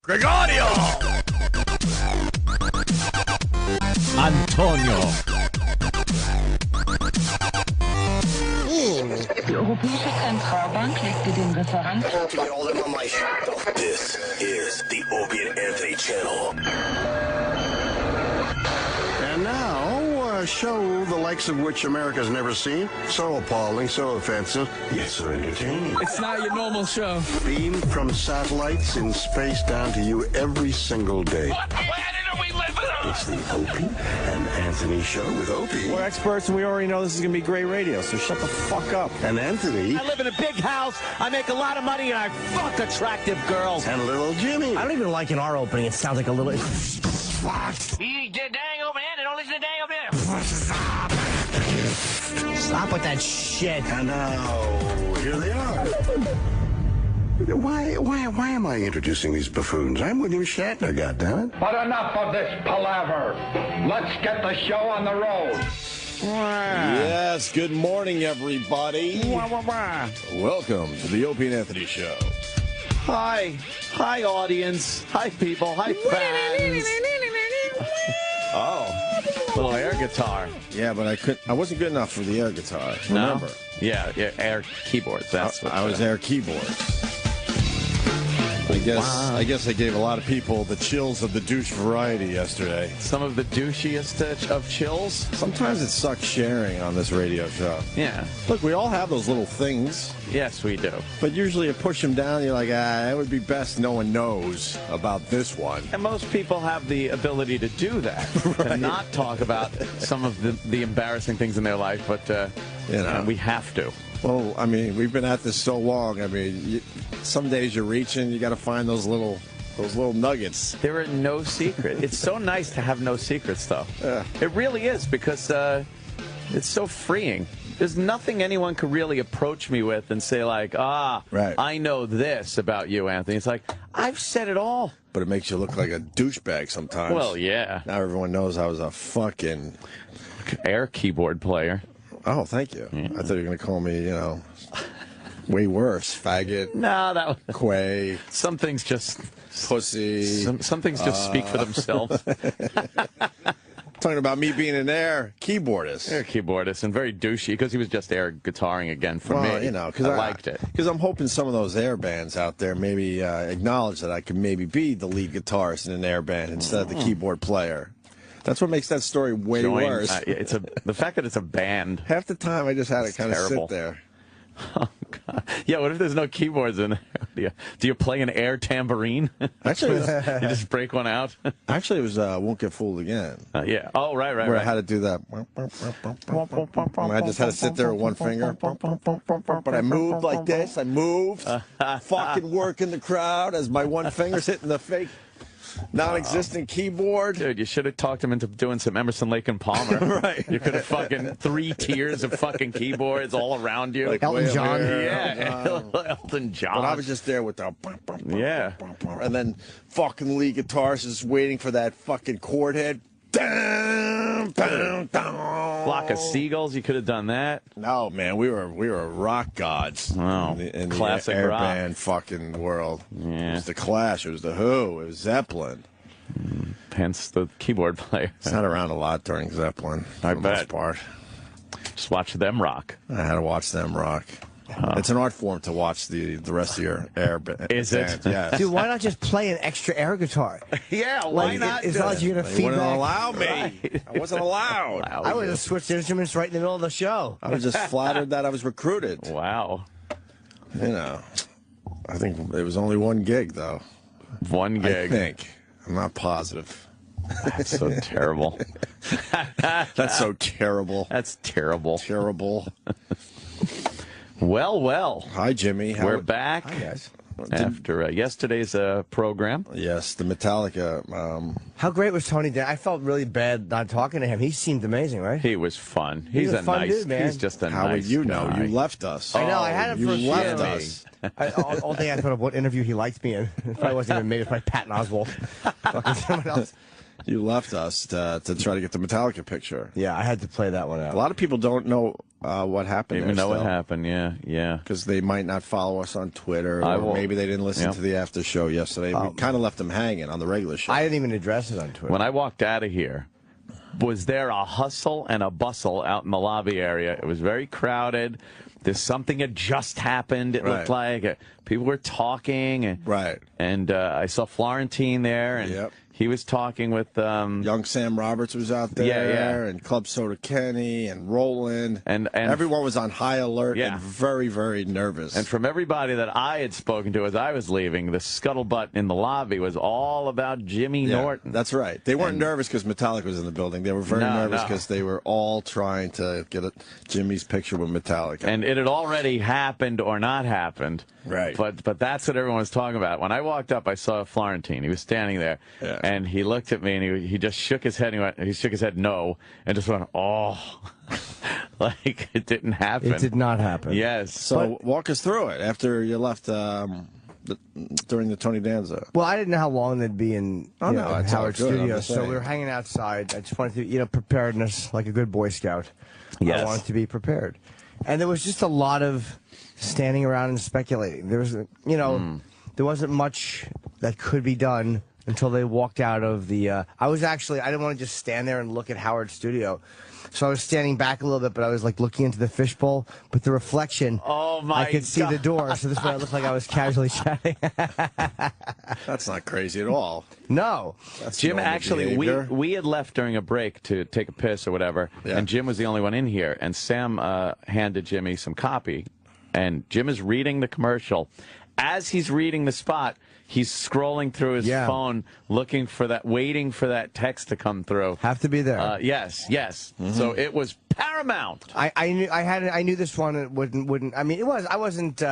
Gregorio! Antonio! Die Europäische Zentralbank legte den Referat. This is the Opie and Anthony channel. And now, a show the likes of which America's never seen. So appalling, so offensive, yet so entertaining. It's not your normal show. Beamed from satellites in space down to you every single day. What planet are we living on? It's the Opie and Anthony show with Opie. We're experts, and we already know this is going to be great radio, so shut the fuck up. And Anthony. I live in a big house, I make a lot of money, and I fuck attractive girls. And little Jimmy. I don't even like in our opening. It sounds like a little... You did dang over there and don't listen to dang over there. Stop with that shit. And now, here they are. Why am I introducing these buffoons? I'm William Shatner, goddammit. But enough of this palaver. Let's get the show on the road. Yes, good morning, everybody. Welcome to the Opie and Anthony show. Hi. Hi, audience. Hi, people. Hi, fans. Oh, little air guitar. Yeah, but I wasn't good enough for the air guitar. Remember? No? Yeah, air keyboards. That's what I was air keyboards. I guess I gave a lot of people the chills of the douche variety yesterday. Some of the douchiest of chills. Sometimes it sucks sharing on this radio show. Yeah. Look, we all have those little things, Yes, we do. but usually you push them down, you're like, it would be best no one knows about this one. And most people have the ability to do that, to not talk about some of the embarrassing things in their life, but we have to. Well, I mean, we've been at this so long. I mean, some days you're reaching, you got to find those little nuggets. There are no secrets. It's so nice to have no secrets, though. Yeah. It really is, because it's so freeing. There's nothing anyone could really approach me with and say, like, right. I know this about you, Anthony. It's like, I've said it all. But it makes you look like a douchebag sometimes. Well, yeah. Now everyone knows I was a fucking air keyboard player. Oh, thank you. Yeah. I thought you were going to call me, way worse. Faggot. No, that was... Quay. Some things just... Pussy. Some things just speak for themselves. Talking about me being an air keyboardist. Air keyboardist, and very douchey, because he was just air guitaring again for me. Because I liked it. Because I'm hoping some of those air bands out there maybe acknowledge that I could maybe be the lead guitarist in an air band instead of the keyboard player. That's what makes that story way worse. The fact that it's a band. Half the time I just had to kind of sit there. Oh, God. Yeah, what if there's no keyboards in there? Do you play an air tambourine? Actually, you just break one out? Actually, it was Won't Get Fooled Again. Yeah. Oh, right. Where I had to do that. I just had to sit there with one finger. But I moved like this. I moved. Fucking working the crowd as my one finger's hitting the fake non-existent keyboard. Dude, you should have talked him into doing some Emerson, Lake and Palmer. Right. You could have fucking 3 tiers of fucking keyboards all around you. Like Elton John. Yeah, Elton John. But I was just there with the... Yeah. And then fucking lead guitarist is waiting for that fucking chord head. Flock of Seagulls, you could have done that. No, man, we were rock gods. Oh, in the classic air rock. band fucking world. Yeah. It was the Clash, it was the Who, it was Zeppelin. Hence the keyboard player. It's not around a lot during Zeppelin, for the most part. Just watch them rock. I had to watch them rock. It's an art form to watch the rest of your air band. Is it? Yes. Dude, why not just play an extra air guitar? Yeah, Like, as long as you're going to They wouldn't feedback. allow me. Right. I wasn't allowed. I would have switched instruments right in the middle of the show. I was just flattered that I was recruited. Wow. I think it was only one gig, though. One gig. I think. I'm not positive. That's so terrible. That's so terrible. That's terrible. Terrible. Well. Hi, Jimmy. We're back. Hi, guys. After yesterday's program. Yes, the Metallica. How great was Tony Dan? I felt really bad not talking to him. He seemed amazing, right? He was fun. He's a fun nice dude, man. He's just a How nice would you know? guy. You left us. I know. I had him You for a left show. us. All day I thought of what interview he liked me in. If I wasn't even made it by Patton Oswalt. Fucking someone else. You left us to try to get the Metallica picture. Yeah, I had to play that one out. A lot of people don't know what happened. Even know what happened, yeah. Because they might not follow us on Twitter, or maybe they didn't listen to the after show yesterday. We kind of left them hanging on the regular show. I didn't even address it on Twitter. When I walked out of here, was there a hustle and a bustle out in the lobby area? It was very crowded. There's something had just happened, it looked like. People were talking. And I saw Florentine there, and he was talking with... Young Sam Roberts was out there, and Club Soda Kenny, and Roland. And everyone was on high alert and very, very nervous. And from everybody that I had spoken to as I was leaving, the scuttlebutt in the lobby was all about Jimmy Norton. That's right. They weren't nervous because Metallica was in the building. They were very nervous because they were all trying to get Jimmy's picture with Metallica. And it had already happened or not happened. Right. But that's what everyone was talking about. When I walked up, I saw Florentine. He was standing there, and he looked at me, and he just shook his head. And he shook his head no, and just went, oh, like it didn't happen. It did not happen. Yes. So walk us through it after you left during the Tony Danza. Well, I didn't know how long they'd be in Howard Studios, so we were hanging outside. I just wanted to, preparedness, like a good Boy Scout. Yes. I wanted to be prepared. And there was just a lot of standing around and speculating. There was, there wasn't much that could be done until they walked out of the... I didn't want to just stand there and look at Howard's studio. So I was standing back a little bit, but I was like looking into the fishbowl. But the reflection, I could see the door. So this way I looked like I was casually chatting. That's not crazy at all. No. That's Jim, actually, we had left during a break to take a piss or whatever, and Jim was the only one in here. And Sam handed Jimmy some copy, and Jim is reading the commercial. As he's reading the spot, he's scrolling through his phone, looking for that, waiting for that text to come through. Have to be there. Yes. Mm-hmm. So it was paramount. I knew this one wouldn't. I mean, it was. I wasn't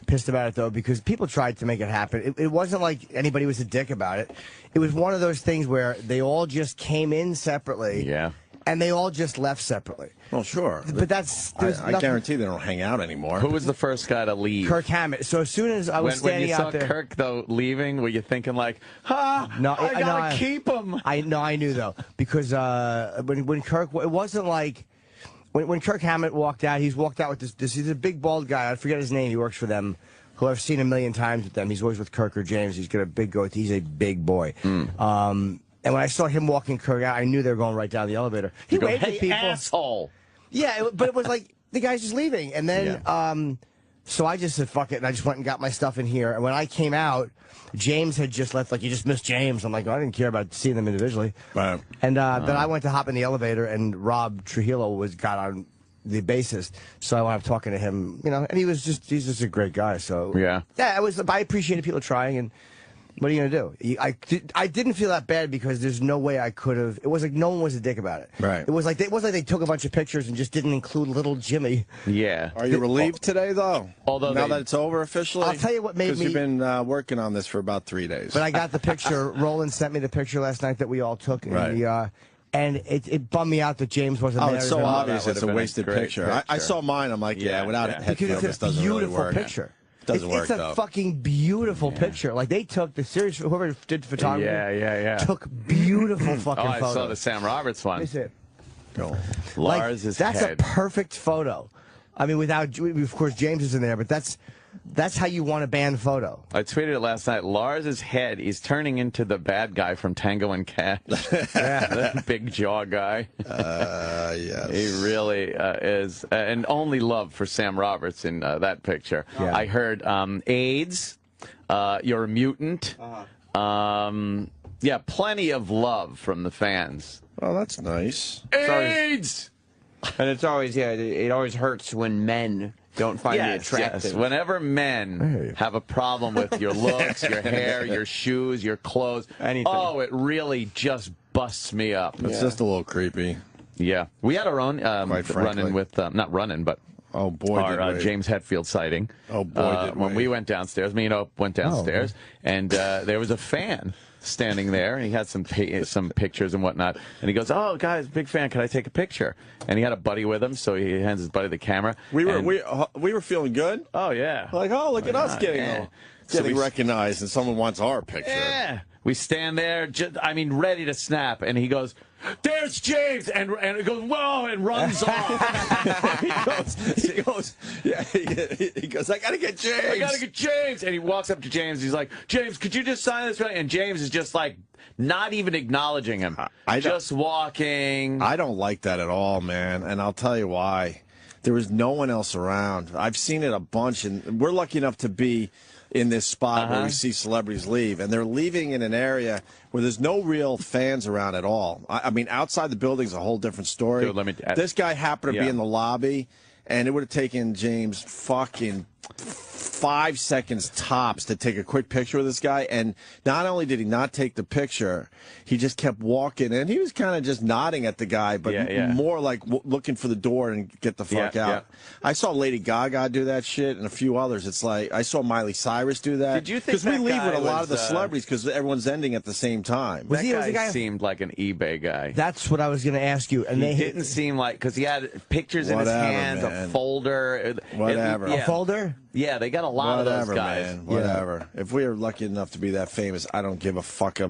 pissed about it though, because people tried to make it happen. It wasn't like anybody was a dick about it. It was one of those things where they all just came in separately. Yeah. And they all just left separately. Well, sure. But I guarantee they don't hang out anymore. Who was the first guy to leave? Kirk Hammett. So as soon as I was standing out there... When you saw Kirk, though, leaving, were you thinking like, I gotta keep him? I knew, though. Because when Kirk... It wasn't like... When Kirk Hammett walked out, he's walked out with this... He's a big, bald guy. I forget his name. He works for them. Who I've seen a million times with them. He's always with Kirk or James. He's got a big goatee. He's a big boy. And when I saw him walking Kirk out, I knew they were going right down the elevator. He waved at people. Asshole. Yeah, but it was like, the guy's just leaving. And then, so I just said, fuck it, and I just went and got my stuff in here. And when I came out, James had just left, like, you just missed James. I'm like, I didn't care about seeing them individually. Right. And then I went to hop in the elevator, and Rob Trujillo got on the bassist. So I wound up talking to him, and he's just a great guy. So, I appreciated people trying, and what are you going to do? I didn't feel that bad because there's no way I could have. It was like no one was a dick about it. Right. It wasn't like they took a bunch of pictures and just didn't include little Jimmy. Yeah. Are you relieved today, though? Although now that it's over officially? I'll tell you what made me... Because you've been working on this for about 3 days. But I got the picture. Roland sent me the picture last night that we all took. Right. And it bummed me out that James wasn't there. It's so obvious it's a wasted picture. I saw mine. I'm like, without it, because it's a beautiful picture. Doesn't work, it's a fucking beautiful picture. Like, they took the series, whoever did photography, took beautiful fucking photos. I saw the Sam Roberts one. Let me see it. Lars' that's head. A perfect photo. I mean, of course, James is in there, but that's how you want a band photo. I tweeted it last night. Lars' head, he's turning into the bad guy from Tango and Cash. That big jaw guy. Yes. He really is. And only love for Sam Roberts in that picture. Yeah. I heard AIDS, you're a mutant. Yeah, plenty of love from the fans. Oh, that's nice. AIDS! And it's always, it always hurts when men don't find me attractive. Yes. Whenever men have a problem with your looks, your hair, your shoes, your clothes, anything. Oh, it really just busts me up. It's just a little creepy. Yeah. We had our own run-in with, not run-in, but oh boy, our James Hetfield sighting. Oh boy, when we went downstairs, me and Ope went downstairs, and there was a fan standing there, and he had some pictures and whatnot, and he goes, "Oh, guys, big fan, can I take a picture?" And he had a buddy with him, so he hands his buddy the camera. We were feeling good. Oh yeah, like, oh, look at us getting getting recognized, and someone wants our picture. Yeah. We stand there, ready to snap, and he goes, "There's James," and it goes, "Whoa," and runs off. he goes, "I gotta get James. I gotta get James," and he walks up to James. He's like, "James, could you just sign this?" And James is just like, not even acknowledging him, just walking. I don't like that at all, man, and I'll tell you why. There was no one else around. I've seen it a bunch, and we're lucky enough to be in this spot where we see celebrities leave, and they're leaving in an area where there's no real fans around at all. I mean, outside the building's a whole different story. Dude, this guy happened to be in the lobby, and it would have taken James fucking 5 seconds tops to take a quick picture with this guy, and not only did he not take the picture, he just kept walking, and he was kind of just nodding at the guy, but more like looking for the door and get the fuck out. I saw Lady Gaga do that shit and a few others. It's like, I saw Miley Cyrus do that. Did you think because we leave with a lot of the celebrities because everyone's ending at the same time. That guy seemed like an eBay guy. That's what I was going to ask you. And he didn't seem like, because he had pictures in his hands, a folder. A folder? Yeah, they got a lot of those guys. Man, whatever. If we are lucky enough to be that famous, I don't give a fuck if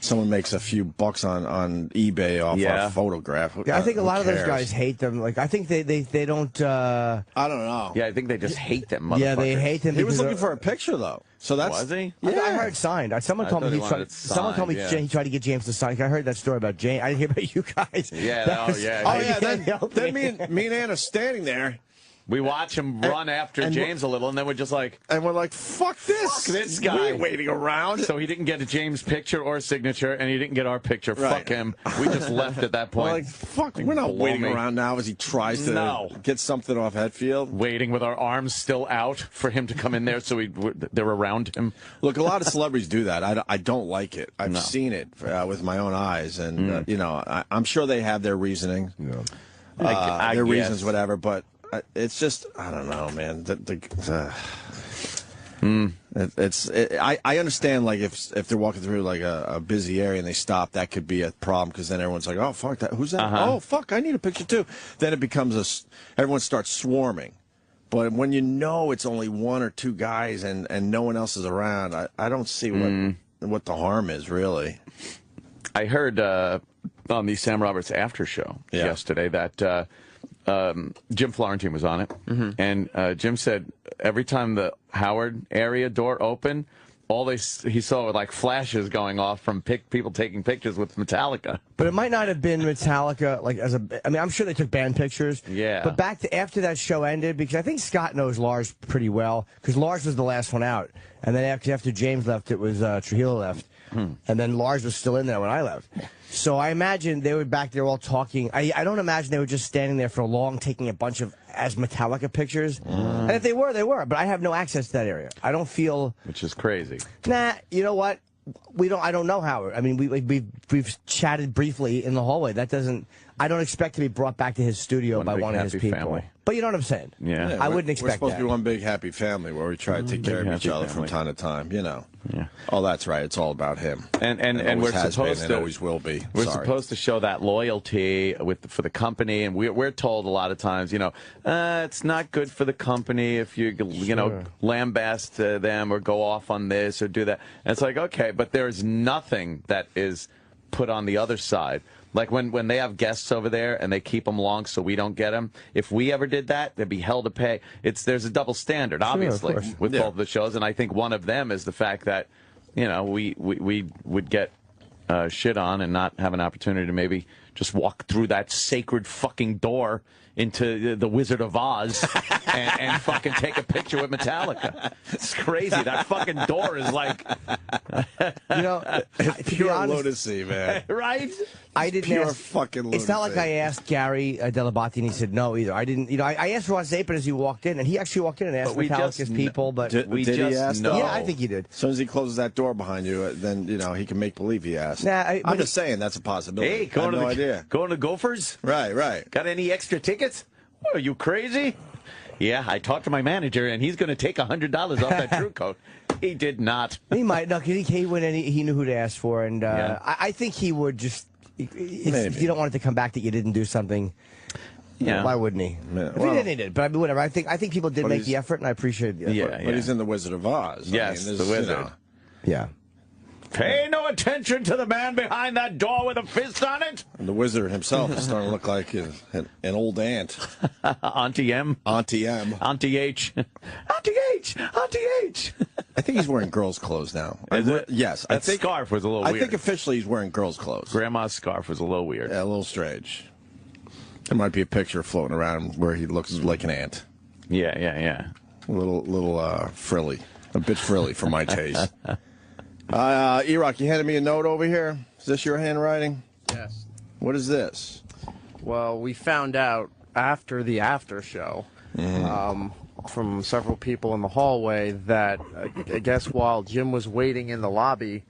someone makes a few bucks on eBay off our photograph. Yeah, I think a lot of those guys hate them. Like, I think they don't. I don't know. Yeah, I think they just hate them. Yeah, they hate them. He was looking for a picture though. So that's was he? Yeah, I heard signed. Someone told me he tried to get James to sign. I heard that story about James. I didn't hear about you guys. Then me and Ann are standing there. We watch him run after James a little, and then we're just like... And we're like, fuck this. Fuck this guy. We ain't waiting around. So he didn't get a James picture or signature, and he didn't get our picture. Right. Fuck him. We just left at that point. We're like, fuck, we're not waiting around now as he tries to get something off Hetfield. Waiting with our arms still out for him to come in there so they're around him. Look, a lot of celebrities do that. I don't like it. I've seen it with my own eyes, and, I'm sure they have their reasoning. Yeah. Their reasons, whatever, but... It's just, I don't know, man. I understand, like, if they're walking through like a busy area and they stop, that could be a problem because then everyone's like, oh fuck that, who's that? Oh fuck, I need a picture too. Then it becomes everyone starts swarming. But when you know it's only one or two guys and no one else is around, I don't see what the harm is really. I heard on the Sam Roberts after show yesterday that. Jim Florentine was on it, and Jim said every time the Howard area door opened, he saw were like flashes going off from people taking pictures with Metallica. But it might not have been Metallica. Like I'm sure they took band pictures. Yeah. But after that show ended, because I think Scott knows Lars pretty well, because Lars was the last one out, and then after James left, it was Trujillo left. And then Lars was still in there when I left. So I imagine they were back there all talking. I don't imagine they were just standing there for long taking a bunch of Metallica pictures. And if they were, they were. But I have no access to that area. I don't feel... Which is crazy. Nah, you know what? I don't know Howard. I mean, we've chatted briefly in the hallway. That doesn't... I don't expect to be brought back to his studio by one of his people. Family. But you know what I'm saying? Yeah. I wouldn't expect that. We're supposed to be one big happy family where we try to take care of each other from time to time, you know. Yeah. Oh, that's right. It's all about him. And we're supposed to... It always will be. We're supposed to show that loyalty for the company, and we're told a lot of times, it's not good for the company if you lambast them or go off on this or do that. And it's like, okay, but there's nothing that is put on the other side. Like when they have guests over there and they keep them long so we don't get them. If we ever did that, they'd be held to pay. There's a double standard, obviously, with both the shows, and I think one of them is the fact that we would get shit on and not have an opportunity to maybe just walk through that sacred fucking door into the Wizard of Oz and fucking take a picture with Metallica. It's crazy. That fucking door is like... it's pure lunacy, man. Right? I didn't pure ask, fucking lunacy. It's not like I asked Gary Delabate and he said no either. I didn't, I asked Ross Zapin as he walked in, and he actually walked in and asked Metallica's people, but... Did he ask? Yeah, I think he did. As soon as he closes that door behind you, then, he can make believe he asked. Nah, I'm just saying that's a possibility. Hey, going to Gophers? Right. Got any extra tickets? Oh, are you crazy? Yeah, I talked to my manager, and he's going to take $100 off that True Coat. He did not. He might. No, because he went and he knew who to ask for, and I think he would just... You don't want it to come back that you didn't do something. Yeah. Why wouldn't he? Yeah, If he did, he did. But I mean, whatever. I think people did make the effort, and I appreciate the effort. Yeah, But he's in the Wizard of Oz. Yes, I mean, the Wizard. Yeah. Pay no attention to the man behind that door with a fist on it. And the Wizard himself is starting to look like an old aunt. Auntie M. Auntie M. Auntie H. Auntie H. Auntie H. I think he's wearing girls' clothes now. Yes. That scarf was a little weird. I think officially he's wearing girls' clothes. Grandma's scarf was a little weird. Yeah, a little strange. There might be a picture floating around where he looks like an ant. Yeah. A little frilly. A bit frilly for my taste. E-Rock, you handed me a note over here. Is this your handwriting? Yes. What is this? Well, we found out after the after show from several people in the hallway that I guess while Jim was waiting in the lobby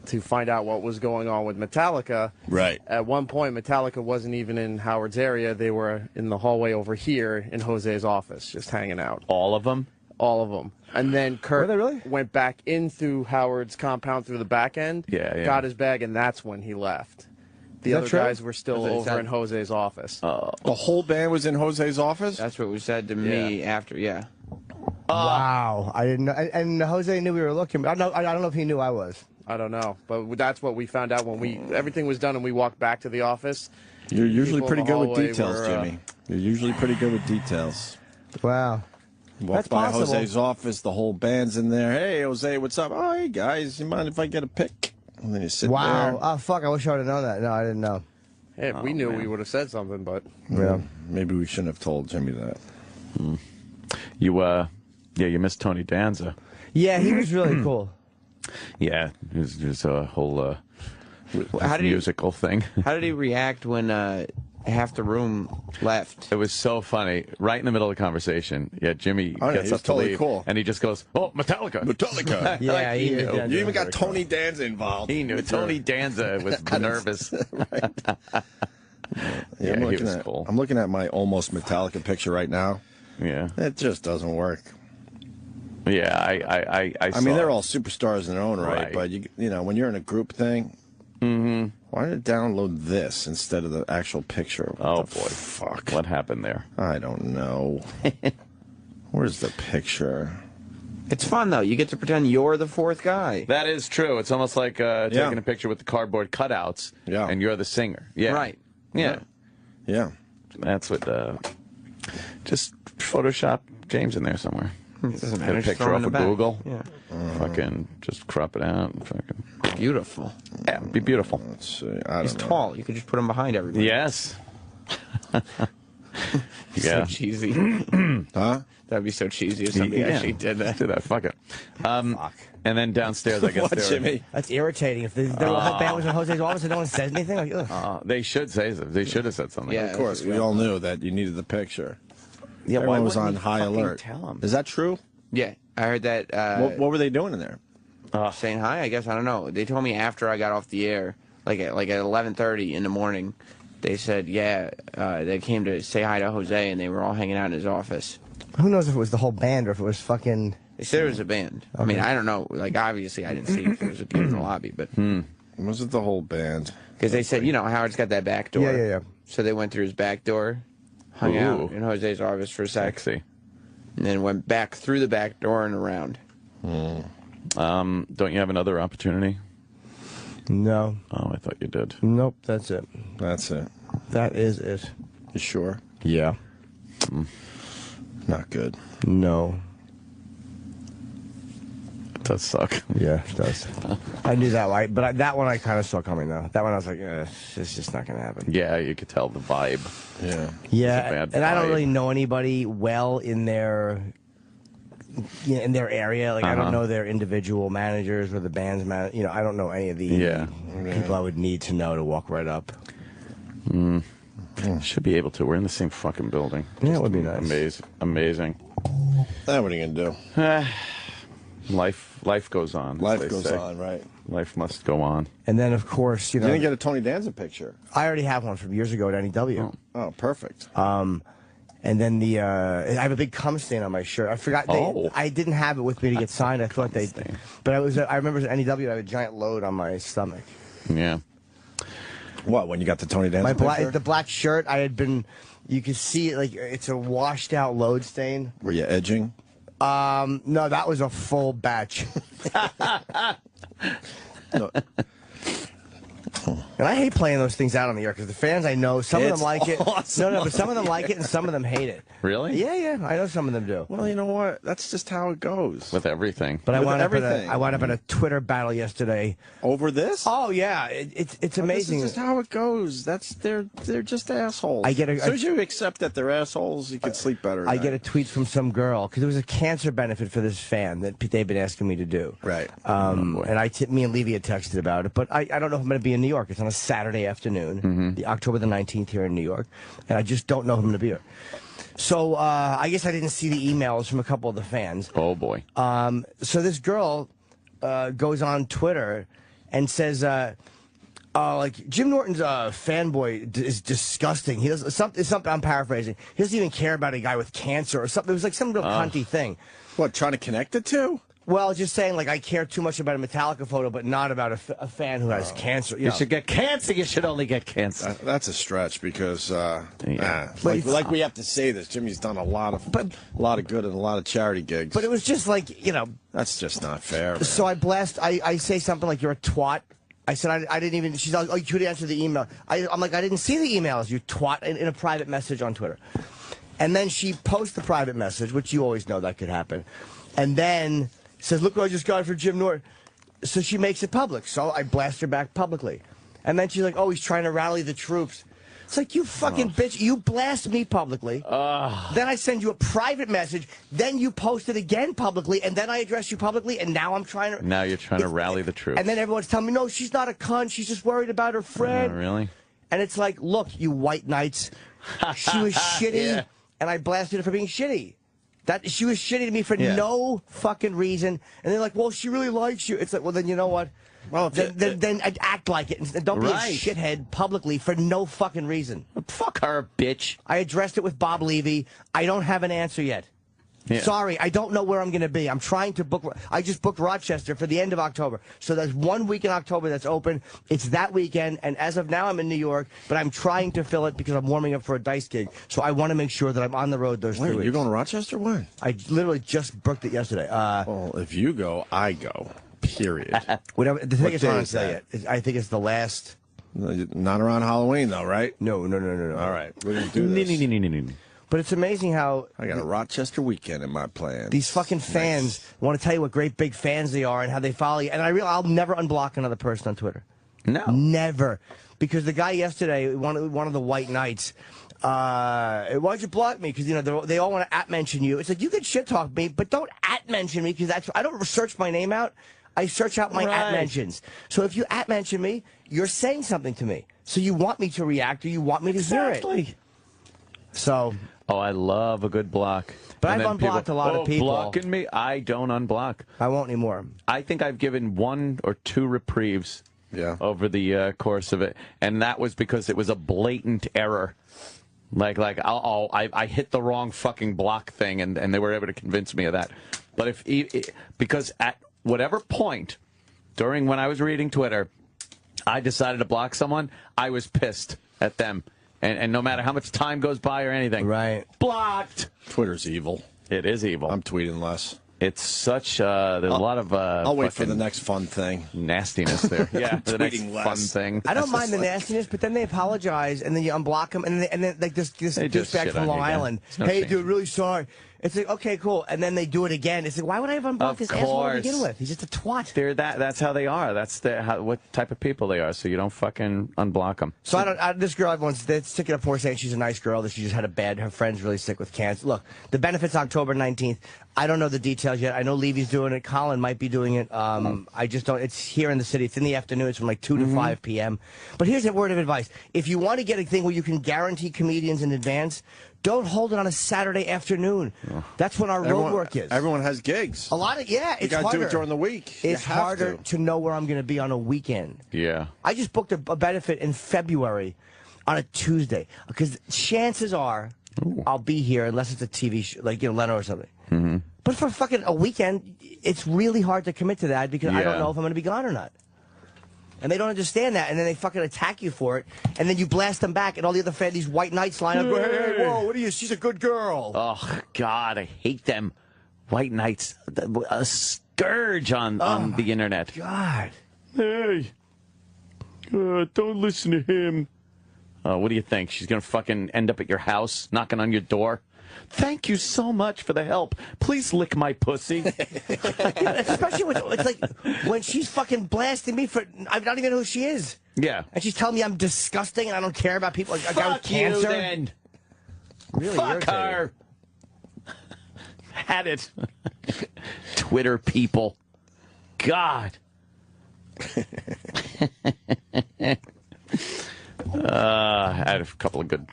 to find out what was going on with Metallica, right? At one point, Metallica wasn't even in Howard's area. They were in the hallway over here in Jose's office, just hanging out. All of them? All of them. And then Kurt went back in through Howard's compound through the back end, got his bag, and that's when he left. The other guys were still over in Jose's office. The whole band was in Jose's office? That's what was said to me after, Wow. I didn't know. And Jose knew we were looking, but I don't know if he knew I was. I don't know, but that's what we found out when everything was done and we walked back to the office. You're usually pretty good with details, Jimmy. You're usually pretty good with details. Wow. Walked by Jose's office, the whole band's in there. Hey, Jose, what's up? Oh, hey, guys, you mind if I get a pic? And then you sit there. Oh, fuck, I wish I would have known that. No, I didn't know. Hey, if we knew, we would have said something, but... Yeah. Maybe we shouldn't have told Jimmy that. You missed Tony Danza. Yeah, he was really cool. Yeah, it was just a whole musical thing. How did he react when half the room left? It was so funny. Right in the middle of the conversation, Jimmy gets up to leave, and he just goes, "Oh, Metallica!" Metallica. Yeah, he knew. You even got Tony Danza involved. He knew. Tony Danza was nervous. Yeah, he was cool. I'm looking at my almost Metallica picture right now. Yeah, it just doesn't work. Yeah, I mean, they're all superstars in their own right, but you know, when you're in a group thing, why did it download this instead of the actual picture? Oh boy, fuck! What happened there? I don't know. Where's the picture? It's fun though. You get to pretend you're the fourth guy. That is true. It's almost like taking a picture with the cardboard cutouts, and you're the singer. Yeah, right. Yeah. That's what. Just Photoshop James in there somewhere. Doesn't Get a picture off of Google. Yeah. Fucking just crop it out. And fucking beautiful. Yeah, be beautiful. Let's see. He's tall. You could just put him behind everybody. Yes. So cheesy. Huh? That'd be so cheesy if somebody actually did that. Do that. Fuck it. Fuck. And then downstairs, I guess. What, Jimmy? That's irritating. If the band was in Jose's office and no one says anything, like, ugh. They should say something. They should have said something. Yeah, of course. We all knew that you needed the picture. Yeah, everyone was on high alert. Tell him? Is that true? Yeah, I heard that. What were they doing in there? Saying hi, I guess. I don't know. They told me after I got off the air, like at 11:30 in the morning, they said, they came to say hi to Jose, and they were all hanging out in his office. Who knows if it was the whole band or if it was fucking... They said it was a band. Okay. I mean, I don't know. Like, obviously, I didn't see if it was a kid in the lobby, but... Was it the whole band? Because they said, Howard's got that back door. Yeah. So they went through his back door, hung out in Jose's office for a sec. Sexy. And then went back through the back door and around. Don't you have another opportunity? No. Oh, I thought you did. Nope, that's it. That's it. That is it. You sure? Yeah. Not good. No. It does suck. Yeah, it does. I knew that, right? But that one I kind of saw coming, though. That one I was like, it's just not going to happen. Yeah, you could tell the vibe. Yeah. Yeah, and I don't really know anybody well in their area. Like, I don't know their individual managers or the band's manager. I don't know any of the people I would need to know to walk right up. Should be able to. We're in the same fucking building. Yeah, it would be nice. Amazing. What are you going to do? Life goes on. Life goes on, right. Life must go on. And then, of course, you didn't get a Tony Danza picture. I already have one from years ago at NEW. Oh, perfect. And then I have a big cum stain on my shirt. I forgot. I didn't have it with me to get signed. I thought they, but I remember at NEW I had a giant load on my stomach. Yeah. What, when you got the Tony Danza picture? The black shirt, I had been, you could see it, like, it's a washed out load stain. Were you edging? No, that was a full batch. No. And I hate playing those things out on the air because the fans I know, some of them like it. Awesome. No, but some of them like it and some of them hate it. Really? Yeah, I know some of them do. Well, you know what? That's just how it goes. With everything. But I With wound everything. up in a Twitter battle yesterday. Over this? Oh yeah, it's amazing. This is just how it goes. They're just assholes. I get as soon as you accept that they're assholes, you can sleep better. I get a tweet from some girl because it was a cancer benefit for this fan that they've been asking me to do. Right. And me and Levy had texted about it, but I don't know if I'm going to be in New York. It's on a Saturday afternoon, the October the 19th here in New York, and I just don't know if I'm going to be there. So I guess I didn't see the emails from a couple of the fans. Oh boy. So this girl goes on Twitter and says, like Jim Norton's fanboy is disgusting. He does something. I'm paraphrasing. He doesn't even care about a guy with cancer or something. It was like some real cunty thing. What, trying to connect the two? Well, just saying, like, I care too much about a Metallica photo, but not about a fan who has cancer. You should get cancer. You should only get cancer. That's a stretch because, Yeah. like we have to say this. Jimmy's done a lot of good and a lot of charity gigs. But it was just like, that's just not fair. Man. So I say something like, "You're a twat." I said I didn't even. She's like, "Oh, you could answer the email." I'm like, "I didn't see the emails, you twat," in a private message on Twitter. And then she posts the private message, which you always know that could happen, and then says, "Look what I just got for Jim Norton." So she makes it public. So I blast her back publicly. And then she's like, "Oh, he's trying to rally the troops." It's like, you fucking bitch. You blast me publicly. Then I send you a private message. Then you post it again publicly. And then I address you publicly. And now I'm trying to... Now you're trying to rally the troops. And then everyone's telling me, no, she's not a cunt. She's just worried about her friend. Really? And it's like, look, you white knights. She was shitty. And I blasted her for being shitty. She was shitty to me for no fucking reason. And they're like, well, she really likes you. It's like, well, then you know what? Well, then act like it. And don't be a shithead publicly for no fucking reason. Fuck her, bitch. I addressed it with Bob Levy. I don't have an answer yet. Yeah. Sorry, I don't know where I'm going to be. I'm trying to book. I just booked Rochester for the end of October. So there's 1 week in October that's open. It's that weekend. And as of now, I'm in New York. But I'm trying to fill it because I'm warming up for a Dice gig. So I want to make sure that I'm on the road those 3 weeks. You're going to Rochester? When? I literally just booked it yesterday. Well, if you go, I go. Period. Whatever. The thing is on sale yet. I think it's the last. Not around Halloween, though, right? No. All right. We're going to do this. But it's amazing how... I got a Rochester weekend in my plans. These fucking fans want to tell you what great big fans they are and how they follow you. And I'll never unblock another person on Twitter. No. Never. Because the guy yesterday, one of the white knights, why'd you block me? Because, they all want to at-mention you. It's like, you can shit-talk me, but don't at-mention me, because I don't search my name out. I search out my at-mentions. So if you at-mention me, you're saying something to me. So you want me to react or you want me to hear it. So... Oh, I love a good block. But I've unblocked a lot of people. Blocking me? I don't unblock. I won't anymore. I think I've given 1 or 2 reprieves over the course of it. And that was because it was a blatant error. Like I hit the wrong fucking block thing, and they were able to convince me of that. But because at whatever point during when I was reading Twitter, I decided to block someone, I was pissed at them. And no matter how much time goes by or anything. Right. Blocked. Twitter's evil. It is evil. I'm tweeting less. It's such, there's a lot of... I'll wait for the next fun thing. Nastiness there. Yeah, the next less. fun thing. I don't mind the nastiness, but then they apologize, and then you unblock them, and then like this douchebag from Long Island. Hey, dude, really sorry. It's like, okay, cool. And then they do it again. It's like, why would I have unblocked this asshole to begin with? He's just a twat. That's how they are. That's what type of people they are. So you don't fucking unblock them. So this girl, everyone's sticking up for her, saying she's a nice girl, that she just had her friend's really sick with cancer. Look, the benefit's October 19th. I don't know the details yet. I know Levy's doing it. Colin might be doing it. I just don't. It's here in the city. It's in the afternoon. It's from like 2 to 5 p.m. But here's a word of advice. If you want to get a thing where you can guarantee comedians in advance, don't hold it on a Saturday afternoon. That's when our road work is. Everyone has gigs. A lot of, it's harder. You got to do it during the week. It's harder to know where I'm going to be on a weekend. Yeah. I just booked a benefit in February on a Tuesday because chances are I'll be here unless it's a TV show, like, Leno or something. Mm-hmm. But for fucking a weekend, it's really hard to commit to that because I don't know if I'm going to be gone or not. And they don't understand that, and then they fucking attack you for it, and then you blast them back, and all the other these white knights line up, go, hey, whoa, what are you? She's a good girl. Oh, God, I hate them. White knights, a scourge on the internet. God. Hey, don't listen to him. What do you think? She's going to fucking end up at your house, knocking on your door? Thank you so much for the help. Please lick my pussy. Especially when it's like when she's fucking blasting me for I don't even know who she is. Yeah. And she's telling me I'm disgusting and I don't care about people. Like a guy with cancer. You, then. Really Fuck her. Had it. Twitter people. God. I had a couple of good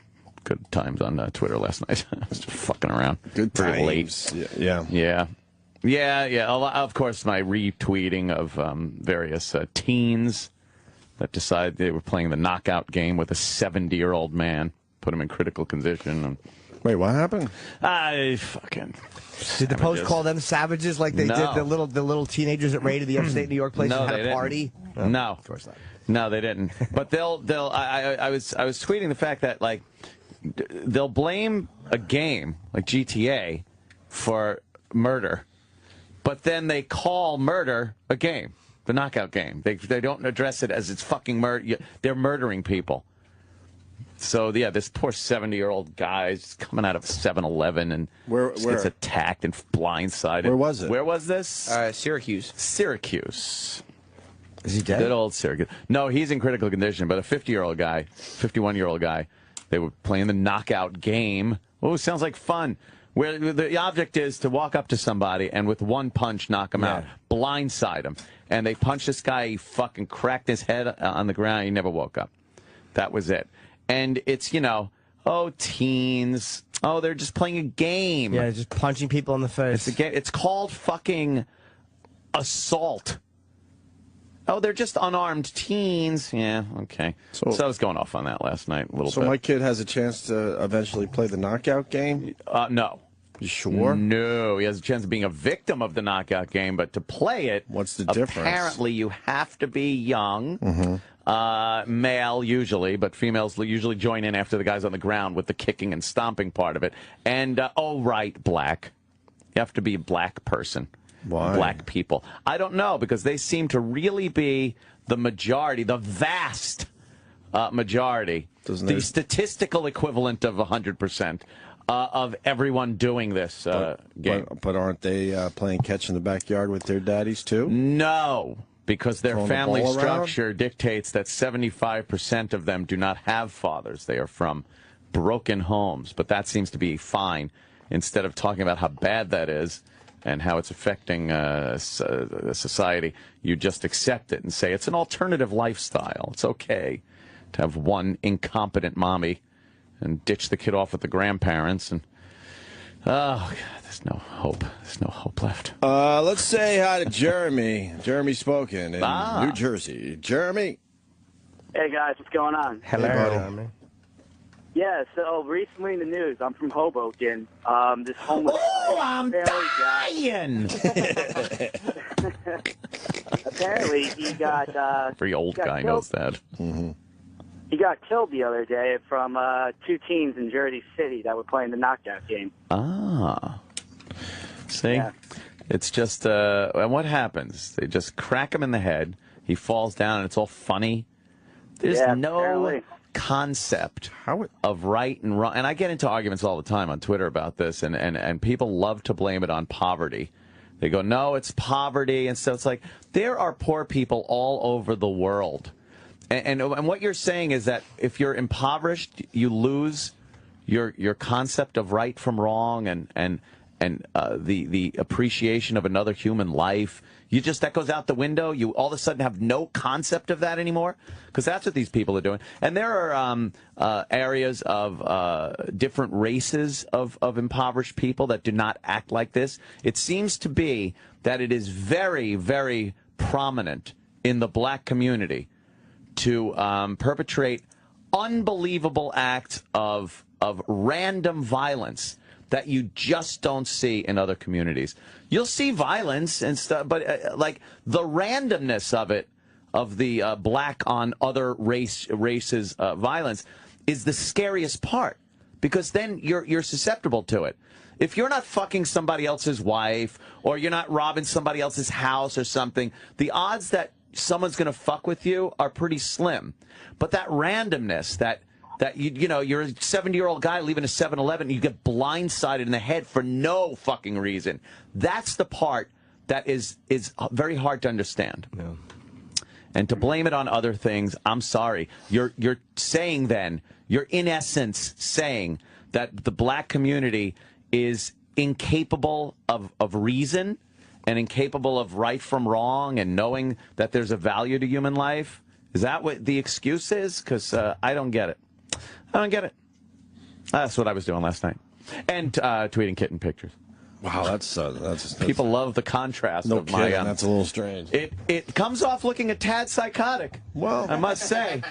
times on Twitter last night. I was just fucking around. Good pretty times. late. Yeah. Of course, my retweeting of various teens that decided they were playing the knockout game with a 70-year-old man, put him in critical condition. And wait, what happened? I fucking. Did the Post call them savages like they did the little teenagers that raided the upstate New York place and had a party? No, of course not. No, they didn't. But I was tweeting the fact that like they'll blame a game like GTA for murder, but then they call murder a game, the knockout game. They don't address it as it's fucking murder. They're murdering people. So yeah, this poor 70-year-old guy is coming out of 7-Eleven and gets attacked and blindsided. Where was it? Where was this? Syracuse. Syracuse. Is he dead? Good old Syracuse. No, he's in critical condition, but a 51-year-old guy, they were playing the knockout game. Oh, sounds like fun. Where the object is to walk up to somebody and with one punch knock him out, blindside him. And they punched this guy, he fucking cracked his head on the ground, he never woke up. That was it. And it's, teens. Oh, they're just playing a game. Yeah, just punching people in the face. It's a game. It's called fucking assault. Oh, they're just unarmed teens. Yeah, okay. So I was going off on that last night a little bit. So my kid has a chance to eventually play the knockout game? No. You sure? No, he has a chance of being a victim of the knockout game, but to play it, what's the difference? Apparently, you have to be young, male usually, but females usually join in after the guy's on the ground with the kicking and stomping part of it. And, black. You have to be a black person. Why? Black people. I don't know, because they seem to really be the majority, the vast majority, the statistical equivalent of 100%. Of everyone doing this game. But aren't they playing catch in the backyard with their daddies, too? No, because their family the structure dictates that 75% of them do not have fathers. They are from broken homes. But that seems to be fine. Instead of talking about how bad that is and how it's affecting society, you just accept it and say it's an alternative lifestyle. It's okay to have one incompetent mommy and ditch the kid off with the grandparents, and oh, God, there's no hope. There's no hope left. Let's say hi to Jeremy. Jeremy Spoken in New Jersey. Jeremy. Hey guys, what's going on? Hello, Jeremy. Yeah, so recently in the news, I'm from Hoboken. This homeless. Oh, I'm dying. Apparently, he got. Every old guy knows that. Mm-hmm. He got killed the other day from two teens in Jersey City that were playing the knockout game. Ah. See? Yeah. It's just, and what happens? They just crack him in the head. He falls down, and it's all funny. There's no concept of right and wrong. And I get into arguments all the time on Twitter about this, and people love to blame it on poverty. They go, no, it's poverty. And so it's like, there are poor people all over the world. And what you're saying is that if you're impoverished, you lose your concept of right from wrong and the appreciation of another human life. That goes out the window. You all of a sudden have no concept of that anymore, because that's what these people are doing. And there are areas of different races of impoverished people that do not act like this. It seems to be that it is very, very prominent in the black community to perpetrate unbelievable acts of random violence that you just don't see in other communities. You'll see violence and stuff, but like the randomness of it of the black on other races violence is the scariest part, because then you're susceptible to it. If you're not fucking somebody else's wife, or you're not robbing somebody else's house or something, the odds that someone's going to fuck with you are pretty slim. But that randomness, that you know, you're a 70-year-old guy leaving a 7-Eleven, and you get blindsided in the head for no fucking reason. That's the part that is very hard to understand. Yeah. And to blame it on other things, I'm sorry. You're saying then, you're in essence saying that the black community is incapable of reason and incapable of right from wrong and knowing that there's a value to human life. Is that what the excuse is? Because I don't get it. I don't get it. That's what I was doing last night. And tweeting kitten pictures. Wow, that's people love the contrast no of my. kidding, that's a little strange. It comes off looking a tad psychotic. Well, I must say.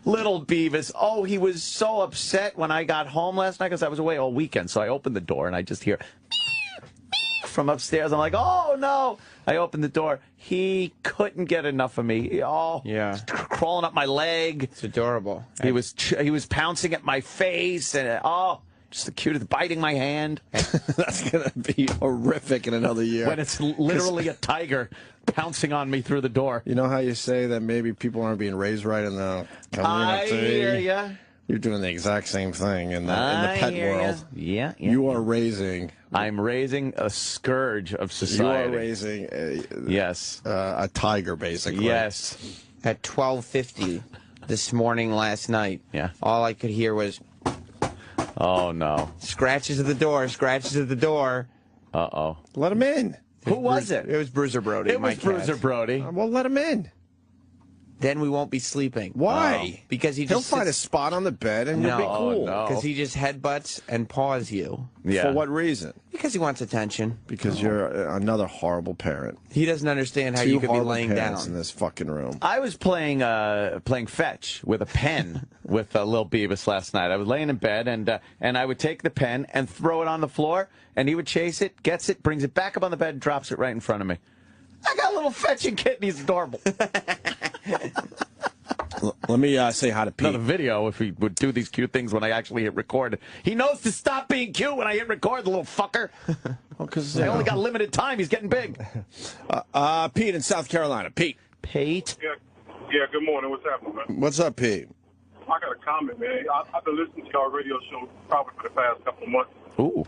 Little Beavis. Oh, he was so upset when I got home last night because I was away all weekend. So I opened the door and I just hear from upstairs. I'm like, oh no! I opened the door. He couldn't get enough of me. Oh, yeah, crawling up my leg. It's adorable. He was pouncing at my face and just the cutest, biting my hand. That's gonna be horrific in another year. When it's literally a tiger pouncing on me through the door. You know how you say that maybe people aren't being raised right in the community? I hear ya. You're doing the exact same thing in the pet world. Yeah. You are raising. I'm raising a scourge of society. You are raising a tiger, basically. Yes. At 12:50 this morning, last night. Yeah. All I could hear was, oh no! Scratches at the door. Scratches at the door. Uh-oh. Let him in. Who was it? It was Bruiser Brody. It was Bruiser Brody. Well, let him in. Then we won't be sleeping. Why? Because he'll find a spot on the bed and you'll be cool. Because he just headbutts and paws you. Yeah. For what reason? Because he wants attention. Because you're another horrible parent. He doesn't understand how you could be laying down in this fucking room. I was playing fetch with a pen with Lil Beavis last night. I was laying in bed and I would take the pen and throw it on the floor, and he would chase it, gets it, brings it back up on the bed, and drops it right in front of me. I got a little fetching kitten. He's adorable. Let me say hi to Pete. Another video if he would do these cute things when I actually hit record. He knows to stop being cute when I hit record, the little fucker. Because I only got limited time. He's getting big. Pete in South Carolina. Pete. Yeah, good morning. What's happening, man? What's up, Pete? I got a comment, man. I've been listening to y'all radio show probably for the past couple of months. Ooh.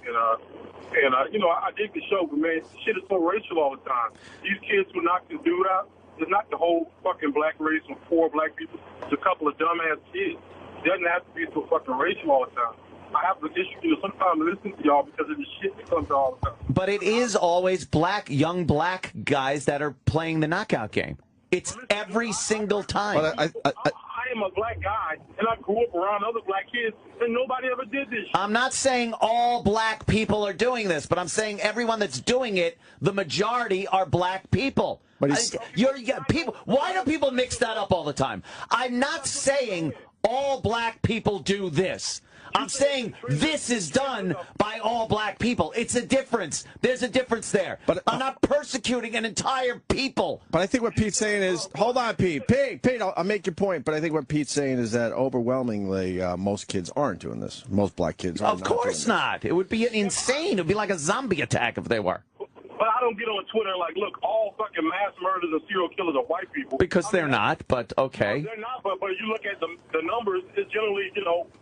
And you know, I dig the show, but, man, shit is so racial all the time. These kids who knocked this dude out, it's not the whole fucking black race with 4 black people. It's a couple of dumbass kids. It doesn't have to be so fucking racial all the time. I have the issue, sometimes listening to y'all because of the shit that comes out all the time. But it is always young black guys that are playing the knockout game. It's every single time. But I am a black guy, and I grew up around other black kids, and nobody ever did this shit. I'm not saying all black people are doing this, but I'm saying everyone that's doing it, the majority are black people. But people. Why do people mix that up all the time? I'm not saying all black people do this. I'm saying this is done by all black people. It's a difference. There's a difference there. But I'm not persecuting an entire people. But I think what Pete's saying is, hold on, Pete. Pete, I'll make your point. But I think what Pete's saying is that overwhelmingly, most kids aren't doing this. Most black kids are. Of course not. It would be insane. It would be like a zombie attack if they were. But I don't get on Twitter like, look, all fucking mass murders and serial killers are white people. Because they're not, but okay. They're not, but you look at the numbers, it's generally,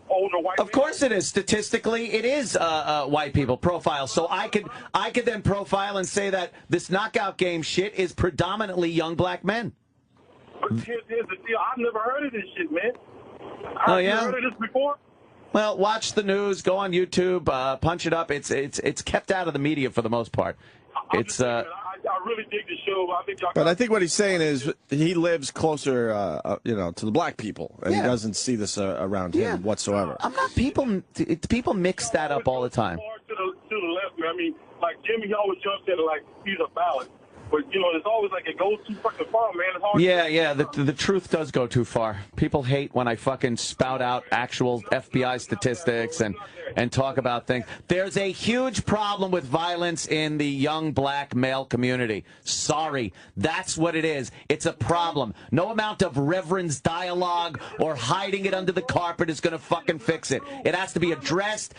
older white Of course it is. Statistically, it is white people profile. So I could then profile and say that this knockout game shit is predominantly young black men. But here's the deal. I've never heard of this shit, man. Oh, yeah? Have you heard of this before? Well, watch the news, go on YouTube, punch it up. It's kept out of the media for the most part. I really dig the show. But I think what he's saying is he lives closer, to the black people, and he doesn't see this around him whatsoever. I'm not people mix that up all the time. To the left, man. I mean, like Jimmy always jumps in like he's a ballad. But, you know, it's always like it goes too fucking far, man. It's hard Yeah, the truth does go too far. People hate when I fucking spout out actual FBI statistics and talk about things. There's a huge problem with violence in the young black male community. Sorry, that's what it is. It's a problem. No amount of reverend's dialogue or hiding it under the carpet is going to fucking fix it. It has to be addressed.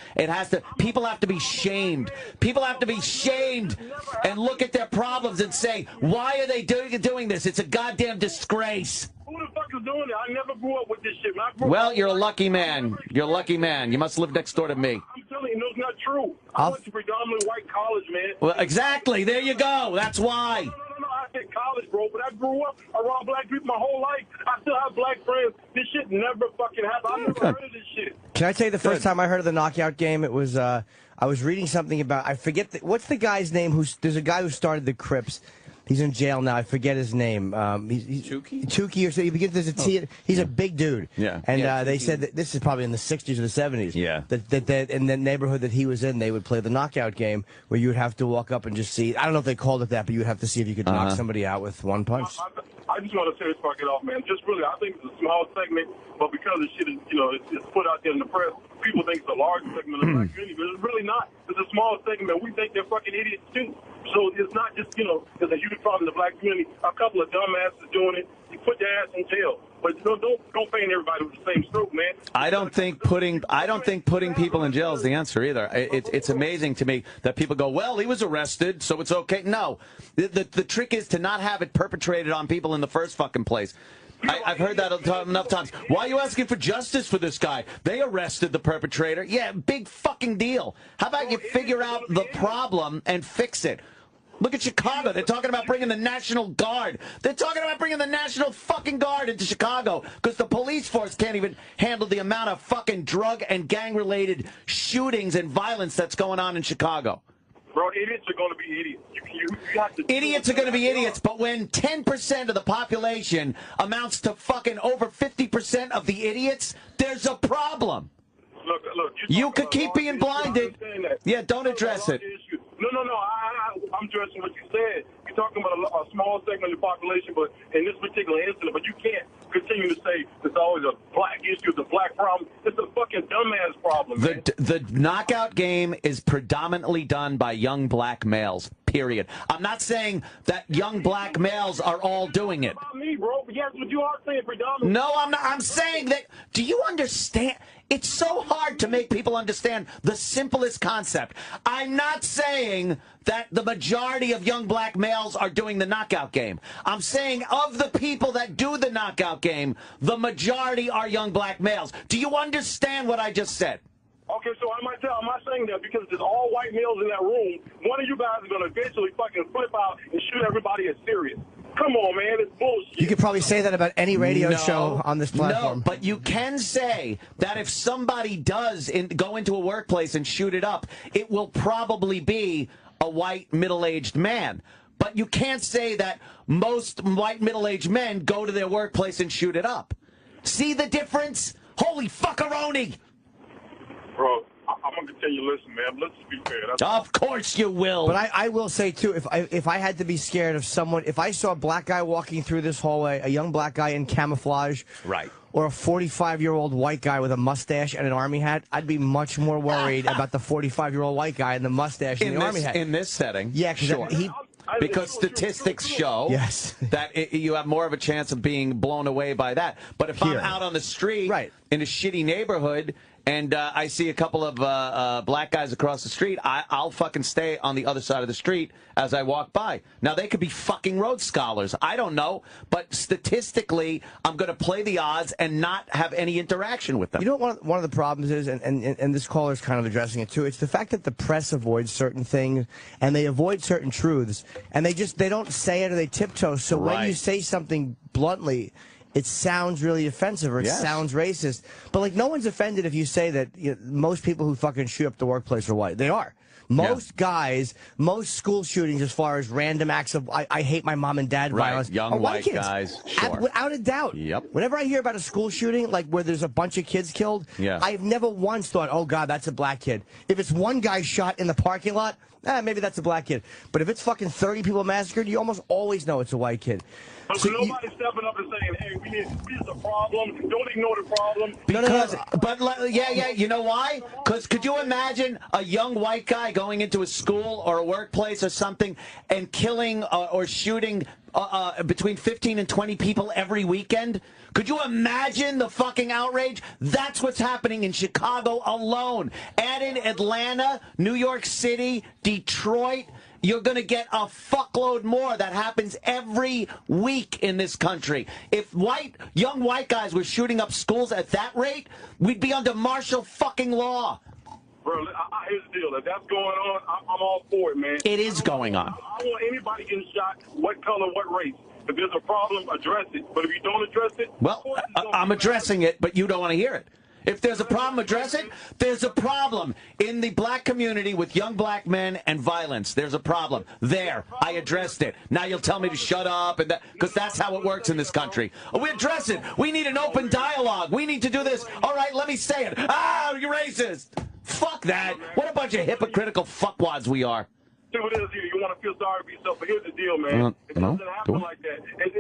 People have to be shamed. People have to be shamed and look at their problems and say, why are they doing this? It's a goddamn disgrace. Who the fuck is doing it? I never grew up with this shit, man. Well, you're a lucky man. You're a lucky man. You must live next door to me. I'm telling you, no, it's not true. I went to predominantly white college, man. Well, exactly. There you go. That's why. No, I said college, bro, but I grew up around black people my whole life. I still have black friends. This shit never fucking happened. I never heard of this shit. Can I tell you the first time I heard of the knockout game? It was, I was reading something about, I forget, what's the guy's name? There's a guy who started the Crips. He's in jail now. I forget his name. He's Chuki or something. He begins as a T. He's a big dude. Yeah. And they said that this is probably in the 60s or the 70s. Yeah. That in the neighborhood that he was in, they would play the knockout game where you would have to walk up and just see. I don't know if they called it that, but you would have to see if you could knock somebody out with one punch. I just want to say this fuck it off, man. Just really, I think it's a small segment, but because the shit is, you know, it's put out there in the press, people think it's a large segment of the black community, but it's really not. It's a small segment. We think they're fucking idiots too. So it's not just, you know, there's a huge problem in the black community. A couple of dumbasses doing it. You put their ass in jail. But don't paint everybody with the same stroke, man. I don't think putting people in jail is the answer either. It's amazing to me that people go, well, he was arrested, so it's okay. No, the trick is to not have it perpetrated on people in the first fucking place. I've heard that enough times. Why are you asking for justice for this guy? They arrested the perpetrator. Yeah, big fucking deal. How about you figure out the problem and fix it? Look at Chicago. They're talking about bringing the National Guard. They're talking about bringing the National fucking Guard into Chicago because the police force can't even handle the amount of fucking drug and gang-related shootings and violence that's going on in Chicago. Bro, idiots are going to be idiots. You have to idiots are going to be idiots, but when 10% of the population amounts to fucking over 50% of the idiots, there's a problem. Look, you could keep being blinded. Yeah, don't address it. No, I'm addressing what you said. You're talking about a small segment of the population, but in this particular incident, but you can't continue to say it's always a black issue, it's a black problem. It's a fucking dumbass problem, man. The knockout game is predominantly done by young black males, period. I'm not saying that young black males are all doing it. About me, bro, but yes, but you are saying predominantly. No, I'm not. I'm saying that, do you understand? It's so hard to make people understand the simplest concept. I'm not saying that the majority of young black males are doing the knockout game. I'm saying of the people that do the knockout game, the majority are young black males. Do you understand what I just said? Okay, so am I saying that because there's all white males in that room, one of you guys is going to eventually fucking flip out and shoot everybody as serious? Come on, man, it's bullshit. You could probably say that about any radio show on this platform. No, but you can say that if somebody does go into a workplace and shoot it up, it will probably be a white middle-aged man. But you can't say that most white middle-aged men go to their workplace and shoot it up. See the difference? Holy fuckaroni! Bro, I'm going to continue to listen, man. Let's be fair. Of course you will. But I will say, too, if I had to be scared of someone, if I saw a black guy walking through this hallway, a young black guy in camouflage, right, or a 45-year-old white guy with a mustache and an army hat, I'd be much more worried about the 45-year-old white guy and the mustache and the army hat. In this setting? Yeah, sure. Because statistics show that you have more of a chance of being blown away by that. But if I'm out on the street in a shitty neighborhood and I see a couple of black guys across the street, I'll fucking stay on the other side of the street as I walk by. Now, they could be fucking Rhodes Scholars. I don't know. But statistically, I'm going to play the odds and not have any interaction with them. You know what one of the problems is, and this caller's kind of addressing it too, it's the fact that the press avoids certain things and they avoid certain truths, and they don't say it or they tiptoe. So when you say something bluntly, it sounds really offensive or it sounds racist. But, like, no one's offended if you say that most people who fucking shoot up the workplace are white. They are. Most guys, most school shootings, as far as random acts of I hate my mom and dad violence, young are white kids. guys, sure. Without a doubt. Yep. Whenever I hear about a school shooting, like where there's a bunch of kids killed, I've never once thought, oh God, that's a black kid. If it's one guy shot in the parking lot, maybe that's a black kid. But if it's fucking 30 people massacred, you almost always know it's a white kid. But So nobody's stepping up and saying, hey, here's a problem. Don't ignore the problem. But you know why? Because could you imagine a young white guy going into a school or a workplace or something and killing or shooting between 15 and 20 people every weekend? Could you imagine the fucking outrage? That's what's happening in Chicago alone. Add in Atlanta, New York City, Detroit. You're going to get a fuckload more. That happens every week in this country. If young white guys were shooting up schools at that rate, we'd be under martial fucking law. Bro, here's the deal. If that's going on, I'm all for it, man. It is going on. I don't want anybody getting shot, what color, what race. If there's a problem, address it. But if you don't address it... Well, I'm addressing it, but you don't want to hear it. If there's a problem, address it. There's a problem in the black community with young black men and violence. There's a problem. There. I addressed it. Now you'll tell me to shut up, and because that's how it works in this country. We address it. We need an open dialogue. We need to do this. All right, let me say it. You're racist. Fuck that. What a bunch of hypocritical fuckwads we are. See what it is here. You want to feel sorry for yourself, but here's the deal, man. It doesn't happen like that.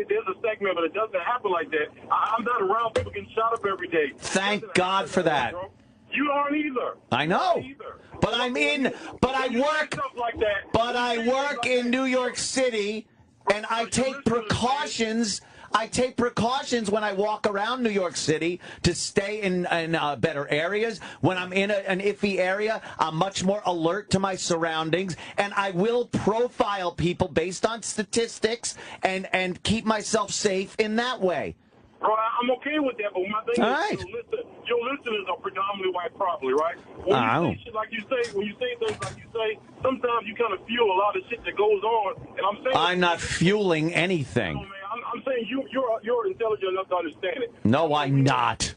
There's a segment, but it doesn't happen like that. I'm not around people getting shot up every day. Thank God for that. You aren't either. I know. But I work in New York City, and I take precautions. I take precautions when I walk around New York City to stay in better areas. When I'm in an iffy area, I'm much more alert to my surroundings, and I will profile people based on statistics and keep myself safe in that way. Bro, I'm okay with that, but my thing is, your listeners are predominantly white, probably, right? When you say shit like you say, when you say things like you say, sometimes you kind of fuel a lot of shit that goes on, and I'm saying... I'm not fueling anything. I'm saying you're intelligent enough to understand it. No, I'm not.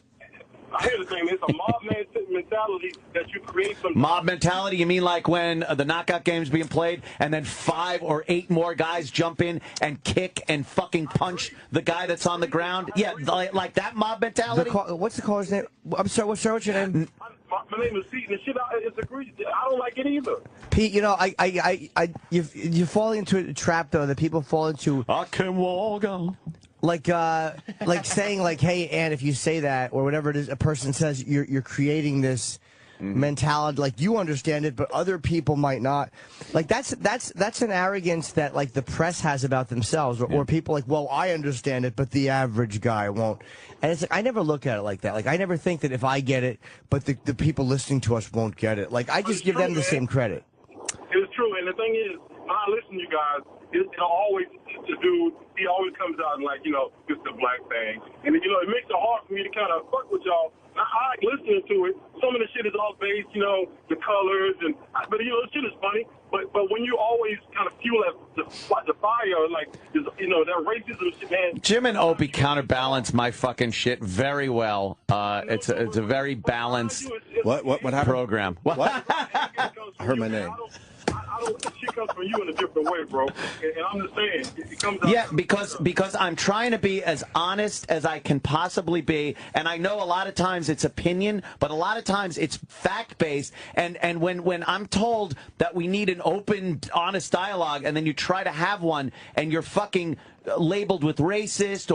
Here's the thing, it's a mob mentality that you create some... Mob mentality? You mean like when the knockout game's being played and then 5 or 8 more guys jump in and kick and fucking punch the guy that's on the ground? Yeah, like that mob mentality? What's the caller's name? I'm sorry, what's your name? My name is Pete, and the shit it's egregious. I don't like it either. Pete, you know, you fall into a trap, though, that people fall into. I can walk on. Like saying, like, hey, Ann, if you say that, or whatever it is a person says, you're creating this mentality, like, you understand it, but other people might not. Like, that's an arrogance that, like, the press has about themselves, or people like, well, I understand it, but the average guy won't. And it's like, I never look at it like that. Like, I never think that if I get it, but the people listening to us won't get it. Like, I just give them the same credit. It's true, and the thing is, when I listen to you guys, it'll always, the dude, he always comes out and like, you know, it's the black thing. And, you know, it makes it hard for me to kind of fuck with y'all. I like listening to it. Some of the shit is all based, you know, the colors, but, you know, the shit is funny. But when you always kind of fuel the fire, like, you know, that racism shit, man. Jim and Opie counterbalance my fucking shit very well. It's a very balanced what happened? Program. What? I heard my name. She comes from you in a different way, bro. And I'm just saying, it comes out. Yeah, because I'm trying to be as honest as I can possibly be, and I know a lot of times it's opinion, but a lot of times it's fact-based. And when I'm told that we need an open, honest dialogue, and then you try to have one, and you're fucking labeled with racist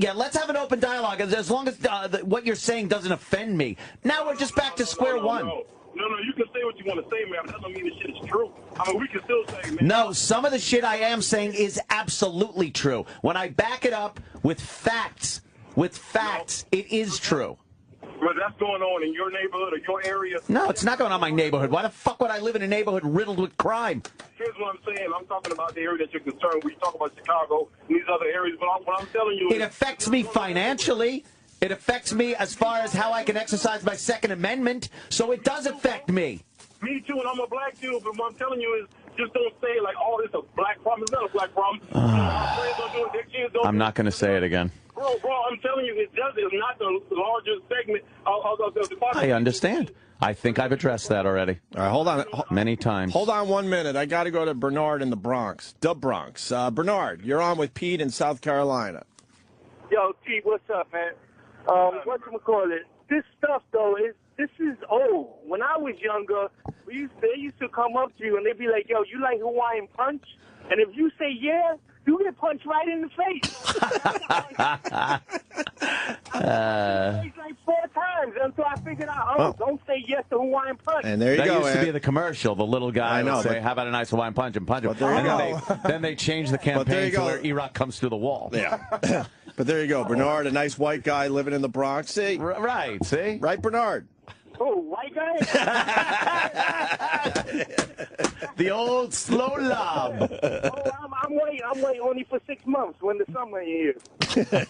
yeah, let's have an open dialogue as long as what you're saying doesn't offend me. Now we're just back to square one. No, you can say what you want to say, man, but that don't mean the shit is true. I mean, we can still say, man. No, some of the shit I am saying is absolutely true. When I back it up with facts, it is true. But that's going on in your neighborhood or your area. No, it's not going on in my neighborhood. Why the fuck would I live in a neighborhood riddled with crime? Here's what I'm saying. I'm talking about the area that you're concerned with. You talk about Chicago and these other areas, but what I'm telling you... It affects me financially. It affects me as far as how I can exercise my Second Amendment, so it does affect me. Me too, and I'm a black dude, but what I'm telling you is just don't say, like, oh, it's a black problem. It's not a black problem. Our friends don't do it, their kids don't I'm not going to say it again. Bro, I'm telling you, it's not the largest segment of the population. I understand. I think I've addressed that already. All right, hold on. Many times. Hold on 1 minute. I got to go to Bernard in the Bronx. The Bronx. Bernard, you're on with Pete in South Carolina. Yo, Pete, what's up, man? Whatchamacallit? This stuff, though, this is old. When I was younger, they used to come up to you and they'd be like, yo, you like Hawaiian Punch? And if you say yeah, you get punched right in the face. Like 4 times until I figured out, don't say yes to Hawaiian Punch. And there you go. That used to be the commercial. The little guy would say, how about a nice Hawaiian Punch and punch him. Then they changed the campaign to where E-Rock comes through the wall. Yeah. But there you go. Bernard, a nice white guy living in the Bronx. See? Right, see? Right, Bernard? Oh, white guy? The old slow lob. I'm waiting only for 6 months when the summer is here.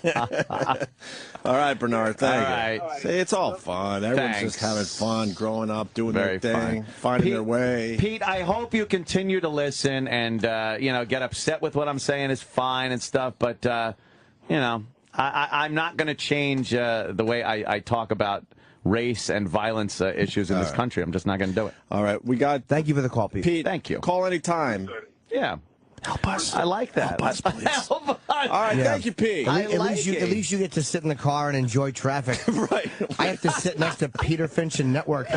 All right, Bernard, thank you. Right. See, it's all fun. Everyone's just having fun, growing up, doing their thing, finding their way. Pete, I hope you continue to listen and, get upset with what I'm saying is fine and stuff, but, I'm not going to change the way I talk about race and violence issues in this country. I'm just not going to do it. All right, Thank you for the call, Pete. Pete, thank you. Call anytime. Yeah. Help us. I like that. Help us, please. Help us. All right, thank you, Pete. At least you get to sit in the car and enjoy traffic. Right. I have to sit next to Peter Finch and Network.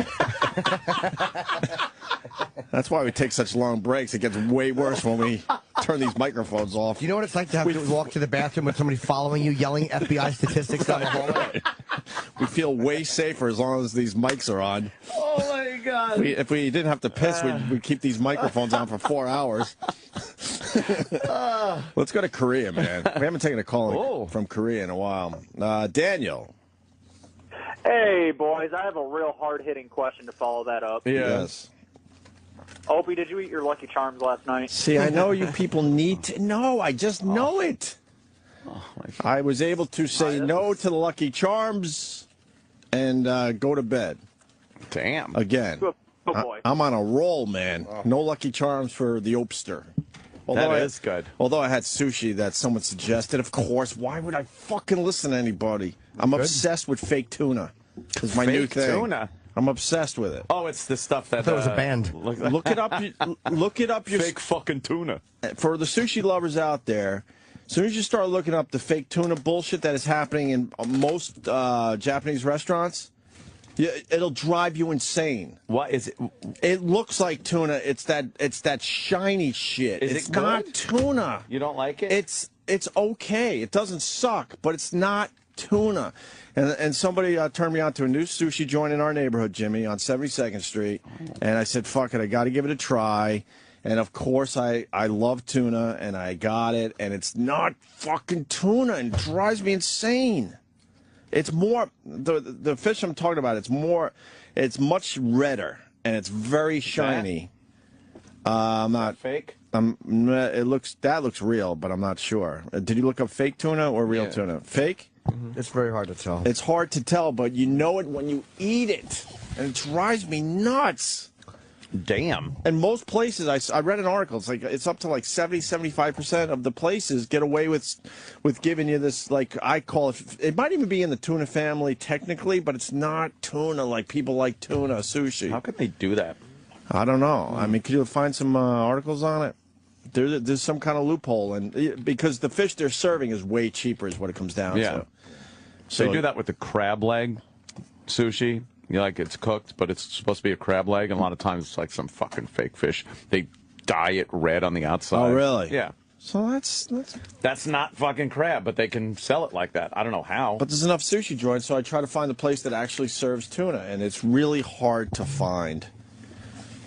That's why we take such long breaks. It gets way worse when we turn these microphones off. You know what it's like to have to walk to the bathroom with somebody following you, yelling FBI statistics down the hallway? We feel way safer as long as these mics are on. Oh, my God. If we didn't have to piss, we'd keep these microphones on for 4 hours. Let's go to Korea, man. We haven't taken a call from Korea in a while. Daniel. Hey, boys. I have a real hard-hitting question to follow that up. Yes. Opie, did you eat your Lucky Charms last night? See, I know you people need to know. I just know it. I was able to say no to the Lucky Charms and go to bed. Damn. Again. Good boy. I'm on a roll, man. No Lucky Charms for the Opster. That is good. Although I had sushi that someone suggested, of course. Why would I fucking listen to anybody? I'm obsessed with fake tuna. It's my new thing. Fake tuna? I'm obsessed with it. Oh, it's the stuff that... I thought it was a band. Look it up. Look it up. Fake fucking tuna. For the sushi lovers out there, as soon as you start looking up the fake tuna bullshit that is happening in most Japanese restaurants, it'll drive you insane. What is it? It looks like tuna. It's that shiny shit. Is it not tuna. You don't like it? It's okay. It doesn't suck, but it's not tuna. And somebody turned me on to a new sushi joint in our neighborhood, Jimmy, on 72nd Street. And I said, fuck it, I got to give it a try. And, of course, I love tuna, and I got it. And it's not fucking tuna, and it drives me insane. It's more, the fish I'm talking about, it's much redder, and it's very shiny. I'm not fake. That looks real, but I'm not sure. Did you look up fake tuna or real tuna? Fake? Mm-hmm. It's very hard to tell. It's hard to tell, but you know it when you eat it, and it drives me nuts. Damn. And most places, I read an article. It's up to like 70-75% of the places get away with giving you this, like, I call it. It might even be in the tuna family technically, but it's not tuna like people like tuna sushi. How could they do that? I don't know. I mean, could you find some articles on it? There's some kind of loophole, and because the fish they're serving is way cheaper, is what it comes down to. So they do that with the crab leg sushi. It's cooked, but it's supposed to be a crab leg, and a lot of times it's like some fucking fake fish. They dye it red on the outside. Oh, really? Yeah. So that's not fucking crab, but they can sell it like that. I don't know how. But there's enough sushi joints, so I try to find a place that actually serves tuna, and it's really hard to find.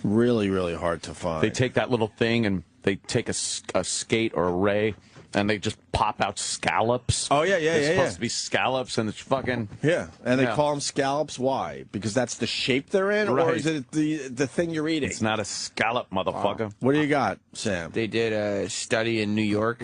Really, really hard to find. They take that little thing and they take a skate or a ray, and they just pop out scallops. Oh, yeah. It's supposed to be scallops, and it's fucking... Yeah, and they call them scallops. Why? Because that's the shape they're in? Right. Or is it the thing you're eating? It's not a scallop, motherfucker. What do you got, Sam? They did a study in New York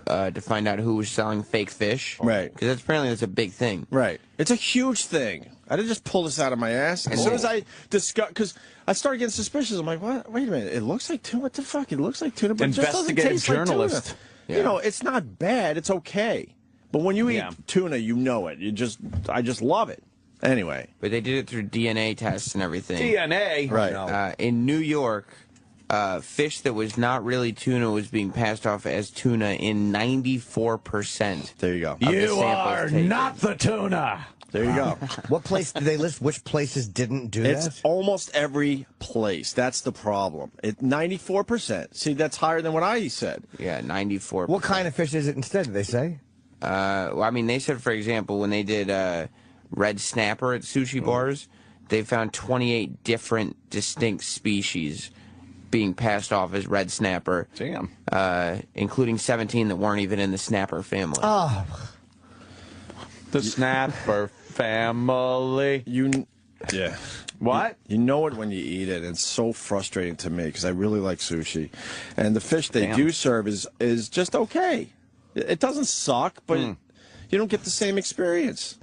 to find out who was selling fake fish. Right. Because apparently that's a big thing. Right. It's a huge thing. I didn't just pull this out of my ass. As soon as I discussed, because I started getting suspicious. I'm like, what? Wait a minute. It looks like tuna. What the fuck? It looks like tuna, but it just doesn't taste journalist. like tuna. Yeah. You know, it's not bad. It's okay. But when you eat tuna, you know it. I just love it. Anyway. But they did it through DNA tests and everything. DNA? Right. In New York, fish that was not really tuna was being passed off as tuna in 94%. There you go. You are not the tuna. There you go. What place did they list? Which places didn't do that? It's almost every place. That's the problem. 94%. See, that's higher than what I said. Yeah, 94%. What kind of fish is it instead, did they say? Well, I mean, they said, for example, when they did red snapper at sushi bars, they found 28 different distinct species being passed off as red snapper. Damn. Including 17 that weren't even in the snapper family. Oh. The snapper family. Yeah. What? You know it when you eat it. It's so frustrating to me because I really like sushi. And the fish they do serve is just okay. It doesn't suck, but you don't get the same experience.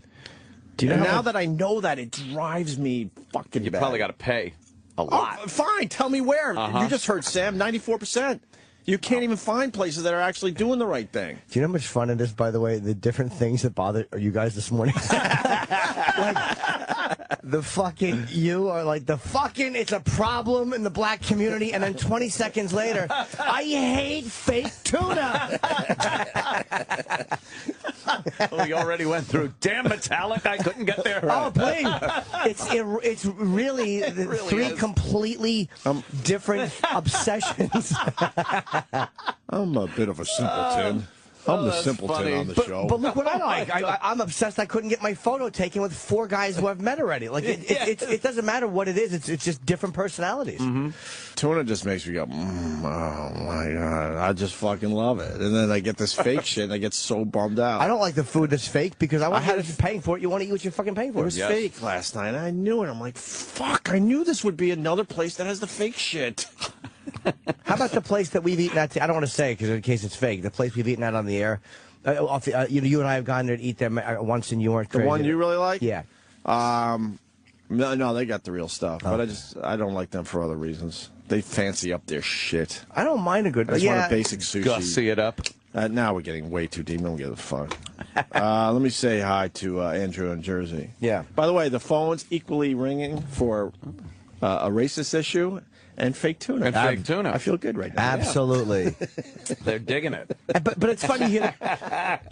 Do you know now that I know that, it drives me fucking You bad. probably got to pay a lot. Oh, fine. Tell me where. You just heard Sam, 94%. You can't even find places that are actually doing the right thing. Do you know how much fun it is, by the way, the different things that bother you guys this morning? The fucking, you are like, it's a problem in the black community, and then 20 seconds later, I hate fake tuna. We already went through. Damn Metallic, I couldn't get there. Oh, please. It's really, three completely different obsessions. I'm a bit of a simpleton. I'm the simpleton on the show. But look what I like. I'm obsessed. I couldn't get my photo taken with 4 guys who I've met already. Like it doesn't matter what it is. It's just different personalities. Tuna just makes me go, oh my God, I just fucking love it. And then I get this fake shit and I get so bummed out. I don't like the food that's fake because I had to paying for it. You want to eat what you're fucking paying for. It was fake last night. I knew it. I'm like, fuck, I knew this would be another place that has the fake shit. How about the place that we've eaten at? I don't want to say because in case it's fake. The place we've eaten at on the air. You and I have gone there to eat there once, and you weren't crazy. The one you really like? Yeah. No, they got the real stuff, but I don't like them for other reasons. They fancy up their shit. I don't mind a good. I just want a basic sushi. Gussy it up. Now we're getting way too deep. Don't give a fuck. Let me say hi to Andrew in Jersey. Yeah. By the way, the phone's equally ringing for a racist issue and fake tuna. And fake tuna. I feel good right now. Absolutely. They're digging it. But it's funny to hear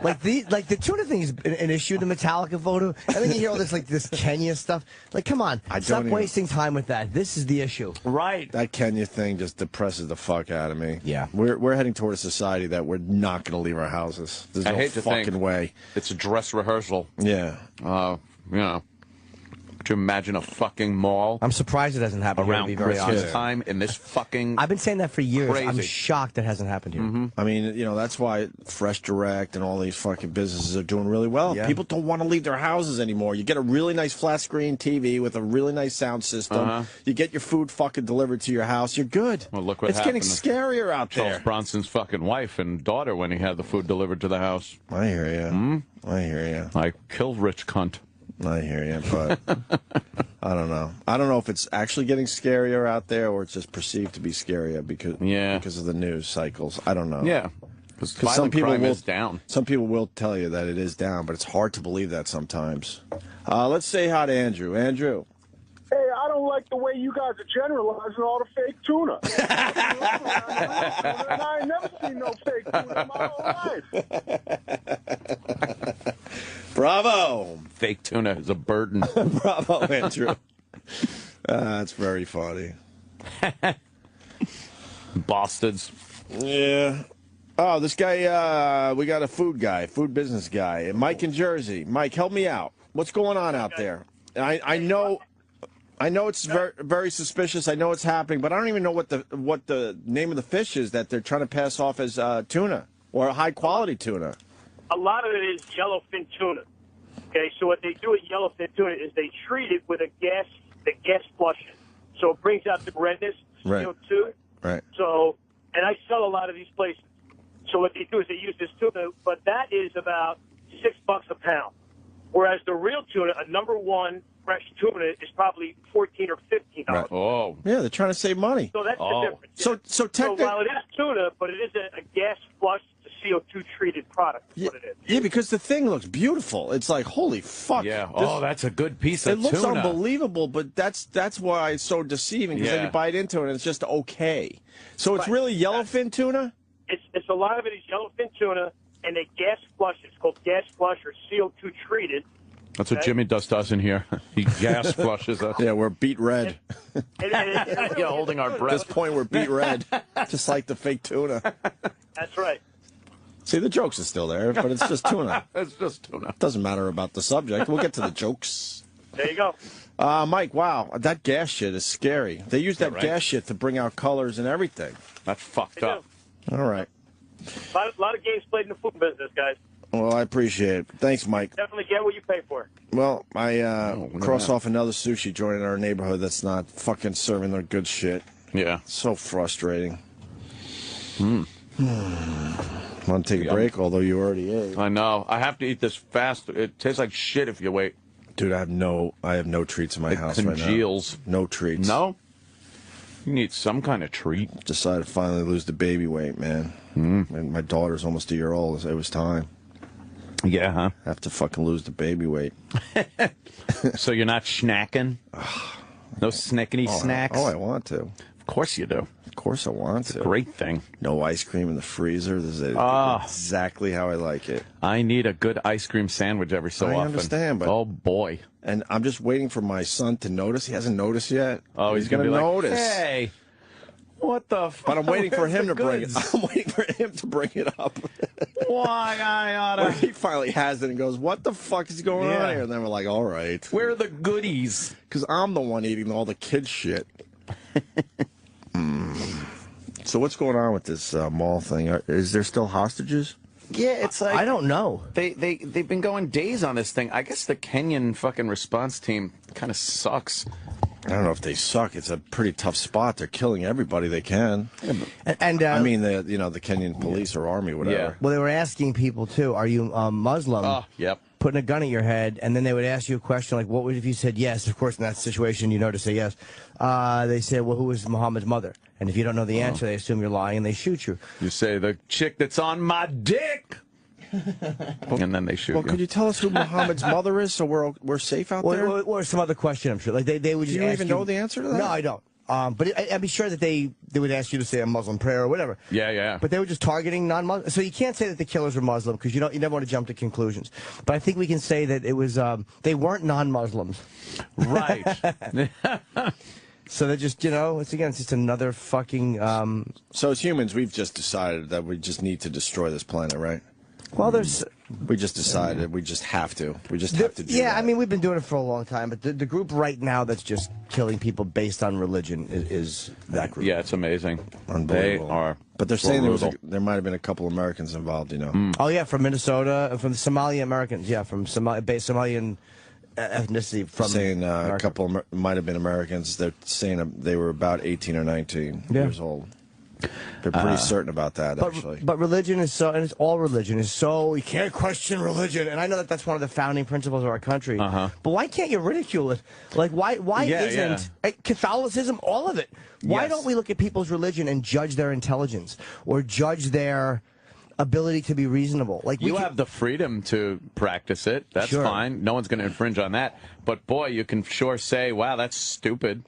like the tuna thing is an issue, the Metallica photo, and then you hear all this Kenya stuff. Like, come on, stop wasting time with that. This is the issue. Right. That Kenya thing just depresses the fuck out of me. Yeah. We're heading toward a society that we're not going to leave our houses. There's no fucking way. It's a dress rehearsal. Yeah. Could you imagine a fucking mall? I'm surprised it hasn't happened around here, to be very Christmas honest. time in this fucking. I've been saying that for years. Crazy. I'm shocked it hasn't happened here. I mean, that's why Fresh Direct and all these fucking businesses are doing really well. Yeah. People don't want to leave their houses anymore. You get a really nice flat screen TV with a really nice sound system. You get your food fucking delivered to your house. You're good. Well, look what it's happened getting scarier out Charles there. Bronson's fucking wife and daughter when he had the food delivered to the house. I hear you. I hear you. I kill rich cunt. I hear you, but I don't know. I don't know if it's actually getting scarier out there or it's just perceived to be scarier because of the news cycles. I don't know. Yeah. Because some people is down. Some people will tell you that it is down, but it's hard to believe that sometimes. Let's say hi to Andrew. Andrew. Hey, I don't like the way you guys are generalizing all the fake tuna. I ain't never seen no fake tuna in my whole life. Bravo. Fake tuna is a burden. Bravo, Andrew. That's very funny. Bastards. Yeah. Oh, this guy, we got a food business guy. Mike in Jersey. Mike, help me out. What's going on out there? I know it's very, very suspicious. I know it's happening, but I don't even know what the name of the fish is that they're trying to pass off as tuna or high-quality tuna. A lot of it is yellowfin tuna. Okay, so what they do with yellowfin tuna is they treat it with the gas flushes. So it brings out the redness, CO2. Right. So, and I sell a lot of these places. So what they do is they use this tuna, but that is about $6 a pound. Whereas the real tuna, a number one fresh tuna, is probably $14 or $15. Right. Oh. Yeah, they're trying to save money. So that's the difference. So So while it is tuna, but it is a gas flush, it's a CO2 treated product. Is what it is. Yeah, because the thing looks beautiful. It's like, holy fuck. Yeah. Oh, that's a good piece of tuna. It looks unbelievable, but that's why it's so deceiving, because then you bite into it and it's just okay. So it's really yellowfin tuna? It's a lot of it is yellowfin tuna, and they gas flush. It's called gas flush or CO2 treated. That's what Jimmy does in here. He gas flushes us. Yeah, we're beat red. Holding our breath. At this point, we're beat red, just like the fake tuna. That's right. See, the jokes are still there, but it's just tuna. It's just tuna. Doesn't matter about the subject. We'll get to the jokes. There you go. Mike, wow, that gas shit is scary. They use that gas shit to bring out colors and everything. That's fucked up. All right. A lot of games played in the food business, guys. Well, I appreciate it. Thanks, Mike. Definitely get what you pay for. Well, I cross off another sushi joint in our neighborhood that's not fucking serving their good shit. Yeah. So frustrating. Want to take a break, although you already ate. I know. I have to eat this fast. It tastes like shit if you wait. Dude, I have no treats in my house right now. Congeals. No treats. No? You need some kind of treat. Decided to finally lose the baby weight, man. And my daughter's almost a year old. It was time. Yeah, huh? Have to fucking lose the baby weight. So you're not snacking? No snackety snacks? Oh, I want to. Of course you do. Of course I want to. Great thing. No ice cream in the freezer. This is exactly how I like it. I need a good ice cream sandwich every so often. I understand, but... Oh, boy. And I'm just waiting for my son to notice. He hasn't noticed yet. Oh, he's going to notice. Like, hey, what the fuck? But I'm waiting for him to bring it. I'm waiting for him to bring it up. Why I oughta... He finally has it and goes, what the fuck is going on here? And then we're like, all right. Where are the goodies? Because I'm the one eating all the kids' shit. So what's going on with this mall thing? Is there still hostages? Yeah, it's like... I don't know. They've been going days on this thing. I guess the Kenyan fucking response team kind of sucks. I don't know if they suck. It's a pretty tough spot. They're killing everybody they can. And I mean, the Kenyan police or army, whatever. Yeah. Well, they were asking people too. Are you Muslim? Oh, yep. Putting a gun at your head, and then they would ask you a question like, "What would if you said yes?" Of course, in that situation, you know to say yes. They say, "Well, who was Muhammad's mother?" And if you don't know the answer, they assume you're lying, and they shoot you. You say the chick that's on my dick. And then they shoot you. Well, could you tell us who Muhammad's mother is so we're safe out there? Or some other question, I'm sure. Like they would just Do you ask even know the answer to that? No, I don't. But I'd be sure that they would ask you to say a Muslim prayer or whatever. Yeah, yeah. But they were just targeting non-Muslims. So you can't say that the killers were Muslim because you never want to jump to conclusions. But I think we can say that it was they weren't non-Muslims. Right. So they're just, it's just another fucking... So as humans, we've just decided that we just need to destroy this planet, right? Well, there's... We just decided we just have to. We just have to do that. I mean, we've been doing it for a long time, but the group right now that's just killing people based on religion is that group. Yeah, it's amazing. Unbelievable. They are But they're saying there might have been a couple Americans involved, Oh, yeah, from Minnesota, from the Somali Americans. Yeah, from Somalian ethnicity. From saying a couple might have been Americans. They're saying they were about 18 or 19 years old. They're pretty certain about that, actually. But religion is so, and it's all religion is so, you can't question religion. And I know that that's one of the founding principles of our country. But why can't you ridicule it? Like, why isn't Catholicism, all of it? Why don't we look at people's religion and judge their intelligence or judge their ability to be reasonable? Like you have the freedom to practice it. That's fine. No one's going to infringe on that. But boy, you can sure say, "Wow, that's stupid."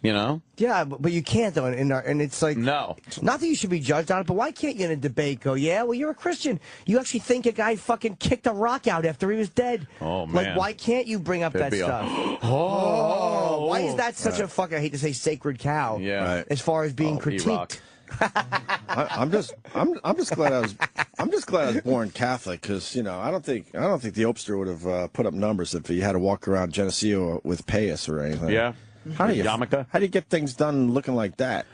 Yeah, but you can't though, and it's like no. Not that you should be judged on it, but why can't you in a debate go, "Yeah, well, you're a Christian. You actually think a guy fucking kicked a rock out after he was dead." Oh man! Like, why can't you bring up that stuff? Why is that such a fucking? I hate to say sacred cow. Yeah. As far as being critiqued. I'm just glad I was born Catholic because I don't think the Opster would have put up numbers if he had to walk around Geneseo with payas or anything. Yeah. How do you get things done looking like that?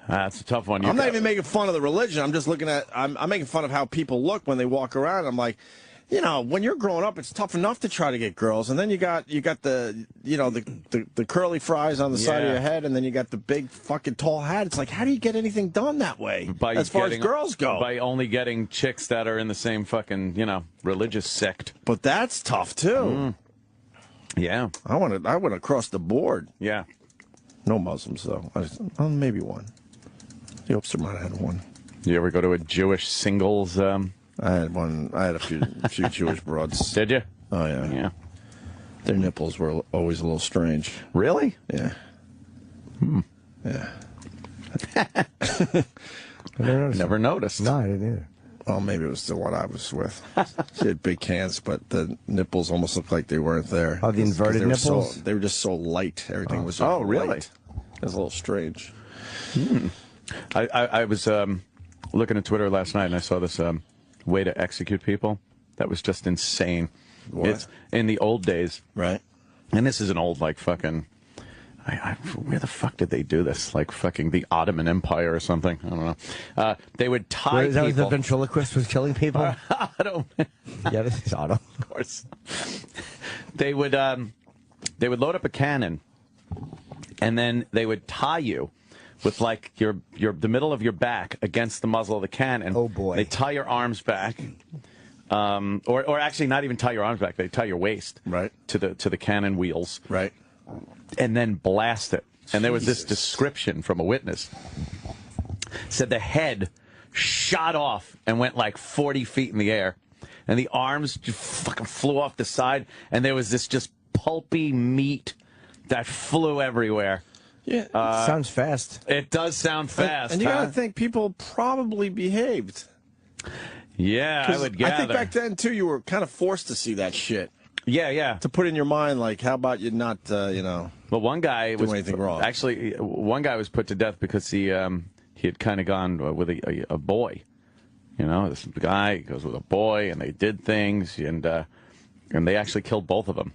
That's a tough one. I'm not even making fun of the religion. I'm just looking at I'm making fun of how people look when they walk around. I'm like, when you're growing up, it's tough enough to try to get girls, and then you got the the curly fries on the side of your head, and then you got the big fucking tall hat. It's like, how do you get anything done that way? As far as girls go, by only getting chicks that are in the same fucking religious sect. But that's tough too. Yeah, I went across the board. Yeah, no Muslims though. Maybe one. The Opster might have had one. You ever go to a Jewish singles I had a few Jewish broads. Did you? Oh, yeah. Yeah. Their nipples were always a little strange. Really? Yeah. Yeah. Never noticed. No, I didn't either. Well, maybe it was the one I was with. She had big hands, but the nipples almost looked like they weren't there. Oh, the inverted they were nipples? they were just so light. Everything was so really? light. It was a little strange. I was looking at Twitter last night, and I saw this way to execute people. That was just insane. What? It's in the old days. Right. And this is an old, like, fucking... where the fuck did they do this? Like fucking the Ottoman Empire or something? I don't know. They would tie That was people. the ventriloquist was killing people? I don't... Yeah, this is Otto. Of course. They would load up a cannon, and then they would tie you with like the middle of your back against the muzzle of the cannon. Oh boy! They tie your arms back, or actually not even tie your arms back. They tie your waist right to the cannon wheels, right, and then blast it. And there was this description from a witness. Said the head shot off and went like 40 feet in the air, and the arms just fucking flew off the side, and there was this just pulpy meat that flew everywhere. Yeah, sounds fast. It does sound fast. And you gotta think people probably behaved. Yeah, I would gather. I think back then too, you were kind of forced to see that shit. Yeah, yeah. To put in your mind, like, how about you not, Well, one guy do anything wrong? Actually, one guy was put to death because he had kind of gone with a boy. You know, this guy goes with a boy, and they did things, and they actually killed both of them.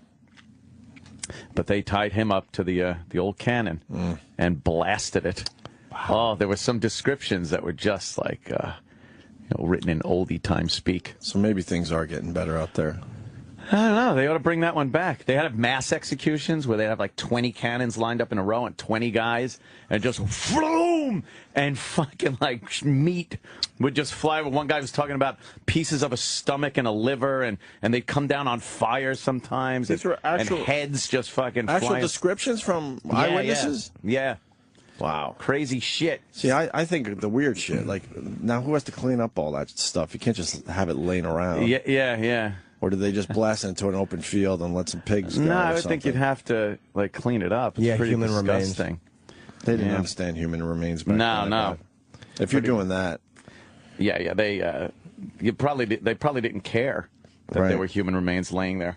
But they tied him up to the old cannon and blasted it. Wow. Oh, there were some descriptions that were just like written in oldie time speak. So maybe things are getting better out there. I don't know. They ought to bring that one back. They had mass executions where they have like 20 cannons lined up in a row and 20 guys, and just vroom, and fucking like meat would just fly. One guy was talking about pieces of a stomach and a liver, and they'd come down on fire sometimes. These were actual, and heads just fucking actual flying. descriptions from eyewitnesses? Yeah. Wow. Crazy shit. See, I think the weird shit, like, now who has to clean up all that stuff? You can't just have it laying around. Yeah. Or did they just blast it into an open field and let some pigs go? No, I would think you'd have to like clean it up. It's pretty human disgusting. remains. They didn't understand human remains back then. No. If you're doing that, yeah, they probably didn't care that there were human remains laying there.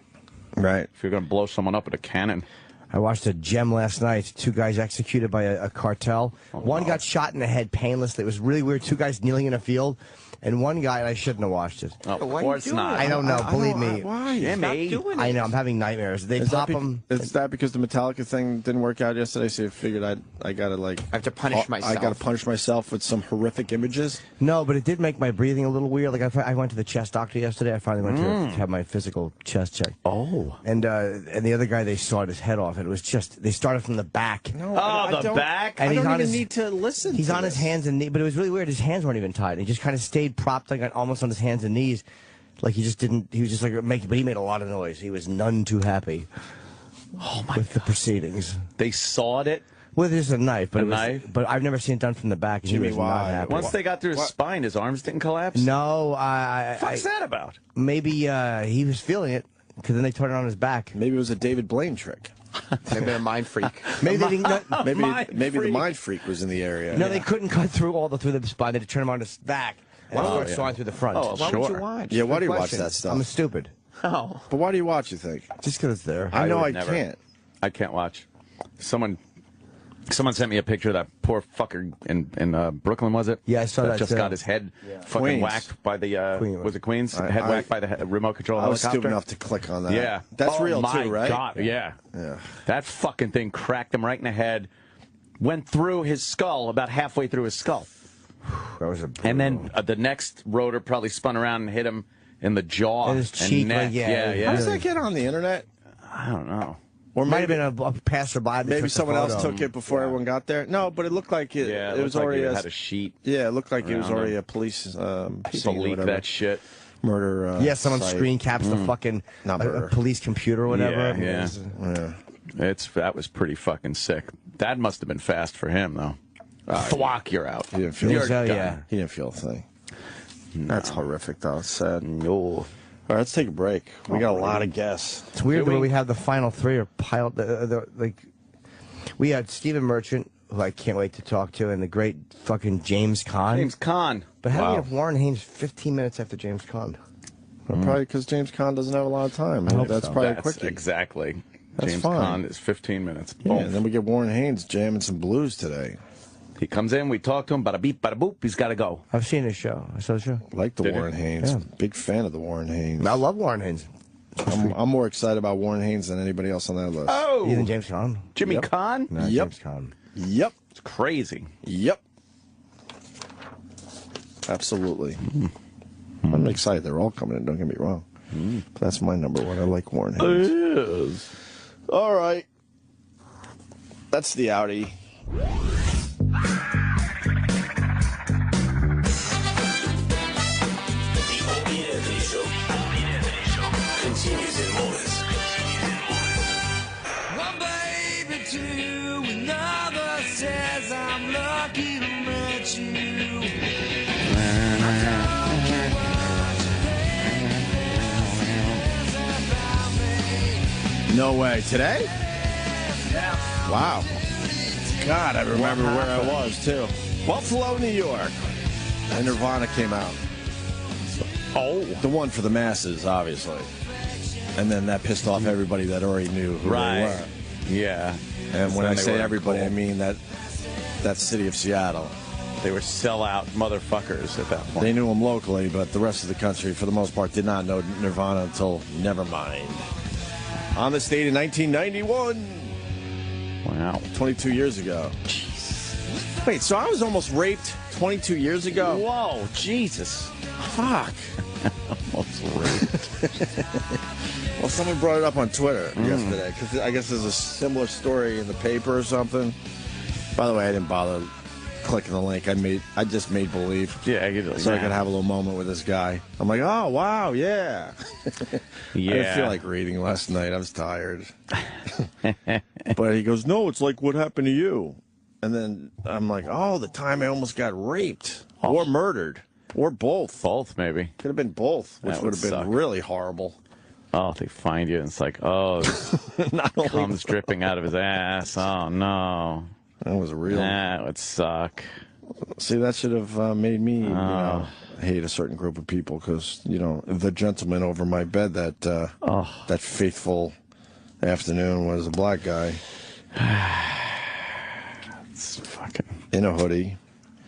Right. If you're going to blow someone up with a cannon. I watched a gem last night. 2 guys executed by a cartel. One got shot in the head painlessly. It was really weird. 2 guys kneeling in a field. And one guy, and I shouldn't have watched it. Oh, of course not. I don't know. Believe me. Why? Stop doing it. I know. I'm having nightmares. They pop them. Is that because the Metallica thing didn't work out yesterday? So you figured I gotta I have to punish myself. I gotta punish myself with some horrific images. No, but it did make my breathing a little weird. Like I went to the chest doctor yesterday. I finally went to have my physical chest checked. Oh. And the other guy, they sawed his head off. It was just they started from the back. No, the back. And I he's don't on even his, need to listen. He's to on this. his hands and knees, but it was really weird. His hands weren't even tied. He just kind of stayed propped, like almost on his hands and knees, like he just didn't. He was just like making, but he made a lot of noise. He was none too happy. Oh my with the proceedings. They sawed it with just a knife, but knife. But I've never seen it done from the back. Jimmy, he was why? not happy. Once they got through his spine, his arms didn't collapse. No, What's that about? Maybe he was feeling it because then they turned it on his back. Maybe it was a David Blaine trick. Maybe a mind freak. Maybe they didn't. Maybe the mind freak was in the area. No, they couldn't cut through through the spine. They had to turn him on his back and start sawing through the front. Oh, Why would you watch? Yeah, why do you watch Question. that stuff? I'm stupid. Oh. But why do you watch, you think? Just because it's there. I know I never. can't. I can't watch. Someone sent me a picture of that poor fucker in Brooklyn, was it? Yeah, I saw that. Just got his head fucking Queens. whacked by the was it Queens? I Whacked by the remote control I was helicopter. stupid enough to click on that. Yeah, That's real my too, right? God, yeah. Yeah. That fucking thing cracked him right in the head, went through his skull, about halfway through his skull. That was and then the next rotor probably spun around and hit him in the jaw and his cheek. neck. Like, yeah. How does that get on the internet? I don't know. Or might have been a passerby. that Maybe took the someone else photo. took it before everyone got there. No, but it looked like it. Yeah, it was like already it had a sheet. Yeah, it looked like it was around already him. a police People scene or leak whatever. that shit. Murder. Yeah, someone site. screen caps the fucking Not murder. police computer or whatever. Yeah. Yeah. That was pretty fucking sick. That must have been fast for him though. Thwack, you're out. He didn't feel. You're so, done. yeah. He didn't feel a thing. That's horrific, though. It's sad. No. All right, let's take a break. We got a lot of guests. It's weird the way we have the final three are piled. We had Stephen Merchant, who I can't wait to talk to, and the great fucking James Caan. James Caan. But how do we have Warren Haynes 15 minutes after James Caan? Well, probably because James Caan doesn't have a lot of time. That's probably a quickie. Exactly. That's James fine. Caan is 15 minutes. Yeah, and then we get Warren Haynes jamming some blues today. He comes in, we talk to him, bada beep, bada boop, he's got to go. I've seen his show. I saw the show. Like the Warren Haynes. Yeah. Big fan of the Warren Haynes. I love Warren Haynes. I'm more excited about Warren Haynes than anybody else on that list. Oh! Even James Caan? Jimmy Caan? No, Yep. James Caan. Yep. It's crazy. Yep. Absolutely. I'm excited. They're all coming in, don't get me wrong. But that's my number one. I like Warren Haynes. It is. All right. That's the Audi. Continues in moments. One baby to another says I'm lucky to meet you. No way. Today? Wow. God, I remember where I was, too. Buffalo, New York. And Nirvana came out. Oh. The one for the masses, obviously. And then that pissed off everybody that already knew who they were. Yeah. And when I say were everybody, cool. I mean that city of Seattle. They were sellout motherfuckers at that point. They knew them locally, but the rest of the country, for the most part, did not know Nirvana until Nevermind. On this date in 1991. Wow. 22 years ago. Jeez. Wait, so I was almost raped 22 years ago? Whoa, Jesus. Fuck. Almost raped. Well, someone brought it up on Twitter yesterday, because I guess there's a similar story in the paper or something. By the way, I didn't bother clicking the link. I just made believe. Yeah, so I could have a little moment with this guy. I'm like, oh, wow, yeah. I didn't feel like reading last night. I was tired. But he goes, no, it's like what happened to you. And then I'm like, oh, the time I almost got raped or murdered or both. Both, maybe. Could have been both, which would have been really horrible. Oh, they find you, and it's like, oh, comes dripping out of his ass. Oh, no. That was real. That would suck. See, that should have made me hate a certain group of people because, the gentleman over my bed that fateful afternoon was a black guy. It's fucking... in a hoodie.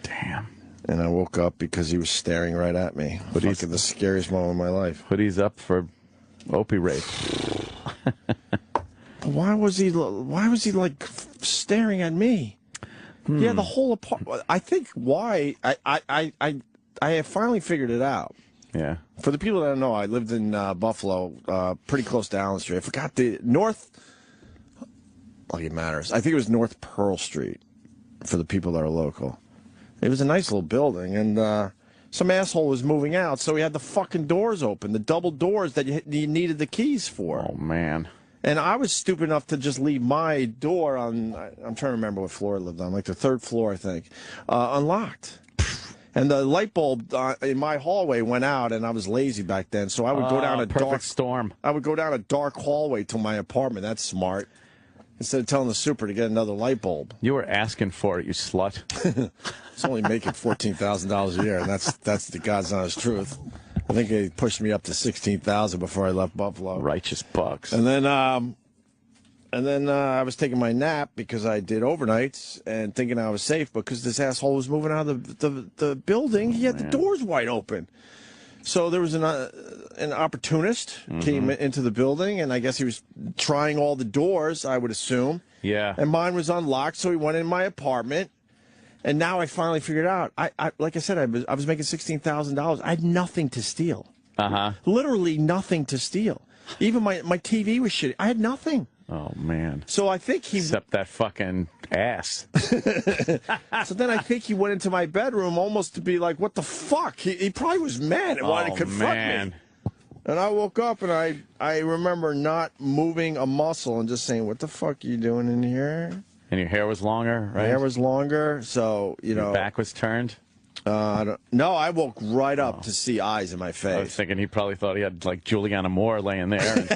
Damn. And I woke up because he was staring right at me. Fucking the scariest moment of my life. Hoodie's up for Opie rape. Why was he like staring at me? Yeah, the whole apartment. I think why I have finally figured it out. Yeah. For the people that don't know, I lived in Buffalo, pretty close to Allen Street. I forgot the North. Like it matters. I think it was North Pearl Street. For the people that are local, it was a nice little building, and some asshole was moving out, so he had the fucking doors open, the double doors that you needed the keys for. Oh man. And I was stupid enough to just leave my door on, I'm trying to remember what floor I lived on, like the third floor, I think, unlocked. And the light bulb in my hallway went out, and I was lazy back then, so I would go down a perfect storm. I would go down a dark hallway to my apartment. That's smart. Instead of telling the super to get another light bulb. You were asking for it, you slut. It's only making $14,000 a year, and that's the God's honest truth. I think they pushed me up to $16,000 before I left Buffalo. Righteous bucks. And then I was taking my nap because I did overnights and thinking I was safe because this asshole was moving out of the building. He had the doors wide open. So there was an opportunist came into the building, and I guess he was trying all the doors, I would assume. Yeah. And mine was unlocked, so he went in my apartment. And now I finally figured out. I like I said, I was making $16,000. I had nothing to steal. Literally nothing to steal. Even my TV was shitty. I had nothing. Oh man. So I think he except that fucking ass. So then I think he went into my bedroom almost to be like, "What the fuck?" He probably was mad and wanted to confront me. And I woke up and I remember not moving a muscle and just saying, "What the fuck are you doing in here?" And your hair was longer, right? My hair was longer, so, Your back was turned? No, I woke right up to see eyes in my face. I was thinking he probably thought he had, like, Juliana Moore laying there and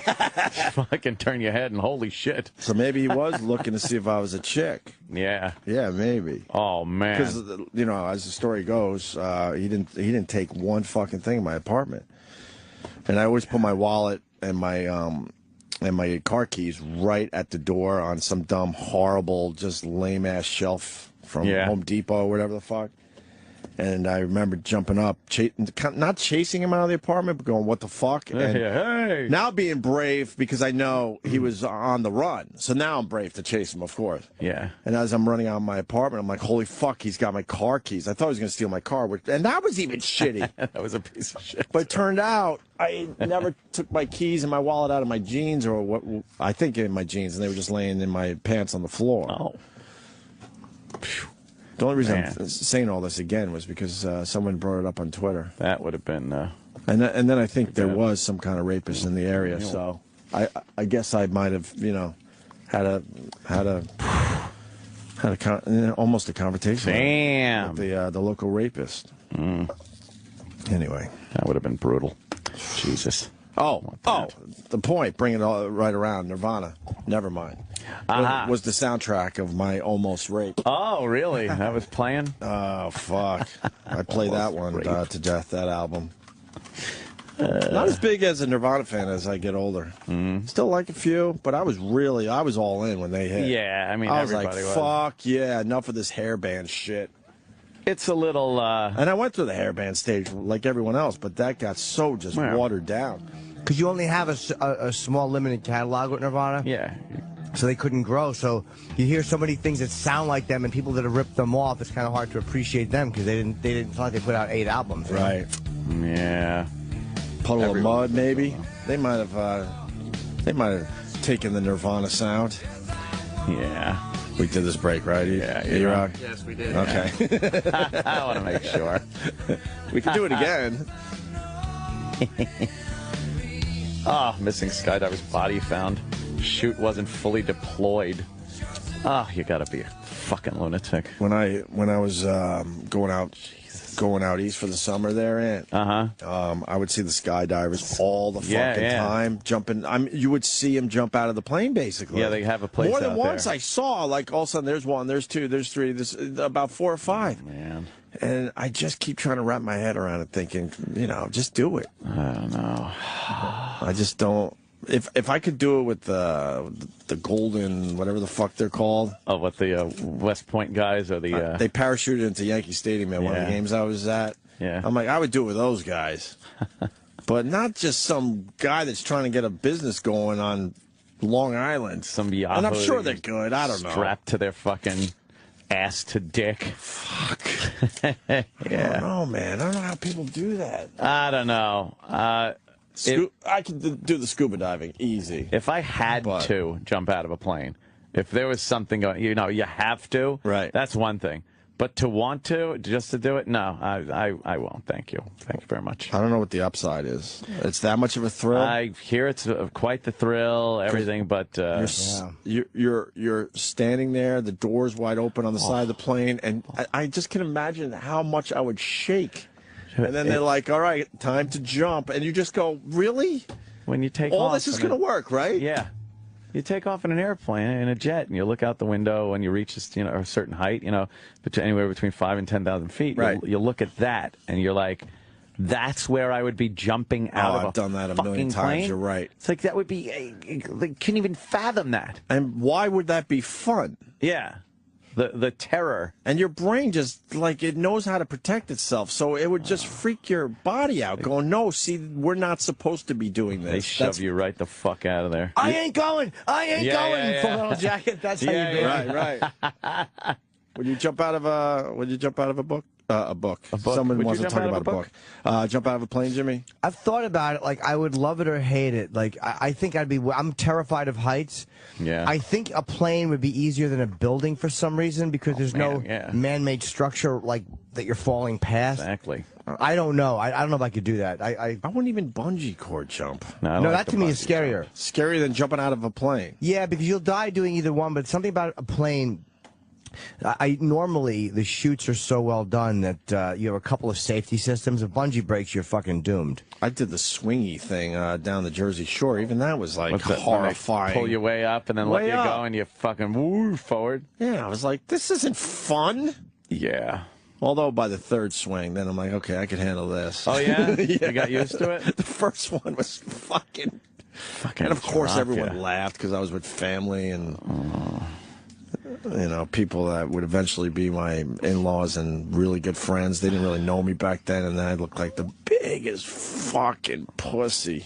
fucking turn your head and holy shit. So maybe he was looking to see if I was a chick. Yeah. Yeah, maybe. Oh, man. Because, you know, as the story goes, he didn't take one fucking thing in my apartment. And I always put my wallet and my car keys right at the door on some dumb, horrible, just lame-ass shelf from Home Depot or whatever the fuck. And I remember jumping up, not chasing him out of the apartment, but going, what the fuck? And hey. now being brave because I know he was on the run. So now I'm brave to chase him, of course. Yeah. And as I'm running out of my apartment, I'm like, holy fuck, he's got my car keys. I thought he was going to steal my car. And that was even shitty. That was a piece of shit. But it turned out I never took my keys and my wallet out of my jeans or what I think in my jeans, and they were just laying in my pants on the floor. Oh. The only reason I'm saying all this again was because someone brought it up on Twitter. That would have been... and then I think there was some kind of rapist in the area, so I guess I might have, you know, had almost a conversation with the local rapist. Anyway. That would have been brutal. Jesus. The point, bring it all right around, Nirvana. Never mind. Was the soundtrack of my almost rape. Oh, really? That was playing? Oh, fuck. I play that one to death, that album. Not as big as a Nirvana fan as I get older. Still like a few, but I was all in when they hit. Yeah, I mean, I was like, everybody was. fuck yeah, enough of this hairband shit. It's a little... And I went through the hairband stage like everyone else, but that got so just watered down. Because you only have a small limited catalog with Nirvana. Yeah. So they couldn't grow. So you hear so many things that sound like them, and people that have ripped them off. It's kind of hard to appreciate them because they didn't. It's not like they put out 8 albums. Right. Yeah. Puddle of Mud, maybe. They might have taken the Nirvana sound. Yeah. We did this break, right? Yeah. E-Rock? Yes, we did. Okay. I want to make sure. We can do it again. Missing skydiver's body found. Chute wasn't fully deployed. You gotta be a fucking lunatic. When I was going out east for the summer there, Aunt. I would see the skydivers all the fucking time jumping. You would see them jump out of the plane, basically. Yeah, they have a place more than out once. there. I saw, like, all of a sudden there's 1, there's 2, there's 3, there's about 4 or 5. Man. And I just keep trying to wrap my head around it, thinking, you know, just do it. I don't know. I just don't. If I could do it with the golden, whatever the fuck they're called. Oh, what the West Point guys or the... They parachuted into Yankee Stadium at one of the games I was at. Yeah. I'm like, I would do it with those guys. But not just some guy that's trying to get a business going on Long Island. Some Yahoo. And I'm sure they're good. I don't know. Strapped to their fucking ass to dick. Fuck. Yeah. I don't know, man. I don't know how people do that. I don't know. I could do the scuba diving easy. If I had to jump out of a plane, if there was something going, you have to. Right. That's one thing. But to want to, just to do it, no, I won't. Thank you. Thank you very much. I don't know what the upside is. It's that much of a thrill. I hear it's quite the thrill, everything, but you're standing there, the door's wide open on the side of the plane, and I just can imagine how much I would shake. And then they're like, all right, time to jump. And you just go, really? When you take all off, this is going to work, right? Yeah. You take off in an airplane, in a jet, and you look out the window and you reach a certain height, anywhere between 5,000 and 10,000 feet. Right. You look at that, and you're like, that's where I would be jumping out of a I've done that a million times. Plane. You're right. It's like that would be, couldn't even fathom that. And why would that be fun? Yeah. The terror. And your brain just, like, it knows how to protect itself. So it would just freak your body out going, no, see, we're not supposed to be doing this. They shove you right the fuck out of there. I ain't going. I ain't going. Full metal jacket. That's how you do it. Right. Would you jump out of a book? A book. Someone wants to talk about a book. Jump out of a plane, Jimmy? I've thought about it. Like, I would love it or hate it. Like, I think I'm terrified of heights. Yeah. I think a plane would be easier than a building for some reason because there's no man-made structure like that you're falling past. Exactly. I don't know. I don't know if I could do that. I wouldn't even bungee cord jump. No, that to me is scarier. Scarier than jumping out of a plane. Yeah, because you'll die doing either one, but something about a plane, Normally the chutes are so well done that you have a couple of safety systems. If bungee breaks, you're fucking doomed. I did the swingy thing down the Jersey Shore. Even that was like horrifying. Pull you way up and then let you go, and you fucking woo forward. Yeah, I was like, this isn't fun. Yeah. Although by the third swing, then I'm like, okay, I can handle this. Oh, yeah? You got used to it? The first one was fucking and of course, everyone laughed because I was with family and, you know, people that would eventually be my in-laws and really good friends. They didn't really know me back then, and then I looked like the biggest fucking pussy.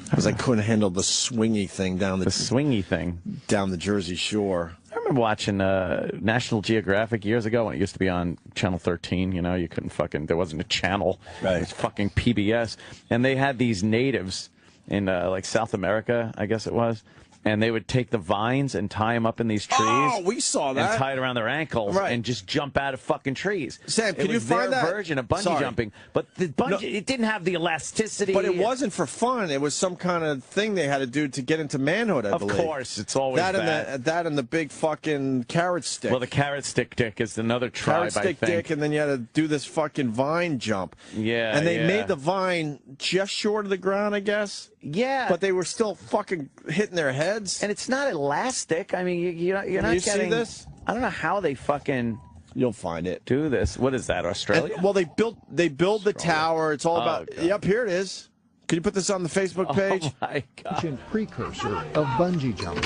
Because I couldn't handle the swingy thing down the Jersey Shore. I remember watching National Geographic years ago when it used to be on Channel 13. You know, you couldn't fucking, there wasn't a channel. Right. It was fucking PBS. And they had these natives in like South America, I guess it was. And they would take the vines and tie them up in these trees. Oh, we saw that. And tie it around their ankles and just jump out of fucking trees. Sam, can you find that? that? Version of bungee jumping. But the bungee, it didn't have the elasticity. But it wasn't for fun. It was some kind of thing they had to do to get into manhood, I believe. Of course, it's always bad. That and the big fucking carrot stick. Well, the carrot stick dick is another tribe, carrot stick dick, and then you had to do this fucking vine jump. Yeah, and they made the vine just short of the ground, I guess. Yeah. But they were still fucking hitting their heads. And it's not elastic. I mean, you're not getting... see this? I don't know how they fucking... You'll find it. Do this. What is that, Australia? And, well, they build the tower. It's all about... God. Yep, here it is. Can you put this on the Facebook page? Oh, my God. Ancient precursor of bungee jumping.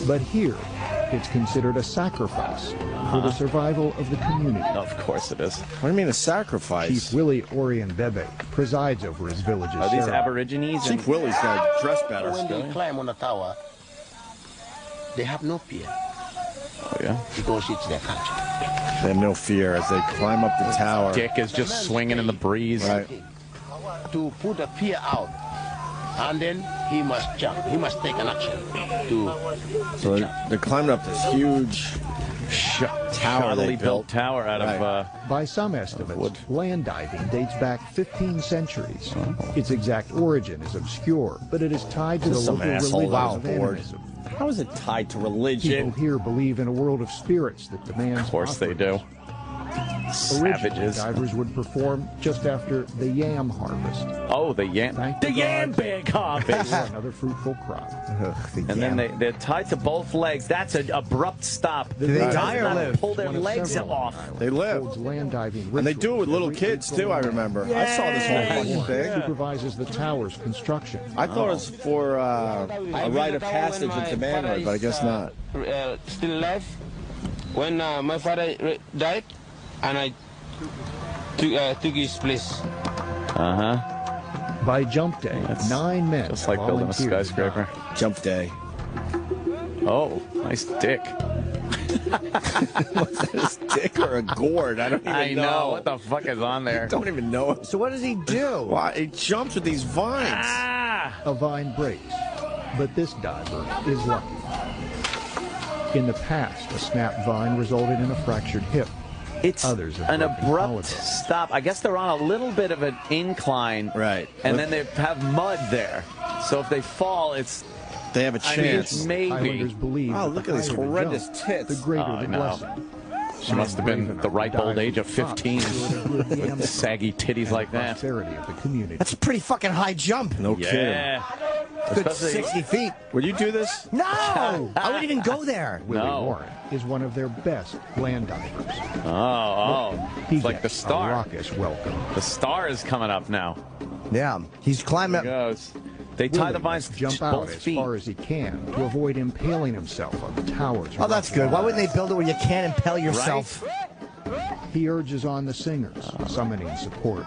But here, it's considered a sacrifice for the survival of the community. Of course it is. What do you mean a sacrifice? Chief Willie Orion-Bebe presides over his village's Are these Aborigines? Chief Willie's got to dress better. When they climb on the tower, they have no fear. Oh, yeah? Because it's their culture. They have no fear as they climb up the tower. Dick is just swinging in the breeze. Right. To put the fear out. And then he must jump. He must take an action So they're climbing up this huge tower they built tower out of by some estimates, land diving dates back 15 centuries. Its exact origin is obscure, but it is tied to the local religion of animism. How is it tied to religion? People here believe in a world of spirits that demands Of course they do. Savages. Divers would perform just after the yam harvest. Oh, the yam big harvest. Another fruitful crop. And then they're tied to both legs. That's an abrupt stop. Do they die or live? Pull their legs off. They live. Land diving and they do it with little kids, too, I remember. I saw this whole fucking thing. Supervises the tower's construction. I thought it was for a rite of passage into manhood, but I guess not. Still alive. When my father died, and I took his place. By jump day, 9 men just like building a skyscraper. Jump day. Oh, nice dick. Was that his dick or a gourd? I don't even know. I know. What the fuck is on there? I don't even know. So what does he do? Well, he jumps with these vines. A vine breaks, but this diver is lucky. In the past, a snapped vine resulted in a fractured hip. It's Others an abrupt stop. I guess they're on a little bit of an incline. Right. And then they have mud there. So if they fall, they have a chance. I mean, maybe. Believe look at these horrendous tits. The greater the blessing. She must have been the ripe old age of 15 with saggy titties like that. That's a pretty fucking high jump. No kidding. Good 60 feet. Would you do this? No! I wouldn't even go there. Willie Warren is one of their best land divers. It's like the star. A raucous welcome. The star is coming up now. Yeah, he's climbing up. There he goes. They tie the vines to jump out as far as he can to avoid impaling himself on the towers. Oh, that's good. Why wouldn't they build it where you can't impale yourself? Right? He urges on the singers, summoning support.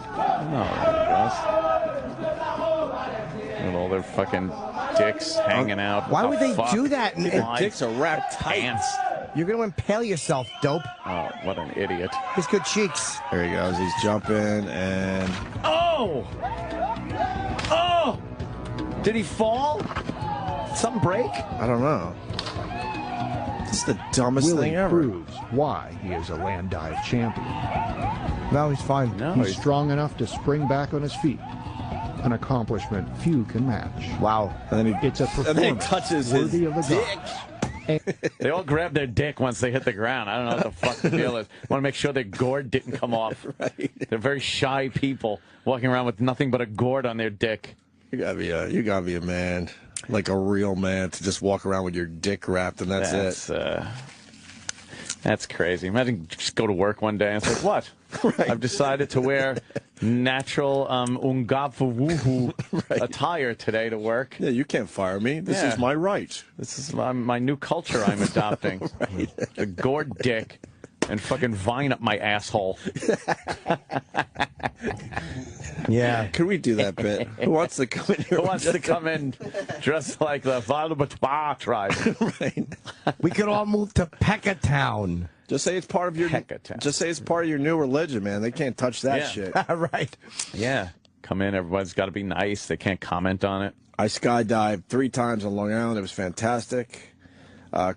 And all their fucking dicks hanging out. Why would they do that? Their dicks are wrapped tight. You're going to impale yourself, dope. Oh, what an idiot. He's good cheeks. There he goes. He's jumping and... Oh! Oh! Did he fall? Something break? I don't know. This is the dumbest thing ever. Proves why he is a land dive champion. No, he's fine. No, he's strong enough to spring back on his feet. An accomplishment few can match. Wow. And then it's a performance touches worthy his of the dick. gods. They all grab their dick once they hit the ground. I don't know what the fuck the deal is. Want to make sure their gourd didn't come off. Right. They're very shy people walking around with nothing but a gourd on their dick. You gotta be a man, like a real man, to just walk around with your dick wrapped and that's it. That's crazy. Imagine just go to work one day and it's like, what? Right. I've decided to wear natural Ungafuwuhu attire today to work. Yeah, you can't fire me. This is my right. This is my new culture I'm adopting. The gourd dick and fucking vine up my asshole. Yeah. Can we do that bit? Who wants to come in here? Who wants to come in dressed like the Valbatba tribe? Right. We could all move to Peckatown. Just say it's part of your. Just say it's part of your new religion, man. They can't touch that shit. Right. Yeah. Come in. Everybody's got to be nice. They can't comment on it. I skydived 3 times on Long Island. It was fantastic.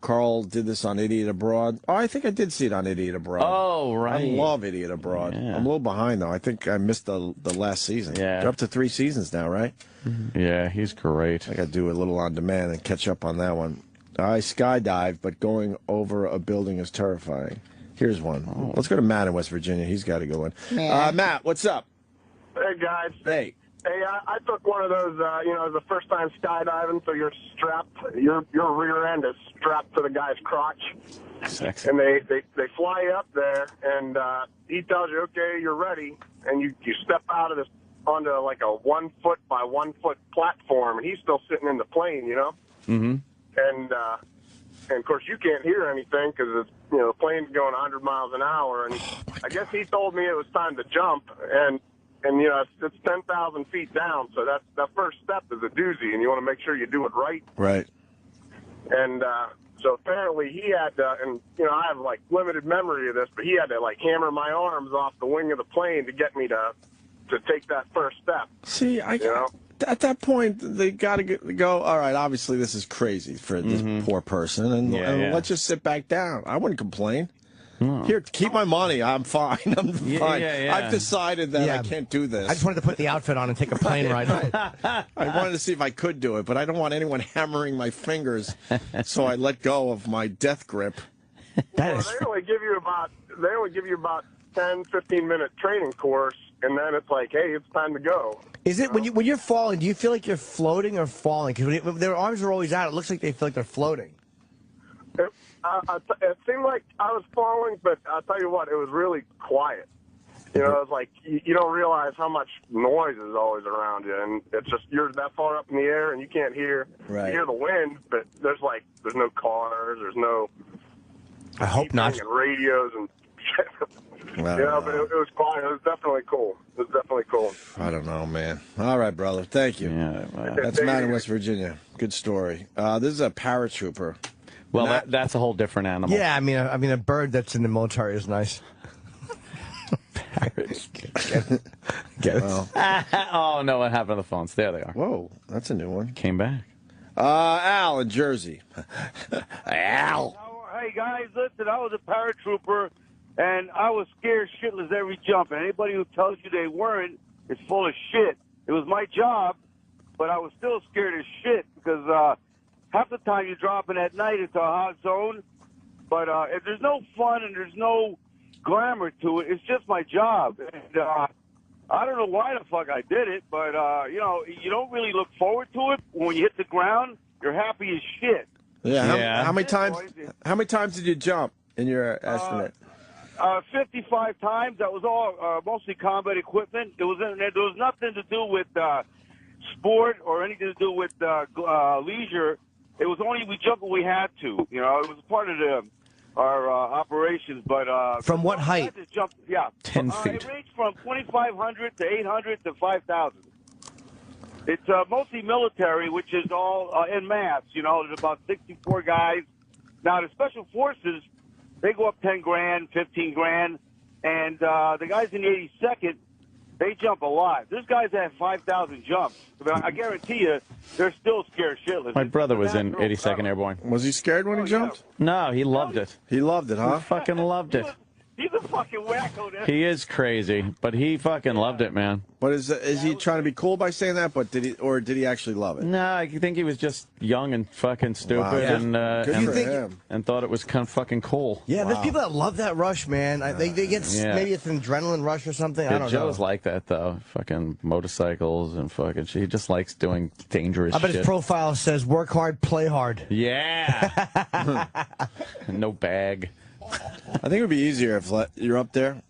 Carl did this on Idiot Abroad. Oh, I think I did see it on Idiot Abroad. Oh, right. I love Idiot Abroad. Yeah. I'm a little behind, though. I think I missed the last season. Yeah. They're up to 3 seasons now, right? Yeah, he's great. I got to do a little on demand and catch up on that one. I skydived, but going over a building is terrifying. Here's one. Oh. Let's go to Matt in West Virginia. He's got to go in. Matt, what's up? Hey, guys. Hey. Hey, I took one of those, the first time skydiving, so you're strapped, your rear end is strapped to the guy's crotch. Sexy. And they fly you up there, and he tells you, okay, you're ready, and you step out of this onto like a 1 foot by 1 foot platform, and he's still sitting in the plane, you know? Mm-hmm. And of course you can't hear anything because the plane's going 100 miles an hour, and I guess he told me it was time to jump, and it's 10,000 feet down, so that first step is a doozy, and you want to make sure you do it right. Right. And so apparently he had to, and I have like limited memory of this, but he had to like hammer my arms off the wing of the plane to get me to take that first step. See, at that point, they got to go, all right, obviously this is crazy for this poor person, and let's just sit back down. I wouldn't complain. Oh. Here, keep my money. I'm fine. I'm fine. Yeah. I've decided that I can't do this. I just wanted to put the outfit on and take a plane ride. I wanted to see if I could do it, but I don't want anyone hammering my fingers, so I let go of my death grip. They only give you about 10, 15-minute training course, and then it's like, hey, it's time to go. Is it when you're falling? Do you feel like you're floating or falling? Because when their arms are always out, it looks like they feel like they're floating. It seemed like I was falling, but I'll tell you what, it was really quiet. It was like you don't realize how much noise is always around you, and it's just you're that far up in the air and you can't hear. Right. You hear the wind, but there's no cars, there's no. I hope not. And radios and. But it was quiet. It was definitely cool. I don't know, man. All right, brother. Thank you. That's Matt in West Virginia. Good story. This is a paratrooper. Well, that's a whole different animal. Yeah, I mean, a bird that's in the military is nice. Get it? Oh, no, what happened to the phones? There they are. Whoa, that's a new one. Came back. Al in Jersey. Al. Hey, guys, listen, I was a paratrooper, and I was scared shitless every jump. And anybody who tells you they weren't is full of shit. It was my job, but I was still scared as shit because half the time you're dropping at night into a hot zone. But if there's no fun and there's no glamour to it, it's just my job. And I don't know why the fuck I did it, but, you don't really look forward to it. When you hit the ground, you're happy as shit. Yeah. How many times did you jump in your estimate? 55 times. That was all mostly combat equipment. There was nothing to do with sport or anything to do with leisure. It was only we jumped when we had to. It was part of our operations. But from what height? 10 feet. It ranged from 2,500 to 800 to 5,000. It's mostly military, which is all en masse. There's about 64 guys. Now the special forces, they go up 10 grand, 15 grand, and the guys in the 82nd, they jump a lot. There's guys that have 5,000 jumps. But I guarantee you, they're still scared shitless. My brother was in 82nd Airborne. Was he scared when he jumped? No, he loved it. He loved it, huh? He fucking loved it. He's a fucking wacko. That He is crazy, but he fucking loved it, man. But is he trying to be cool by saying that? But did he actually love it? No, I think he was just young and fucking stupid, Wow. Yeah. Good for him. and thought it was kind of fucking cool. Yeah, there's people that love that rush, man. They get maybe it's an adrenaline rush or something. I don't know. Joe's like that though. Fucking motorcycles and fucking. He just likes doing dangerous I bet shit. his profile says "Work hard, play hard." Yeah. No bag. I think it would be easier if you're up there,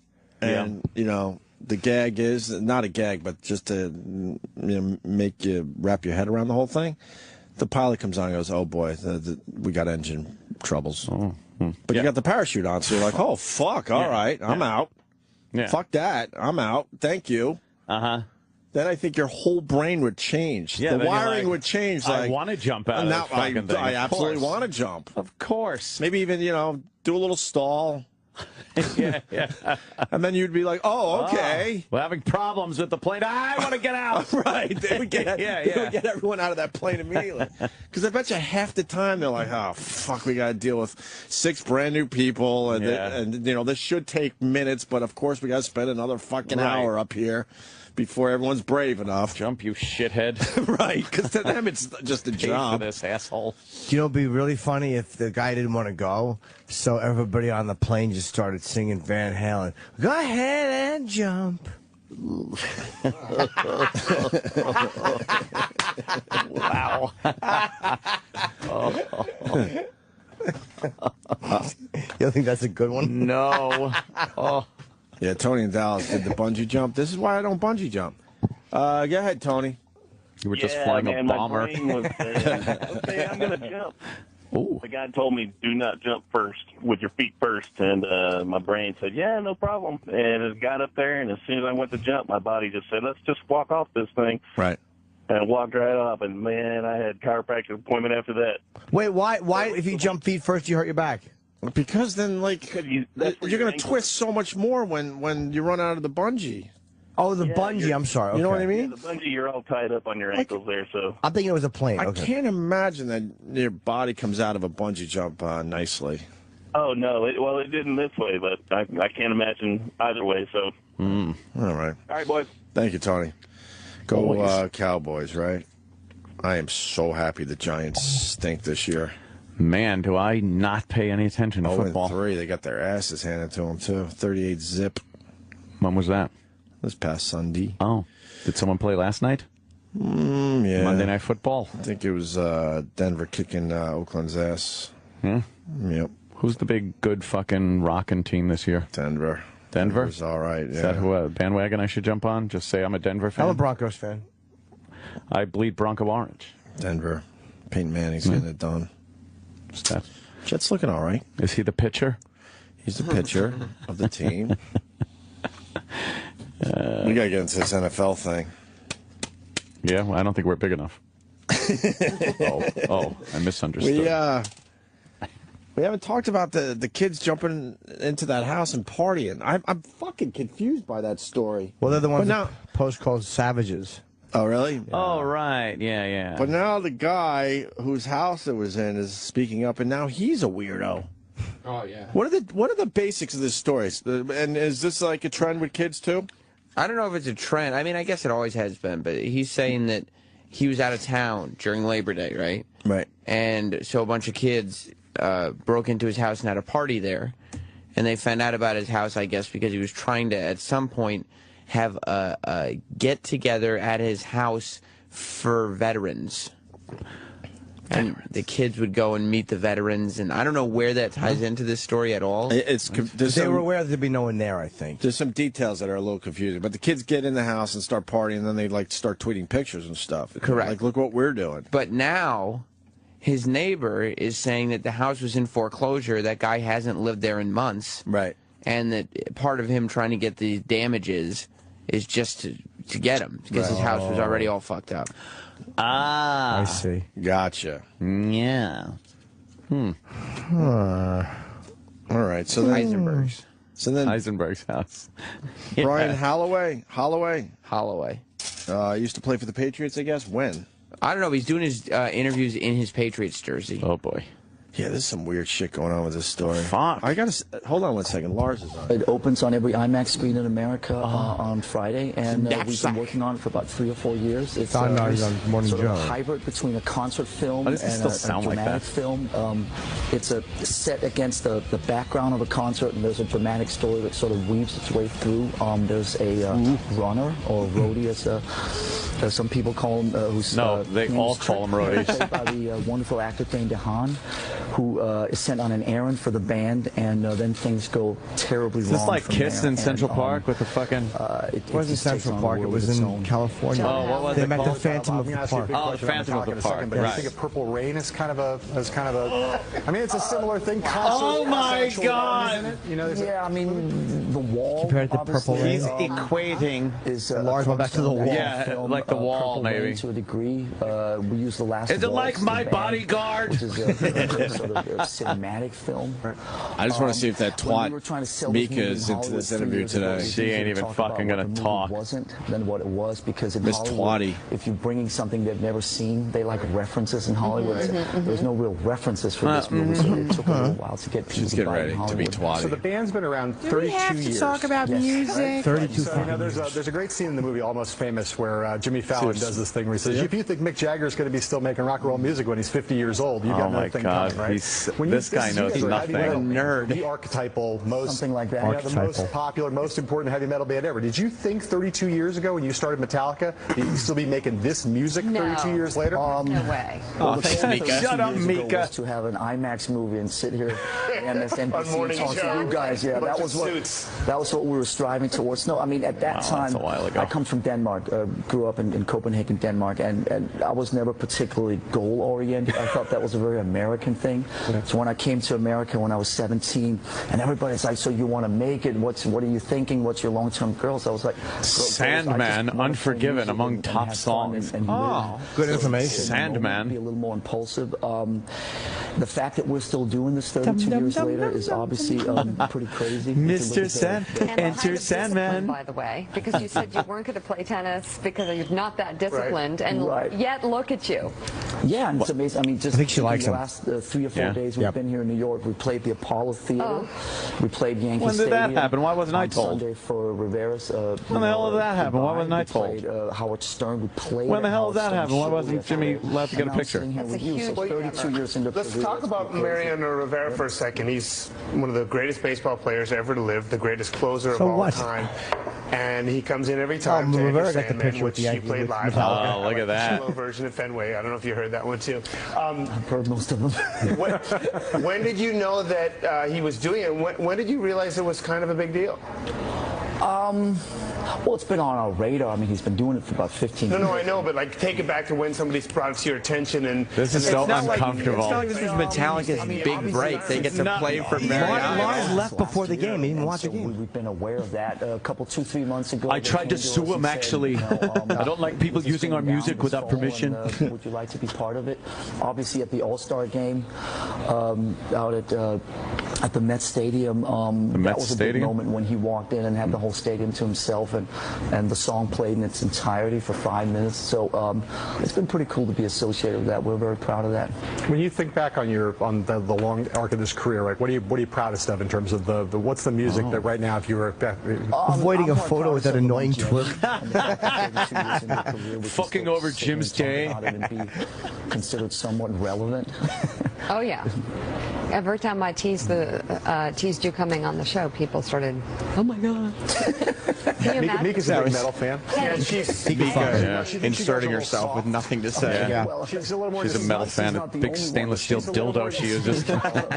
and you know the gag is not a gag, but just to make you wrap your head around the whole thing. The pilot comes on and goes, "Oh boy, we got engine troubles." But you got the parachute on, so you're like, "Oh fuck, all right, I'm out. Fuck that, I'm out. Thank you." Then I think your whole brain would change. Yeah, the wiring would change. I want to jump out of this fucking thing. I of absolutely course. want to jump. Of course. Maybe even, do a little stall. Yeah. And then you'd be like, oh, okay. We're having problems with the plane. I want to get out. Right. They would get, they would get everyone out of that plane immediately. Because I bet you half the time they're like, oh, fuck, we got to deal with 6 brand new people. And this should take minutes, but of course we got to spend another fucking hour up here before everyone's brave enough. Jump, you shithead. Right, because to them it's just a job. For this asshole. You know, it'd be really funny if the guy didn't want to go, so everybody on the plane just started singing Van Halen. Go ahead and jump. Wow. You think that's a good one? No. Oh. Yeah, Tony and Dallas did the bungee jump. This is why I don't bungee jump. Go ahead, Tony. You were just flying a bomber. My brain was saying, okay, I'm going to jump. Ooh. The guy told me, do not jump first, with your feet first. And my brain said, yeah, no problem. And it got up there, and as soon as I went to jump, my body just said, let's just walk off this thing. Right. And I walked right off, and, man, I had a chiropractic appointment after that. Wait, why if you jump feet first, you hurt your back? Because then, you're going to twist so much more when you run out of the bungee. Oh, the bungee. I'm sorry. Okay. You know what I mean? Yeah, the bungee, you're all tied up on your ankles there, so. I'm thinking it was a plane. I can't imagine that your body comes out of a bungee jump nicely. Oh, no. It didn't this way, but I can't imagine either way, so. All right. All right, boys. Thank you, Tony. Go Cowboys, right? I am so happy the Giants stink this year. Man, do I not pay any attention to football. 0-3, they got their asses handed to them, too. 38-zip. When was that? This past Sunday. Oh. Did someone play last night? Yeah. Monday Night Football. I think it was Denver kicking Oakland's ass. Yeah? Yep. Who's the big, good fucking rocking team this year? Denver. Denver? Denver's all right, yeah. Is that who bandwagon I should jump on? Just say I'm a Denver fan? I'm a Broncos fan. I bleed Bronco orange. Denver. Peyton Manning's getting it done. What's that? Jet's looking all right. Is he the pitcher? He's the pitcher of the team. We got to get into this NFL thing. Yeah, well, I don't think we're big enough. I misunderstood. We haven't talked about the kids jumping into that house and partying. I'm fucking confused by that story. Well, they're the ones that post called savages. Oh, really? Oh, right. Yeah. But now the guy whose house it was in is speaking up, and now he's a weirdo. Oh, yeah. What are the basics of this story? And is this like a trend with kids, too? I don't know if it's a trend. I mean, I guess it always has been, but he's saying that he was out of town during Labor Day, right? Right. And so a bunch of kids broke into his house and had a party there. And they found out about his house, I guess, because he was trying to, at some point, have a get-together at his house for veterans. And the kids would go and meet the veterans, and I don't know where that ties into this story at all. They were aware there'd be no one there, I think. There's some details that are a little confusing, but the kids get in the house and start partying, and then they start tweeting pictures and stuff. Correct. Like, look what we're doing. But now, his neighbor is saying that the house was in foreclosure. That guy hasn't lived there in months. Right. And that part of him trying to get the damages is just to get him, because his house was already all fucked up. Ah. I see. Gotcha. Yeah. All right. So then, Heisenberg's. So then Heisenberg's house. Brian Holloway used to play for the Patriots, I guess. When? I don't know. He's doing his interviews in his Patriots jersey. Oh, boy. Yeah, there's some weird shit going on with this story. Fuck. I gotta hold on one second. Lars is on. It opens on every IMAX screen in America on Friday, and we've been working on it for about 3 or 4 years. It's on Morning sort Joe. of a hybrid between a concert film Why and does it still a sound like dramatic that? film. It's a set against the background of a concert, and there's a dramatic story that sort of weaves its way through. There's a runner, or roadie, as some people call him. They all call him roadies. Played by the wonderful actor Dane DeHaan, who is sent on an errand for the band, and then things go terribly wrong. Is this like from Kiss there. in Central Park with the fucking... It wasn't Central Park. It was in California. Oh, what was they it met called? the Phantom of the Park. Oh, the Phantom of the Park. But Right. I think of Purple Rain as kind of a. I mean, it's a similar thing. Oh my God! You know, yeah, I mean, the wall. Compared to Purple Rain. He's equating. Is Lars went back to the wall. Yeah, like the wall, Purple maybe. Rain to a degree. We use the last. Is it like waltz, My the band, Bodyguard? Which is a sort of a cinematic film. I just want to see if that when we twat were trying to sell this Mika movie in is into Hollywood this 3 interview years ago, today. it's She easier ain't to even talk about fucking what gonna the movie talk. Wasn't than what it was, because in Miss Hollywood, Twatty. if you're bringing something they've never seen, they like references in Hollywood. There's no real references for this movie, so it took a little while to get people She's to getting buy it ready in to be Hollywood. So the twatty. band's been around 32 years. about music? 32 So, there's a great scene in the movie Almost Famous where Jimmy Fallon does this thing where he says, if you think Mick Jagger's going to be still making rock and roll music when he's 50 years old, you got Oh another my thing God, coming, right? this guy knows nothing. What a nerd. The archetypal, Something like that. Yeah, the most popular, most important heavy metal band ever. Did you think 32 years ago when you started Metallica, you'd still be making this music 32 years later? No way. Well, Oh, thanks, Mika. Shut up, Mika. Was to have an IMAX movie and sit here and MSNBC Morning talk to Joe. you guys. Yeah, that was what we were striving towards. No, I mean at that time, that's a while ago. I come from Denmark. Grew up in Copenhagen, Denmark, and I was never particularly goal oriented. I thought that was a very American thing. So when I came to America when I was 17, and everybody's like, "So you want to make it? What are you thinking? What's your long-term goals?" I was like, Sandman, Unforgiven, among top songs. Good information. Sandman. Be a little more impulsive. The fact that we're still doing this 32 years later is obviously pretty crazy. Mr. Enter Discipline, Sandman. by the way, because you said you weren't going to play tennis because you're not that disciplined, and yet look at you. Yeah, and it's amazing. I mean, just I think she likes the him. last 3 or 4 days we've been here in New York. We played the Apollo Theater. We played Yankee When did that Stadium happen? Why wasn't I on told? Sunday for Rivera's. When the hell did that happen? Why wasn't I told? We played Howard Stern. We played. When the hell did that Howard happen? Stern's Why show wasn't Jimmy allowed to get a picture? That's a huge 32 years into Let's talk about Mariano Rivera for a second. He's one of the greatest baseball players ever to live, the greatest closer of all time. And he comes in every time to Rivera Enter got the Sandman, picture with which the he played live. Oh, look at that. Slow version of Fenway. I don't know if you heard that one too. I've heard most of them. When did you know that he was doing it? When did you realize it was kind of a big deal? Well, it's been on our radar. I mean, he's been doing it for about 15 years. No, I know, but like, take it back to when somebody's brought it to your attention, and this is so uncomfortable. It's not like this is Metallica's big break. They get to play for Mariano. Lars left before the game. He didn't watch the game. We've been aware of that a couple, 2-3 months ago. I tried to sue him, actually. I don't like people using our music without permission. Would you like to be part of it? Obviously, at the All-Star game out at the Met Stadium, that was a big moment when he walked in and had the whole stadium to himself, and the song played in its entirety for 5 minutes. So it's been pretty cool to be associated with that. We're very proud of that. When you think back on the long arc of this career, like what are you proudest of in terms of the what's the music that right now, if you were avoiding a photo with that annoying twerk, fucking over Jim's day, considered somewhat relevant. Oh yeah. Every time I teased you coming on the show, people started, "Oh my God!" Mika's a big metal fan. Yeah, she's inserting herself with nothing to say. Yeah. Well, she's a little more. She's a metal fan. A big stainless steel dildo she uses.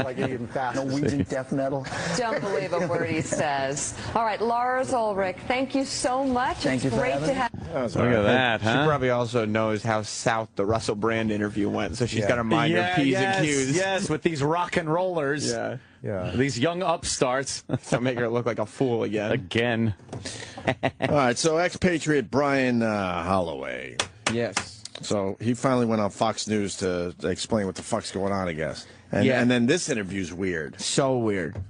Like even fast. Norwegian death metal. Don't believe a word he says. All right, Lars Ulrich, thank you so much. Thank it's you for great to having have. Look at that, huh? She probably also knows how south the Russell Brand interview went, so she's got to mind her P's and Q's. Yes, with these rock and rollers. Yeah. These young upstarts. So make her look like a fool again. Again. All right, so expatriate Brian Holloway. Yes. So he finally went on Fox News to explain what the fuck's going on, I guess. And then this interview's weird. So weird.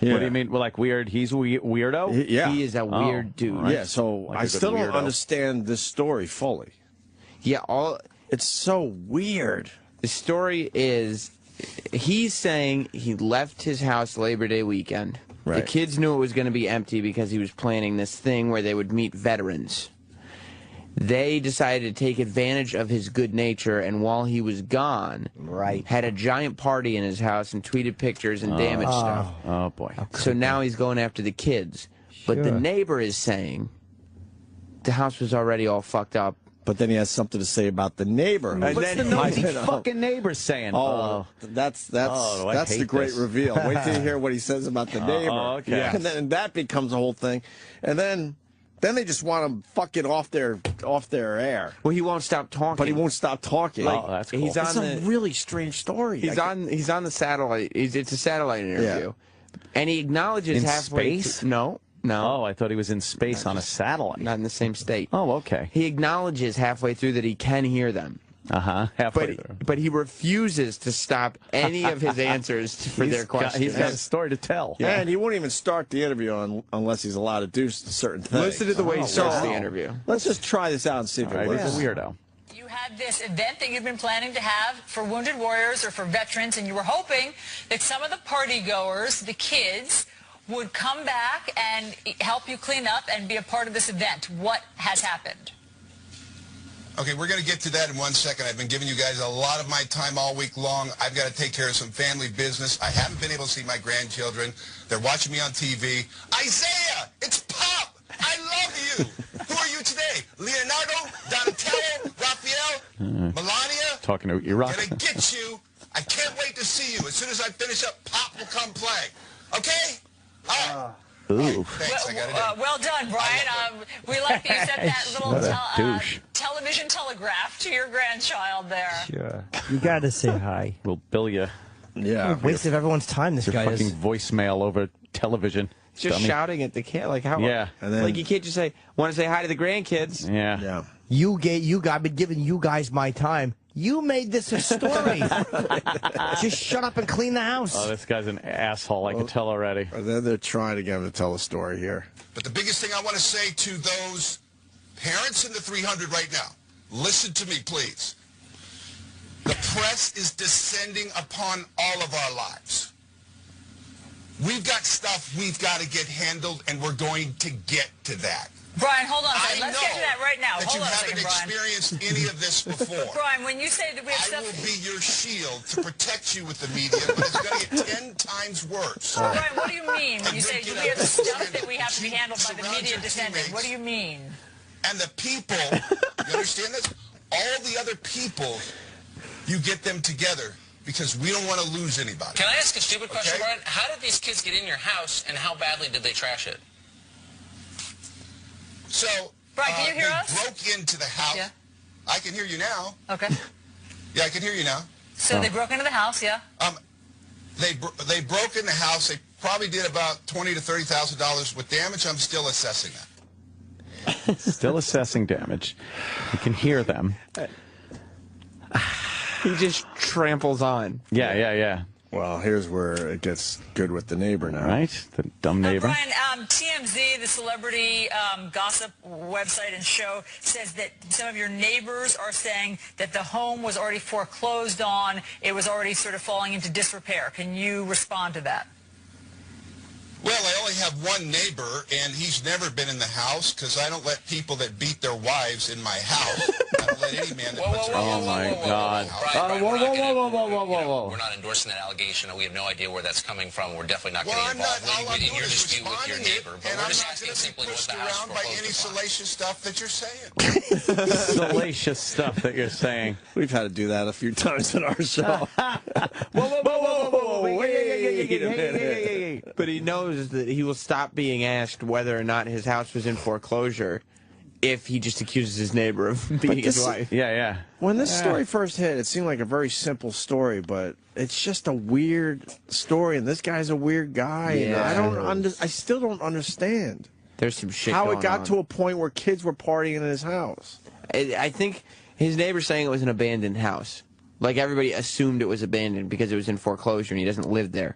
Yeah. What do you mean? Well, like weird? He's a weirdo? He is a weird dude. Right. Yeah, so like I still don't understand this story fully. Yeah, it's so weird. The story is he's saying he left his house Labor Day weekend. Right. The kids knew it was going to be empty because he was planning this thing where they would meet veterans. They decided to take advantage of his good nature, and while he was gone, had a giant party in his house and tweeted pictures and damaged stuff. Oh, boy. So now he's going after the kids. But the neighbor is saying the house was already all fucked up. But then he has something to say about the neighbor. What's the nosy fucking neighbor saying? That's the great reveal. Wait till you hear what he says about the neighbor. Okay. Yeah. And then that becomes a whole thing. And then they just want him fucking off their air. Well, he won't stop talking. But he won't stop talking. Oh, that's cool. He's on it's a really strange story. He's on the satellite. It's a satellite interview, and he acknowledges In halfway. space? No. Oh, I thought he was in space on a satellite. Not in the same state. Oh, okay. He acknowledges halfway through that he can hear them. Halfway through. But he refuses to stop any of his answers for their questions. He's got a story to tell. Yeah, and he won't even start the interview unless he's allowed to do certain things. Listen to the way he starts the interview. Let's just try this out and see if it works. He's a weirdo. You had this event that you've been planning to have for wounded warriors or for veterans, and you were hoping that some of the party goers, the kids, would come back and help you clean up and be a part of this event. What has happened? Okay, we're going to get to that in 1 second. I've been giving you guys a lot of my time all week long. I've got to take care of some family business. I haven't been able to see my grandchildren. They're watching me on TV. Isaiah, it's Pop. I love you. Who are you today? Leonardo, Donatello, Raphael, Melania? Talking to Uriah. Gonna get you. I can't wait to see you. As soon as I finish up, Pop will come play. Okay? All right. Ooh. Thanks, I gotta Well done, Brian. We like that you sent that little douche. television telegraph to your grandchild there. Sure. You got to say hi. We'll bill you. Yeah. Waste of everyone's time, this Your guy fucking is. voicemail over television. Just dummy. shouting at the kid, like how? Yeah. And then, like you can't just say, "Want to say hi to the grandkids?" Yeah. I've been giving you guys my time. You made this a story. Just shut up and clean the house. Oh, this guy's an asshole. I can tell already. And then they're trying to get him to tell a story here. But the biggest thing I want to say to those parents in the 300 right now, listen to me, please. The press is descending upon all of our lives. We've got stuff we've got to get handled, and we're going to get to that. Brian, hold on a second. Let's get to that right now. That Hold you on a haven't second, Brian. experienced any of this before. Brian, when you say that we have I stuff... will be your shield to protect you with the media, but it's going to get 10 times worse. Brian, what do you mean when you say we have stuff that we have to be handled by the media descending? What do you mean? And the people, you understand this? All the other people, you get them together because we don't want to lose anybody. Can I ask a stupid question, Brian? How did these kids get in your house, and how badly did they trash it? So, Brian, can you hear us? They broke into the house. Yeah. I can hear you now. Okay. Yeah, I can hear you now. So they broke into the house, yeah? They broke in the house. They probably did about $20,000 to $30,000 with damage. I'm still assessing that. Still assessing damage. You can hear them. He just tramples on. Yeah. Well, here's where it gets good with the neighbor now. Right? The dumb neighbor. Brian, TMZ, the celebrity gossip website and show, says that some of your neighbors are saying that the home was already foreclosed on. It was already sort of falling into disrepair. Can you respond to that? Well, I only have one neighbor, and he's never been in the house because I don't let people that beat their wives in my house. I don't let any man that puts their Oh, my God. Whoa. We're not endorsing that allegation. We have no idea where that's coming from. We're definitely not getting involved in your dispute with your neighbor. But we're just asking simply what the house by any salacious stuff that you're saying. Salacious stuff that you're saying. We've had to do that a few times in our show. Whoa. Wait. But he knows that he will stop being asked whether or not his house was in foreclosure if he just accuses his neighbor of beating his wife. Yeah. When this story first hit, it seemed like a very simple story, but it's just a weird story, and this guy's a weird guy. Yeah. And I still don't understand. There's some shit how going it got on. to a point where kids were partying in his house. I think his neighbor's saying it was an abandoned house. Like everybody assumed it was abandoned because it was in foreclosure and he doesn't live there.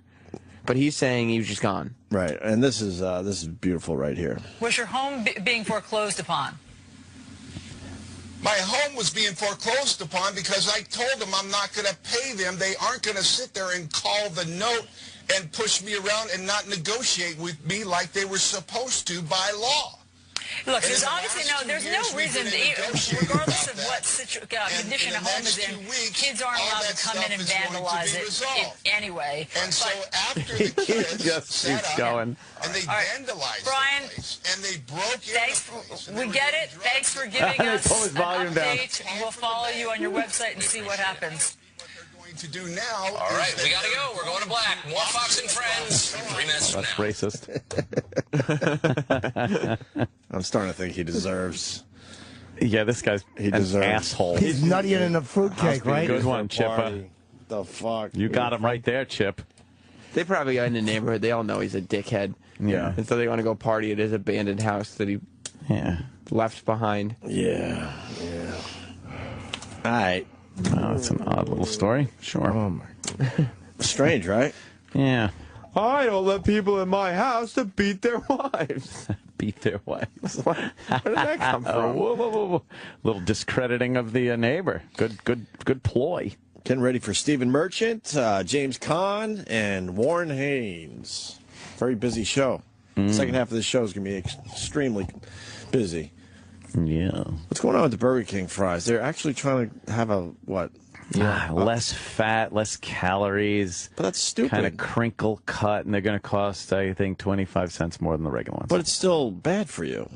But he's saying he was just gone. Right, and this is beautiful right here. Was your home being foreclosed upon? My home was being foreclosed upon because I told them I'm not going to pay them. They aren't going to sit there and call the note and push me around and not negotiate with me like they were supposed to by law. Look, there's obviously there's no reason, regardless of what condition a home is in, kids aren't allowed to come in and vandalize it anyway. And so after the kids just set keeps up going. and they vandalized Brian, the place, and they broke in. Thanks, we get it. Thanks for giving us an update. We'll follow you on your website and see what happens. To do now. All right, we gotta go. We're going to black. More Fox and Friends. 3 minutes from now. Racist. I'm starting to think he deserves. Yeah, this guy's an asshole. He's nuttier than a fruitcake, right? Good one, Chippa. The fuck? You got him right there, Chip. They probably got in the neighborhood. They all know he's a dickhead. Yeah. And so they want to go party at his abandoned house that he left behind. Yeah. All right. Oh, that's an odd little story. Sure. Oh my. Strange, right? Yeah. I don't let people in my house to beat their wives. Beat their wives. Where did that come from? Whoa. Little discrediting of the neighbor. Good ploy. Getting ready for Stephen Merchant, James Caan, and Warren Haynes. Very busy show. Second half of the show is going to be extremely busy. Yeah. What's going on with the Burger King fries? They're actually trying to have a, what? Less fat, less calories. But that's stupid. Kind of crinkle cut, and they're going to cost, I think, 25 cents more than the regular ones. But it's still bad for you.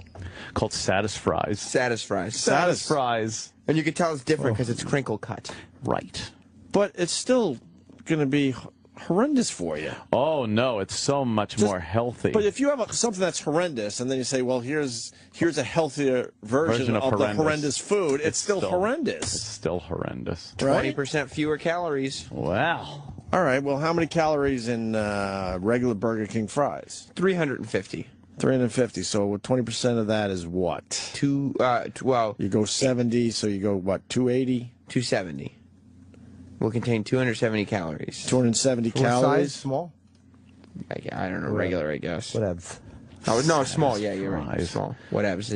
Called Satis Fries. Satis Fries. Satis Fries. And you can tell it's different because it's crinkle cut. Right. But it's still going to be horrendous for you. Oh, no, it's so much more healthy. But if you have something that's horrendous, and then you say, well, here's a healthier version of the horrendous food, it's still horrendous. It's still horrendous. 20% fewer calories. Wow. All right, well, how many calories in regular Burger King fries? 350. 350. So 20% of that is what? Well, you go 70, so you go, what, 280? 270. Will contain 270 calories. 270 What calories? size? Small? I don't know. Regular, I guess. Whatevs. Oh, no, small. Yeah, you're right. Small. Whatevs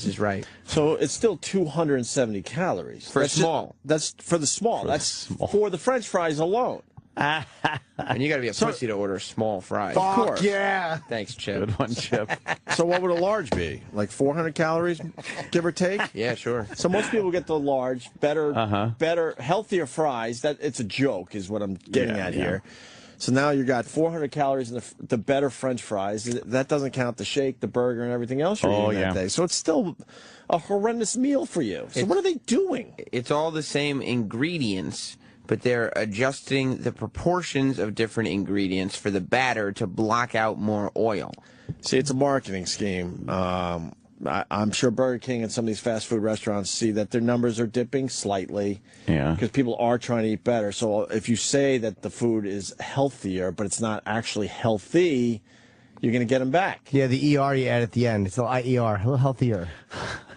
is right. So it's still 270 calories. For small. That's for the small. That's for the French fries alone. And you got to be a pussy to order small fries. Of course. Yeah. Thanks, Chip. Good one, Chip. So what would a large be? Like 400 calories, give or take? Yeah, sure. So most people get the large, better, healthier fries. That it's a joke, is what I'm getting at here. So now you got 400 calories in the better French fries. That doesn't count the shake, the burger, and everything else you're eating that day. So it's still a horrendous meal for you. So what are they doing? It's all the same ingredients, but they're adjusting the proportions of different ingredients for the batter to block out more oil. See, it's a marketing scheme. I'm sure Burger King and some of these fast food restaurants see that their numbers are dipping slightly. Yeah. Because people are trying to eat better. So if you say that the food is healthier, but it's not actually healthy, you're going to get them back. Yeah, the ER you add at the end. It's a IER, a little healthier.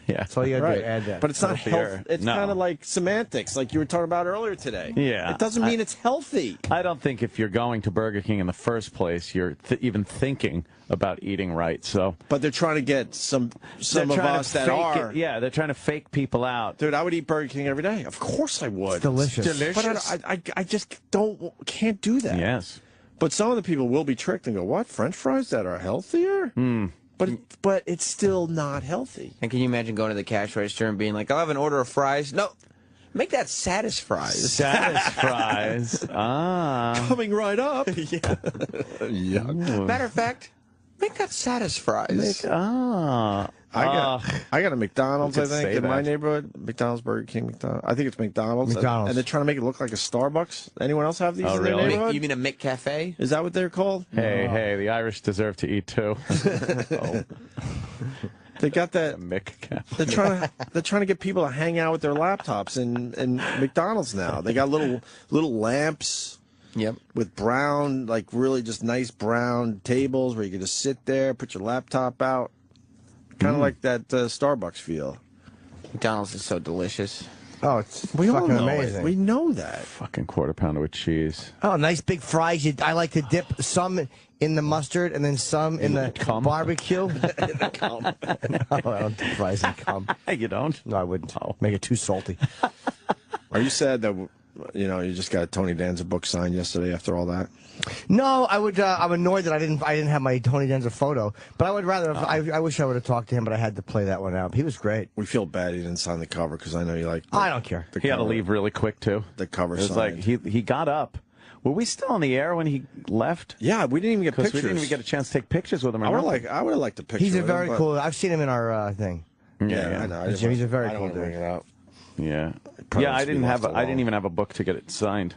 Yeah. That's all you got to do, add that. But it's not healthy. It's kind of like semantics, like you were talking about earlier today. Yeah. It doesn't mean it's healthy. I don't think if you're going to Burger King in the first place, you're even thinking about eating right. So, but they're trying to get some of us that are. Yeah, they're trying to fake people out. Dude, I would eat Burger King every day. Of course I would. It's delicious. But I just can't do that. Yes. But some of the people will be tricked and go, what, French fries that are healthier? But it's still not healthy. And can you imagine going to the cash register and being like, I'll have an order of fries? No, make that Satis Fries. Satis Fries. Coming right up. Matter of fact, make that Satis Fries. I got a McDonald's, I think, in my that. neighborhood. McDonald's, Burger King, McDonald's. I think it's McDonald's. McDonald's. And they're trying to make it look like a Starbucks. Anyone else have these in their really? neighborhood? You mean a McCafe? Is that what they're called? Hey, the Irish deserve to eat too. They got that. McCafe. They're trying to get people to hang out with their laptops in McDonald's now. They got little lamps. Yep. With brown, like really just nice brown tables where you can just sit there, put your laptop out. Kind of like that Starbucks feel. McDonald's is so delicious. Oh, it's We all fucking know amazing. it. We know that. Fucking quarter pounder with cheese. Oh, nice big fries. I like to dip some in the mustard and then some in the barbecue. In the cum. No, I don't dip fries in cum. You don't? No, I wouldn't. Make it too salty. Are you sad that you just got a Tony Danza book signed yesterday after all that? No, I would. I'm annoyed that I didn't have my Tony Danza photo. But I would rather. I wish I would have talked to him, but I had to play that one out. He was great. We feel bad he didn't sign the cover because I know you like. I don't care. He had to leave really quick too. The cover. It was signed. like he got up. Were we still on the air when he left? Yeah, we didn't even get pictures. We didn't even get a chance to take pictures with him. I would have liked a picture. He's a with very him, cool. I've seen him in our thing. Yeah, I know. He's a very cool dude. Bring it out. Yeah. Probably I must be didn't left I didn't alone. even have a book to get it signed.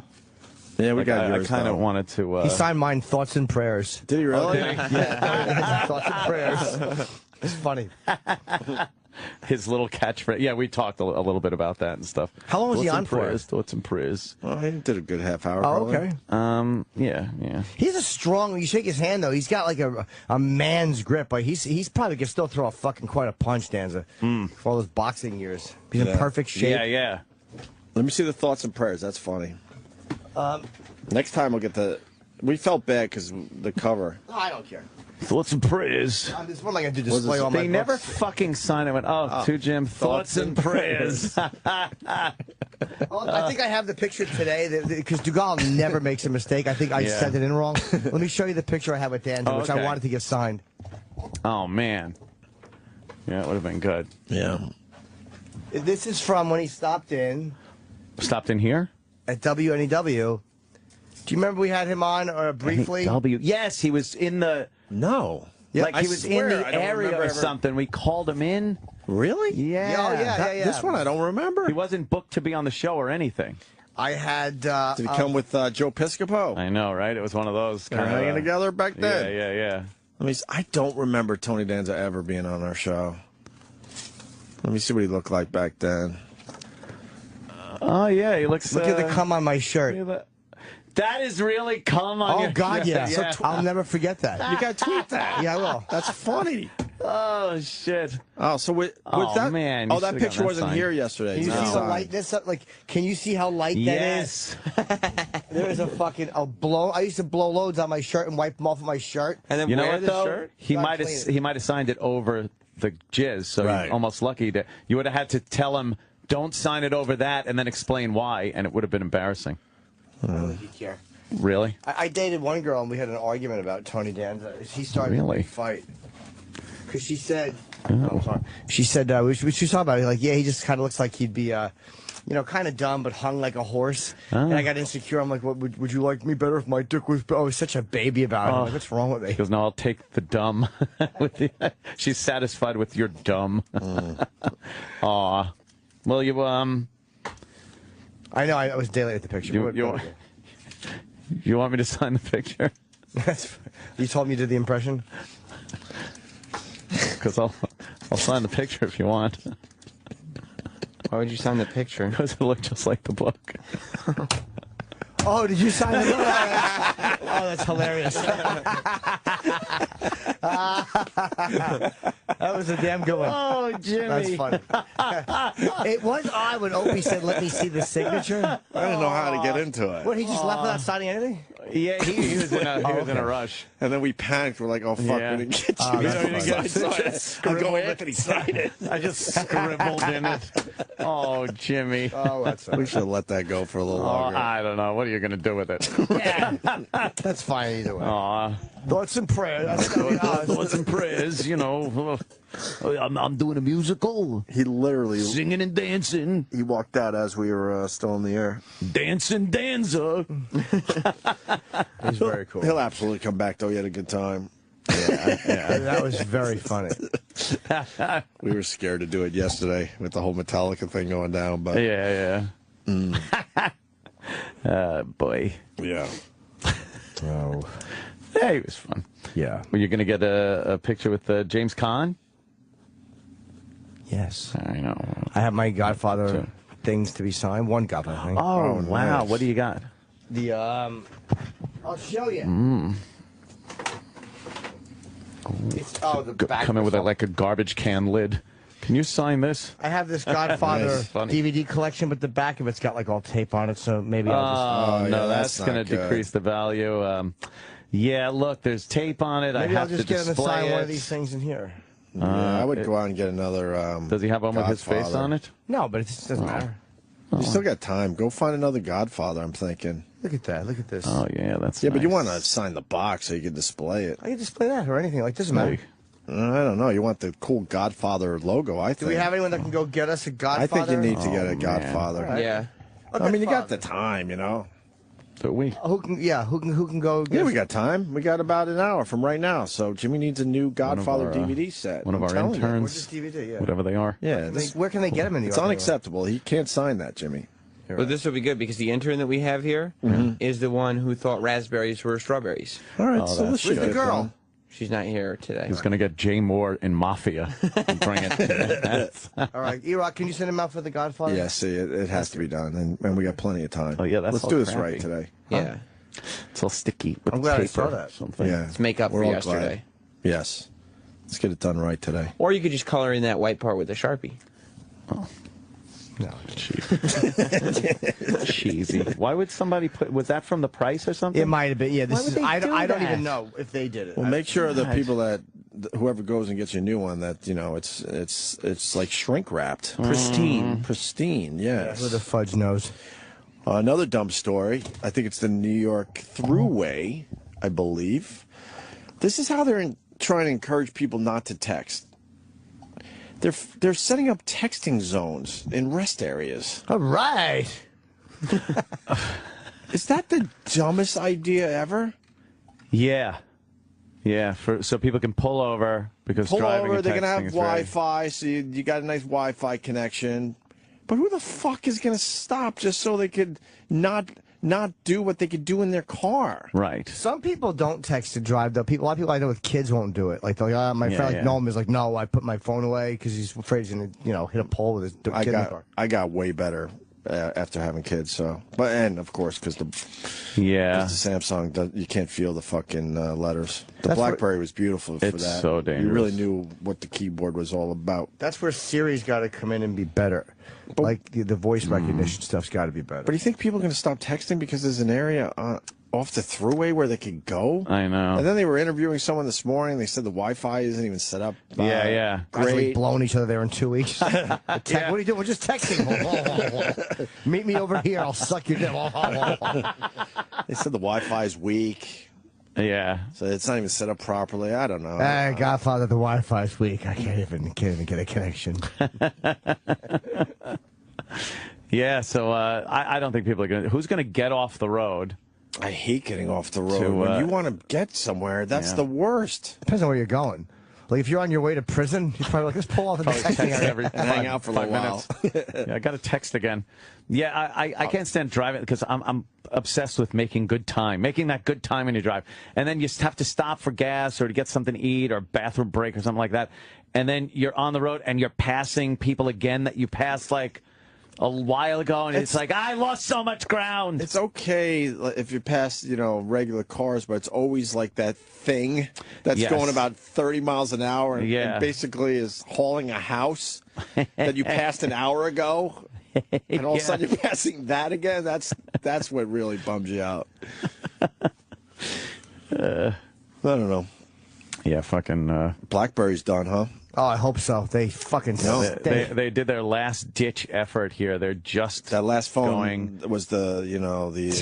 Yeah, we got I yours. kind of though. wanted to. He signed mine, Thoughts and Prayers. Did he really? Yeah, Thoughts and Prayers. It's funny. His little catchphrase. Yeah, we talked a little bit about that and stuff. How long was he on for? Thoughts and prayers. Well, he did a good half hour. Oh, probably. okay. Yeah. He's a strong. You shake his hand though. He's got like a man's grip. Like he's probably can still throw quite a punch, Danza. For all those boxing years, he's in perfect shape. Yeah. Let me see the Thoughts and Prayers. That's funny. Next time we'll get the. We felt bad because the cover. No, I don't care. Thoughts and prayers. This one I got to display all my. They never books. fucking sign it. To Jim. Thoughts and prayers. I think I have the picture today because Dugal never makes a mistake. I think I sent it in wrong. Let me show you the picture I have with Dan, which I wanted to get signed. Oh man. Yeah, it would have been good. Yeah. This is from when he stopped in. Stopped in here? At WNEW. Do you remember we had him on briefly? Yes, he was in the... No. Yeah, like he was in the area or something. We called him in. Really? Yeah. Oh, yeah. This one I don't remember. He wasn't booked to be on the show or anything. I had... Did he come with Joe Piscopo? I know, right? It was one of those They're hanging together back then. Yeah. I don't remember Tony Danza ever being on our show. Let me see what he looked like back then. Oh, yeah, he looks... Look at the cum on my shirt. That is really cum on your... Oh, God, yeah. Yeah. I'll never forget that. You got to tweet that. Yeah, I will. That's funny. Oh, shit. Oh, so was that... man. Oh, that picture wasn't here yesterday. Can you see the lightness? Can you see how light that is? There is a blow. I used to blow loads on my shirt and wipe them off of my shirt. And then you know wear what, the though? shirt? He might have signed it over the jizz, so Right. you're almost lucky to... You would have had to tell him, don't sign it over that, and then explain why, and it would have been embarrassing. I don't think you care. Really? I dated one girl and we had an argument about Tony Danza. She started a fight because she said, she said we talked about it. Like, yeah, he just kind of looks like he'd be, kind of dumb but hung like a horse. And I got insecure. I'm like, what would you like me better if my dick was? I was such a baby about it. I'm like, what's wrong with me? He goes, no, I'll take the dumb. She's satisfied with your dumb. Aw. Well, you I know. I was daily at the picture. You want me to sign the picture? You told me you did the impression? Because I'll sign the picture if you want. Why would you sign the picture? Because it looked just like the book. Oh, did you sign the book? Oh, that's hilarious. That was a damn good one. Oh, Jimmy. That's funny. It was odd when Opie said, let me see the signature. I didn't know how to get into it. What, he just left without signing anything? Yeah, he was in a rush. And then we panicked. We're like, oh, fuck, we didn't get you. We didn't get it. I'll go Anthony sign it. I just scribbled in it. Oh, Jimmy. Oh, that's We should have let that go for a little longer. I don't know. What are you going to do with it? That's fine either way. Aw. Thoughts and prayers. Thoughts and prayers, I'm doing a musical. He literally... Singing and dancing. He walked out as we were still in the air. Dancing Danza. He's very cool. He'll absolutely come back, though. He had a good time. Yeah, that was very funny. We were scared to do it yesterday with the whole Metallica thing going down, but... Yeah. Boy. Yeah. Oh. Yeah, he was fun. Yeah. Were you going to get a picture with James Caan? Yes. I know. I have my Godfather things to be signed. One Godfather thing. Oh, wow. Nice. What do you got? The, I'll show you. It's, the back. Come in with like a garbage can lid. Can you sign this? I have this Godfather Nice. Funny. DVD collection, but the back of it's got like all tape on it, so maybe Oh, I'll just... no, yeah, that's that's going not to good. decrease the value. Yeah, look, there's tape on it. Maybe I I'll have just to get him to display sign it. one of these things in here. Yeah, I would go out and get another. Does he have one with his face Godfather. on it? No, but it just doesn't matter. You still got time. Go find another Godfather, I'm thinking. Look at that. Look at this. Oh, yeah, that's Yeah, but you nice. want to sign the box so you can display it. I can display that or anything. Like, doesn't matter. I don't know. You want the cool Godfather logo, I think. Do we have anyone that can go get us a Godfather? I think you need to get a Godfather. All right. Yeah. I mean, you got the time, you know. So we. Who can go get Yeah, us we got time. We got about an hour from right now. So Jimmy needs a new Godfather DVD set. One of I'm our telling you. interns. Where's this DVD? Yeah. Whatever they are. Yeah, Where can they get them in New it's York? unacceptable. He can't sign that, Jimmy. Well, this will be good because the intern that we have here is the one who thought raspberries were strawberries. All right, Oh, so that's this should good. get done. She's not here today. He's going to get Jay Moore in Mafia and bring it. All right, E-Rock, can you send him out for the Godfather? Yeah, see, it has to be done, and we got plenty of time. Oh, yeah, that's Let's all do this crappy. right today. Yeah. It's all sticky with I'm glad I paper saw or that. something. Yeah, Let's make up we're for all yesterday. glad. Yes, let's get it done right today. Or you could just color in that white part with a Sharpie. No. Cheesy. Why would somebody put? Was that from the price or something? It might have been. Yeah, Why this would is. they I do don't that? even know if they did it. Well, make sure the God. people that whoever goes and gets you a new one, that it's like shrink wrapped, pristine. Yes. Who the fudge knows? Another dumb story. I think it's the New York Thruway, I believe. This is how they're trying to encourage people not to text. They're setting up texting zones in rest areas. All right. Is that the dumbest idea ever? Yeah. Yeah, so people can pull over because Pull driving over, and they're going to texting have is very- Wi-Fi, so you got a nice Wi-Fi connection. But who the fuck is going to stop just so they could not do what they could do in their car? Right. Some people don't text to drive, though. A lot of people I know with kids won't do it. Like, my friend, like Noam, is like, no, I put my phone away because he's afraid he's going to, hit a pole with his kid in the car. I got way better after having kids. So, and of course, because the Samsung, you can't feel the fucking letters. The BlackBerry was beautiful for that. It's so dangerous. You really knew what the keyboard was all about. That's where Siri's got to come in and be better. Like the voice recognition stuff's got to be better. But do you think people are going to stop texting because there's an area off the thruway where they could go? I know. And then they were interviewing someone this morning. They said the Wi-Fi isn't even set up. Yeah. Guys, Great. we've blown each other there in 2 weeks. What are you doing? We're just texting. Meet me over here. I'll suck your dick. They said the Wi-Fi is weak. Yeah. So it's not even set up properly. I don't know. Hey, Godfather, the Wi-Fi's weak. I can't even get a connection. Yeah, so I don't think people are going to... Who's going to get off the road? I hate getting off the road. When you want to get somewhere, that's the worst. Depends on where you're going. Like, if you're on your way to prison, you're probably like, let's pull off and hang out for a little while. Yeah, I got to text again. Yeah, I can't stand driving because I'm obsessed with making good time, making that good time when you drive. And then you have to stop for gas or to get something to eat or bathroom break or something like that. And then you're on the road and you're passing people again that you passed like a while ago, and it's like, I lost so much ground. It's okay if you pass, regular cars, but it's always like that thing that's going about 30 miles an hour and basically is hauling a house that you passed an hour ago. And all of a sudden you're passing that again. That's what really bums you out. I don't know. Yeah, fucking... BlackBerry's done, huh? Oh, I hope so. They fucking... They did their last-ditch effort here. They're just that last phone going... was the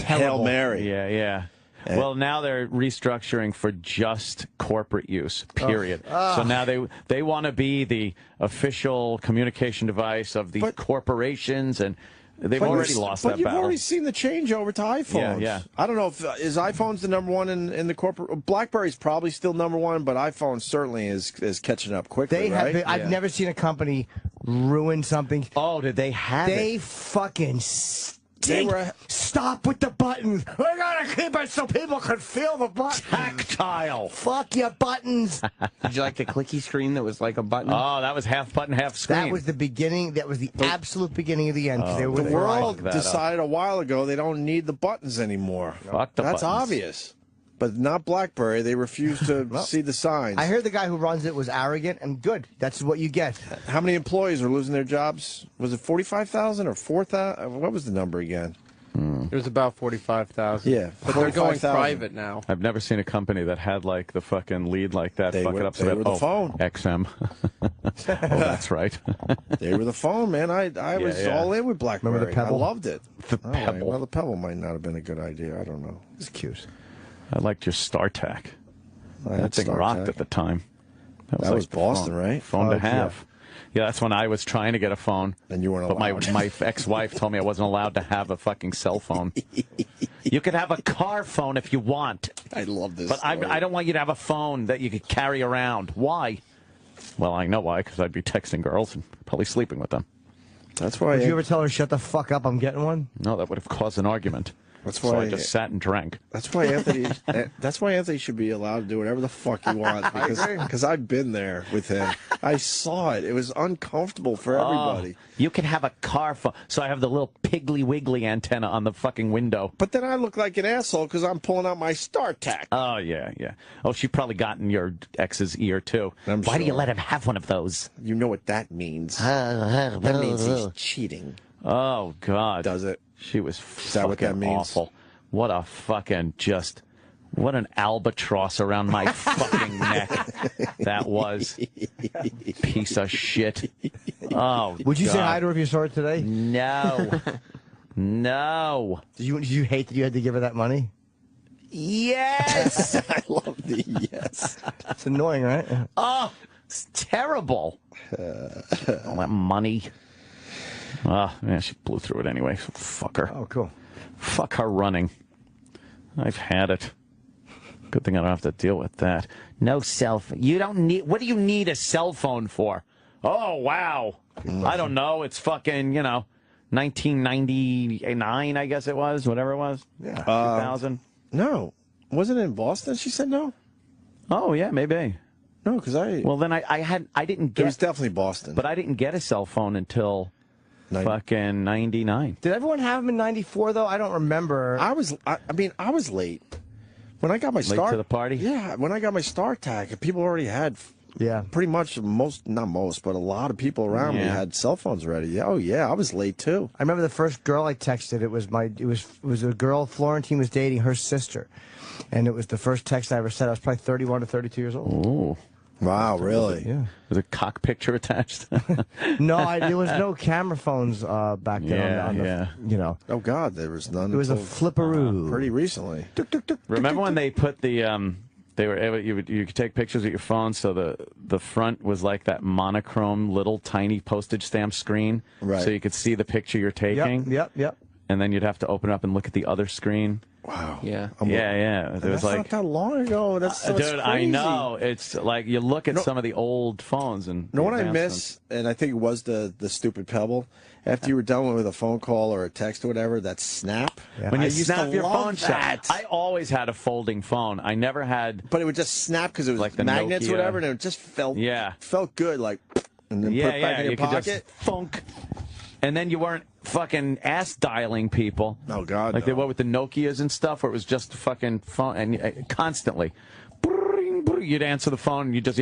Hail Mary. Yeah. Well, now they're restructuring for just corporate use, period. So now they want to be the official communication device of the corporations, and they've already lost that battle. But you've already seen the changeover to iPhones. Yeah. I don't know if is iPhone's the number one in the corporate. BlackBerry's probably still number one, but iPhone certainly is catching up quickly. I've never seen a company ruin something. Oh, did they have it? They fucking stink. Stop with the buttons. We're gonna keep it so people can feel the button. Tactile. Fuck your buttons. Did you like the clicky screen that was like a button? Oh, that was half button, half screen. That was the beginning. That was the absolute beginning of the end. The world decided a while ago they don't need the buttons anymore. Fuck the That's buttons. obvious. but not BlackBerry. They refuse to see the signs. I heard the guy who runs it was arrogant, and good. That's what you get. How many employees are losing their jobs? Was it 45,000 or 4,000? What was the number again? It was about 45,000. Yeah, but they're going 45,000. private now. I've never seen a company that had like the fucking lead like that. They fuck were- it up. they were the phone. XM. Oh, that's right. They were the phone, man. I was all in with BlackBerry. Remember the Pebble? I loved it. The All right, Pebble. well, the Pebble might not have been a good idea. I don't know. It's cute. I liked your StarTAC. I had That thing StarTAC. rocked at the time. That like was the Boston, phone. right? Phone Oh, to yeah. have. Yeah, that's when I was trying to get a phone. And you weren't But allowed. my ex-wife told me I wasn't allowed to have a fucking cell phone. You could have a car phone if you want. I love this. But I don't want you to have a phone that you could carry around. Why? Well, I know why, because I'd be texting girls and probably sleeping with them. That's why. Did you ever tell her, shut the fuck up, I'm getting one? No, that would have caused an argument. That's So why I just sat and drank. That's why Anthony. That's why Anthony should be allowed to do whatever the fuck he wants. Because I've been there with him. I saw it. It was uncomfortable for everybody. You can have a car phone. So I have the little Piggly Wiggly antenna on the fucking window. But then I look like an asshole because I'm pulling out my StarTAC. Oh, yeah, yeah. Oh, she probably got in your ex's ear, too. Why do you let him have one of those? You know what that means. That means he's cheating. Oh, God. Does it? She was that what that fucking means? awful. What a fucking what an albatross around my fucking neck that was. Piece of shit. Oh, Would you say God. hi to her if you saw her today? No. No. Did you hate that you had to give her that money? Yes. I love the yes. It's annoying, right? Oh, it's terrible. All that money. Oh, man, she blew through it anyway. So fuck her. Oh, cool. Fuck her running. I've had it. Good thing I don't have to deal with that. No cell phone. You don't need. What do you need a cell phone for? Oh, wow. I don't know. It's fucking, 1999, I guess it was. Whatever it was. Yeah. 2000. No. Wasn't it in Boston? She said no. Oh, yeah, maybe. No, because Well, then I didn't get. It was definitely Boston. But I didn't get a cell phone until fucking 99. Did everyone have them in 94, though? I don't remember. I was late. When I got my Late to the party? Yeah, when I got my StarTAC, people already had pretty much not most, but a lot of people around me had cell phones already. Yeah, oh yeah, I was late too. I remember the first girl I texted. It was a girl Florentine was dating, her sister, and it was the first text I ever sent. I was probably 31 or 32 years old. Ooh. Wow, really? Yeah. Was a cock picture attached? No, there was no camera phones back then. Yeah. Oh God, there was none. It was a until, flipperoo. pretty recently. Remember when they put the they were able, you could take pictures with your phone, so the front was like that monochrome little tiny postage stamp screen, Right. So you could see the picture you're taking. Yep. And then you'd have to open up and look at the other screen. Wow. Yeah. Yeah. There was That's like, not that long ago. That's dude, crazy. I know. It's like you look at some of the old phones and. You know what I advancements. miss? And I think it was the stupid Pebble. After you were done with a phone call or a text or whatever, that snap. Yeah. When I you used snap to your love phone that. shut. I always had a folding phone. I never had. But it would just snap because it was Like the magnets Nokia. or whatever, and it just felt good, like, and then put it back in your you could pocket. just funk. And then you weren't fucking ass dialing people. Oh God, like they were with the Nokias and stuff, where it was just fucking phone and constantly. You'd answer the phone and you just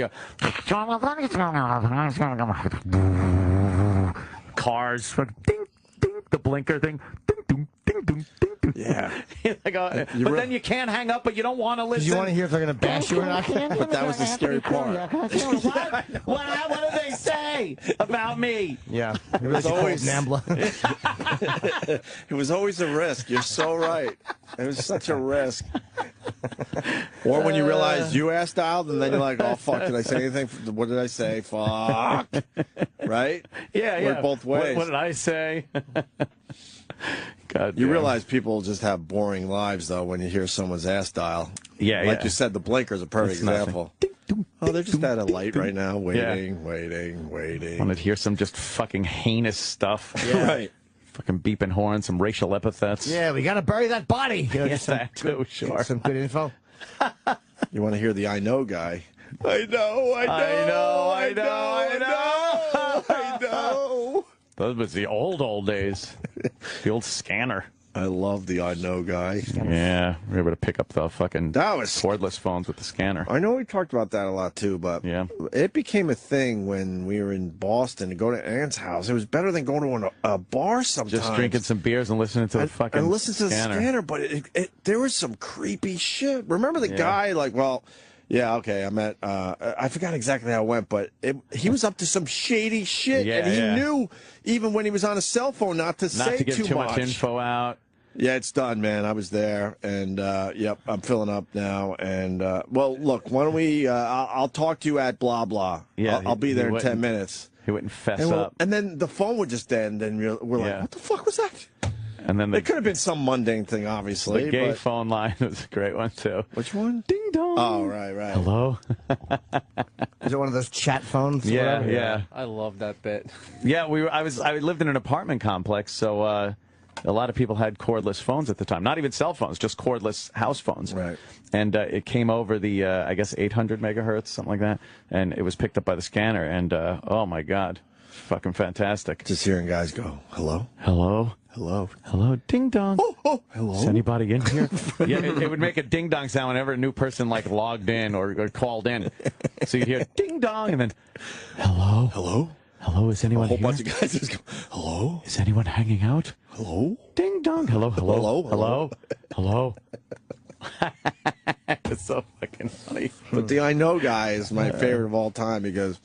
cars, ding, ding, the blinker thing, ding, ding, ding, ding, ding. Yeah. Like, but then you can't hang up, but you don't want to listen. Because you want to hear if they're going to bash you or not. But that was the scary part. What did they say about me? Yeah. It was always Nambla. It was always a risk. You're so right. It was such a risk. Or when you realize you ass dialed, and then you're like, "Oh fuck! Did I say anything? What did I say? Fuck!" Right? Yeah. Went both ways. What did I say? God, you realize people just have boring lives, though, when you hear someone's ass dial. Yeah, like you said, the blinker's a perfect It's nothing. example. Oh, they're just at a light right now, waiting. I want to hear some just fucking heinous stuff. Yeah. Right. Fucking beeping horns, some racial epithets. Yeah, we got to bury that body. Yes, that too, sure. Some good info. You want to hear the I know guy. I know. Those was the old days. The old scanner. I love the I know guy. Yeah, we were able to pick up the fucking cordless phones with the scanner. I know we talked about that a lot too, but it became a thing when we were in Boston to go to Ann's house. It was better than going to a bar sometimes. Just drinking some beers and listening to the fucking and listen to the scanner. But there was some creepy shit. Remember the guy? Like, well, yeah, okay. I met. I forgot exactly how it went, but he was up to some shady shit, and he knew even when he was on a cell phone not to say to get too much info out. Yeah, it's done, man. I was there, and yep, I'm filling up now. And well, look, why don't we? I'll talk to you at blah blah. Yeah, I'll be there in 10 minutes. He wouldn't fess up, and then the phone would just end, and we're like, what the fuck was that? And then it could have been some mundane thing, obviously. The gay phone line was a great one too. Which one? Ding dong. Oh, right. Hello. Is it one of those chat phones? Yeah. I love that bit. Yeah, I lived in an apartment complex, so a lot of people had cordless phones at the time. Not even cell phones, just cordless house phones. Right. And it came over the, I guess, 800 megahertz, something like that. And it was picked up by the scanner. And, oh, my God. Fucking fantastic. Just hearing guys go, hello? Hello? Hello? Hello? Ding dong. Oh, hello? Is anybody in here? Yeah, it would make a ding dong sound whenever a new person, like, logged in or called in. So you'd hear ding dong and then, hello? Hello? Hello, is anyone here? A whole bunch of guys just go, hello? Is anyone hanging out? Hello? Ding dong. Hello, hello. Hello? Hello? It's so fucking funny. But the I know guy is my favorite of all time because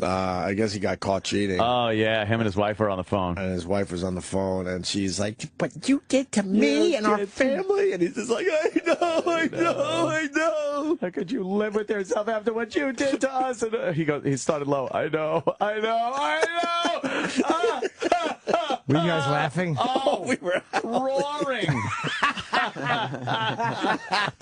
I guess he got caught cheating. Oh, yeah. Him and his wife were on the phone. And his wife was on the phone, and she's like, but you did to me and our family. And he's just like, I know. How could you live with yourself after what you did to us? And he started low. I know. Were you guys laughing? Oh, we were roaring.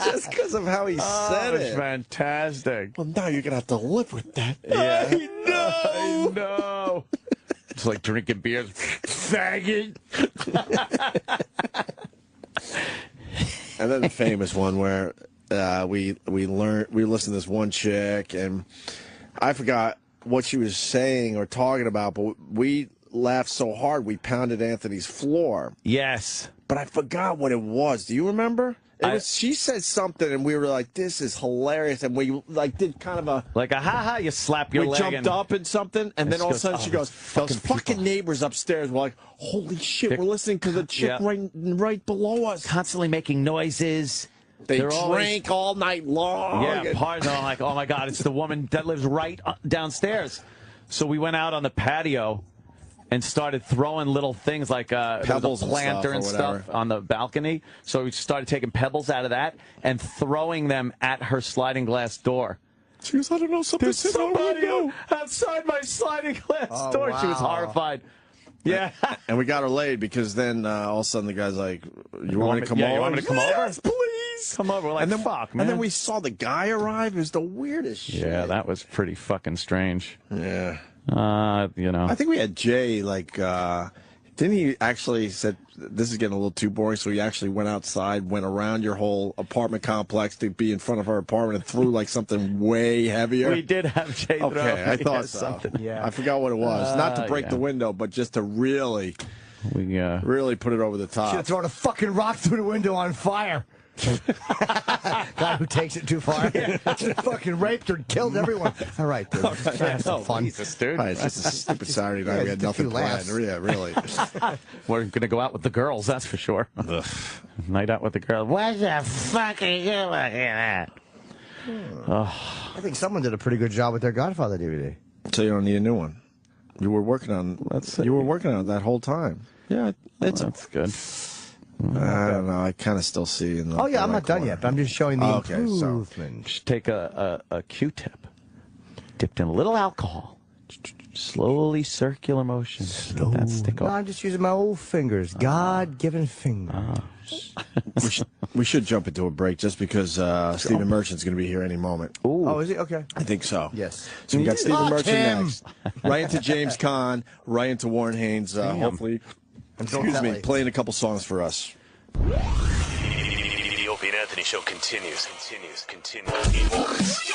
Just because of how he said it. It's fantastic. Well, now you're going to have to live with that. Yeah. I know. It's like drinking beer. Faggot. And then the famous one where we listened to this one chick, and I forgot what she was saying or talking about, but we laughed so hard we pounded Anthony's floor. Yes. But I forgot what it was. Do you remember? She said something, and we were like, this is hilarious. And we did kind of a... Like a ha-ha, you slap your leg. We jumped up and something, and then all of a sudden she goes, those fucking neighbors upstairs were like, holy shit, we're listening to the chick right below us. Constantly making noises. They drank all night long. Yeah, pardon, like, oh my God, it's the woman that lives right downstairs. So we went out on the patio and started throwing little things like pebbles, planter and stuff on the balcony. So we started taking pebbles out of that and throwing them at her sliding glass door. She goes, I don't know, there's somebody outside my sliding glass door. Wow. She was horrified. Yeah. And we got her laid because then all of a sudden the guy's like, you want me to come over? You want me to come over? Yes, please. Come over. We're like, fuck, man. And then we saw the guy arrive. It was the weirdest shit. Yeah, that was pretty fucking strange. Yeah. I think we had Jay, didn't he actually said, this is getting a little too boring, so he actually went outside, went around your whole apartment complex to be in front of her apartment and threw, something way heavier? We did have Jay throw. Okay, I thought so. Something. Yeah. I forgot what it was. Not to break the window, but just to really put it over the top. Should have thrown a fucking rock through the window on fire. Guy who takes it too far. Fucking raped or killed everyone. All right, dude. Have some fun. Jesus, dude. Right, it's just a stupid Saturday night. We had nothing planned. Yeah, really. We're going to go out with the girls, that's for sure. Night out with the girls. What the fuck are you looking at? I think someone did a pretty good job with their Godfather DVD. So you don't need a new one. You were working on it that whole time. Yeah, that's good. I don't know. I kind of still see in the. Oh yeah, I'm not done yet, but I'm just showing the improvement. Just take a Q-tip, dipped in a little alcohol, slowly circular motion. Let that stick off. No, I'm just using my old fingers, God-given fingers. We should jump into a break just because Stephen Merchant's going to be here any moment. Ooh. Oh, is he? Okay. I think so. Yes. So we got Stephen Merchant next. Right into James Caan, right into Warren Haynes. Hopefully. Playing a couple songs for us. The Opie and Anthony Show continues. In moments.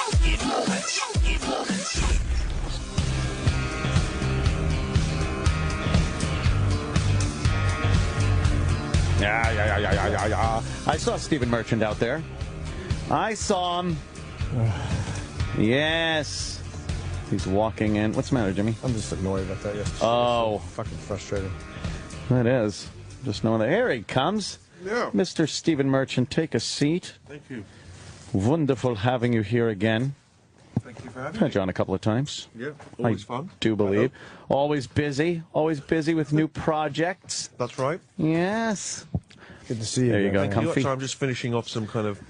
Yeah. I saw Stephen Merchant out there. I saw him. Yes. He's walking in. What's the matter, Jimmy? I'm just annoyed about that yesterday. Oh. So fucking frustrating. That is. Just knowing that. Here he comes. Yeah. Mr. Stephen Merchant, take a seat. Thank you. Wonderful having you here again. Thank you for having I've me. had you on a couple of times. Yeah, always I fun. do believe. Always busy with new projects. That's right. Yes. Good to see you. There you go. Thank Comfy. you. So I'm just finishing off some kind of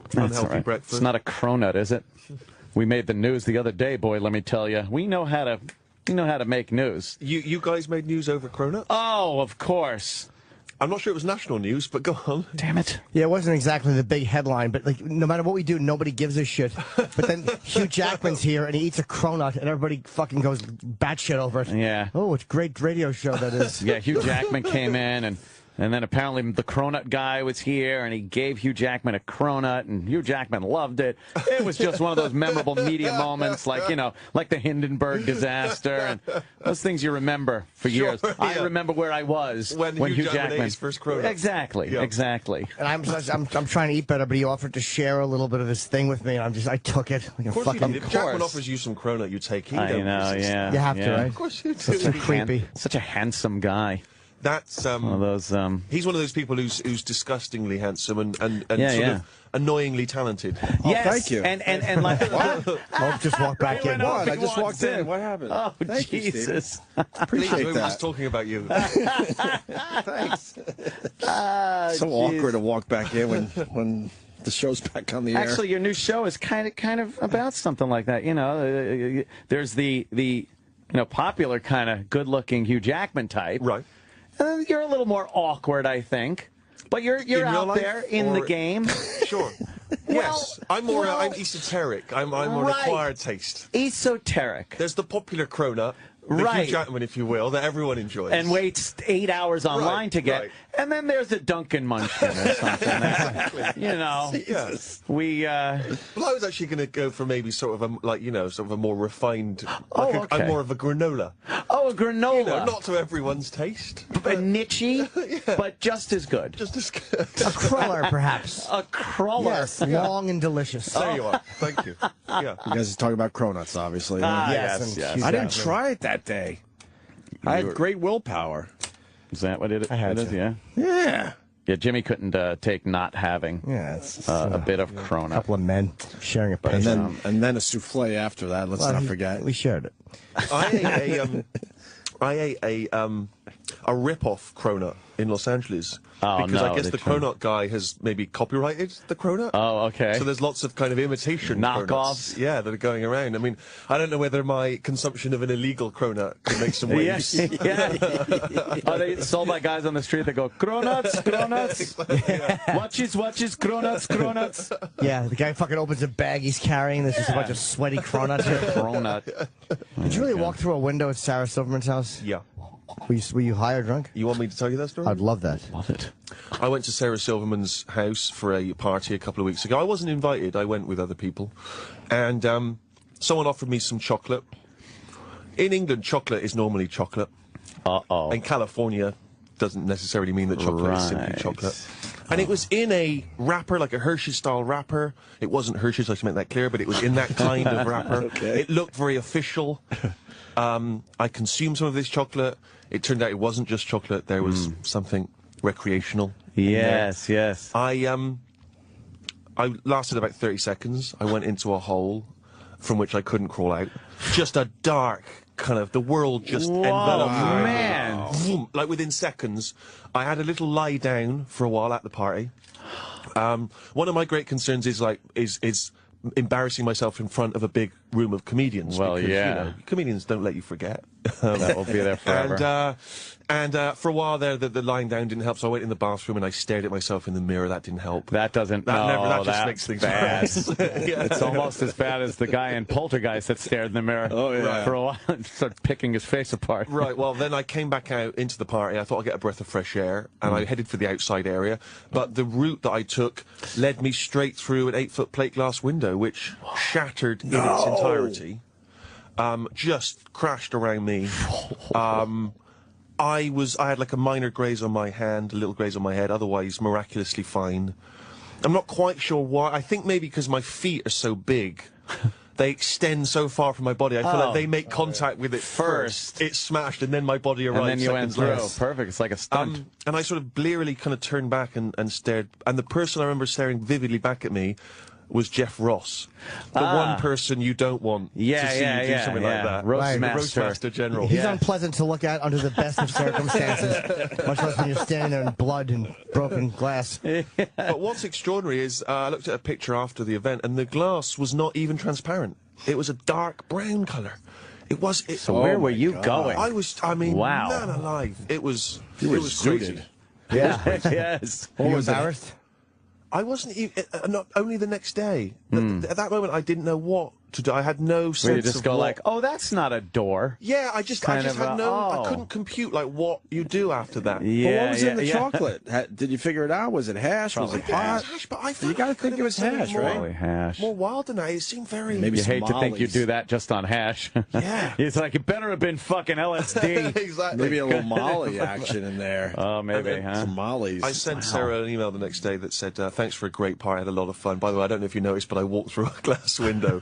That's all unhealthy right. breakfast. It's not a cronut, is it? We made the news the other day, boy. Let me tell you, we know how to make news. You guys made news over cronut? Oh, of course. I'm not sure it was national news, but go on. Damn it. Yeah, it wasn't exactly the big headline, but like no matter what we do, nobody gives a shit. But then Hugh Jackman's here and he eats a cronut and everybody fucking goes batshit over it. Yeah. Oh, it's a great radio show that is. Yeah, Hugh Jackman came in and then apparently the cronut guy was here, and he gave Hugh Jackman a cronut, and Hugh Jackman loved it. It was just one of those memorable media moments, like, you know, like the Hindenburg disaster, and those things you remember for years. Sure, yeah. I remember where I was when Hugh Jackman ate his first cronut. Exactly, Yeah. exactly. And I'm trying to eat better, but he offered to share a little bit of his thing with me, and I took it. Like Of course you did. If Jackman offers you some cronut, you take it. I know, yeah. You have to, right? Of course you do. Such a creepy. Such a handsome guy. That's One of those. he's one of those people who's disgustingly handsome and Yeah, sort yeah. of annoyingly talented. Yes, thank you. And like, Hope just walked back in. What? I just walked in. What happened? Oh, Thank you, Jesus. Appreciate We were that. just talking about you. Thanks. So awkward to walk back in when the show's back on the air. Actually, your new show is kind of about something like that. You know, there's the popular kind of good-looking Hugh Jackman type. Right. You're a little more awkward, I think. But you're In real out life, there in the or- game. Sure. Yes. I'm more. I'm esoteric. I'm an Right. acquired taste. Esoteric. There's the popular cronut, the Right. Hugh Jackman, if you will, that everyone enjoys. And waits 8 hours online Right, to get. right. And then there's a Duncan Munchkin or something. That, you know, Yes. we. Well, I was actually going to go for maybe sort of a more refined. Okay. I'm more of a granola. Oh, a granola. You know, not to everyone's taste. A niche-y, but just as good. Just as good. A cruller, perhaps. A cruller. Yes, long and delicious. There you are. Thank you. Yeah. You guys are talking about cronuts, obviously. Yes. Hugh I didn't Jackman. try it that day. I had great willpower. Is that what it I had is? to. Yeah. Yeah. Yeah, Jimmy couldn't take not having it's a bit of cronut. A couple of men sharing a And patient. then a souffle after that. Let's not forget. We shared it. I ate a rip-off cronut in Los Angeles. Oh, because no, I guess they the tried. cronut guy has maybe copyrighted the cronut. Oh, okay. So there's lots of kind of imitation Knockoffs? cronuts, yeah, that are going around. I mean, I don't know whether my consumption of an illegal cronut could make some waves. Yeah. Are they sold by guys on the street that go, cronuts, cronuts? Watches, cronuts. Yeah, the guy fucking opens a bag he's carrying. There's just a bunch of sweaty cronuts. Cronut. Did you really walk through a window at Sarah Silverman's house? Yeah. Were you high or drunk? You want me to tell you that story? I'd love that. Love it. I went to Sarah Silverman's house for a party a couple of weeks ago. I wasn't invited. I went with other people. And someone offered me some chocolate. In England, chocolate is normally chocolate. Uh-oh. In California, doesn't necessarily mean that chocolate is simply Right. chocolate. And it was in a wrapper, like a Hershey-style wrapper. It wasn't Hershey's, I should make that clear, but it was in that kind of wrapper. Okay. It looked very official. I consumed some of this chocolate. It turned out it wasn't just chocolate. There was something recreational. in there. Yes. I lasted about 30 seconds. I went into a hole from which I couldn't crawl out. Just a dark kind of, the world just enveloped me. Man. Boom. Like within seconds, I had a little lie down for a while at the party. One of my great concerns is embarrassing myself in front of a big room of comedians. Well, because, yeah. you know, comedians don't let you forget. That will be there forever. And for a while there, the lying down didn't help, so I went in the bathroom and I stared at myself in the mirror. That didn't help. That doesn't. That just that's makes things bad. worse. Yeah. It's almost as bad as the guy in Poltergeist that stared in the mirror for a while and started picking his face apart. Right, well, then I came back out into the party. I thought I'd get a breath of fresh air, and I headed for the outside area. But the route that I took led me straight through an 8-foot plate glass window, which shattered in its entirety. Just crashed around me. I had like a minor graze on my hand, a little graze on my head, otherwise miraculously fine. I'm not quite sure why. I think maybe because my feet are so big. They extend so far from my body. I feel like they make contact with it first. It's smashed, and then my body arrives. And then you went seconds through. later. Perfect. It's like a stunt. And I sort of blearily kind of turned back and stared. And the person I remember staring vividly back at me was Jeff Ross, the one person you don't want to see you do something like that. Roastmaster General. He's unpleasant to look at under the best of circumstances, much less when you're standing there in blood and broken glass. But what's extraordinary is I looked at a picture after the event, and the glass was not even transparent. It was a dark brown colour. It was. So where were you going? Man alive. It was crazy. Yeah. Yes. Were you embarrassed? I wasn't even, not only the next day. At that moment, I didn't know what to do. I had no sense Where you just of go what... like, oh, that's not a door. Yeah, I just had I couldn't compute, like, what you do after that. But what was in the chocolate? Did you figure it out? Was it hash? Was it pot? Hash, but I you got to think it was hash, right? Probably hash. More wild than that. It seemed very... Maybe you hate to think you Somali's. do that just on hash. Yeah. It's like, it better have been fucking LSD. Exactly. Maybe a little Molly action in there. Oh, maybe, huh? Some Molly's. I sent Sarah an email the next day that said, thanks for a great party, I had a lot of fun. By the way, I don't know if you noticed, but I walked through a glass window.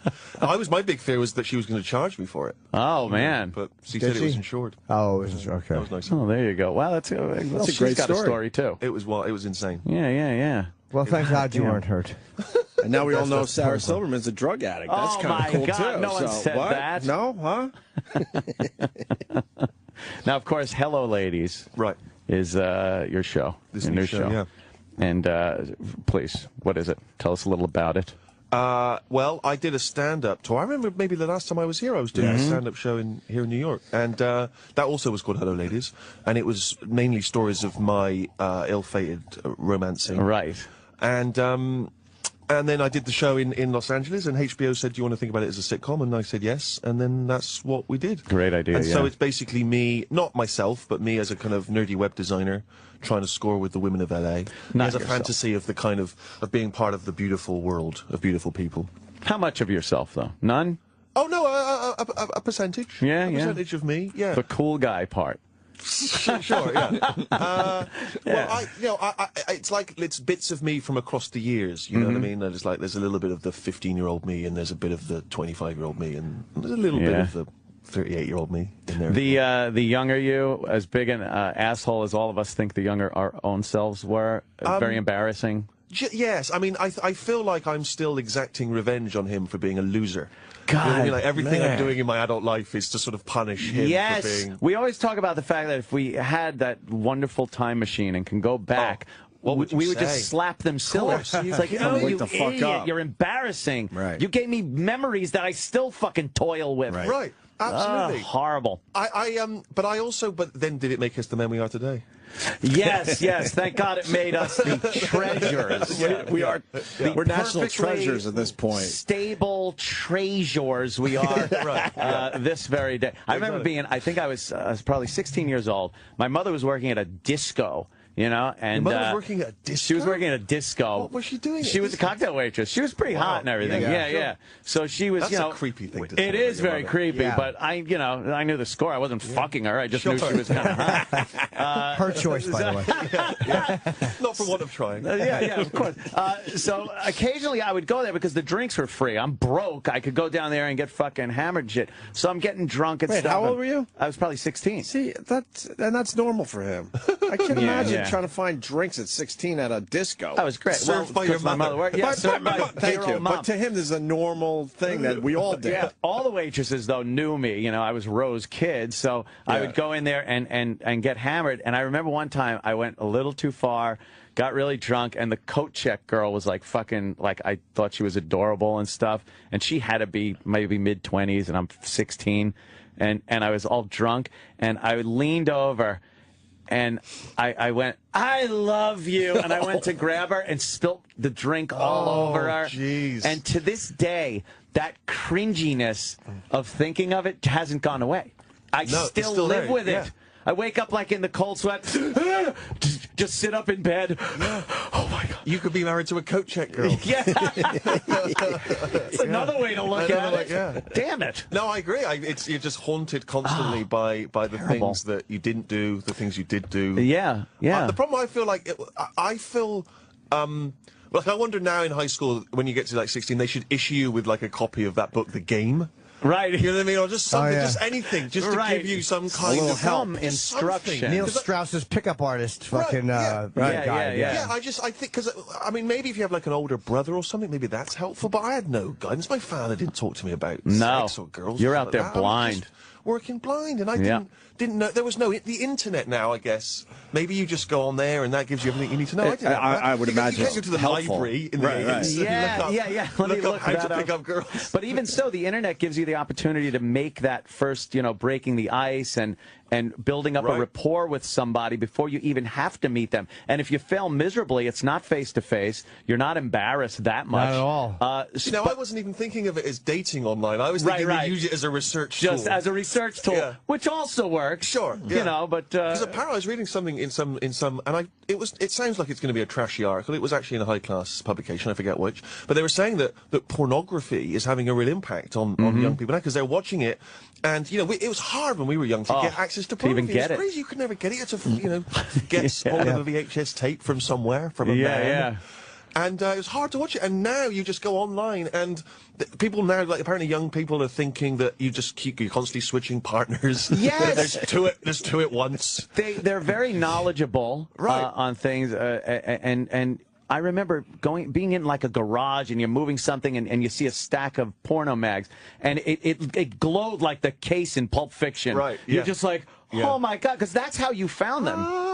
My big fear was that she was going to charge me for it. Oh, man. But she said it was insured. Oh, it was insured. Okay. That was nice. Oh, there you go. Wow, that's a great got story. A story, too. It was insane. Yeah. Well, thank God you weren't hurt. And now we all know Sarah Silverman's a drug addict. That's kind of cool, God, too. no one said that. No? Huh? Now, of course, Hello Ladies is your show. This your new show. Yeah. And please, what is it? Tell us a little about it. Well, I did a stand-up tour. I remember maybe the last time I was here, I was doing a stand-up show here in New York. And that also was called Hello Ladies. And it was mainly stories of my ill-fated romancing. Right. And then I did the show in Los Angeles, and HBO said, do you want to think about it as a sitcom? And I said yes, and then that's what we did. Great idea, And so it's basically me, not myself, but me as a kind of nerdy web designer trying to score with the women of LA. As a fantasy of the kind of being part of the beautiful world of beautiful people. How much of yourself, though? None? Oh, no, a percentage. Yeah, a percentage of me, yeah. The cool guy part. Sure, yeah. Well, it's like it's bits of me from across the years. You know what I mean? There's a little bit of the 15-year-old me, and there's a bit of the 25-year-old me, and there's a little bit of the 38-year-old me in there. The younger you, as big an asshole as all of us think the younger our own selves were, very embarrassing. Yes, I mean, I feel like I'm still exacting revenge on him for being a loser. God, you know what I mean? Like everything man. I'm doing in my adult life is to sort of punish him for being... We always talk about the fact that if we had that wonderful time machine and can go back, we would just slap them silly. It's like, oh, you idiot, you're embarrassing. Right. You gave me memories that I still fucking toil with. Right. Absolutely. Horrible. But then did it make us the men we are today? Yes. Thank God it made us the treasures. We're national treasures at this point. Stable treasures we are this very day. I remember I think I was probably 16 years old. My mother was working at a disco. You know, and your mother was working at a disco? She was working at a disco. What was she doing? She was a cocktail waitress. She was pretty hot and everything. Yeah. So she was, That's a creepy thing to say. It is very creepy, but I knew the score. I wasn't fucking her. I just knew she was kind of hot. Her choice, by the way. Not for want of trying. Yeah, of course. So occasionally I would go there because the drinks were free. I'm broke. I could go down there and get fucking hammered shit. So I'm getting drunk and stuff. How old were you? I was probably 16. See, that's normal for him. I can't imagine trying to find drinks at 16 at a disco. That was great. Served by your mother. Thank you. But to him, this is a normal thing that we all did. Yeah, all the waitresses, though, knew me. You know, I was Rose's kid, so I would go in there and get hammered. And I remember one time I went a little too far, got really drunk, and the coat check girl was like fucking, like, I thought she was adorable and stuff. And she had to be maybe mid-20s, and I'm 16. And I was all drunk, and I leaned over, and I went, I love you. And I went to grab her and spilt the drink all over her. Jeez. And to this day, that cringiness of thinking of it hasn't gone away. I still live with it. I wake up like in the cold sweat, just sit up in bed. Oh, my God. You could be married to a coat check girl. Yeah. It's another way to look at it. Yeah. Damn it. No, I agree. You're just haunted constantly by the things that you didn't do, the things you did do. Yeah, yeah. The problem I feel like, I feel, like I wonder now in high school, when you get to like 16, they should issue you with like a copy of that book, The Game. Right. You know what I mean? Or just something, just anything, just to give you some kind of help. Instruction. Neil Strauss's pickup artist fucking guide. Yeah, I think, because, I mean, maybe if you have like an older brother or something, maybe that's helpful, but I had no guidance. My father didn't talk to me about sex or girls. You're or out there like blind. Working blind, and I didn't know. There was no the internet now. I guess maybe you just go on there, and that gives you everything you need to know. I would imagine you can't go to the library in the 80s. Yeah. Let me look how that to up. pick up girls. But even so, the internet gives you the opportunity to make that first, breaking the ice and building up a rapport with somebody before you even have to meet them. And if you fail miserably, it's not face-to-face. You're not embarrassed that much. Not at all. I wasn't even thinking of it as dating online. I was thinking we use it as a research tool. Just as a research tool, which also works. Sure. But... Because apparently I was reading something in some, and it sounds like it's going to be a trashy article. It was actually in a high-class publication, I forget which. But they were saying that pornography is having a real impact on young people now, because they're watching it. And, it was hard when we were young to get access to pornography. Even get it was crazy. You could never get it. You had to, get hold of a VHS tape from somewhere, from a man. Yeah. And it was hard to watch it. And now you just go online, and people now, like apparently young people are thinking that you're constantly switching partners. Yes. There's two at once. They're very knowledgeable on things, and I remember being in like a garage, and you're moving something, and you see a stack of porno mags, and it glowed like the case in Pulp Fiction. Right. You're just like, oh my God, because that's how you found them.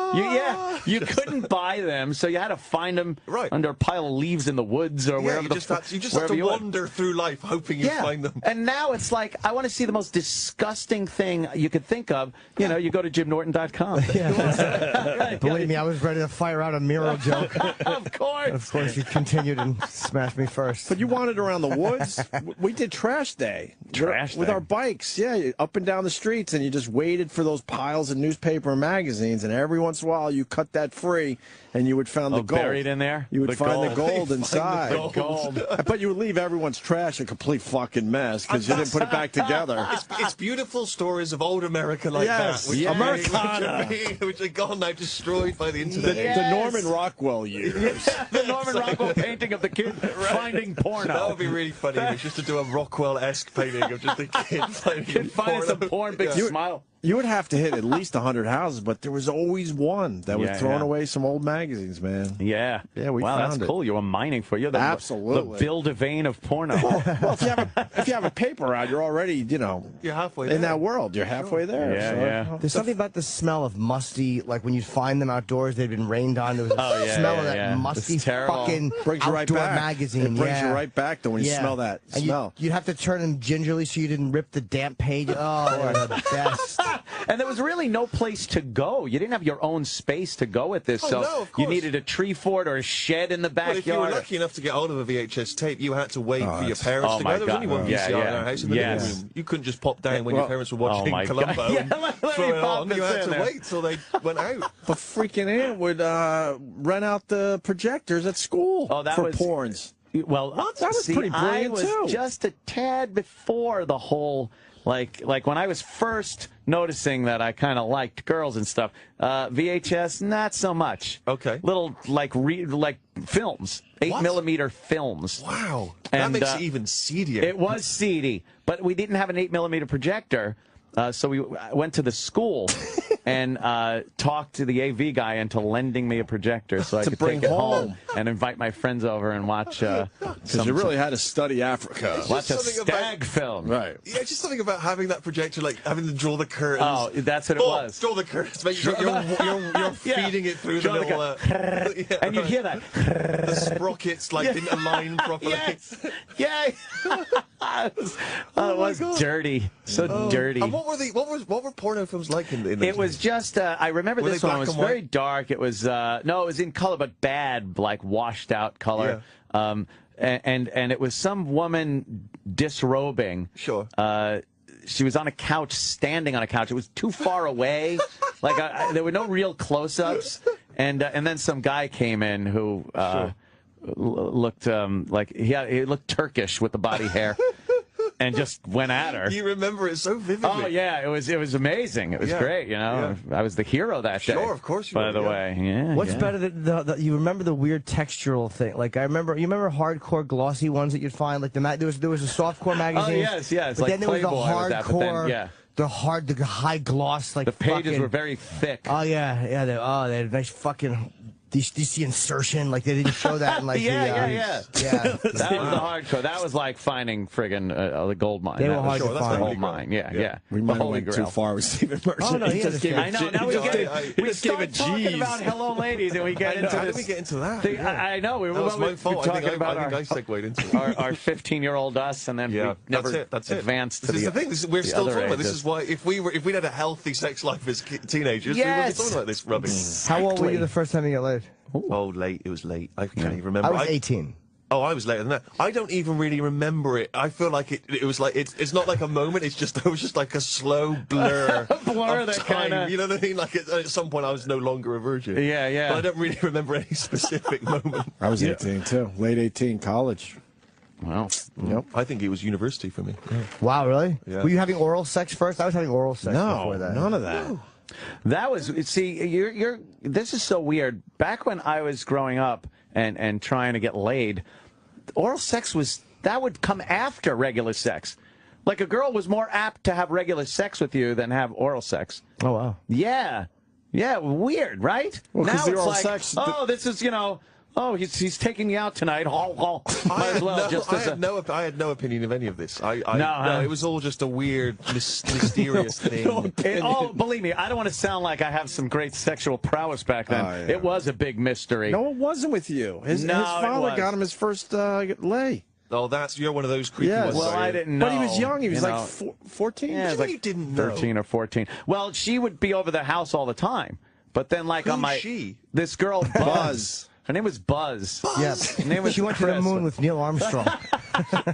You couldn't buy them, so you had to find them under a pile of leaves in the woods or wherever. You just have to wander through life hoping you find them. And now it's like, I want to see the most disgusting thing you could think of. You go to JimNorton.com. Believe me, I was ready to fire out a Miro joke. Of course. Of course, you continued and smashed me first. But you wandered around the woods. We did trash day. With our bikes, up and down the streets, and you just waited for those piles of newspaper and magazines, and every once in a while you cut that free, and you would find the gold. Buried in there? You would find the gold inside. The gold. But you would leave everyone's trash a complete fucking mess because you didn't put it back together. It's beautiful stories of old America like that. Americana. Which are gone now, destroyed by the internet. The Norman Rockwell years. The Norman Rockwell painting of the kid finding porno. That would be really funny, just to do a Rockwell-esque painting of just a kid finding some porn, big smile. You would have to hit at least 100 houses, but there was always one that was throwing away some old magazines, man. Yeah. Yeah, we found that's it. Cool. You were mining for you. Absolutely. The Bill Devane of porno. Well, if you have a paper out, you're already, you're halfway there. In that world. You're halfway there. Yeah. There's something about the smell of musty, like when you find them outdoors, they've been rained on. There was a smell of that musty fucking brings you right outdoor back. magazine. It brings you right back though when you smell that smell. You'd have to turn them gingerly so you didn't rip the damp page. Oh, they're the best. And there was really no place to go. You didn't have your own space to go with this, you needed a tree fort or a shed in the backyard. Well, if you were lucky enough to get hold of a VHS tape, you had to wait for your parents to go. There was only one VCR in our house in the living room. You couldn't just pop down when your parents were watching Columbo and throw it on. You had to wait till they went out. But freaking aunt would rent out the projectors at school for porns. Well, that was pretty brilliant, too. I was just a tad before the whole... Like when I was first noticing that I kind of liked girls and stuff, VHS, not so much. Okay. Little, like films, 8mm films. Wow. That makes it even seedier. It was seedy, but we didn't have an 8mm projector, so we went to the school and talked to the AV guy into lending me a projector so I could take it home and invite my friends over and watch because you really had to study Africa. Watch a stag film. Right. Yeah, just something about having that projector, like having to draw the curtains. Oh, that's what it was. Draw the curtains. Make sure you're feeding it through the little... and you hear that. The sprockets didn't align properly. Yes. It was dirty. So dirty. And what were porno films like in the It was just, I remember this one. It was very dark. It was, no, it was in color, but bad, like washed out color. Yeah. And it was some woman disrobing. Sure. She was on a couch, standing on a couch. It was too far away. There were no real close-ups. And then some guy came in who looked like he looked Turkish with the body hair. And just went at her. You remember it so vividly. Oh yeah, it was amazing. It was great. You know, I was the hero that day. Sure, of course you by were. the way, yeah. What's better than you remember the weird textural thing? Like you remember hardcore glossy ones that you'd find like there was a softcore magazine. Oh yes. But like then there was the Playboy hardcore. The high gloss, like the pages were very thick. Oh yeah. They had nice fucking. Do you see insertion? Like they didn't show that in like yeah. That was the hardcore. That was like finding friggin' the gold mine. They were hard to find. The gold mine. Yeah. We might have went too far with Stephen Merchant. Oh, no, he just gave I know. Now we start talking about hello ladies, and we get into How this. did we get into that? I know. We were talking about I segued into our 15-year-old us, and then we never advanced to the other. This is the thing. We're still talking about this. Is why if we'd had a healthy sex life as teenagers, we wouldn't be talking about this rubbish. How old were you the first time you got laid? Oh, late. It was late. I can't even remember. I was 18. Oh, I was later than that. I don't even really remember it. I feel like it was like it's not like a moment. It was just like a slow blur. Blur of that time. kinda... You know what I mean? Like at some point I was no longer a virgin. Yeah. But I don't really remember any specific moment. I was 18 too. Late 18, college. Wow. Yep. I think it was university for me. Yeah. Wow, really? Yeah. Were you having oral sex first? I was having oral sex before that. None of that. No. That was, see, this is so weird. Back when I was growing up and trying to get laid, oral sex would come after regular sex. Like a girl was more apt to have regular sex with you than have oral sex. Oh, wow. Yeah. Yeah, weird, right? Well, now the it's oral like, sex, this is, oh, he's taking me out tonight. Might as well. I had no opinion of any of this. No, it was all just a weird, mysterious thing. Believe me, I don't want to sound like I have some great sexual prowess back then. Oh, yeah. It was a big mystery. No, it wasn't with you. His father got him his first lay. Oh, you're one of those creepy ones. Well, I didn't know. But he was young. He was like 14. Yeah, like you didn't know. 13 or 14. Well, she would be over the house all the time. But then, like, this girl, Buzz. Her name was Buzz. Yes. She went to the moon with Neil Armstrong.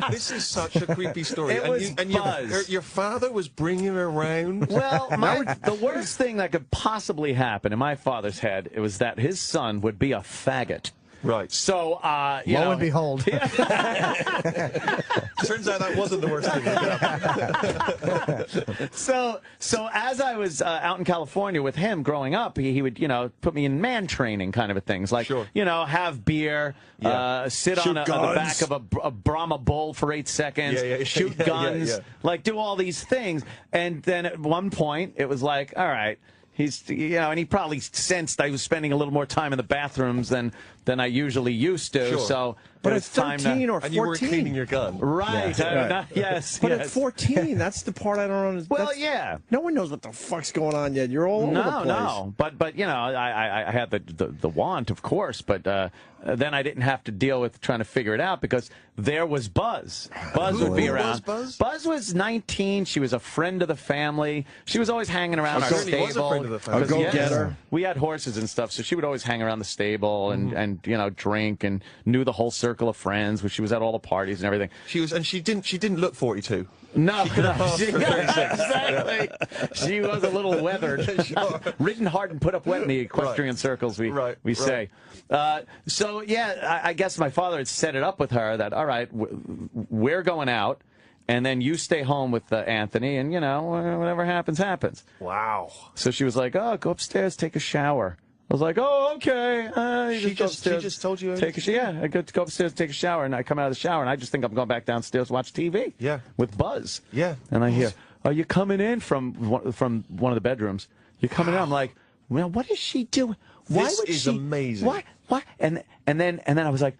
This is such a creepy story. Buzz. Your father was bringing her around? Well, the worst thing that could possibly happen in my father's head was that his son would be a faggot. Right. So, lo and behold. Turns out that wasn't the worst thing that could happen. So as I was out in California with him growing up, he would, put me in man training kind of things. Like, have beer, sit on the back of a Brahma bull for 8 seconds, shoot guns, like do all these things. And then at one point, it was like, all right. He's, and he probably sensed I was spending a little more time in the bathrooms than I usually used to. Sure. So, but at 13 or 14, and you were cleaning your gun, right? Yeah. Yes. But at 14, that's the part I don't understand. Well, yeah. No one knows what the fuck's going on yet. You're all over the place. No. But I had the want, of course. But then I didn't have to deal with trying to figure it out because there was Buzz. Buzz would be around. Buzz was 19. She was a friend of the family. She was always hanging around our stable. Was a friend of the family. A go-getter. We had horses and stuff, so she would always hang around the stable and drink and knew the whole circle of friends. She was at all the parties and everything. She didn't look 42. No, exactly. She was a little weathered. Ridden hard and put up wet in the equestrian circles, we say. So, yeah, I guess my father had set it up with her that, all right, we're going out, and then you stay home with Anthony, and, whatever happens, happens. Wow. So she was like, oh, go upstairs, take a shower. I was like, oh, okay. She just told you? I go upstairs, take a shower, and I come out of the shower, and I just think I'm going back downstairs to watch TV. Yeah. With Buzz. Yeah. And I hear, are you coming in from one of the bedrooms? You're coming in. I'm like, well, what is she doing? This is amazing. Why? And then I was like,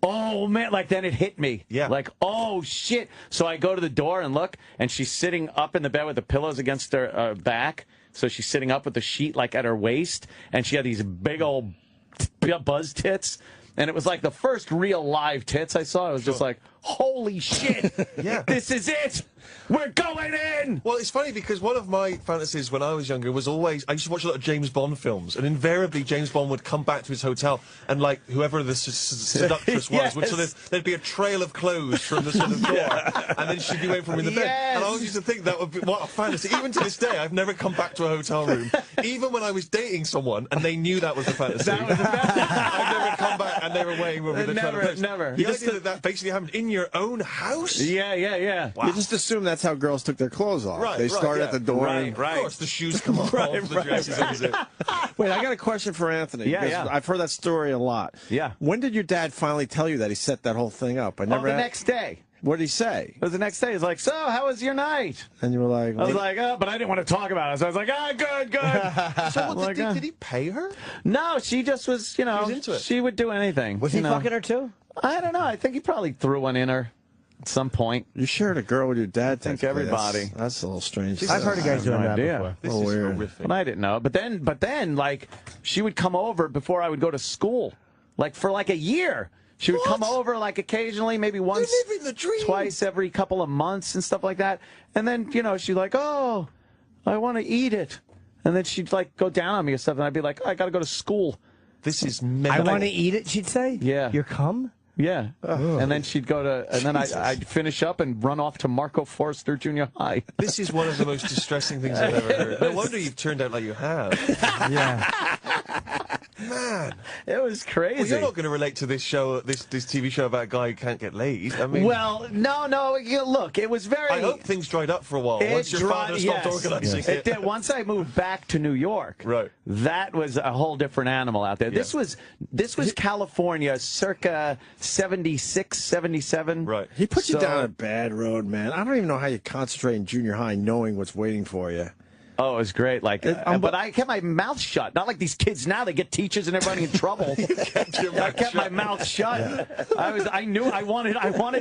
oh, man, like then it hit me. Yeah. Like, oh, shit. So I go to the door and look, and she's sitting up in the bed with the pillows against her back. So she's sitting up with the sheet like at her waist, and she had these big old Buzz tits. And it was like the first real live tits I saw. I was just like, holy shit. Yeah. This is it. We're going in. Well, it's funny because one of my fantasies when I was younger was always, I used to watch a lot of James Bond films, and invariably James Bond would come back to his hotel, and like whoever the seductress was, would sort of, there'd be a trail of clothes from the sort of door, and then she'd be waiting for him in the bed. And I always used to think that would be, what a fantasy. Even to this day, I've never come back to a hotel room. Even when I was dating someone, and they knew that was the fantasy. I've never come back, and they were waiting with the trail of clothes. Never. The idea that basically happened in your own house? Yeah. Wow. You just assume that's how girls took their clothes off. Right, they start at the door. Right. Of course, the shoes come off, the dresses exit. Wait, I got a question for Anthony. Yeah. I've heard that story a lot. Yeah. When did your dad finally tell you that he set that whole thing up? The next day. What did he say? It was the next day. He's like, so, how was your night? And you were like... I was like, but I didn't want to talk about it. So I was like, good. So what, did he pay her? No, she just was, you know, she was into it. She would do anything. Was he fucking her too? I don't know. I think he probably threw one in her at some point. You shared a girl with your dad? I think everybody. That's a little strange. I've heard of guys doing that before. This is horrific. But I didn't know. But then, like, she would come over before I would go to school, like for like a year. She would come over like occasionally, maybe once, You're living the dream. twice every couple of months and stuff like that. And then, you know, she'd like, oh, I want to eat it. And then she'd like go down on me or something. I'd be like, oh, I got to go to school. This is I want to eat it, she'd say? Yeah. Your cum? Yeah. And then she'd go to, and then I'd finish up and run off to Marco Forster Junior High. This is one of the most distressing things I've ever heard. No wonder you've turned out like you have. Yeah. Man. It was crazy. Well, you're not going to relate to this show, this TV show about a guy who can't get laid. I mean, well, no. Look, it was very. I hope things dried up for a while once your father stopped organising it did. Once I moved back to New York, right, that was a whole different animal out there. Yeah. This was California, circa 76, 77. Right. He put you down a bad road, man. I don't even know how you concentrate in junior high knowing what's waiting for you. Oh, it was great. Like, but I kept my mouth shut. Not like these kids now; they get teachers and everybody in trouble. I kept my mouth shut. Yeah. I knew I wanted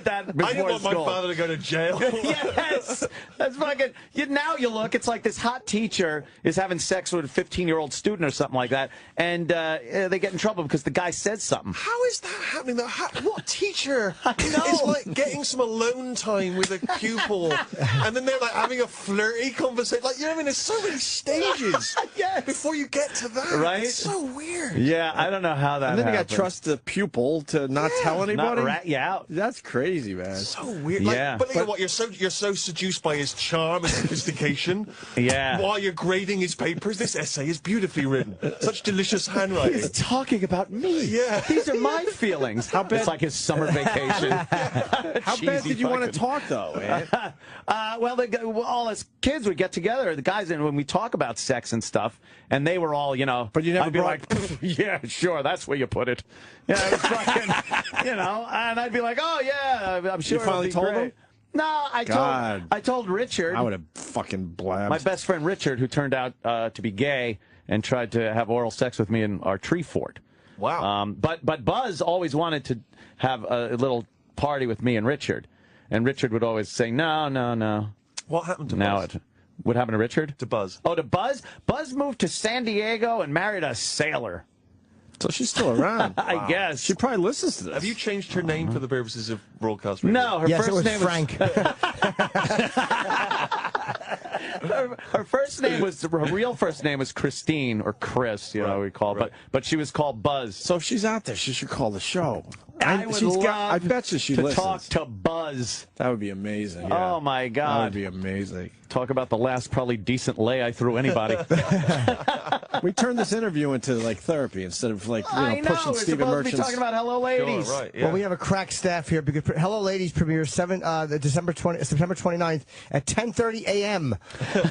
that before I didn't want school. my father to go to jail. Yes, that's fucking. Now you look, it's like this hot teacher is having sex with a 15-year-old student or something like that, and they get in trouble because the guy said something. How is that happening? What teacher know. is like getting some alone time with a pupil, and then they're like having a flirty conversation? Like, you know what I mean? So many stages before you get to that. Right? It's so weird. Yeah, I don't know how that And then you got happened. to trust the pupil to not tell anybody. Not rat you out. That's crazy, man. So weird. Like, Yeah. But you know what? You're so seduced by his charm and sophistication. Yeah. While you're grading his papers, this essay is beautifully written. Such delicious handwriting. He's talking about me. Yeah. These are my feelings. How bad? It's like his summer vacation. How bad did you want to talk, though, man? All us kids would get together, the guys, and when we talk about sex and stuff, and they were all, you know. But you never I'd be like, yeah, sure, that's where you put it. Yeah, it was fucking, you know, and I'd be like, oh, yeah, I'm sure. You finally it'll be told great. him? No, I told Richard. I would have fucking blabbed. My best friend Richard, who turned out to be gay and tried to have oral sex with me in our tree fort. Wow. But Buzz always wanted to have a little party with me and Richard. And Richard would always say, no. What happened to Buzz? What happened to Richard? To Buzz. Oh, to Buzz? Buzz moved to San Diego and married a sailor. So she's still around. I guess. She probably listens to this. Have you changed her name for the purposes of broadcast radio? No, her first name Frank. Her first name was, her real first name was Christine, or Chris, you know, we call it. But she was called Buzz. So if she's out there, she should call the show. I bet you she to listens. talk to Buzz. That would be amazing. Yeah. Oh, my God. That would be amazing. Talk about the last probably decent lay I threw anybody. We turned this interview into like therapy instead of like pushing Stephen We're supposed to Merchant's. be talking about Hello Ladies. Sure, right, yeah. Well, we have a crack staff here because Hello Ladies premieres September 29th at 10:30 a.m.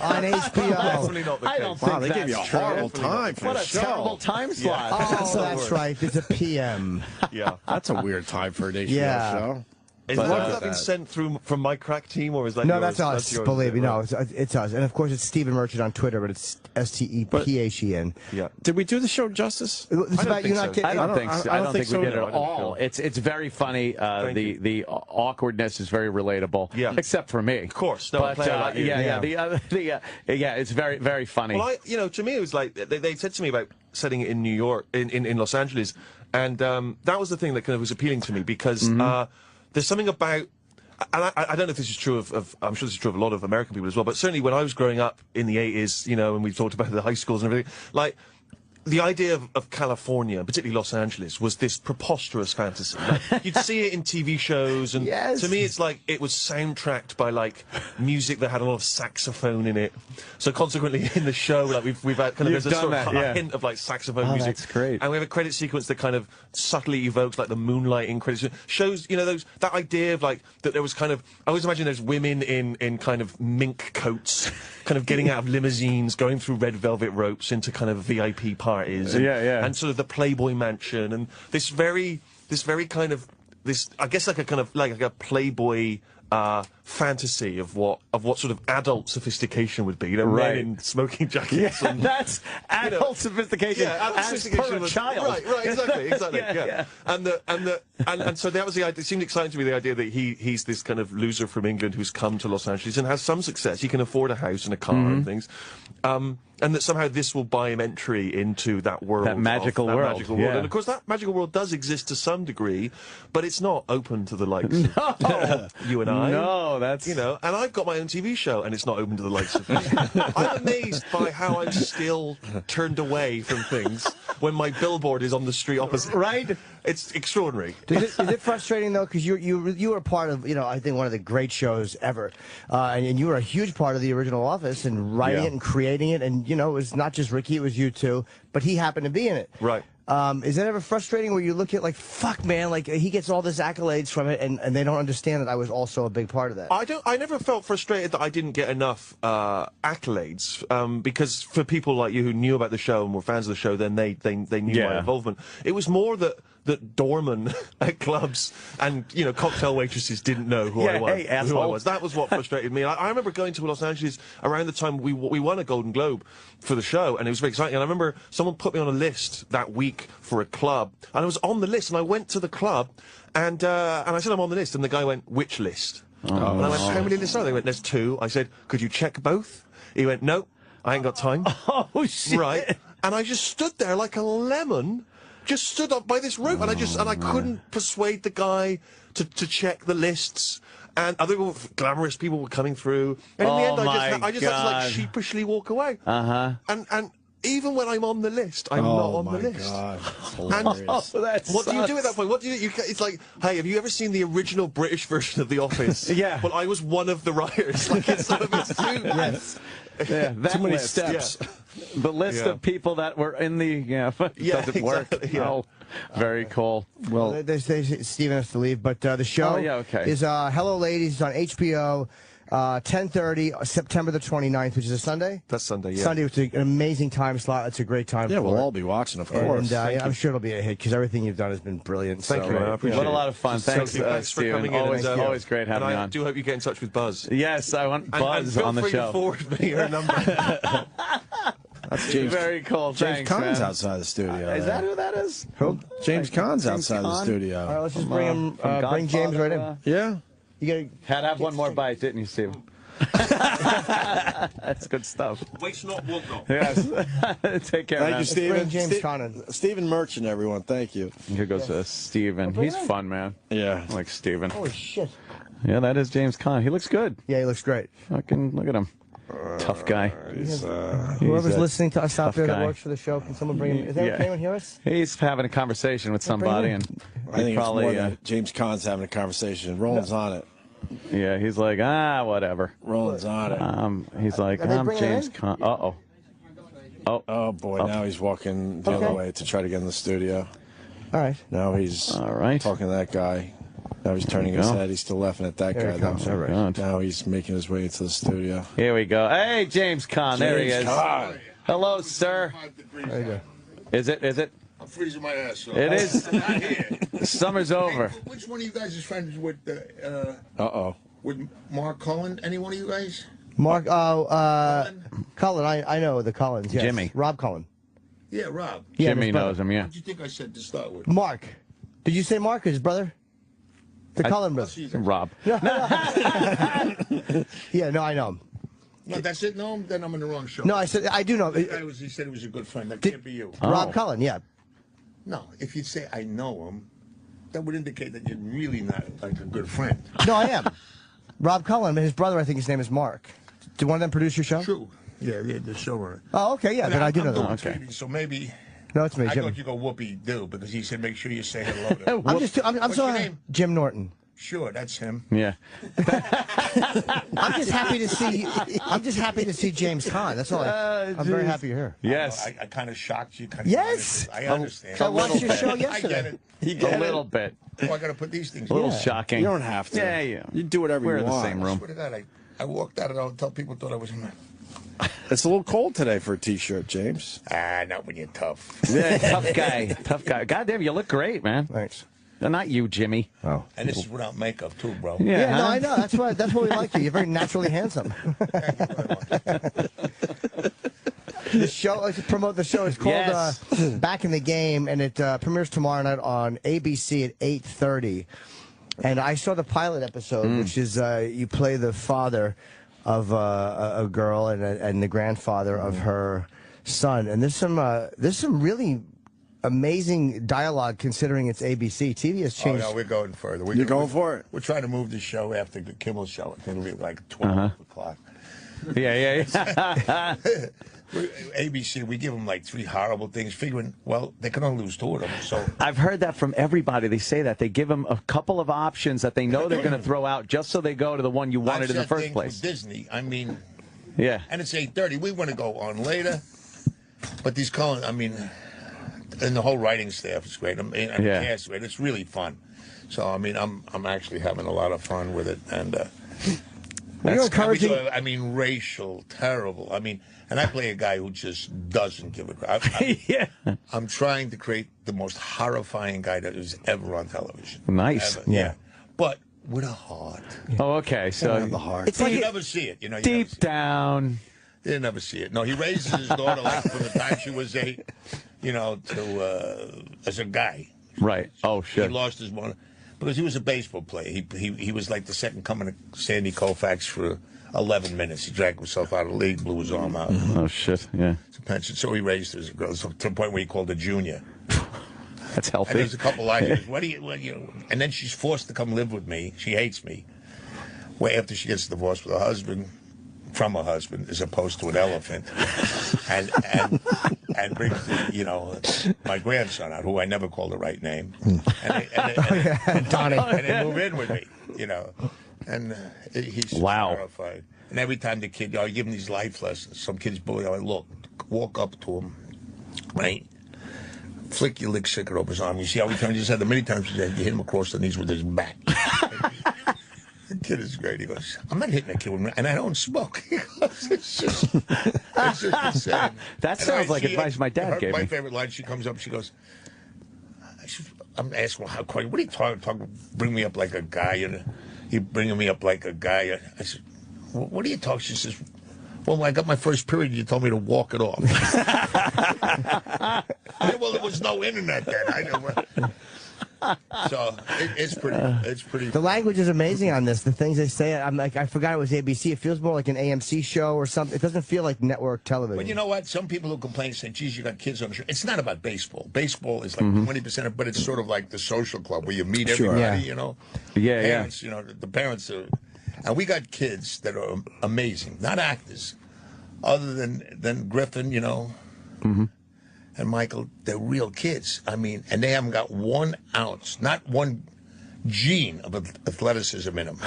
on HBO. Definitely not the I case. don't think Wow, they that's gave you a true. horrible time for What the a show. terrible time slot. Oh, that's right. It's a PM. Yeah. That's a weird time for an HBO Yeah. show. Is that been sent through from my crack team, or is that No, yours? that's us. yours, Believe me, right? no, it's us. And of course, it's Stephen Merchant on Twitter, but it's STEPHEN. Yeah. Did we do the show justice? It's about you not getting. I don't think so. I don't think we did it no. at all. It's very funny. The awkwardness is very relatable. Yeah. Except for me. Of course. No, But player like you. it's very, very funny. Well, to me, it was like they said to me about setting it in New York, in Los Angeles, And that was the thing that kind of was appealing to me, because there's something about, and I don't know if this is true of I'm sure this is true of a lot of American people as well, but certainly when I was growing up in the 80s, you know, and we talked about the high schools and everything, like, the idea of California, particularly Los Angeles, was this preposterous fantasy. Like, you'd see it in TV shows, and to me it's like it was soundtracked by like music that had a lot of saxophone in it. So consequently in the show, like we've had kind of there's a sort of a hint of like saxophone music. That's great. And we have a credit sequence that kind of subtly evokes like the moonlighting credits. Shows, you know, that idea of like that there was kind of, I always imagine there's women in kind of mink coats, kind of getting out of limousines, going through red velvet ropes into kind of VIP parties. And sort of the Playboy Mansion, and this very kind of I guess like a kind of like a Playboy fantasy of what sort of adult sophistication would be. You know, men in smoking jackets. Yeah, and, that's adult sophistication. Yeah, adult sophistication was a child. Right, exactly. yeah. And so that was the idea. It seemed exciting to me, the idea that he's this kind of loser from England who's come to Los Angeles and has some success. He can afford a house and a car and things. And that somehow this will buy him entry into that world. That magical world. Yeah. And of course that magical world does exist to some degree, but it's not open to the likes of you and I. No, that's... You know, and I've got my own TV show, and it's not open to the likes of you. I'm amazed by how I'm still turned away from things when my billboard is on the street opposite. Right? It's extraordinary. Is it frustrating, though, because you were part of, you know, I think one of the great shows ever, and you were a huge part of the original Office and writing it and creating it, and, you know, it was not just Ricky, it was you too, but he happened to be in it. Right. Is that ever frustrating where you look at, like, fuck, man, like, he gets all this accolades from it, and they don't understand that I was also a big part of that? I never felt frustrated that I didn't get enough accolades, because for people like you who knew about the show and were fans of the show, then they knew my involvement. It was more that doormen at clubs and, you know, cocktail waitresses didn't know who I was. That was what frustrated me. I remember going to Los Angeles around the time we won a Golden Globe for the show, and it was very exciting. And I remember someone put me on a list that week for a club, and I was on the list, and I went to the club, and I said I'm on the list, and the guy went, which list? And I went, how many lists are there? They went, there's 2. I said, could you check both? He went, no, I ain't got time. Oh, shit. Right. And I just stood there like a lemon, just stood up by this rope, and I couldn't persuade the guy to check the lists. And other glamorous people were coming through, and in the end, I just had to like sheepishly walk away. And even when I'm on the list, I'm not on the list. God. What do you do at that point? What do you? It's like, hey, have you ever seen the original British version of The Office? Yeah. Well, I was one of the writers. Like it's sort of it's too. Yes. Yeah, too many list. steps. Yeah. The list of people that were in the doesn't work. Exactly, Oh, very cool. Well, Steven has to leave, but the show is Hello Ladies on HBO. 10:30, September the 29th, which is a Sunday? That's Sunday, yeah. Sunday, which is an amazing time slot. It's a great time Yeah, for we'll it. all be watching, of course. And I'm sure it'll be a hit, because everything you've done has been brilliant. Thank you, man. I appreciate What a lot of fun. Thanks, Thanks for Steven. coming in. Always great having you on. I do hope you get in touch with Buzz. Yes, I want Buzz on the show. And feel free to forward me your number. That's James. Very cool. James Thanks, Caan's man. outside the studio. Is that who that is? Who? James Caan's outside the studio. All right, let's just bring James right in. Yeah. You had to have one more bite, didn't you, Steven? That's good stuff. Waste not, want not. Yes. Take care, Thank man. you, Steven. James Caanan. Steven Merchant, everyone. Thank you. Here goes Steven. He's fun, man. Yeah. I like Steven. Holy shit. Yeah, that is James Caan. He looks good. Yeah, he looks great. Fucking look at him. Tough guy. Whoever's listening to us out there that works for the show, can someone bring him? Is that anyone hear us? He's having a conversation with somebody, and I think probably it's more that James Caan's having a conversation. Roland's on it. Yeah, he's like, whatever. Roland's on it. He's like, I'm James Caan. Oh boy, now he's walking the other way to try to get in the studio. All right. Now he's talking to that guy. Now he's turning his head. He's still laughing at that guy. Now he's making his way into the studio. Here we go. Hey, James Caan. There he is. Caan. Hello, sir. There you go. Is it? I'm freezing my ass off. It is. I'm not here. Summer's over. Hey, which one of you guys is friends with with Mark Cullen? Any one of you guys? Mark, Cullen, I know the Cullens, yes. Jimmy. Rob Cullen. Yeah, Rob. Yeah, Jimmy knows him, yeah. What do you think I said to start with? Mark. Did you say Mark or his brother? The Cullen brother. Rob. Yeah, no, I know him. No, that's it? No, then I'm in the wrong show. No, I said, I do know. He said he was a good friend. That can't be you. Rob Cullen, yeah. No, if you say I know him, that would indicate that you're really not like a good friend. No, I am. Rob Cullen, his brother, I think his name is Mark. Do one of them produce your show? True. Yeah, the showrunner. Oh, okay, yeah, then I do know that. Okay. TV, so maybe. No, it's me, I Jim. thought you go whoopee do because he said make sure you say hello to him. I'm What's your name? Jim Norton. Sure, that's him. Yeah. I'm just happy to see. I'm just happy to see James Caan. That's all. I'm very happy you're here. Yes. I kind of shocked you. Yes. I understand. I watched your show I yesterday. get it. A little bit. Oh, I got to put these things. A little shocking. You don't have to. Yeah, yeah. You do whatever We're you in want. the same room. I swear to God, I walked out of the hotel. People thought I was in there. It's a little cold today for a T-shirt, James. Not when you're tough. Yeah, tough guy. Tough guy. Goddamn, you look great, man. Thanks. Not you, Jimmy. Oh. And this is without makeup too, bro. Yeah, no, I know. That's why we like you. You're very naturally handsome. The show, to promote the show, it's called Back in the Game, and it premieres tomorrow night on ABC at 8:30. And I saw the pilot episode, which is you play the father of a girl and the grandfather of her son. And there's some really amazing dialogue considering it's ABC. TV has changed. Oh, no, we're going further. You're going for it? We're trying to move the show after the Kimmel show. I think it'll be like 12 o'clock. Yeah. ABC, we give them like 3 horrible things, figuring, well, they can only lose 2 of them. So I've heard that from everybody. They say that. They give them a couple of options that they know they're going to throw out just so they go to the one you wanted in the first place. With Disney, I mean, yeah. And it's 8:30. We want to go on later, but these calling, I mean, and the whole writing staff is great. And the cast is great. It's really fun. So I mean, I'm actually having a lot of fun with it, and you're encouraging. I mean, racial, terrible. I mean, and I play a guy who just doesn't give a crap. I'm trying to create the most horrifying guy that was ever on television. Nice. Ever. Yeah. But with a heart. Oh, okay. So the heart. It's like you never see it. You know. Deep down. You never see it. No, he raises his daughter like from the time she was 8. You know, to as a guy. Right. Oh, shit. He lost his mother because he was a baseball player. He was like the second coming of Sandy Koufax for 11 minutes. He dragged himself out of the league, blew his arm out. Oh, shit. Yeah. It's a pension. So he raised her as a girl to the point where he called her Junior. That's healthy. And there's a couple lines. What do you? And then she's forced to come live with me. She hates me. Well, after she gets divorced with her husband, from her husband, as opposed to an elephant, and brings my grandson out, who I never called the right name, and Donnie, and they move in with me, and he's terrified. And every time the kid, I give him these life lessons. Some kids bully. I look, walk up to him, right. Flick your lick sticker over his arm. You see how he turns his head? The many times you hit him across the knees with his back. The kid is great. He goes, I'm not hitting a kid with me, and I don't smoke. He goes, it's just insane. That sounds like advice my dad gave me. My favorite line, she comes up, she goes, I'm asking, how quiet, what are you talking, bring me up like a guy, he bringing me up like a guy. I said, what are you talking? She says, well, when I got my first period, you told me to walk it off. Well, there was no internet then. I know. So it's pretty. The language is amazing on this. The things they say, I'm like, I forgot it was ABC. It feels more like an AMC show or something. It doesn't feel like network television. But you know what? Some people who complain say, "Geez, you got kids on the show." It's not about baseball. Baseball is like 20%, but it's sort of like the social club where you meet everybody. You know, parents. You know, the parents are, and we got kids that are amazing, not actors, other than Griffin. You know. And Michael, they're real kids. I mean, and they haven't got 1 ounce, not 1 gene of athleticism in them.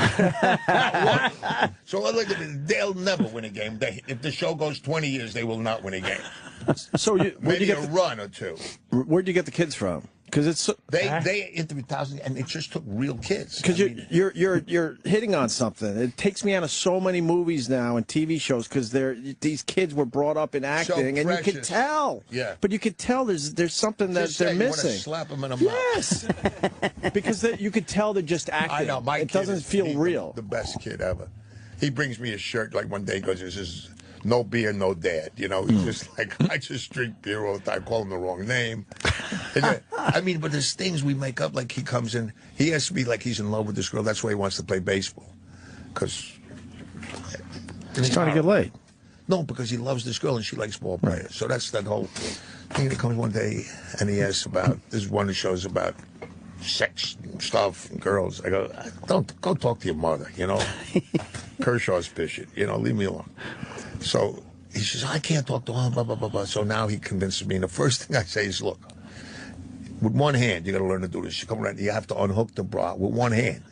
Not one. So I look at it, they'll never win a game. If the show goes 20 years, they will not win a game. So maybe a run or 2. Where'd you get the kids from? Because it's they interviewed thousands, and it just took real kids. Because you're hitting on something. It takes me out of so many movies now and TV shows because these kids were brought up in acting, and you can tell. Yeah. But you could tell there's something that they're missing. You slap them in the mouth. Yes. Because you could tell they're just acting. I know. It doesn't feel real. The best kid ever. He brings me a shirt like one day. He goes, "This is no beer, no dad." You know, he's just like, I just drink beer all the time. I call him the wrong name. I mean, but there's things we make up. Like he comes in, he has to be like he's in love with this girl. That's why he wants to play baseball. Because he's trying to get laid. No, because he loves this girl and she likes ball players. So that's that whole he comes one day and he asks about, this is one of the shows about sex and stuff and girls. I go, don't go talk to your mother, you know. Kershaw's fishing, you know, leave me alone. So he says, I can't talk to her, blah, blah, blah, blah. So now he convinces me. And the first thing I say is, look, with one hand, you got to learn to do this. You come around, you have to unhook the bra with one hand.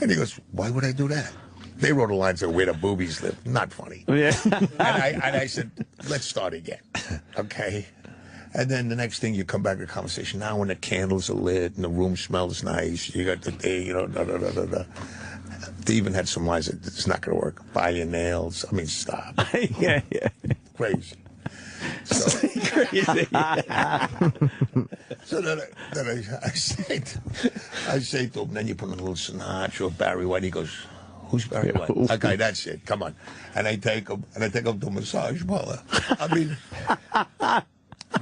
And he goes, why would I do that? They wrote a line that where the boobies live. Not funny. Yeah. and I said, let's start again. Okay. And then the next thing, you come back to the conversation. Now when the candles are lit and the room smells nice, you got the day, you know, They even had some lines that it's not going to work. Buy your nails. I mean, stop. Yeah. Crazy. So, Crazy. So then I say to him, then you put in a little Sinatra or Barry White. He goes, who's Barry White? Okay, that's it. Come on. And I take him to a massage parlor. I mean,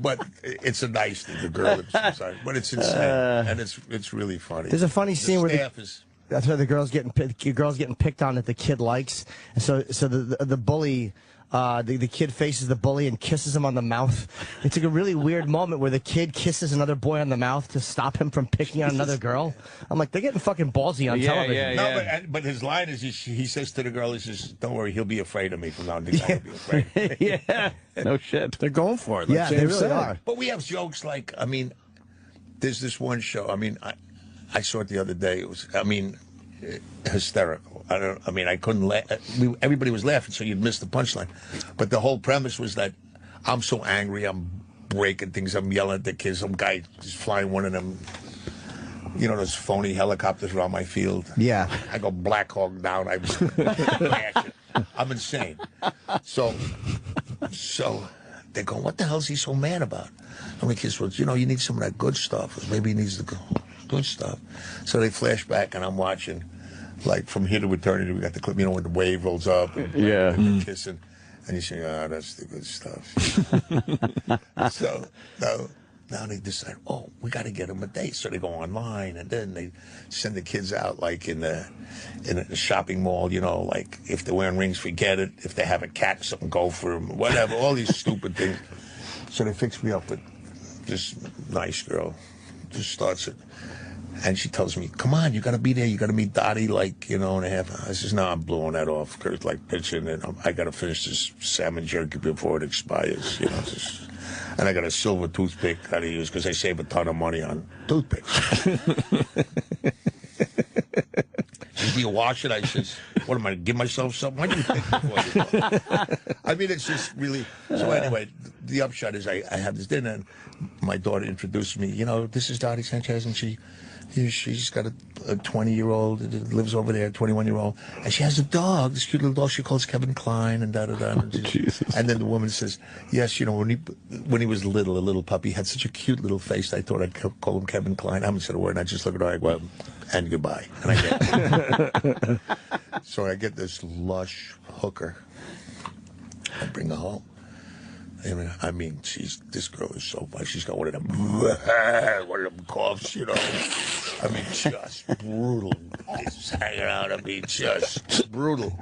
but it's a nice thing, the girl at the massage. But it's insane, and it's really funny. There's a funny scene where that's why the girl's getting picked on that the kid likes, and so the bully. The kid faces the bully and kisses him on the mouth. It's like a really weird moment where the kid kisses another boy on the mouth to stop him from picking on another girl. I'm like, they're getting fucking ballsy on television. No, but his line is, he says to the girl, he says, don't worry, he'll be afraid of me from now on. He'll be afraid of me. Yeah. No shit. They're going for it. Like yeah, they really are. But we have jokes like, I mean, there's this one show, I mean, I saw it the other day. It was, I mean, hysterical. I couldn't laugh. Everybody was laughing, so you'd miss the punchline. But the whole premise was that I'm so angry, I'm breaking things, I'm yelling at the kids. Some guy is flying one of them, you know, those phony helicopters around my field. Yeah. I go Black Hawk down. I'm insane. So they're going, what the hell is he so mad about? And the kids was, you know, you need some of that good stuff. Or maybe he needs the good stuff. So they flash back, and I'm watching. Like From Here to Eternity, we got the clip, you know, when the wave rolls up. Yeah. And they're kissing. And you say, that's the good stuff. So now they decide, we got to get them a date. So they go online, and then they send the kids out, like in a shopping mall, you know, like if they're wearing rings, forget it. If they have a cat, something, go for them, whatever, all these stupid things. So they fix me up with this nice girl. Just starts it. And she tells me, come on, you got to be there. You got to meet Dottie, like, you know, in a half hour. I says, no, I'm blowing that off. Kurt's like pitching, and I got to finish this salmon jerky before it expires, you know. And I got a silver toothpick that I use because I save a ton of money on toothpicks. She says, do you wash it? I says, what am I, give myself something? Why do you think before? I mean, it's just really... So anyway, the upshot is I have this dinner, and my daughter introduced me. You know, this is Dottie Sanchez, and she's got a 20-year-old that lives over there, a 21-year-old, and she has a dog, this cute little dog she calls Kevin Klein, and da-da-da. And then the woman says, yes, you know, when he was little, a little puppy, he had such a cute little face, I thought I'd call him Kevin Klein. I haven't said a word, and I just look at her, I go, and goodbye. And I get So I get this lush hooker. I bring her home. I mean, this girl is so funny. She's got one of them coughs, you know. I mean, just brutal. It's hanging out. I mean, just brutal.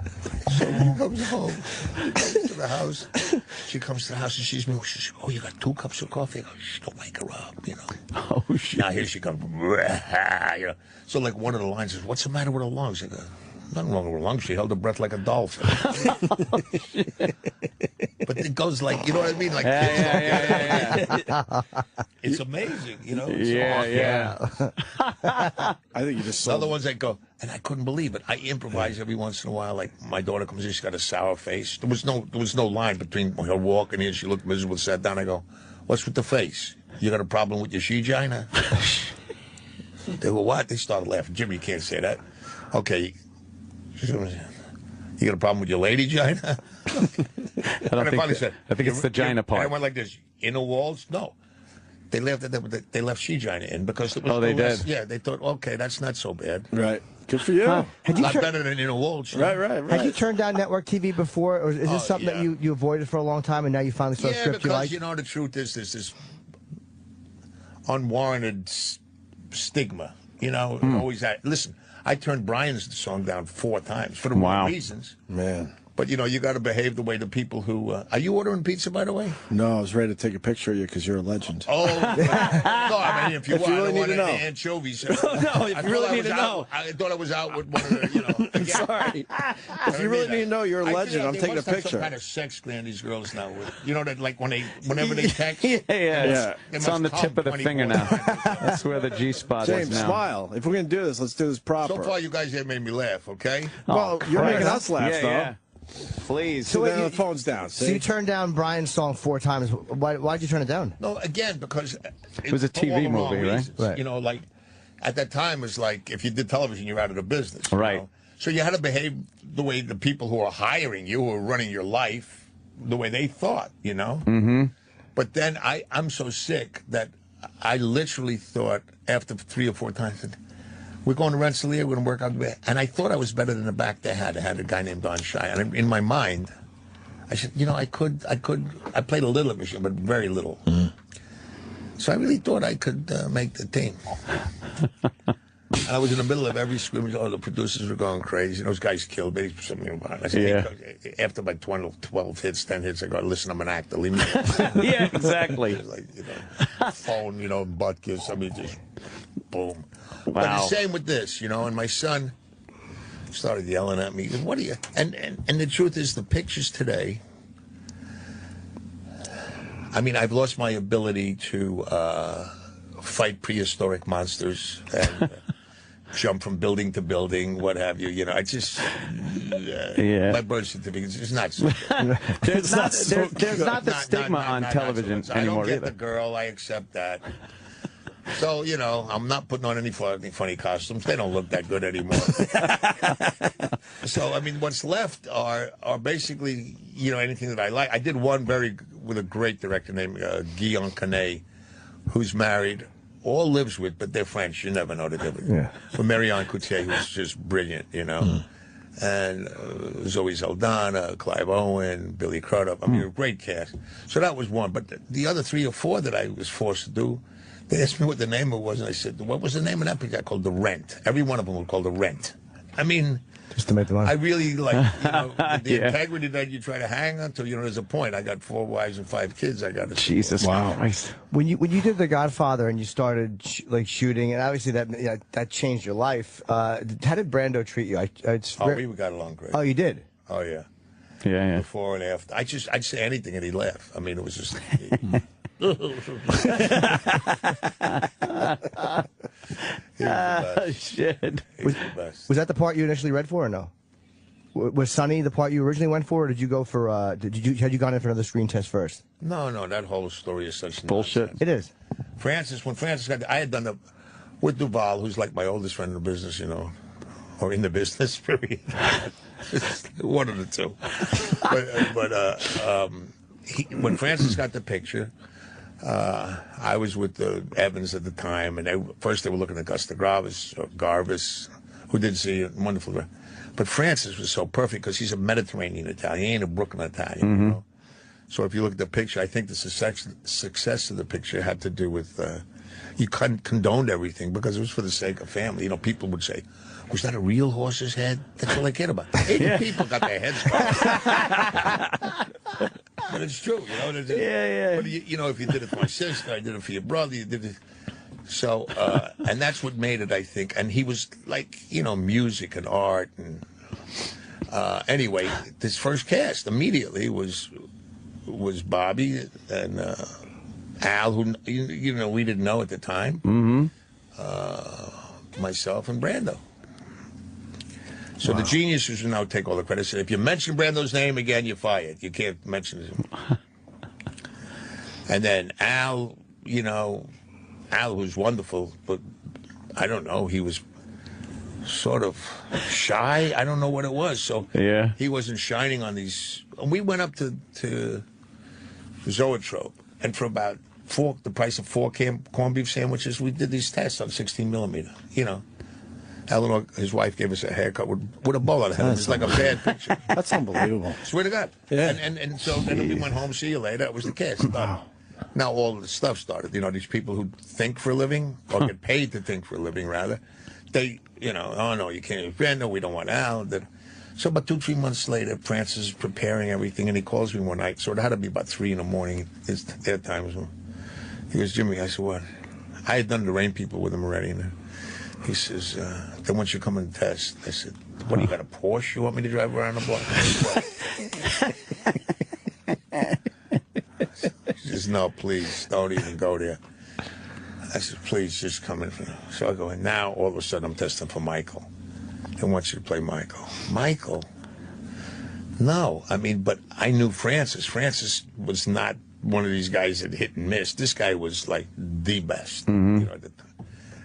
So she comes home. She comes to the house. She comes to the house and sees me. She says, you got 2 cups of coffee? I go, don't wake her up, you know. Oh, shit. Now here she comes. You know. So, like, one of the lines is, what's the matter with her lungs? I go, nothing wrong with her lungs. She held her breath like a dolphin. But it goes like, you know what I mean? Like, it's amazing, you know? I think you just saw other ones that go, and I couldn't believe it. I improvise every once in a while. Like, my daughter comes in, she's got a sour face. There was no line between her walking in. She looked miserable, sat down. I go, what's with the face? You got a problem with your she-gina? They go, what? They started laughing. Jimmy, you can't say that. Okay. You got a problem with your lady gina? I think it's the gina part. I went like this. Inner walls? No. They left they left she gina in because it was they did. Yeah, they thought, okay, that's not so bad. Right. Good for you. Not better than inner walls. Right. Had you turned down network TV before, or is this something that you avoided for a long time and now you finally saw a script you like? You know, the truth is there's this unwarranted stigma. You know, always that. Listen, I turned Brian's song down 4 times for the wrong reasons. Man. But, you know, you got to behave the way the people who... are you ordering pizza, by the way? No, I was ready to take a picture of you because you're a legend. Oh, no, I mean, if you really need to know. Anchovies. No, if you really need to know. I thought I was out with one of the, you know... I'm sorry. If you really need to know, you're a legend. I'm taking a picture. Some kind of sex gland, these girls now. You know, that like whenever they text... Yeah. It's on the tip of the finger now. That's where the G-spot is now. James, smile. If we're going to do this, let's do this proper. So far, you guys have made me laugh, okay? Well, you're making us laugh, though. Yeah. Please. So then the phone's down. So you turned down Brian's song 4 times. Why'd you turn it down? No, again, because it was a TV movie, right? Right. You know, like at that time, it was like if you did television, you're out of the business. Right. You know? So you had to behave the way the people who are hiring you, who are running your life, the way they thought. You know. Mm-hmm. But then I'm so sick that I literally thought after 3 or 4 times that we're going to Rensselaer, we're going to work out. And I thought I was better than the back they had. I had a guy named Don Shai. And in my mind, I said, you know, I played a little of machine, but very little. Mm. So I really thought I could make the team. And I was in the middle of every scrimmage. Oh, the producers were going crazy. Those guys killed me. Something about it. I said, hey, after my 12 hits, 10 hits, I go, listen, I'm an actor. Leave me alone. Yeah, exactly. Like, you know, phone, you know, butt kiss. I mean, just boom. Wow. But the same with this, you know, and my son started yelling at me. What are you? And the truth is, the pictures today, I mean, I've lost my ability to fight prehistoric monsters and jump from building to building, what have you. You know, I just, my birth certificate is not so good. There's not the stigma on television anymore I don't get either. the girl, I accept that. So, you know, I'm not putting on any funny costumes. They don't look that good anymore. So, I mean, what's left are basically, you know, anything that I like. I did one with a great director named Guillaume Canet, who's married, all lives with, but they're French. You never know the difference. Yeah. But Marianne Coutier, who's just brilliant, you know. And Zoe Saldana, Clive Owen, Billy Crudup. I mean, a great cast. So that was one. But the other 3 or 4 that I was forced to do, they asked me what the name of it was, and I said, what was the name of that picture? I called The Rent. Every one of them was called The Rent. I mean, just to make the money. I really, like, you know, the integrity that you try to hang on to, you know, there's a point. I got 4 wives and 5 kids. I got to Jesus Christ. When you did The Godfather and you started shooting, and obviously that changed your life. How did Brando treat you? We got along great. Oh, you did? Oh, yeah. Yeah. Before and after. I'd say anything and he'd laugh. I mean, it was just... Shit. Was that the part you initially read for or no? Was Sonny the part you originally went for, or did you go for? Had you gone in for another screen test first? No, that whole story is such bullshit. Nonsense. It is. When Francis got, I had done with Duval, who's like my oldest friend in the business, you know, or in the business, period. One of the two. When Francis got the picture, I was with the Evans at the time, and first they were looking at Gusta Garvis, who did see it, wonderful. But Francis was so perfect because he's a Mediterranean Italian, he ain't a Brooklyn Italian, you know. So if you look at the picture, I think the success of the picture had to do with he condoned everything because it was for the sake of family. You know, people would say, was that a real horse's head? That's all I cared about. 80 people got their heads carved. But it's true, you know. Yeah. But you know, if you did it for my sister, I did it for your brother, you did it. So, and that's what made it, I think. And he was like, you know, music and art. And anyway, this first cast immediately was Bobby and Al, who, you know, we didn't know at the time. Myself and Brando. So the geniuses will now take all the credit. So if you mention Brando's name again, you're fired. You can't mention him. And then Al, you know, Al was wonderful, but I don't know, he was sort of shy. I don't know what it was. So he wasn't shining on these. And we went up to Zoetrope, and for about the price of 4 corned beef sandwiches, we did these tests on 16 millimeter, you know. Eleanor, his wife, gave us a haircut with a bowl on the head. It was like a bad picture. That's unbelievable. Swear to God. Yeah. And so then we went home, see you later. That was the cast. Wow. Now all the stuff started. You know, these people who think for a living, or get paid to think for a living, rather. They, you know, oh, no, you can't. No, we don't want Al. So about 2-3 months later, Francis is preparing everything, and he calls me one night. So it had to be about 3 in the morning. Their time was. He goes, Jimmy. I said, what? I had done the Rain People with him already. And he says, they want you to come and test. I said, what, you got a Porsche you want me to drive around the block? He says, no, please, don't even go there. I said, please, just come in. So I go, and now all of a sudden I'm testing for Michael. They want you to play Michael. Michael? No. I mean, but I knew Francis. Francis was not one of these guys that hit and miss. This guy was like the best. You know,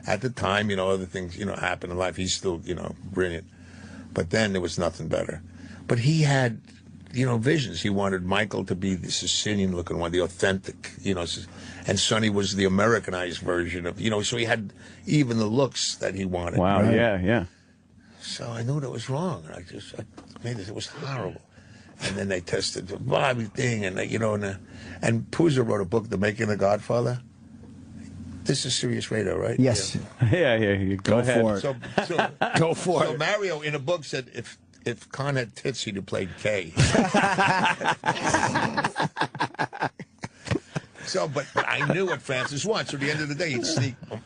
at the time, you know, other things, you know, happened in life. He's still, you know, brilliant. But then there was nothing better. But he had, you know, visions. He wanted Michael to be the Sicilian-looking one, the authentic, you know, and Sonny was the Americanized version of, you know, so he had even the looks that he wanted. Wow, right? yeah. So I knew that was wrong. I made it. It was horrible. And then they tested the Bobby thing, and you know, and Puzo wrote a book, The Making of the Godfather. This is serious radio, right? Yes. Yeah. Go ahead. For it. So Go for it. So Mario in a book said if Con had tits, he'd have played K. So, but I knew what Francis wanted. So at the end of the day,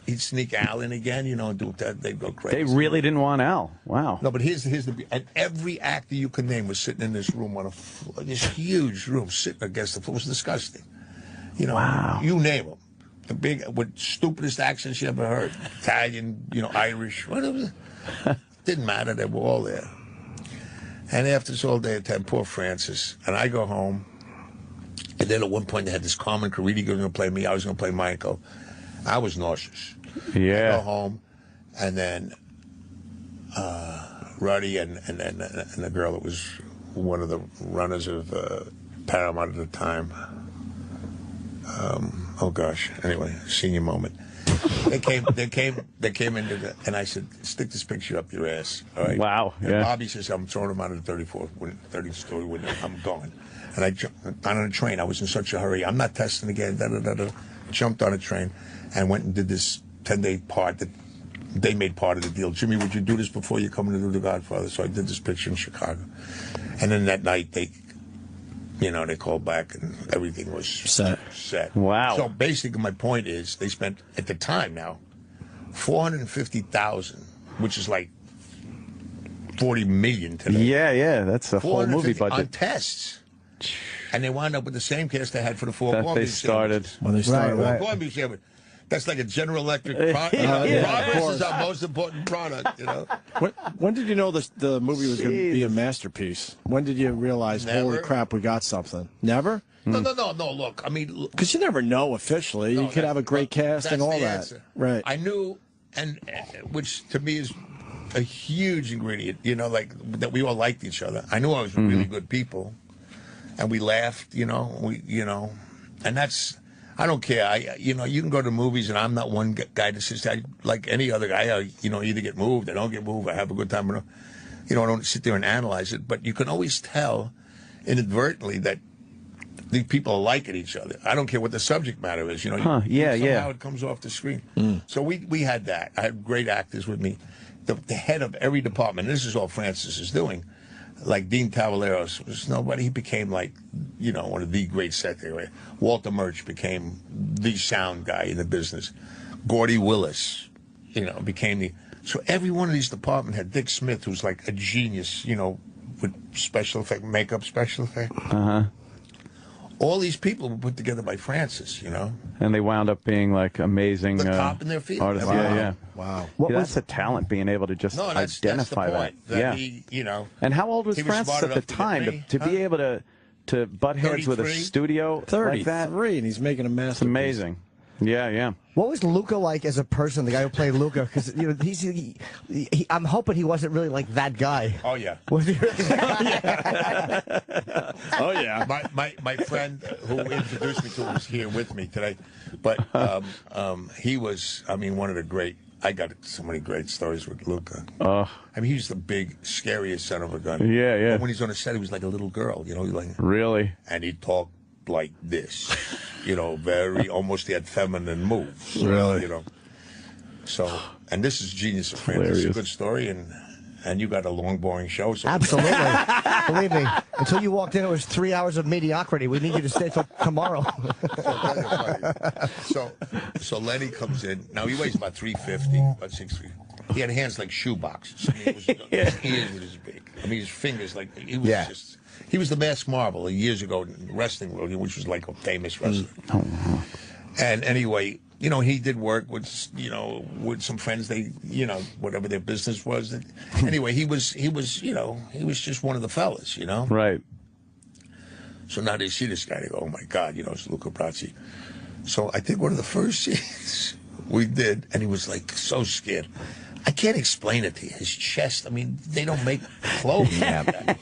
he'd sneak Al in again, you know, and do that. They'd go crazy. They really didn't want Al. Wow. No, but here's the and every actor you can name was sitting in this room on this huge room, sitting against the floor. It was disgusting. You know, wow. You name them. The big, with stupidest accents you ever heard. Italian, you know, Irish, whatever. Didn't matter. They were all there. And after this all day at 10, poor Francis. And I go home. And then at one point they had this Carmen Caridi going to play me. I was going to play Michael. I was nauseous. Yeah. I go home, and then Ruddy and the girl that was one of the runners of Paramount at the time. Oh gosh. Anyway, senior moment. They came into the, and I said, stick this picture up your ass. All right. Wow. And Yeah. Bobby says, I'm throwing him out of the 30-story window. I'm going. And I jumped on a train. I was in such a hurry. I'm not testing again. Jumped on a train and went and did this 10-day part that they made part of the deal. Jimmy, would you do this before you come to do The Godfather? So I did this picture in Chicago. And then that night they called back and everything was set. Wow. So basically my point is they spent, at the time now, $450,000, which is like $40 million today. Yeah. That's a whole movie budget. On tests. And they wound up with the same cast they had for the four that Columbia they started. When they started. Right. Columbia sandwiches. That's like a General Electric product. Progress is our most important product, you know. When did you know the movie was going to be a masterpiece? When did you realize, holy crap, we got something? Never? No, look, I mean... Because you never know officially. You could have a great cast and all that. Answer. Right. I knew, and which to me is a huge ingredient, you know, like that we all liked each other. I knew I was really good people. And we laughed, you know, and that's, I don't care. You can go to movies and I'm not one guy that says, like any other guy, I either get moved, I don't get moved, I have a good time, I don't sit there and analyze it. But you can always tell inadvertently that these people are liking each other. I don't care what the subject matter is, somehow it comes off the screen. So we had that. I had great actors with me. The head of every department, this is all Francis is doing. Like Dean Tavaleros was nobody. He became like, one of the great set there. Walter Murch became the sound guy in the business. Gordy Willis, became the. So every one of these departments had Dick Smith, who's like a genius, with special effect, makeup, special effect. All these people were put together by Francis, And they wound up being like amazing the top in their field. artists. Wow. Yeah. Wow. That's the talent, being able to just identify that's the point, that. He, And how old was he was Francis smart at the enough to time get me, to be able to butt heads with a 33? studio like that? 33, and he's making a masterpiece. It's amazing. Yeah. What was Luca like as a person, the guy who played Luca? Because I'm hoping he wasn't really like that guy. Oh, yeah. Was he really Oh, yeah. My friend who introduced me to him was here with me today. But he was, one of the great. I got so many great stories with Luca. He was the big, scariest son of a gun. Yeah. But when he's on a set, he was like a little girl, Really? And he talked like this, very almost he had feminine moves. Really? So, and this is genius of Francis. It's a good story, and and you got a long, boring show. So Absolutely. Believe me, until you walked in, it was 3 hours of mediocrity. We need you to stay till tomorrow. So Lenny comes in. Now, he weighs about 350, about 6'3". He had hands like shoe boxes. I mean, his ears were this big. I mean, his fingers, like, he was just... He was the masked marvel years ago in the wrestling world, which was like a famous wrestler. And anyway, you know, he did work with, you know, with some friends. They, you know, whatever their business was. Anyway, he was, you know, he was just one of the fellas, you know. Right. So now they see this guy. They go, "Oh my God, you know, it's Luca Brasi." So I think one of the first scenes we did, and he was like so scared. I can't explain it to you. His chest. I mean, they don't make clothes like that.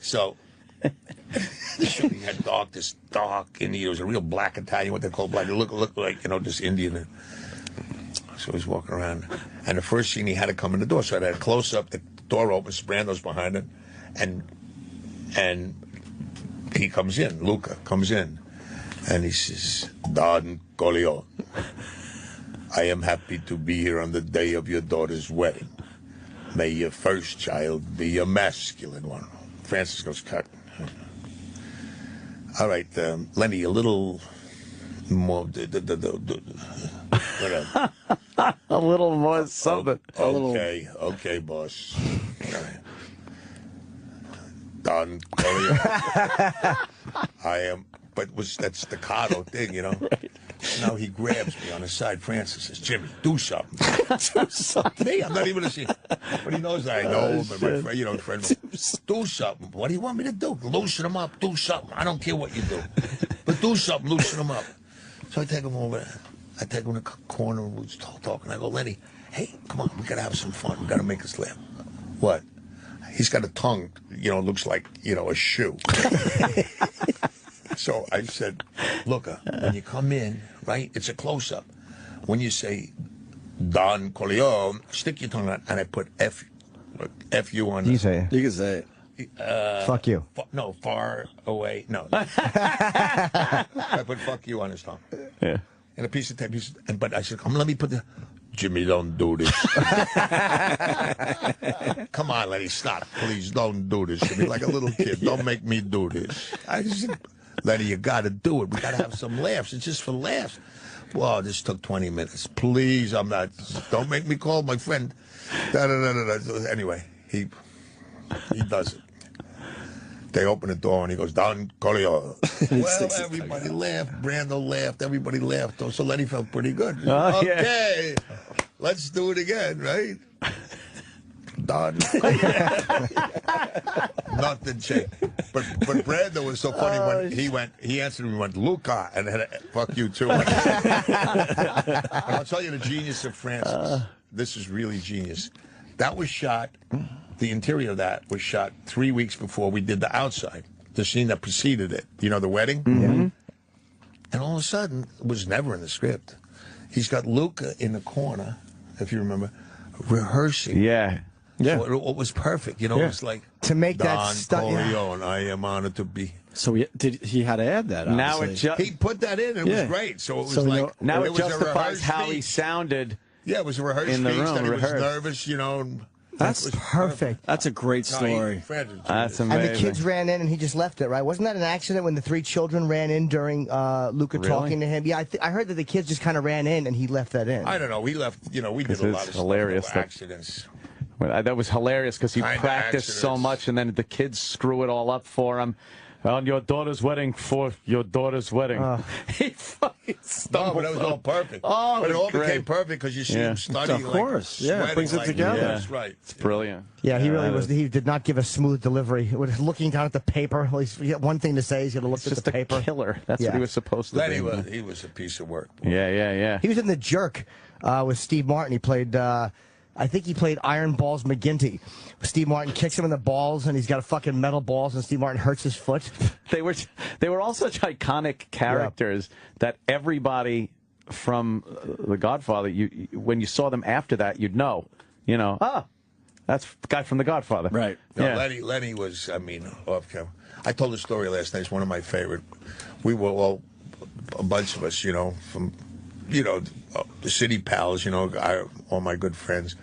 So he had this dark Indian. He was a real black Italian, what they call black. He looked like, you know, this Indian. So he's walking around. And the first scene, he had to come in the door. So I had a close-up. The door opens. Brando's behind it. And he comes in. Luca comes in. And he says, "Don Corleone, I am happy to be here on the day of your daughter's wedding. May your first child be a masculine one." Francis goes, "Cut." All right, Lenny, a little more. Whatever. A little more something. Okay, boss. All right. Don Corleone. I am, but that staccato thing, you know. Right. Now he grabs me on the side. Francis says, "Jimmy, do something." Do something. Me, I'm not even a scene. But he knows that I know. But my friend, you know, do something. What do you want me to do? Loosen him up. Do something. I don't care what you do. But do something. Loosen him up. So I take him over. I take him in the corner and we're talking. I go, "Lenny, hey, come on. We got to have some fun. We got to make us laugh." What? He's got a tongue, you know, looks like, you know, a shoe. So I said, "Look, when you come in, right, it's a close-up. When you say Don Corleone, stick your tongue out," and I put F-U on it. You say it. You can say it. Fuck you. No, far away. No. I put "fuck you" on his tongue. Yeah. And a piece of tape. But I said, "Come, let me put the..." "Jimmy, don't do this." "Come on, Lenny, stop. Please, don't do this to me like a little kid. Don't make me do this." I said, "Lenny, you got to do it. We got to have some laughs. It's just for laughs." "Well, this took 20 minutes. Please, I'm not... Don't make me call my friend." Anyway, he does it. They open the door and he goes, "Don Corleone." Well, everybody laughed. Brando laughed. Everybody laughed. So Lenny felt pretty good. Okay, let's do it again, right? Don. Nothing changed. But Brando was so funny when he answered me, went, "Luca," and then "fuck you too." And I'll tell you the genius of Francis. This is really genius. That was shot. The interior of that was shot 3 weeks before we did the outside, the scene that preceded it. You know, the wedding? Mm-hmm. And all of a sudden, it was never in the script. He's got Luca in the corner, if you remember, rehearsing. Yeah. So it was perfect. You know, it was like, to make that Don Corleone, I am honored to be. So he had to add that, obviously. Now he put that in, and it was great. So it was now it was justifies how he sounded. Yeah, it was a rehearsed in the speech room, that he was nervous, you know. That's perfect. That's a great story. That's amazing. And the kids ran in and he just left it, right? Wasn't that an accident when the 3 children ran in during Luca talking to him? Yeah, I heard that the kids just kind of ran in and he left that in. I don't know. We left, you know, we did a lot of hilarious accidents. That was hilarious because he practiced so much and then the kids screw it all up for him. On your daughter's wedding, for your daughter's wedding. He fucking stumbled. No, but that was all perfect. Oh, but it all great. became perfect because you see him studying. Of course. Like, it brings it together. Yeah. That's right. It's brilliant. Yeah, he really was. He did not give a smooth delivery. Looking down at the paper, he had one thing to say. He's going to look at the paper. Just a killer. That's what he was supposed to be. He was a piece of work. Yeah. He was in The Jerk with Steve Martin. He played... I think he played Iron Balls McGinty. Steve Martin kicks him in the balls, and he's got a fucking metal balls, and Steve Martin hurts his foot. They were all such iconic characters that everybody from The Godfather, when you saw them after that, you'd know, that's the guy from The Godfather. Right. No, Lenny was, I mean, off camera. I told the story last night. It's one of my favorite. We were all, a bunch of us, from... the city pals, all my good friends,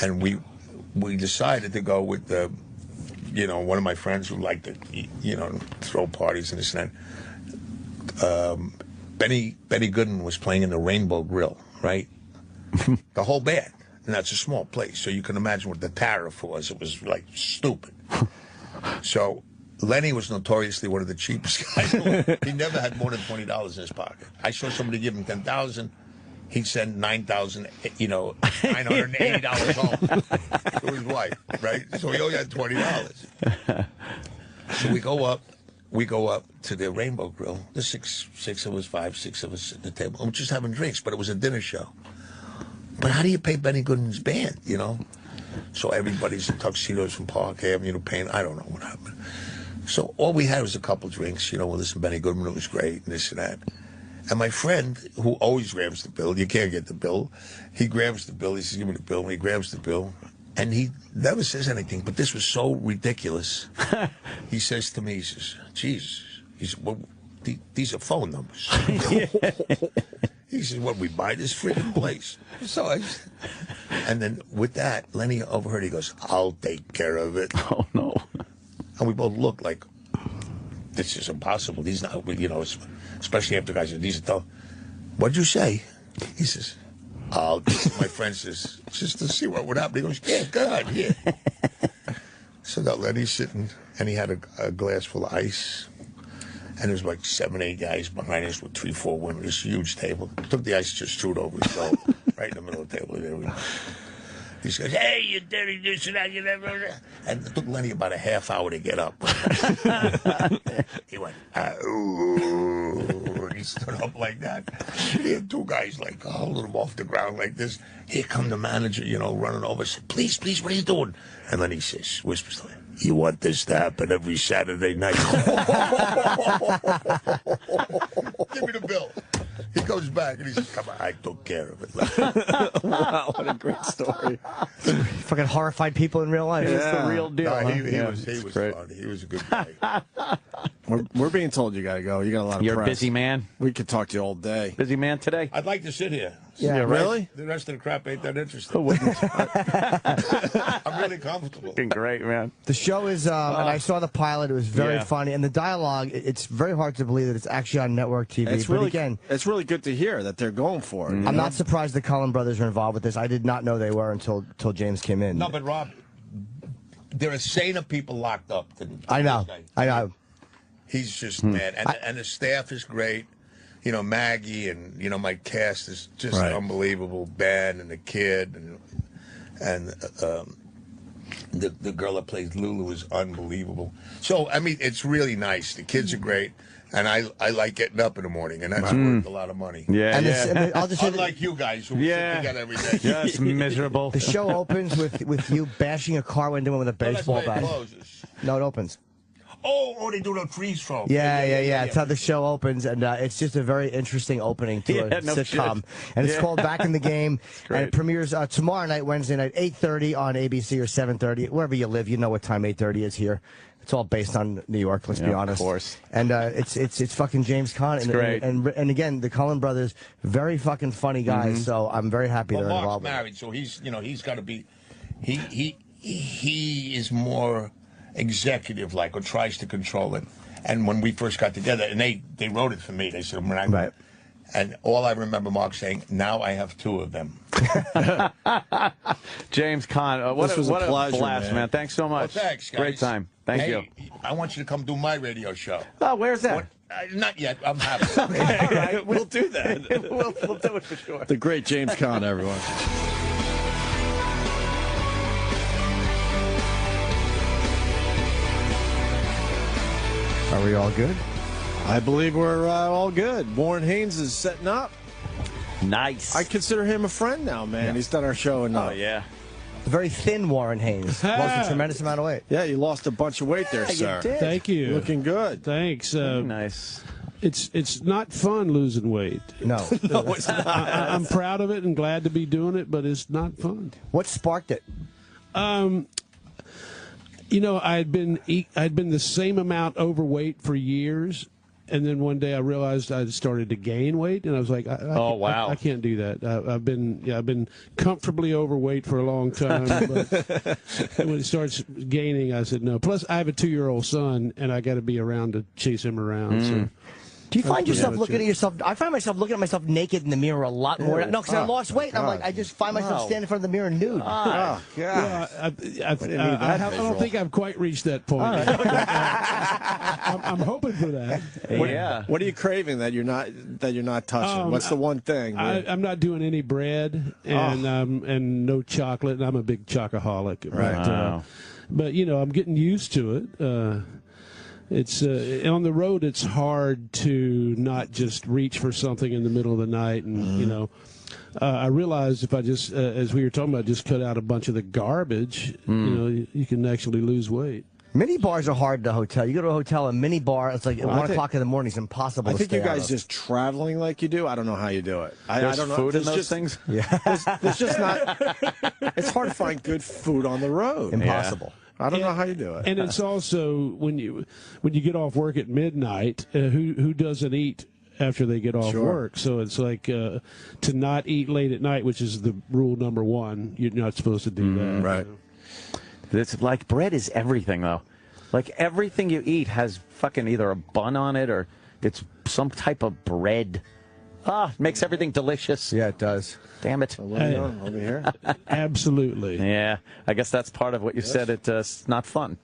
and we we decided to go with the, one of my friends who liked to, throw parties and this and that. Benny Goodman was playing in the Rainbow Grill, right? The whole band. And that's a small place, so you can imagine what the tariff was. It was, like, stupid. So Lenny was notoriously one of the cheapest guys. He never had more than $20 in his pocket. I saw somebody give him $10,000. He'd send $980 home to his wife, right? So he only had $20. So we go up to the Rainbow Grill. There's six of us at the table. And we're just having drinks, but it was a dinner show. But how do you pay Benny Goodman's band, So everybody's in tuxedos from Park Avenue paying. I don't know what happened. So all we had was a couple drinks, with this and Benny Goodman. It was great and this and that. And my friend, who always grabs the bill, you can't get the bill, he grabs the bill, he says, give me the bill, and he grabs the bill, and he never says anything, but this was so ridiculous. He says to me, he says, Jesus, he said, well, these are phone numbers. He says, what, we buy this freaking place? So and then with that, Lenny overheard, he goes, I'll take care of it. Oh, no. And we both looked like, this is impossible. These not, especially after guys said, these are tough. What'd you say? He says, my friend says, just to see what would happen. He goes, yeah, God, yeah. So now Lenny's sitting, and he had a glass full of ice, and there was like 7, 8 guys behind us with 3, 4 women. This huge table. Took the ice, just threw it over his shoulder, right in the middle of the table. There we go. He says, hey, you dirty this and that, you never. And it took Lenny about a half hour to get up. He went, ooh. He stood up like that. He had 2 guys like holding him off the ground like this. Here come the manager, running over. Said, please, what are you doing? And then he says, whispers to him, you want this to happen every Saturday night? Give me the bill. He goes back and he says, come on, I took care of it. Wow, what a great story. Fucking horrified people in real life. Yeah. It's the real deal. No, he was funny. He was a good guy. We're being told you got to go. You got a lot of You're press. a busy man. We could talk to you all day. Busy man today? I'd like to sit here. Yeah, really? The rest of the crap ain't that interesting. Who wouldn't? I'm really comfortable. Great, man. The show is, and I saw the pilot. It was very funny, and the dialogue. It's very hard to believe that it's actually on network TV. It's but really, again, it's really good to hear that they're going for it. I'm not surprised the Cullen brothers are involved with this. I did not know they were until James came in. No, but Rob, there are saner people locked up than I know. He's just mad, and the staff is great. Maggie and my cast is just unbelievable. Ben and the kid and the girl that plays Lulu is unbelievable. So I mean, it's really nice. The kids are great, and I like getting up in the morning, and that's worth a lot of money. Yeah, and I'll just say unlike you guys who sit together every day. Just miserable. The show opens with you bashing a car window with a baseball bat. No, it opens. Oh, they do the freeze throw. Yeah. That's how the show opens, and it's just a very interesting opening to a sitcom. And it's called Back in the Game, and it premieres tomorrow night, Wednesday night, 8:30 on ABC or 7:30, wherever you live. You know what time 8:30 is here. It's all based on New York. Let's be honest. Of course. And it's fucking James Caan. It's great. And again, the Cullen brothers, very fucking funny guys. So I'm very happy they're involved. Mark's married, so he's got to be. He is more executive like, or tries to control it. And when we first got together, and they wrote it for me, they said, right. And all I remember Mark saying, now I have 2 of them. James Caan, what was a pleasure, blast, man. Thanks so much. Well, thanks, guys. Great time. Thank you. I want you to come do my radio show. Oh, where's that? Not yet. I'm happy. All right, we'll do that. we'll do it for sure. The great James Caan, everyone. Are we all good? I believe we're all good. Warren Haynes is setting up. Nice. I consider him a friend now, man. Yeah. He's done our show enough. Oh, yeah. Very thin Warren Haynes. Lost a tremendous amount of weight. Yeah, you lost a bunch of weight there, sir. You did. Thank you. Looking good. Thanks. Nice. It's not fun losing weight. No. No, it's not. I'm proud of it and glad to be doing it, but it's not fun. What sparked it? I'd been the same amount overweight for years, And then one day I realized I started to gain weight, and I was like, I can't do that. I've been comfortably overweight for a long time, but when it starts gaining, I said no. Plus, I have a 2-year-old son, and I got to be around to chase him around. So. Do you find yourself looking at yourself? I find myself looking at myself naked in the mirror a lot more. No, because I lost weight, and I'm like, I just find myself standing in front of the mirror nude. Well, I don't think I've quite reached that point. I'm hoping for that. What are you craving that you're not touching? What's the one thing? I'm not doing any bread and no chocolate. And I'm a big chocoholic. Right. But you know, I'm getting used to it. It's on the road. It's hard to not just reach for something in the middle of the night, and you know, I realized if I just, as we were talking about, just cut out a bunch of the garbage, you know, you can actually lose weight. Mini bars are hard to hotel. You go to a hotel, a mini bar, it's like 1 o'clock in the morning. It's impossible. I think you guys just traveling like you do. I don't know how you do it. I don't know. Food in those things. Yeah, there's just not. It's hard to find good food on the road. Impossible. Yeah. I don't know how you do it. And it's also when you get off work at midnight, who doesn't eat after they get off work? So it's like to not eat late at night, which is the rule number 1. You're not supposed to do that. Right. It's like bread is everything, though. Like everything you eat has fucking either a bun on it or it's some type of bread. Makes everything delicious. Yeah, it does. Damn it. Over here? Absolutely. Yeah, I guess that's part of what you said. It's not fun.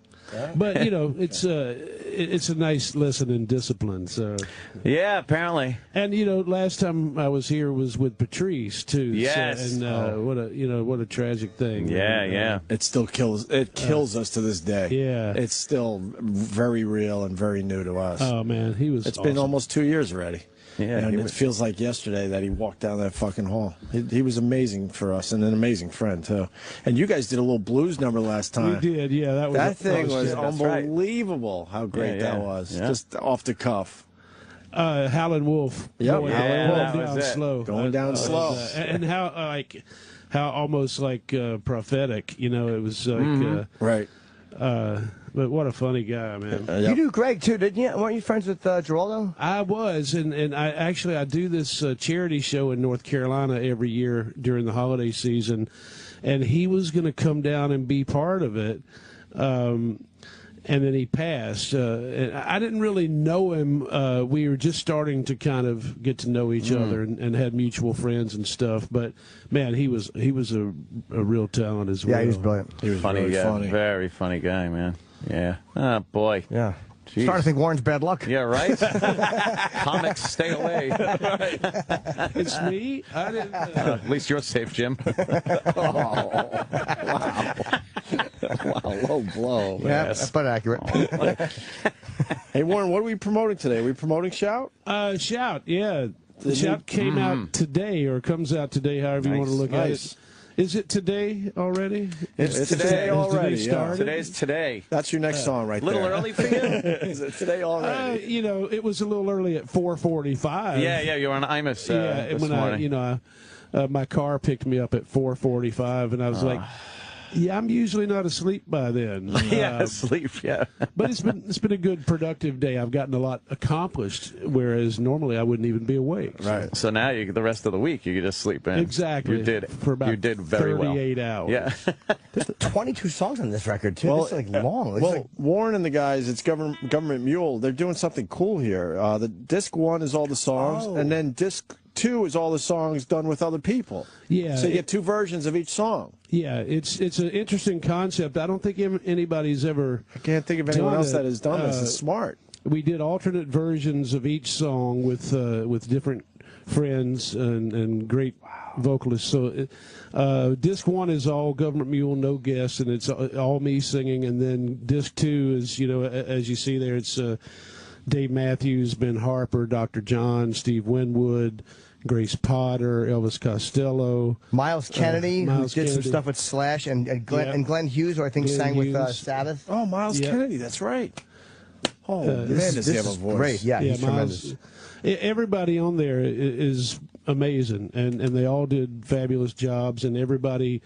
But, you know, it's a nice lesson in discipline. So yeah, apparently. And, you know, last time I was here was with Patrice, too. Yes. So, and what a tragic thing. Yeah. It still kills us to this day. Yeah. It's still very real and very new to us. Oh, man, It's been almost 2 years already. Yeah, and it feels like yesterday that he walked down that fucking hall. He was amazing for us and an amazing friend, too. And you guys did a little blues number last time. We did, yeah. That thing was unbelievable how great that was. Yeah. Just off the cuff. Howlin' Wolf. Yep. Going down slow. And how almost like prophetic, you know, it was like... right. But what a funny guy, man. You do Gregg, too, didn't you? Weren't you friends with Geraldo? I was, and I do this charity show in North Carolina every year during the holiday season, and he was going to come down and be part of it, and then he passed. And I didn't really know him. We were just starting to kind of get to know each other and had mutual friends and stuff. But man, he was a real talent as well. Yeah, he was brilliant. He was funny, funny. Very funny guy, man. Yeah. Oh boy. Yeah. Jeez. Starting to think Warren's bad luck. Yeah, right? Comics, stay away. It's me? I didn't. At least you're safe, Jim. Wow. Wow, low blow. Yeah, that's about accurate. Hey, Warren, what are we promoting today? Are we promoting Shout? Shout, yeah. The Shout came out today, or comes out today, however you want to look at it. Is it today already? It's today already. Yeah. Today's today. That's your next song right there. A little early for you? Is it today already? You know, it was a little early at 4:45. Yeah, you were on Imus this morning. My car picked me up at 4:45, and I was like, yeah, I'm usually not asleep by then. Asleep, yeah. But it's been a good, productive day. I've gotten a lot accomplished, whereas normally I wouldn't even be awake. Right. So now the rest of the week you could just sleep in. Exactly. You did. For about you did very 38 hours. Yeah. There's 22 songs on this record, too. Well, it's like long. It's well, Warren and the guys, it's Government Mule. They're doing something cool here. The disc 1 is all the songs, and then disc 2 is all the songs done with other people. Yeah. So you get 2 versions of each song. Yeah, it's an interesting concept. I don't think anybody's ever. I can't think of anyone else that has done this. It's smart. We did alternate versions of each song with different friends and great vocalists. So disc 1 is all Government Mule, no guests, and it's all me singing. And then disc 2 is, as you see there, it's Dave Matthews, Ben Harper, Dr. John, Steve Winwood, Grace Potter, Elvis Costello, Miles Kennedy, who did some stuff with Slash, and Glenn Hughes, who I think sang with Sabbath. Oh, Miles Kennedy, that's right. Oh, man, does he have a voice. Great, yeah, he's tremendous. Everybody on there is amazing, and they all did fabulous jobs, and everybody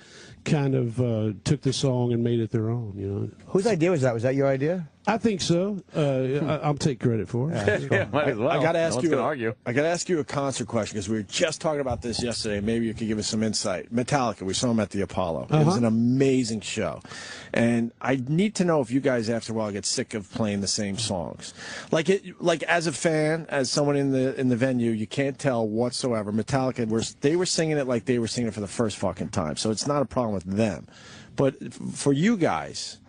kind of took the song and made it their own. Whose idea was that? Was that your idea? I think so. I'll take credit for it. Yeah, might as well. I got to ask no one's gonna argue. I got to ask you a concert question because we were just talking about this yesterday. Maybe you could give us some insight. Metallica, we saw them at the Apollo. It was an amazing show, and I need to know if you guys, after a while, get sick of playing the same songs. Like as a fan, as someone in the venue, you can't tell whatsoever. Metallica, they were singing it like they were singing it for the first fucking time, so it's not a problem with them. But for you guys,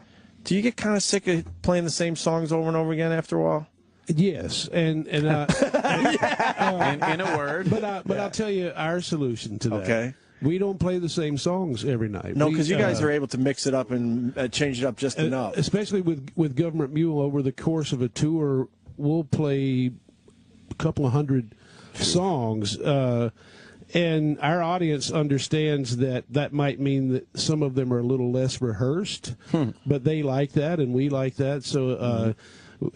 do you get kind of sick of playing the same songs over and over again after a while? Yes, and in a word. But I'll tell you our solution to that. Okay. We don't play the same songs every night. No, because you guys are able to mix it up and change it up just enough. Especially with Government Mule, over the course of a tour, we'll play a couple of hundred songs. And our audience understands that might mean that some of them are a little less rehearsed, but they like that and we like that. So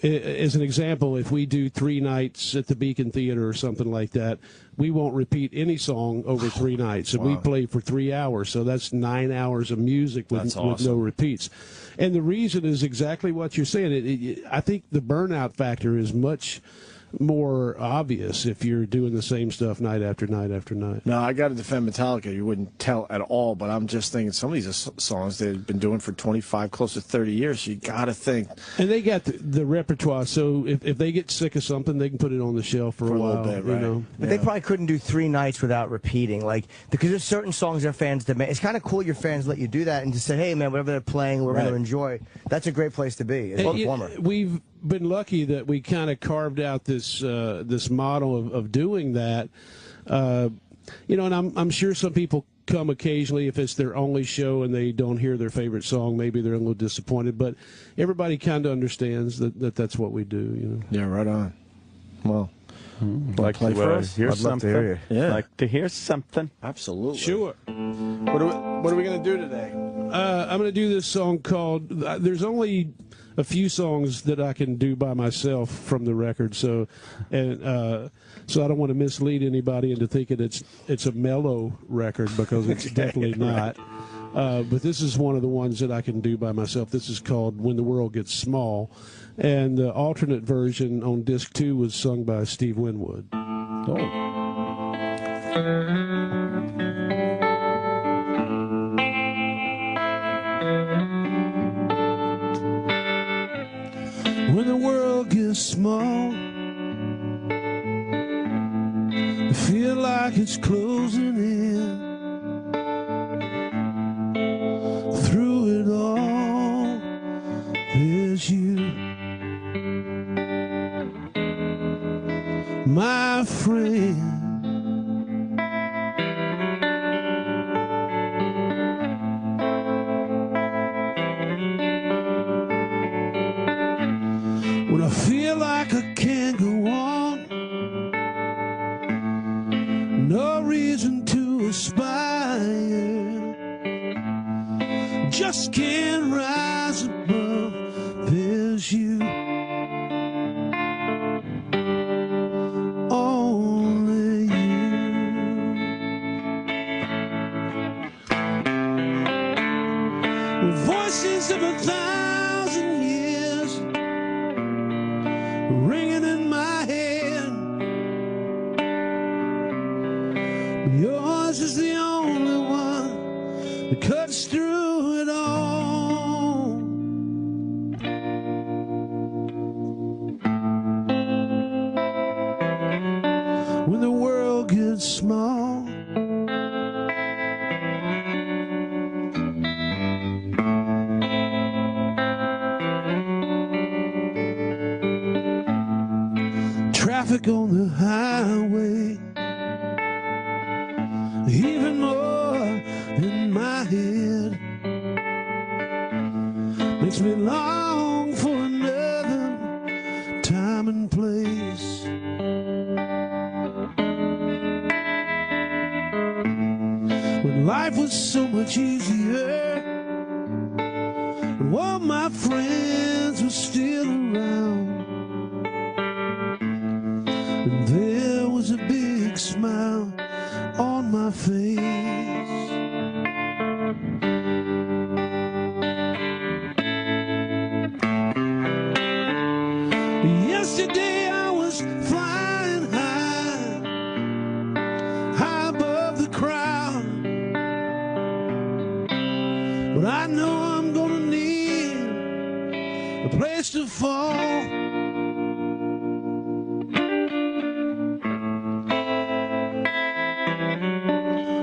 as an example, if we do 3 nights at the Beacon Theater or something like that, we won't repeat any song over 3 nights. And we play for 3 hours, so that's 9 hours of music with no repeats. And the reason is exactly what you're saying. I think the burnout factor is much more obvious if you're doing the same stuff night after night after night. No, I got to defend Metallica. You wouldn't tell at all, but I'm just thinking some of these are songs they've been doing for 25, close to 30 years. You got to think. And they got the repertoire, so if they get sick of something, they can put it on the shelf for a while. Little bit, right? You know? But they probably couldn't do 3 nights without repeating, because there's certain songs their fans demand. It's kind of cool your fans let you do that and just say, hey, man, whatever they're playing, we're going to enjoy. That's a great place to be as a performer. We've been lucky that we kind of carved out this model of doing that. And I'm sure some people come occasionally if it's their only show and they don't hear their favorite song. Maybe they're a little disappointed, but everybody kind of understands that's what we do. Yeah, right on. Well, like play for us? Hear I'd love to something? hear you. Yeah. Like to hear something? Absolutely. Sure. What are we going to do today? I'm going to do this song called. There's only a few songs that I can do by myself from the record, so I don't want to mislead anybody into thinking it's a mellow record, because it's definitely not. But this is one of the ones that I can do by myself. This is called "When the World Gets Small," and the alternate version on disc 2 was sung by Steve Winwood. Oh. When the world gets small, I feel like it's closing in. Through it all, there's you, my friend. When I feel like I can't go on, no reason to aspire, just can't rise above, there's you, only you. The voices of 1,000 years ringing in my head, yours is the only one that cuts through it all. When the world gets small, traffic on the highway, even more in my head, makes me long for another time and place. When life was so much easier, and all my friends were still around, and there was a big smile on my face. but I know I'm gonna need a place to fall.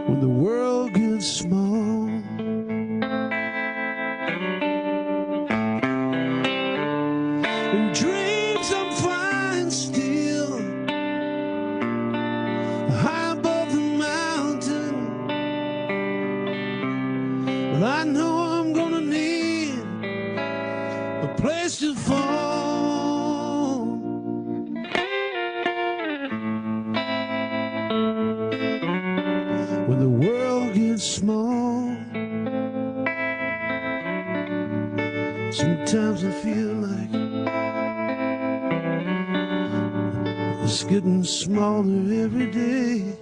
When the world gets small, and dreams I'm flying still high above the mountain, but I know I'm gonna need a place to fall. When the world gets small, sometimes I feel like it's getting smaller every day.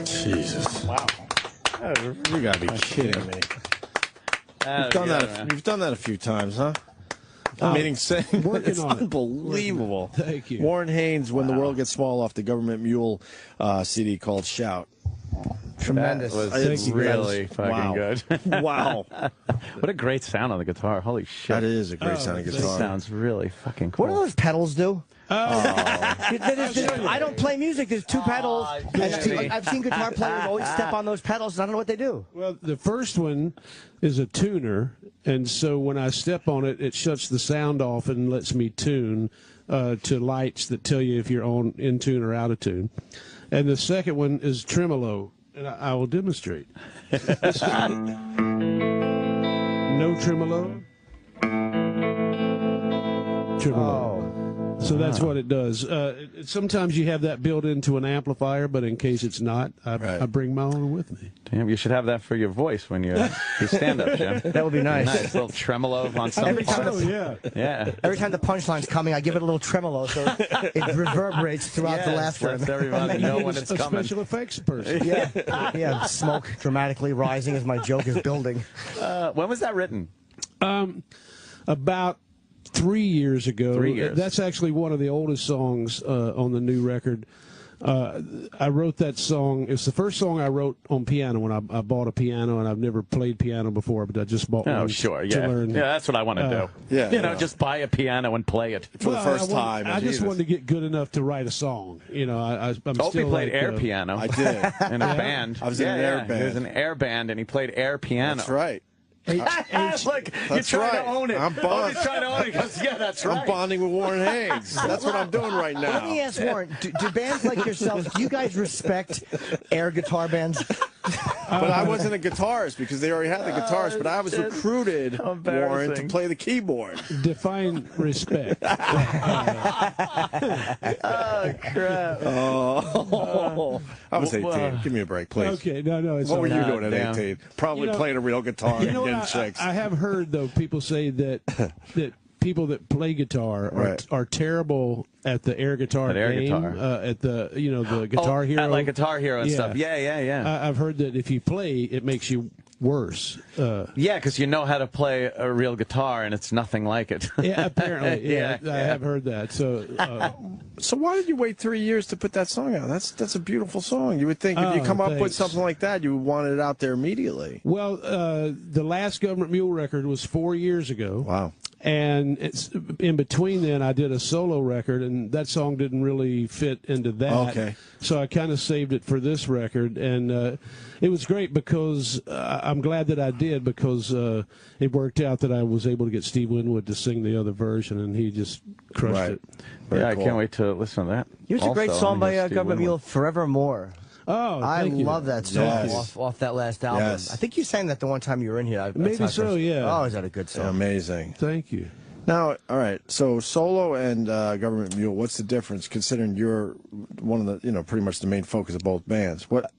Jesus. Wow. You gotta be kidding me. You've done that a few times, huh? Meaning saying it's unbelievable. Thank you. Warren Haynes, When the World Gets Small, off the Government Mule CD called Shout. Tremendous. That was really fucking good. Wow. What a great sound on the guitar. Holy shit. That is a great sounding guitar. It sounds really fucking cool. What do those pedals do? Oh. I don't play music. There's two pedals. I've seen guitar players always step on those pedals, and I don't know what they do. Well, the first one is a tuner, and so when I step on it, it shuts the sound off and lets me tune to lights that tell you if you're in tune or out of tune. And the second one is tremolo, and I will demonstrate. No tremolo. Tremolo. So that's what it does. Sometimes you have that built into an amplifier, but in case it's not, I bring my own with me. Damn, you should have that for your voice when you stand up, Jim. That would be nice. Nice little tremolo on some parts. Yeah. Every time the punchline's coming, I give it a little tremolo so it reverberates throughout the laughter. Lets everybody know when it's coming. A special effects person. Yeah, smoke dramatically rising as my joke is building. When was that written? About 3 years ago. 3 years. That's actually one of the oldest songs on the new record. I wrote that song. It's the first song I wrote on piano when I bought a piano, and I've never played piano before, but I just bought one to learn. Yeah, that's what I want to do. Yeah, just buy a piano and play it for the first time. I just wanted to get good enough to write a song. I'm Opie still played air piano. I did in a band. I was in an air band. He was in an air band, and he played air piano. That's right. Look, you're trying to own it. I'm trying to own it. He goes, yeah, that's right. I'm bonding with Warren Haynes. That's what I'm doing right now. Let me ask Warren, do bands like yourself, do you guys respect air guitar bands? But I wasn't a guitarist because they already had the guitarist, but I was recruited, Warren, to play the keyboard. Define respect. Oh, crap. I was 18. Give me a break, please. Okay, no. What were you doing at 18? Probably playing a real guitar and getting chicks. I have heard, though, people say that people that play guitar are terrible at the air guitar game, at the the Guitar Hero, at like Guitar Hero and stuff. Yeah. I've heard that if you play, it makes you worse. Because you know how to play a real guitar, and it's nothing like it. Yeah, apparently. I have heard that. So, so why did you wait 3 years to put that song out? That's a beautiful song. You would think if you come up with something like that, you would want it out there immediately. Well, the last Government Mule record was 4 years ago. Wow. And it's in between then I did a solo record, and that song didn't really fit into that. Okay. So I kind of saved it for this record, and it was great because I'm glad that I did, because it worked out that I was able to get Steve Winwood to sing the other version, and he just crushed it. Very cool. I can't wait to listen to that. Here's a great song by Government Mule, Forevermore. Oh, I love that song off that last album. Yes. I think you sang that the one time you were in here. Maybe so, yeah. Oh, is that a good song? Amazing. Thank you. Now, all right. So solo and Government Mule, what's the difference? Considering you're one of the, pretty much the main focus of both bands. What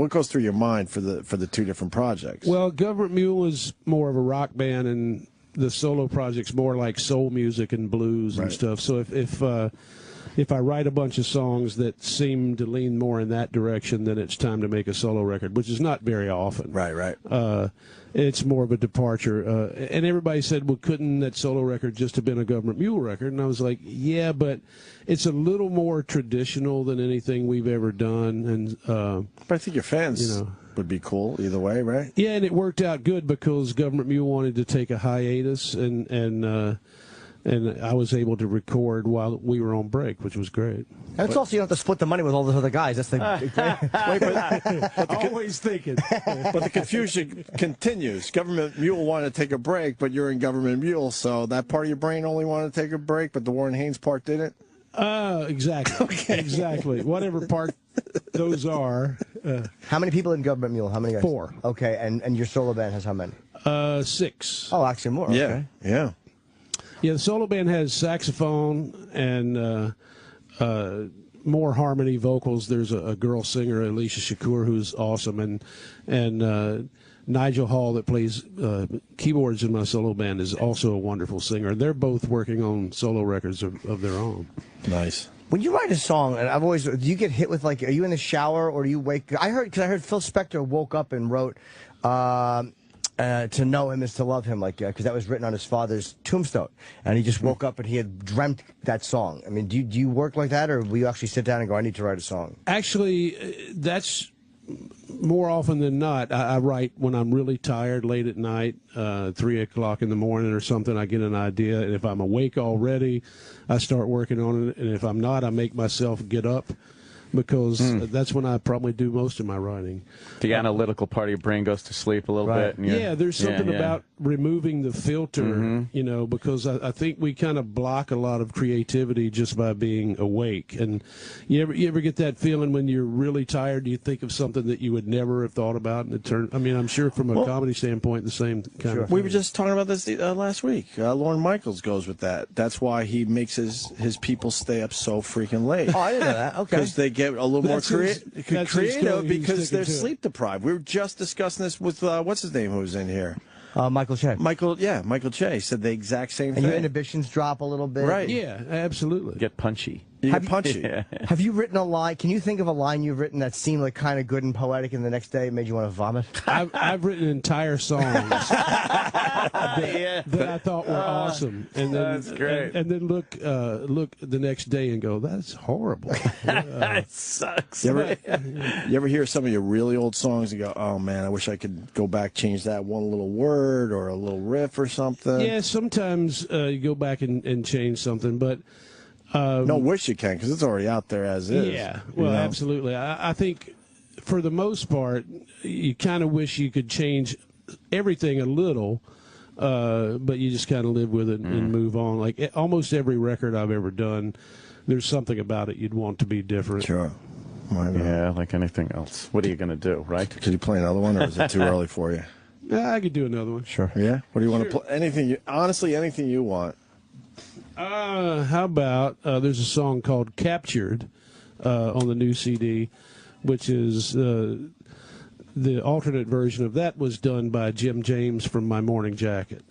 goes through your mind for the two different projects? Well, Government Mule is more of a rock band, and the solo project's more like soul music and blues and stuff. So if if I write a bunch of songs that seem to lean more in that direction, then it's time to make a solo record, which is not very often. Right. It's more of a departure. And everybody said, well, couldn't that solo record just have been a Government Mule record? And I was like, yeah, but it's a little more traditional than anything we've ever done. And but I think your fans would be cool either way, right? Yeah, and it worked out good because Government Mule wanted to take a hiatus, and I was able to record while we were on break, which was great. And it's also you don't have to split the money with all those other guys. That's the always thinking. But the confusion continues. Government Mule wanted to take a break, but you're in Government Mule, so that part of your brain only wanted to take a break, but the Warren Haynes part didn't? Exactly. Okay. Exactly. Whatever part those are. How many people in Government Mule? How many guys? 4. Okay, and your solo band has how many? 6. Oh, actually more. Okay. Yeah. Yeah, the solo band has saxophone and more harmony vocals. There's a girl singer, Alicia Shakur, who's awesome, and Nigel Hall, that plays keyboards in my solo band, is also a wonderful singer. They're both working on solo records of their own. Nice. When you write a song, and do you get hit with, like, are you in the shower or do you wake? Because I heard Phil Spector woke up and wrote, to know him is to love him, because that was written on his father's tombstone, and he just woke up and he had dreamt that song. I mean, do you work like that, or will you actually sit down and go, I need to write a song? Actually, that's more often than not. I write when I'm really tired, late at night, 3 o'clock in the morning or something. I get an idea, and if I'm awake already, I start working on it, and if I'm not, I make myself get up, because that's when I probably do most of my writing. The analytical part of your brain goes to sleep a little bit. And Yeah, there's something about removing the filter, because I think we kind of block a lot of creativity just by being awake. And you ever get that feeling when you're really tired, you think of something that you would never have thought about, and it turned. I mean, I'm sure from a comedy standpoint, the same kind of thing. We were just talking about this last week. Lorne Michaels goes with that. That's why he makes his people stay up so freaking late. Oh, I didn't know that. Okay. Because they get a little more creative because they're to. sleep deprived. We were just discussing this with what's his name, who's in here. Michael Che. Michael Che said the exact same thing. And your inhibitions drop a little bit. Right. Yeah, absolutely. Get punchy. You get punchy. Have you written a line? Can you think of a line you've written that seemed like kind of good and poetic, and the next day it made you want to vomit? I've written entire songs that I thought were awesome, and then that's great. And then look the next day and go, that's horrible. It sucks. You ever hear some of your really old songs and go, oh man, I wish I could go back, change that one little word or a little riff or something? Yeah, sometimes you go back and change something, but no, wish you can, because it's already out there as is. Yeah, well, absolutely. I think for the most part, you kind of wish you could change everything a little, but you just kind of live with it and move on. Like almost every record I've ever done, there's something about it you'd want to be different. Sure. Why not? Yeah, like anything else. What are you going to do, right? Could you play another one, or is it too early for you? I could do another one. Sure. Yeah? What do you want to play? Anything you want. How about there's a song called Captured on the new CD, which is the alternate version of that was done by Jim James from My Morning Jacket.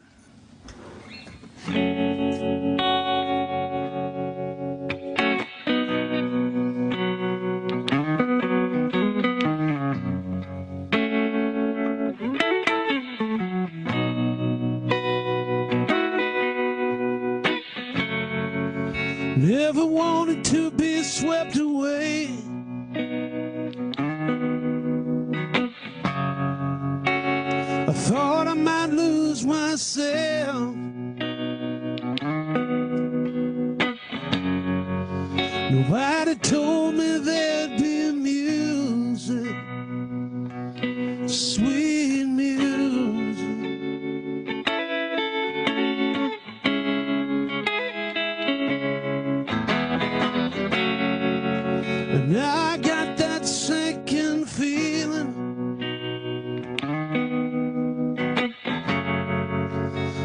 Never wanted to be swept away. I thought I might lose myself. Nobody told me there'd be music, sweet music. And I got that sinking feeling.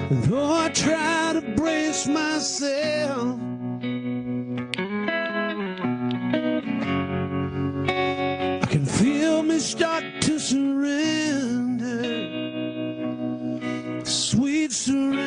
And though I try to brace myself, I can feel me start to surrender, sweet surrender.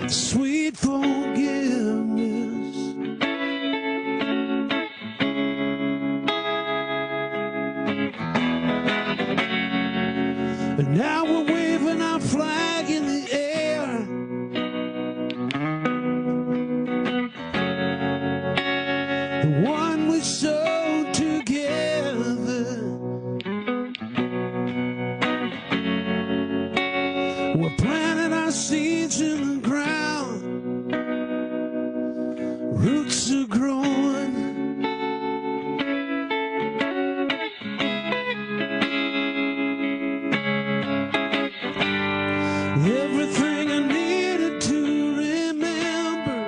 sweet forgiveness. And now we're waving our flag in the air. The one we sowed together. We're planting our seeds in the ground. Roots are growing. Everything I needed to remember,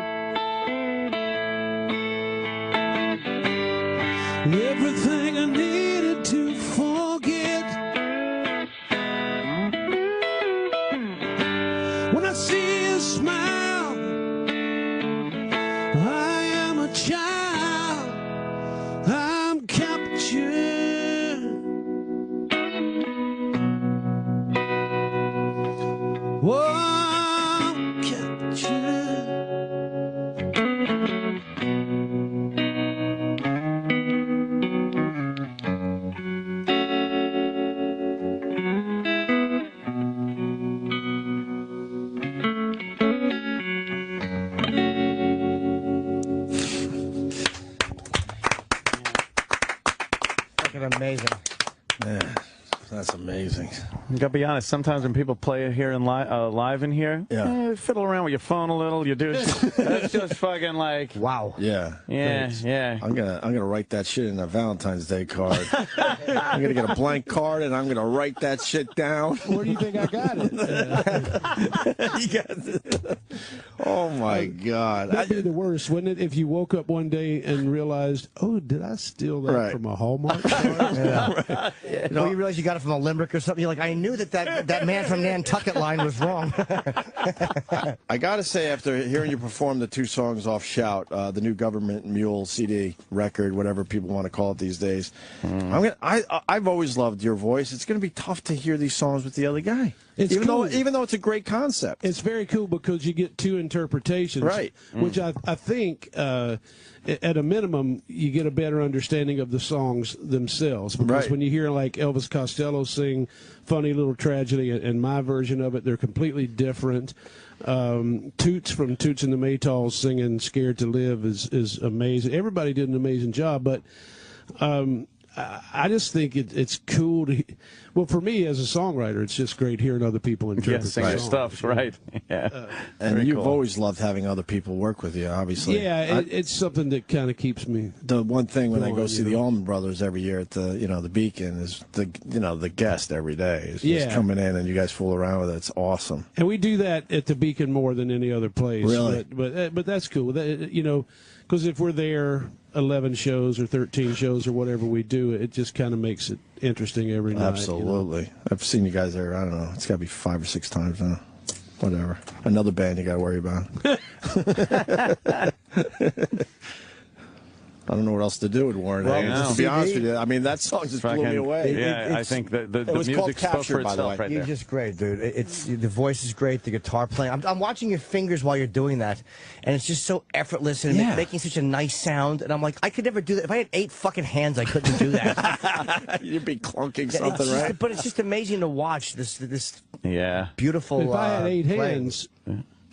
everything I needed to forget. When I see you smile, I am a child, I'm captured. Whoa, I'm captured. Fucking amazing. Yeah, that's amazing. You gotta be honest. Sometimes when people play it here in live in here, fiddle around with your phone a little. You do. That's just fucking like wow. Yeah. Yeah, yeah. I'm gonna write that shit in a Valentine's Day card. I'm gonna get a blank card and I'm gonna write that shit down. Where do you think I got it? Oh my God. That'd be the worst, wouldn't it? If you woke up one day and realized, oh, did I steal that from a Hallmark card? Yeah. Well, you realize you got it from a Limerick or something. You're like, I knew that man from Nantucket line was wrong. I gotta say, after hearing you perform the 2 songs off Shout, the new Government Mule CD record, whatever people want to call it these days, I've always loved your voice. It's gonna be tough to hear these songs with the other guy. It's even cool. though it's a great concept. It's very cool because you get 2 interpretations, right? Which I think, at a minimum, you get a better understanding of the songs themselves. Because when you hear like Elvis Costello sing "Funny Little Tragedy" and my version of it, they're completely different. Toots from Toots and the Maytals singing "Scared to Live" is amazing. Everybody did an amazing job, but I just think it's cool to. Well, for me as a songwriter, it's just great hearing other people interpret sing stuff, right? Yeah, and you've always loved having other people work with you, obviously. Yeah, it's something that kind of keeps me. The one thing when I go see the Allman Brothers every year at the the Beacon is the guest every day is just coming in and you guys fool around with it. It's awesome. And we do that at the Beacon more than any other place. Really, but that's cool. Because if we're there 11 shows or 13 shows or whatever we do, it just kind of makes it interesting every night. Absolutely. I've seen you guys there, I don't know, it's got to be 5 or 6 times now. Whatever. Another band you got to worry about. I don't know what else to do with Warren Haynes. To be honest with you, I mean, that song just blew me away. Yeah, I think the music spoke for itself right there. You're just great, dude. The voice is great, the guitar playing. I'm watching your fingers while you're doing that, and it's just so effortless and making such a nice sound. And I'm like, I could never do that. If I had 8 fucking hands, I couldn't do that. You'd be clunking something, right? But it's just amazing to watch this beautiful. If I had 8 hands,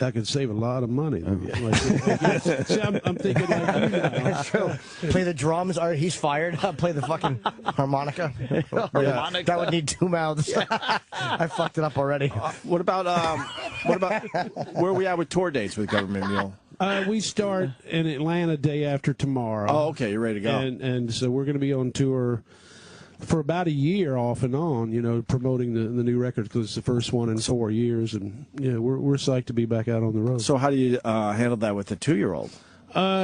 I could save a lot of money. See, I'm thinking like you now. That's true. Play the drums. All right, he's fired. Play the fucking harmonica. That would need 2 mouths. I fucked it up already. What about where are we at with tour dates with Government Mule? We start in Atlanta day after tomorrow. Oh, okay, you're ready to go. And so we're going to be on tour for about a year off and on, promoting the new record because it's the first one in 4 years, and we're psyched to be back out on the road. So how do you handle that with the 2-year-old?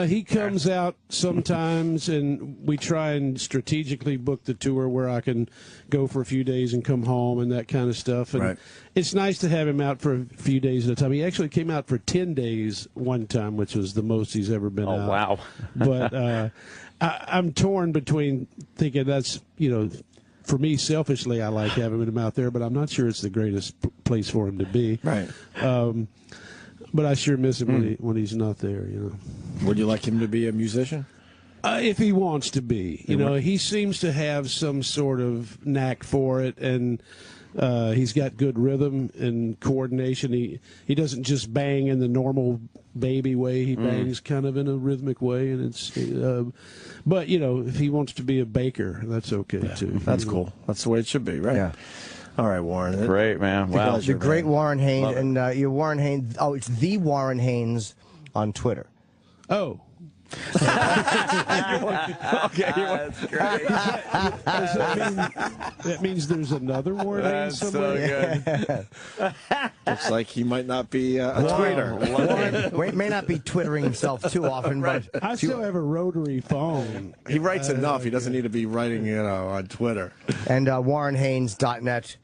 He comes out sometimes, and we try and strategically book the tour where I can go for a few days and come home and that kind of stuff. And it's nice to have him out for a few days at a time. He actually came out for 10 days one time, which was the most he's ever been out. Oh, wow. But I'm torn between thinking that's, for me, selfishly, I like having him out there, but I'm not sure it's the greatest place for him to be. Right. But I sure miss him when he's not there. Would you like him to be a musician? If he wants to be, he seems to have some sort of knack for it, and he's got good rhythm and coordination. He doesn't just bang in the normal baby way. He bangs kind of in a rhythmic way, and it's. But if he wants to be a baker, that's okay too. That's cool. That's the way it should be, right? Yeah. All right, Warren. Great, man. Wow. The great Warren Haynes, and your Warren Haynes. Oh, it's the Warren Haynes on Twitter. Oh. Okay, that's great. That means there's another Warren Haynes somewhere? So good. Looks like he might not be a tweeter. Warren may not be twittering himself too often, but I still have a rotary phone. He writes enough. He doesn't need to be writing, on Twitter. And WarrenHaynes.net.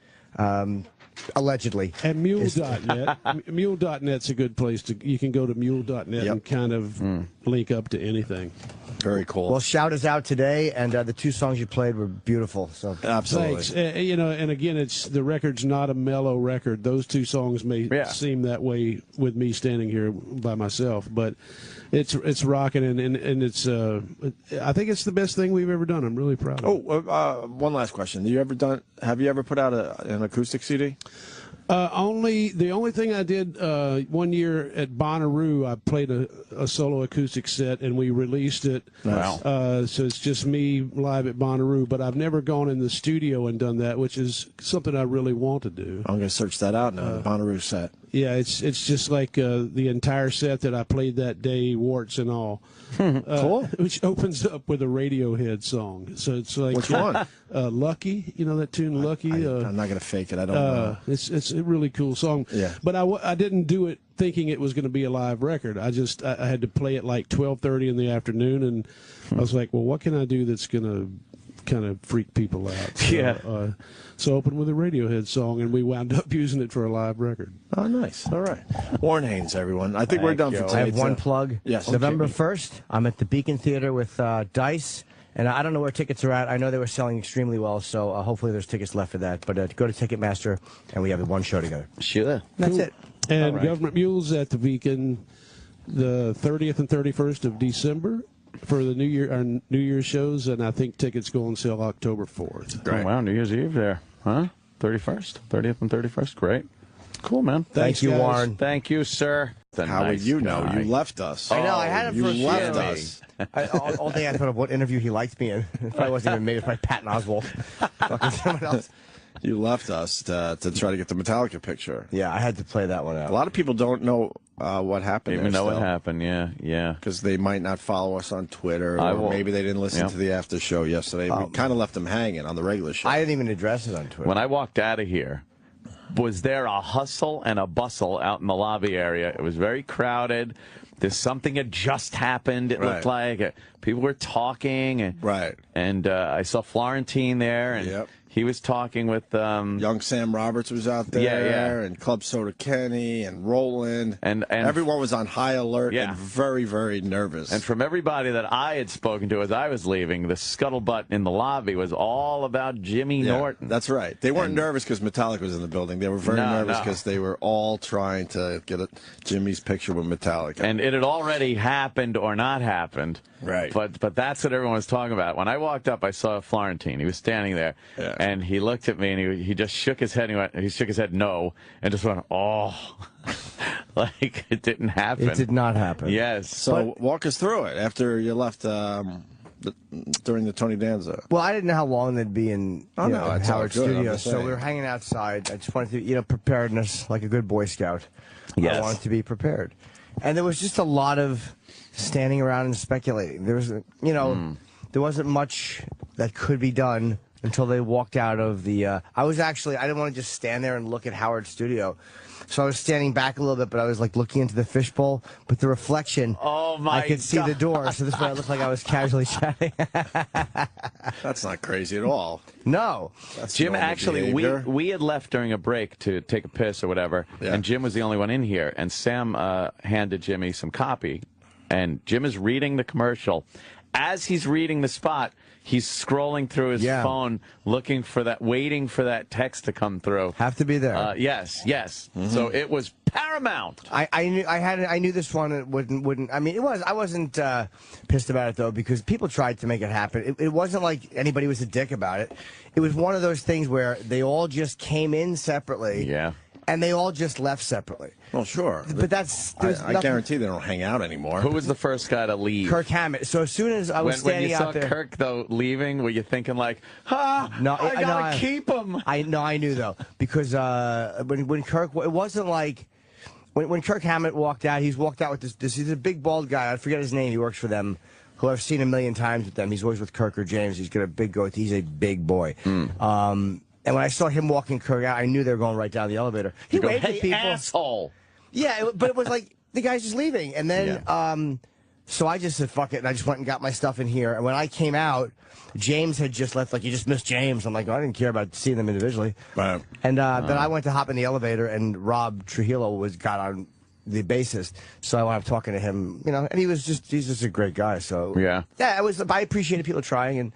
Allegedly. And Mule.net. Mule.net's a good place you can go to Mule.net and kind of link up to anything. Very cool. Well, shout us out today, and the 2 songs you played were beautiful. So absolutely. Thanks. And again, the record's not a mellow record. Those 2 songs may seem that way with me standing here by myself, but it's rocking, and it's I think it's the best thing we've ever done. I'm really proud of it. One last question. Have you ever put out an acoustic CD? The only thing I did one year at Bonnaroo, I played a solo acoustic set, and we released it. Wow. So it's just me live at Bonnaroo, but I've never gone in the studio and done that, which is something I really want to do. I'm going to search that out now, the Bonnaroo set. Yeah, it's just like the entire set that I played that day, warts and all. Cool. Which opens up with a Radiohead song. So it's like which one? Lucky. You know that tune, Lucky. I'm not going to fake it. I don't know. It's a really cool song. Yeah. But I didn't do it thinking it was going to be a live record. I had to play it like 12:30 in the afternoon, and I was like, well, what can I do that's going to kind of freak people out? So, so opened with a Radiohead song, and we wound up using it for a live record. Oh, nice. All right. Warren Haynes, everyone. I think we're done for today. I have one plug. Yes. November 1st, I'm at the Beacon Theater with Dice. And I don't know where tickets are at. I know they were selling extremely well, so hopefully there's tickets left for that. But go to Ticketmaster, and we have one show together. Sure. That's it. And right. Government Mules at the Beacon the 30th and 31st of December for the our New Year's shows, and I think tickets go on sale October 4th. Great. Oh, wow, New Year's Eve there, huh? 30th and 31st. Great. Cool, man. Thank you, guys. Warren. Thank you, sir. How would you know? You left us. I know. I had him for You left us. All day I thought of what interview he liked me in. It probably wasn't even me. It was probably Patton Oswalt. Fucking someone else. You left us to try to get the Metallica picture. Yeah, I had to play that one out. A lot of people don't know what happened. Even know what happened, yeah. Because they might not follow us on Twitter, or maybe they didn't listen to the after show yesterday. We kind of left them hanging on the regular show. I didn't even address it on Twitter. When I walked out of here, was there a hustle and a bustle out in the lobby area? It was very crowded. Something had just happened, it looked like. People were talking. And I saw Florentine there, and he was talking with... Young Sam Roberts was out there, and Club Soda Kenny, and Roland. And everyone was on high alert and very, very nervous. And from everybody that I had spoken to as I was leaving, the scuttlebutt in the lobby was all about Jimmy Norton. That's right. They weren't nervous because Metallica was in the building. They were very nervous because they were all trying to get Jimmy's picture with Metallica. And it had already happened or not happened. Right. But that's what everyone was talking about. When I walked up, I saw Florentine. He was standing there, and he looked at me, and he just shook his head. And he shook his head no, and just went, oh. Like it didn't happen. It did not happen. Yes. So walk us through it after you left during the Tony Danza. Well, I didn't know how long they'd be in, in Howard Studios, so saying. we were hanging outside. I just wanted to, preparedness, like a good Boy Scout. Yes. I wanted to be prepared. And there was just a lot of standing around and speculating. There was, there wasn't much that could be done until they walked out of the... I didn't want to just stand there and look at Howard's studio. So I was standing back a little bit, but I was like looking into the fishbowl. But the reflection, I could see the door. So this way I looked like I was casually chatting. That's not crazy at all. No. That's Jim, actually, we had left during a break to take a piss or whatever, and Jim was the only one in here. And Sam handed Jimmy some copy, and Jim is reading the commercial. As he's reading the spot, he's scrolling through his phone, waiting for that text to come through. Have to be there. Yes. So it was paramount. I knew this one wouldn't. I mean, I wasn't pissed about it though, because people tried to make it happen. It wasn't like anybody was a dick about it. It was one of those things where they all just came in separately. Yeah. And they all just left separately. Well, sure. But that's... I guarantee they don't hang out anymore. Who was the first guy to leave? Kirk Hammett. So as soon as I was standing out there... When you saw Kirk, though, leaving, were you thinking like, I gotta keep him? I knew, though. Because when Kirk... It wasn't like... When Kirk Hammett walked out, he's walked out with this... He's a big, bald guy. I forget his name. He works for them. Who I've seen a million times with them. He's always with Kirk or James. He's got a big goatee. He's a big boy. And when I saw him walking Kirk out, I knew they were going right down the elevator. He waved at people. Asshole. Yeah, but it was like, the guy's just leaving. And then, so I just said, fuck it, and I just went and got my stuff in here. And when I came out, James had just left, like, you just missed James. I'm like, I didn't care about seeing them individually. Right. And then I went to hop in the elevator, and Rob Trujillo got on the bassist. So I wound up talking to him, and he's just a great guy. So, yeah, I appreciated people trying, and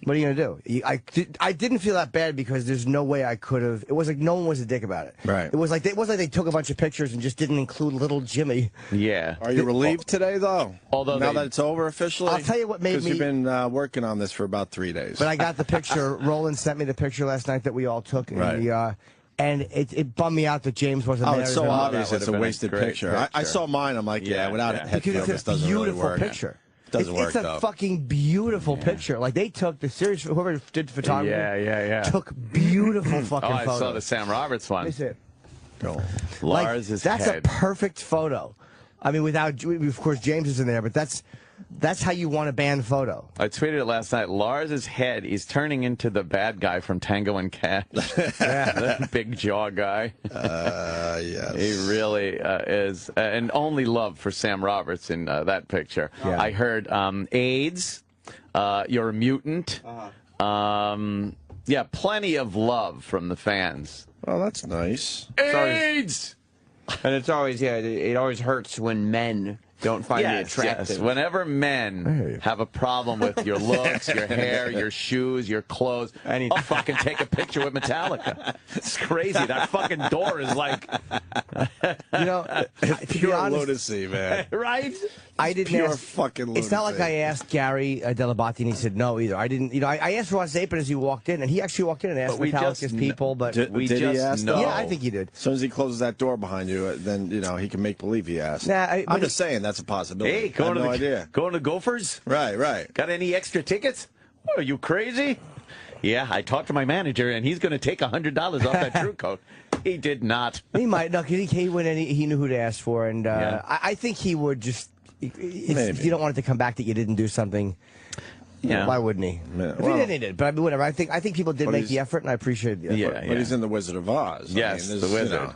what are you going to do? I didn't feel that bad because there's no way I could have. It was like no one was a dick about it. Right. It wasn't like they took a bunch of pictures and just didn't include little Jimmy. Yeah. Are you relieved today, though? Although now that it's over officially? I'll tell you what made me... Because you've been working on this for about 3 days. But I got the picture. Roland sent me the picture last night that we all took. Right. And it bummed me out that James wasn't there. Oh, it's so obvious it's a wasted picture. I saw mine. I'm like, without it, because it's a beautiful picture. Doesn't work, though. It's a fucking beautiful picture. Like, they took the series, whoever did photography, took beautiful fucking photos. I saw the Sam Roberts one. Let me see it. Lars' That's head. a perfect photo. I mean, of course, James is in there, but that's how you want a band photo. I tweeted it last night. Lars' head, he's turning into the bad guy from Tango and Cash. That big jaw guy. Yes. He really is. And only love for Sam Roberts in that picture. Yeah. I heard AIDS, you're a mutant. Yeah, plenty of love from the fans. Oh, that's nice. AIDS! And it's always, it always hurts when men don't find me attractive. Yes. Whenever men have a problem with your looks, your hair, your shoes, your clothes, I'll fucking take a picture with Metallica. It's crazy. That fucking door is like... it's pure lunacy, man. Right? I didn't pure ask, fucking lunacy. It's not like I asked Gary Delabate and he said no either. I didn't, I asked Ross Zapin as he walked in, and he actually walked in and asked Metallica's people, but did he ask? Yeah, I think he did. As soon as he closes that door behind you, then he can make believe he asked. I'm just saying that's a possibility. Hey, going to Gophers? Right. Got any extra tickets? Oh, are you crazy? Yeah, I talked to my manager, and he's going to take $100 off that True Coat. He did not. He might. No, because he went and he knew who to ask for, and I think he would just... If you don't want it to come back that you didn't do something, why wouldn't he? Yeah, if he did, he did. But I mean, whatever. I think people did make the effort, and I appreciate the effort. But he's in the Wizard of Oz. Yes, the Wizard.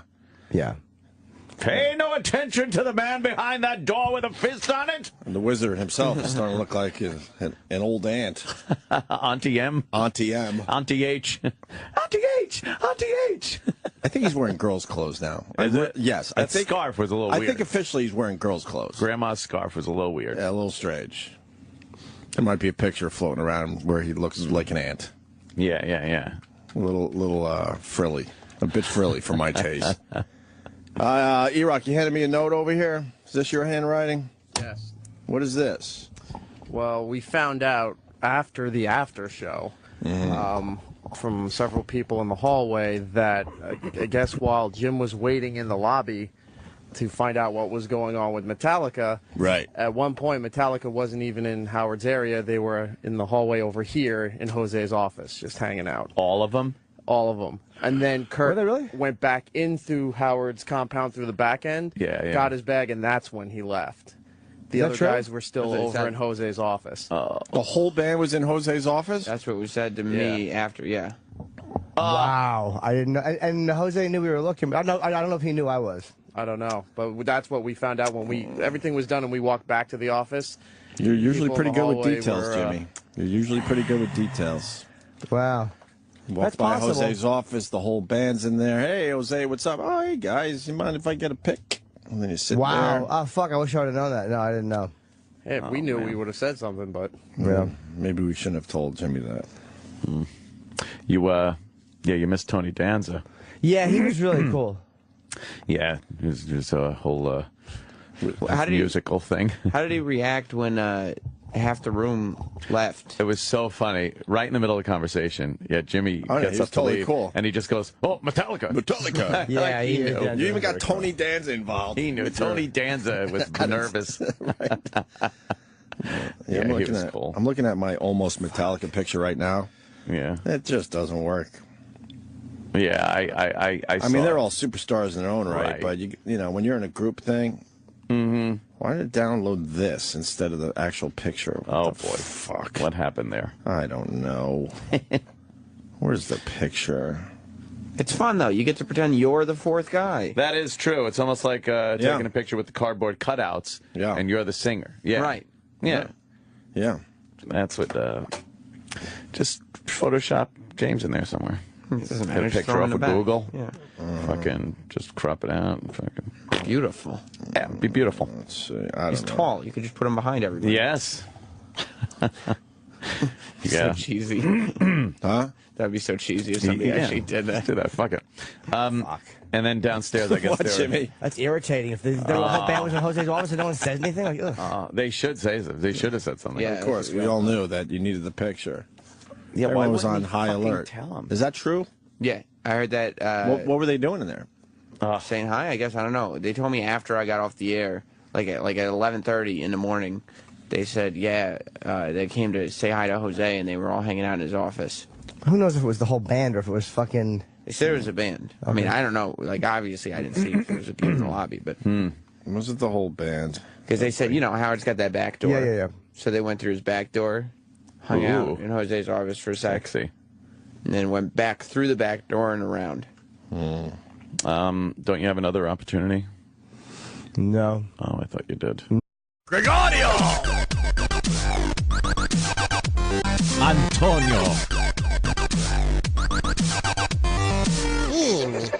Yeah. Pay no attention to the man behind that door with a fist on it. And the Wizard himself is starting to look like an old aunt. Auntie M. Auntie M. Auntie H. Auntie H. Auntie H. I think he's wearing girls' clothes now. Yes. That scarf was a little weird. I think officially he's wearing girls' clothes. Grandma's scarf was a little weird. Yeah, a little strange. There might be a picture floating around where he looks like an ant. Yeah. A little frilly. A bit frilly for my taste. E-Rock, you handed me a note over here. Is this your handwriting? Yes. What is this? Well, we found out after the after show from several people in the hallway that I guess while Jim was waiting in the lobby to find out what was going on with Metallica, right? At one point, Metallica wasn't even in Howard's area. They were in the hallway over here in Jose's office, just hanging out. All of them? All of them. And then Kurt went back in through Howard's compound through the back end, got his bag, and that's when he left. The other guys were still over in Jose's office. The whole band was in Jose's office? That's what was said to me after, Wow. I didn't know. And Jose knew we were looking, but I don't know if he knew I was. I don't know. But that's what we found out when everything was done and we walked back to the office. You're usually pretty good with details, Jimmy. You're usually pretty good with details. Wow. Walk by Jose's office, the whole band's in there. Hey, Jose, what's up? Oh, hey, guys, you mind if I get a pic? And then you sit there. Oh, fuck, I wish I would have known that. No, I didn't know. Hey, if we knew, we would have said something, but... Yeah, maybe we shouldn't have told Jimmy that. You missed Tony Danza. Yeah, he was really cool. Yeah, it was a whole How did musical thing. How did he react when half the room left? It was so funny. Right in the middle of the conversation, Jimmy gets up to leave, and he just goes, "Oh, Metallica." Metallica. Yeah, Like, he knew. You even got Tony Danza involved. He knew. Tony Danza was nervous. Yeah, he was cool. I'm looking at my almost Metallica picture right now. Yeah. It just doesn't work. Yeah, I mean, they're all superstars in their own right, but you know, when you're in a group thing, why did it download this instead of the actual picture? Oh boy, fuck! What happened there? I don't know. Where's the picture? It's fun though. You get to pretend you're the fourth guy. That is true. It's almost like taking a picture with the cardboard cutouts, and you're the singer. Yeah, right. Yeah, yeah. That's what. Just Photoshop James in there somewhere. Doesn't Get a matter. picture off of Google. Yeah. Fucking just crop it out. And fucking beautiful. Yeah, it'd be beautiful. Let's see. I don't He's know. tall. You could just put him behind everybody. Yes. So cheesy. Huh? That'd be so cheesy if somebody actually did that. Do that. Fuck it. And then downstairs, I guess. What, Jimmy? That's irritating. If the band was in Jose's office and no one says anything, like, ugh. They should say something. They should have said something. Yeah, of course. We all knew that you needed the picture. Yeah, Everyone why was wouldn't on he high fucking alert. tell him? Is that true? Yeah, I heard that. What were they doing in there? Saying hi, I guess. I don't know. They told me after I got off the air, like at 11:30 in the morning, they said, they came to say hi to Jose, and they were all hanging out in his office. Who knows if it was the whole band or if it was fucking... They said it was a band. I mean, I don't know. Like, obviously, I didn't see if there was a kid in the lobby, but... Was it the whole band? Because they said, Howard's got that back door. Yeah. So they went through his back door, hung out in Jose's office for a sec. Sexy. And then went back through the back door and around. Don't you have another opportunity? No. Oh, I thought you did. Gregorio! Antonio.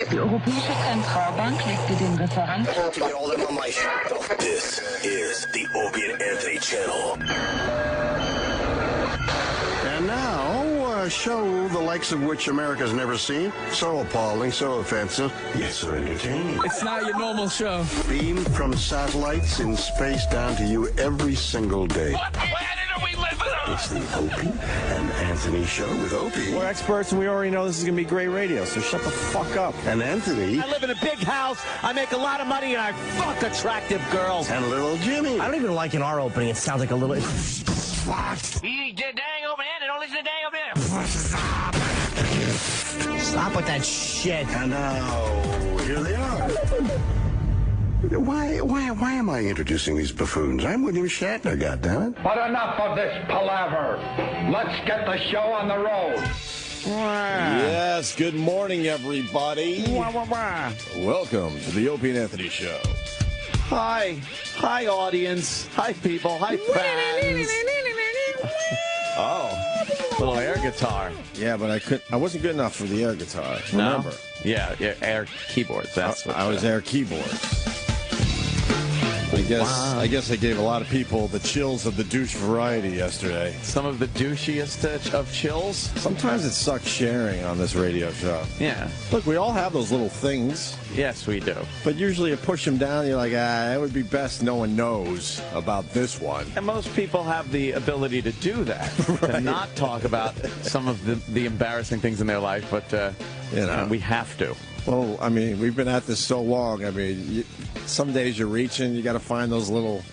Die Europäische Zentralbank legte den Referat. This is the Opie and Anthony channel. And now, a show the likes of which America's never seen. So appalling, so offensive, yet so entertaining. It's not your normal show. Beamed from satellites in space down to you every single day. What planet are we living on? It's the Opie and Anthony show with Opie. We're experts, and we already know this is going to be great radio, so shut the fuck up. And Anthony. I live in a big house, I make a lot of money, and I fuck attractive girls. And little Jimmy. I don't even like in our opening. It sounds like a little... You dang over there and don't listen to dang over there. Stop with that shit. And now, here they are. Why am I introducing these buffoons? I'm William Shatner, goddammit. But enough of this palaver. Let's get the show on the road. Yes, good morning, everybody. Welcome to the Opie and Anthony show. Hi. Hi, audience. Hi, people. Hi, fans. Oh, little air guitar. Yeah, but I wasn't good enough for the air guitar. Remember? No? Yeah, air keyboards. That's what I was air keyboards. I guess I gave a lot of people the chills of the douche variety yesterday. Some of the douchiest of chills. Sometimes it sucks sharing on this radio show. Yeah. Look, we all have those little things. Yes, we do. But usually you push them down, you're like, it would be best no one knows about this one. And most people have the ability to do that, to not talk about some of the embarrassing things in their life, but we have to. Well, I mean, we've been at this so long. I mean, some days you're reaching, you got to find those little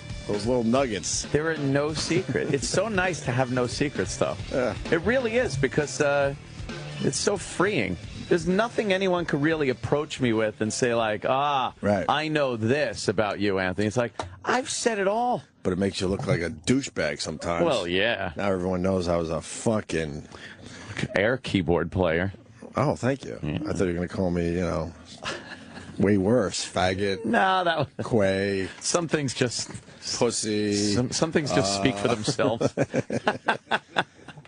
nuggets. There are no secrets. It's so nice to have no secrets, though. Yeah. It really is, because it's so freeing. There's nothing anyone could really approach me with and say, like, right. I know this about you, Anthony. It's like, I've said it all. But it makes you look like a douchebag sometimes. Well, yeah. Now everyone knows I was a fucking air keyboard player. Oh, thank you. Yeah. I thought you were going to call me, way worse. Faggot. No, that was... Quay. Some things just... Pussy. Some things just speak for themselves.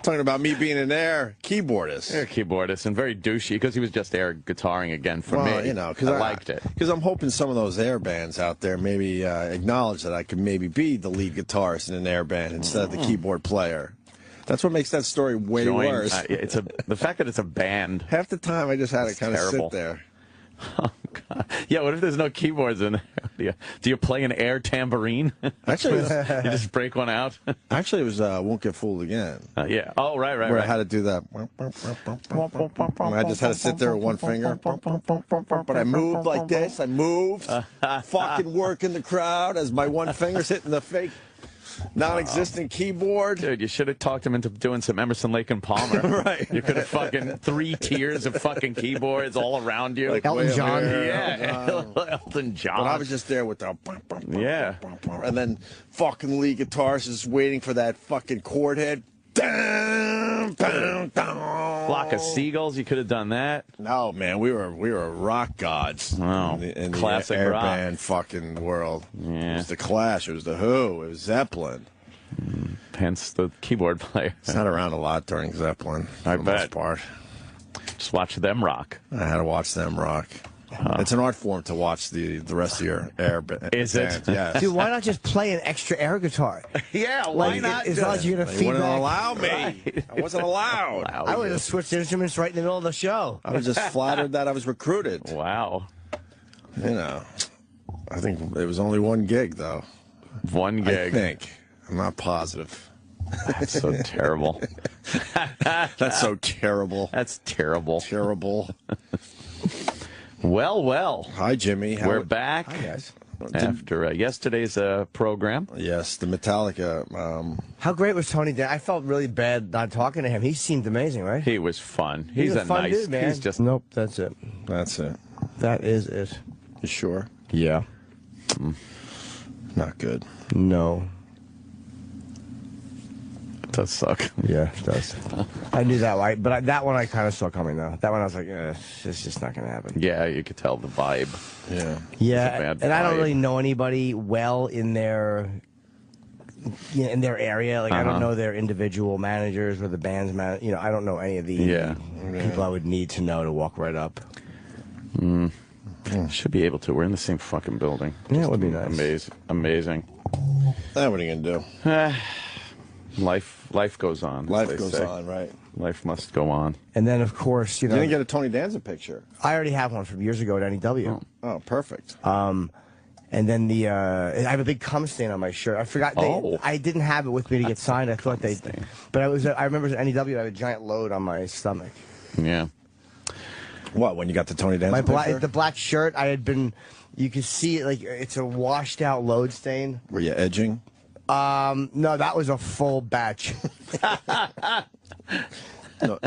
Talking about me being an air keyboardist. Air keyboardist, and very douchey, because he was just air guitaring again for me. Because I liked it. Because I'm hoping some of those air bands out there maybe acknowledge that I could maybe be the lead guitarist in an air band instead of the keyboard player. That's what makes that story way worse. The fact that it's a band. Half the time I just had to kind of sit there. Oh, Yeah, what if there's no keyboards in there? Do you play an air tambourine? Actually, you just break one out? Actually, it was Won't Get Fooled Again. Yeah. Oh, right. Where I had to do that. I just had to sit there with one finger. But I moved like this. I moved. Fucking working the crowd as my one finger's hitting the fake non-existent keyboard. Dude, you should have talked him into doing some Emerson, Lake and Palmer. Right. You could have fucking 3 tiers of fucking keyboards all around you. Like Elton John. Yeah. Elton John. But I was just there with the... Yeah. And then fucking lead guitarist is waiting for that fucking chord head. Flock of Seagulls, you could have done that. No, man, we were rock gods. Oh, in the classic air rock. band fucking world. Yeah. It was the Clash, it was the Who, it was Zeppelin. Hence the keyboard player. It's not around a lot during Zeppelin, for the most part. Just watch them rock. I had to watch them rock. It's an art form to watch the rest of your air band. Is it? Yeah. Dude, why not just play an extra air guitar? Yeah, why not? As long as you're going to They feedback. wouldn't allow me. I wasn't allowed. I would have switched instruments right in the middle of the show. I was just flattered that I was recruited. Wow. You know, I think it was only one gig, though. One gig. I think. I'm not positive. That's so terrible. That's so terrible. That's terrible. Terrible. Well. Hi, Jimmy. We're back. Hi, guys. After yesterday's program. Yes, the Metallica. How great was Tony Dan? I felt really bad not talking to him. He seemed amazing, right? He was fun. He's a fun nice dude, man. He's just Nope, that's it. That's it. That is it. You sure? Yeah. Not good. No. It does suck. Yeah, it does. I knew that, right? But that one I kind of saw coming, though. That one I was like, it's just not going to happen. Yeah, you could tell the vibe. Yeah. Yeah, It's a bad and I don't vibe. really know anybody well in their area. Like, I don't know their individual managers or the band's I don't know any of the people I would need to know to walk right up. Should be able to. We're in the same fucking building. Yeah, it would be nice. Amazing. What are you going to do? Life goes on. Life as they goes say. on, right? Life must go on. And then, of course, You didn't get a Tony Danza picture. I already have one from years ago at NEW. Oh, perfect. And then I have a big cum stain on my shirt. I forgot. I didn't have it with me to get signed. I thought they did. But I remember at NEW, I had a giant load on my stomach. Yeah. What, when you got the Tony Danza picture? The black shirt, I had been, you could see it, like, it's a washed out load stain. Were you edging? No, that was a full batch. No.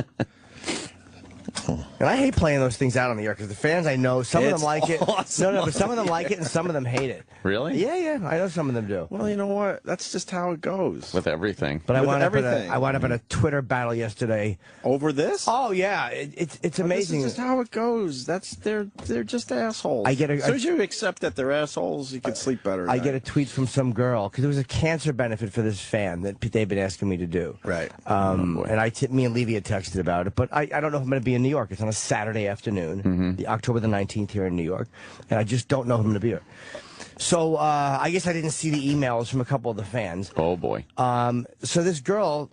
And I hate playing those things out on the air because the fans I know, some of them like it. Awesome. No, but some of them like it and some of them hate it. Really? Yeah, I know some of them do. Well, you know what? That's just how it goes. With everything. But I With wound everything. up in a Twitter battle yesterday. Over this? Oh yeah, it's amazing. This is just how it goes. They're just assholes. I get as soon as you accept that they're assholes, you can sleep better. I get a tweet from some girl because it was a cancer benefit for this fan that they've been asking me to do. Right. And me and Levy had texted about it, but I don't know if I'm going to be in New York. It's on a Saturday afternoon, the October the 19th here in New York, and I just don't know if I'm going to be there. So I guess I didn't see the emails from a couple of the fans. Oh boy. So this girl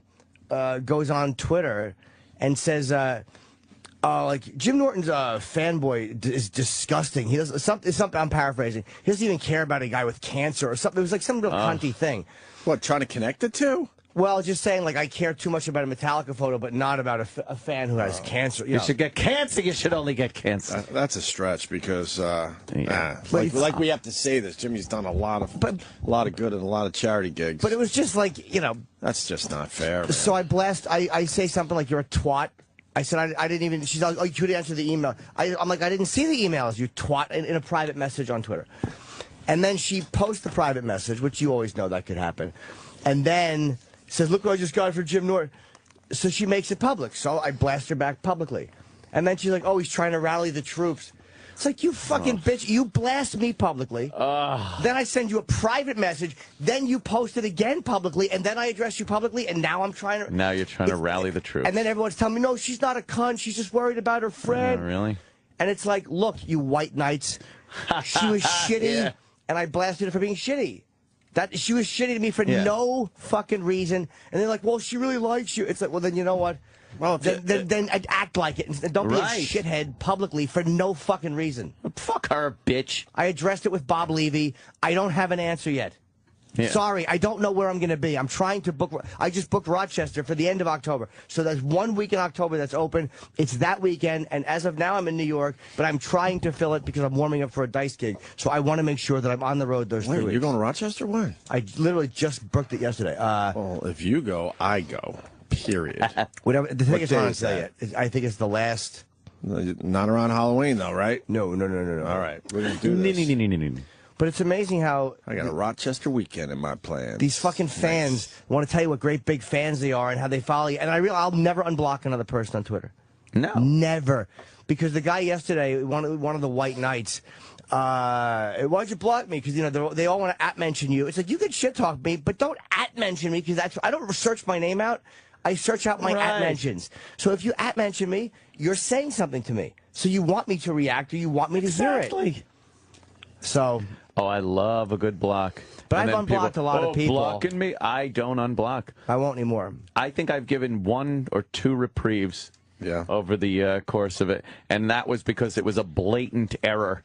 goes on Twitter and says, like Jim Norton's fanboy is disgusting. He does something. I'm paraphrasing. He doesn't even care about a guy with cancer or something. It was like some real cunty thing. What, trying to connect the two? Well, just saying, like, I care too much about a Metallica photo, but not about a fan who has cancer. You should get cancer. You should only get cancer. That's a stretch because, like we have to say this. Jimmy's done a lot of good and a lot of charity gigs. But it was just like, that's just not fair. Man. So I say something like, "You're a twat." I said, I didn't even. She's like, "Oh, you could answer the email." I'm like, "I didn't see the emails, you twat," in a private message on Twitter. And then she posts the private message, which you always know that could happen, and then says, "Look what I just got for Jim Norton." So she makes it public. So I blast her back publicly. And then she's like, "Oh, he's trying to rally the troops." It's like, you fucking bitch. You blast me publicly. Then I send you a private message. Then you post it again publicly. And then I address you publicly. And now I'm trying to... Now you're trying to rally the troops. And then everyone's telling me, no, she's not a cunt. She's just worried about her friend. Really? And it's like, look, you white knights. She was shitty. And I blasted her for being shitty. She was shitty to me for no fucking reason. And they're like, well, she really likes you. It's like, well, then you know what? Well, then act like it and don't be a shithead publicly for no fucking reason. Fuck her, bitch. I addressed it with Bob Levy. I don't have an answer yet. Yeah. Sorry, I don't know where I'm going to be. I'm trying to book. I just booked Rochester for the end of October. So there's 1 week in October that's open. It's that weekend, and as of now, I'm in New York, but I'm trying to fill it because I'm warming up for a Dice gig. So I want to make sure that I'm on the road those 3 weeks. You're going to Rochester? When? I literally just booked it yesterday. Well, if you go, I go. Period. Whatever. The thing is on sale yet. I think it's the last. Not around Halloween, though, right? No. All right. We're going to do this. But it's amazing how... I got a Rochester weekend in my plans. These fucking fans want to tell you what great big fans they are and how they follow you. And I'll never unblock another person on Twitter. No. Never. Because the guy yesterday, one of the White Knights, why'd you block me? Because, they all want to at-mention you. It's like, you can shit-talk me, but don't at-mention me, because I don't search my name out. I search out my at-mentions. So if you at-mention me, you're saying something to me. So you want me to react or you want me to hear it. So... Oh, I love a good block. But I've unblocked a lot of people. Blocking me? I don't unblock. I won't anymore. I think I've given 1 or 2 reprieves over the course of it, and that was because it was a blatant error.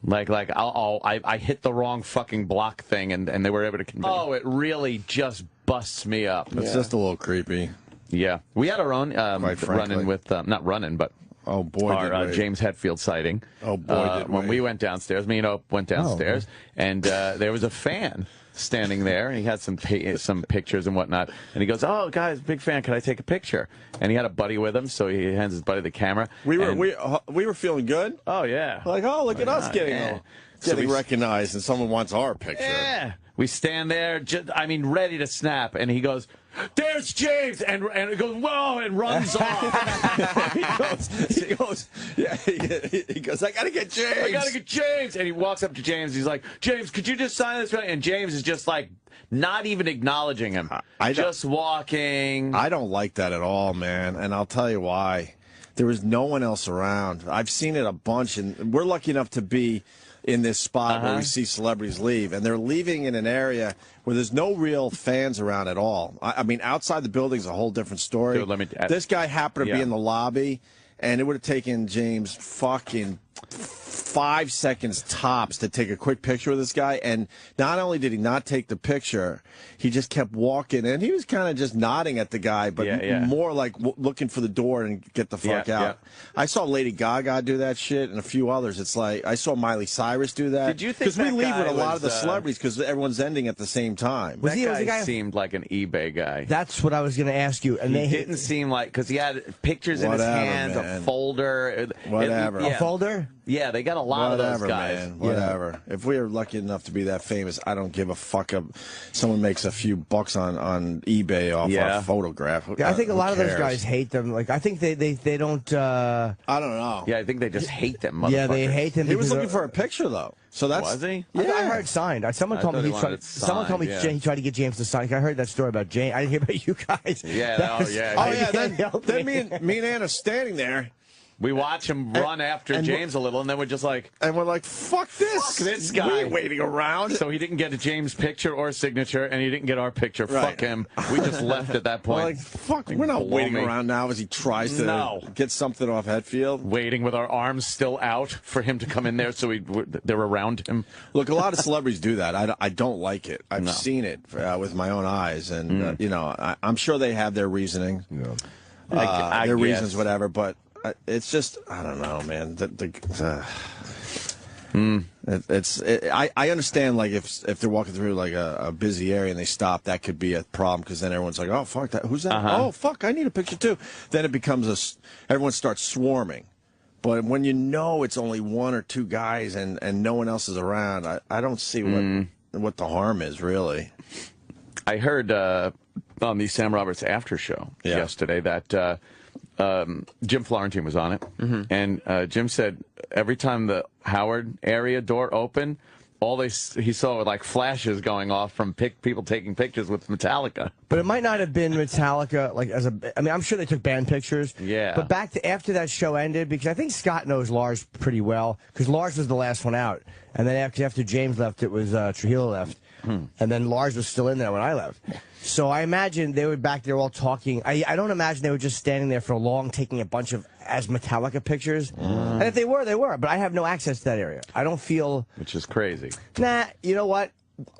I hit the wrong fucking block thing, and they were able to convince. Oh, it really just busts me up. It's just a little creepy. Yeah. We had our own run-in with, not run-in, but... Oh, boy, our James Hetfield sighting. Oh, boy, when we went downstairs, me and Ope went downstairs, and there was a fan standing there, and he had some pictures and whatnot, and he goes, "Oh, guys, big fan, can I take a picture?" And he had a buddy with him, so he hands his buddy the camera. We were feeling good. Oh, yeah. Like, oh, look at us getting recognized, and someone wants our picture. Yeah. We stand there, ready to snap, and he goes, "There's James," and it goes, "Whoa," and runs off. he goes, "I gotta get James. I gotta get James," and he walks up to James. He's like, "James, could you just sign this?" And James is just like, not even acknowledging him, just walking. I don't like that at all, man, and I'll tell you why. There was no one else around. I've seen it a bunch, and we're lucky enough to be in this spot where we see celebrities leave, and they're leaving in an area where there's no real fans around at all. I mean, outside the building's a whole different story. Dude, this guy happened to be in the lobby, and it would have taken James fucking 5 seconds tops to take a quick picture with this guy, and not only did he not take the picture, he just kept walking, and he was kind of just nodding at the guy, but more like looking for the door and get the fuck out. I saw Lady Gaga do that shit and a few others. It's like, I saw Miley Cyrus do that. Did you think because we leave with a lot of the celebrities because everyone's ending at the same time. That guy seemed like an eBay guy. That's what I was going to ask you. And he didn't seem like, because he had pictures in his hands, a folder. Whatever. A folder? Yeah, they got a lot of those guys. Man, whatever. If we are lucky enough to be that famous, I don't give a fuck if someone makes a few bucks on eBay off our photograph. Yeah, I think a lot of those guys hate them. Like, I think they don't. I don't know. Yeah, I think they just hate them. Yeah, they hate them. He was looking for a picture though. So that's was he? Yeah, I heard signed. Someone told me he tried. Someone told me he tried to get James to sign. I heard that story about James. I didn't hear about you guys. Yeah. Then me and Anna standing there. We watch him run after James a little, and then we're just like... And we're like, fuck this. Fuck this guy. We ain't waiting around. So he didn't get a James picture or signature, and he didn't get our picture. Right. Fuck him. We just left at that point. We're like, fuck, we're not waiting around now as he tries to get something off Hetfield. Waiting with our arms still out for him to come in there so they're around him. Look, a lot of celebrities do that. I don't like it. I've seen it with my own eyes, and, I'm sure they have their reasoning. Yeah. Their reasons, whatever, but... It's just, I don't know, man. I understand, like, if they're walking through, like, a busy area and they stop, that could be a problem, because then everyone's like, oh, fuck, that. Who's that? Oh, fuck, I need a picture, too. Then it becomes everyone starts swarming. But when you know it's only 1 or 2 guys and no one else is around, I don't see what the harm is, really. I heard on the Sam Roberts after show yesterday that... Jim Florentine was on it, and Jim said every time the Howard area door opened, he saw like flashes going off from people taking pictures with Metallica. But it might not have been Metallica. Like I'm sure they took band pictures. Yeah. But after that show ended, because I think Scott knows Lars pretty well, because Lars was the last one out, and then after James left, it was Trujillo left. And then Lars was still in there when I left. So I imagine they were back there all talking. I don't imagine they were just standing there for long taking a bunch of as Metallica pictures. And if they were, they were. But I have no access to that area. I don't feel... Which is crazy. Nah, you know what?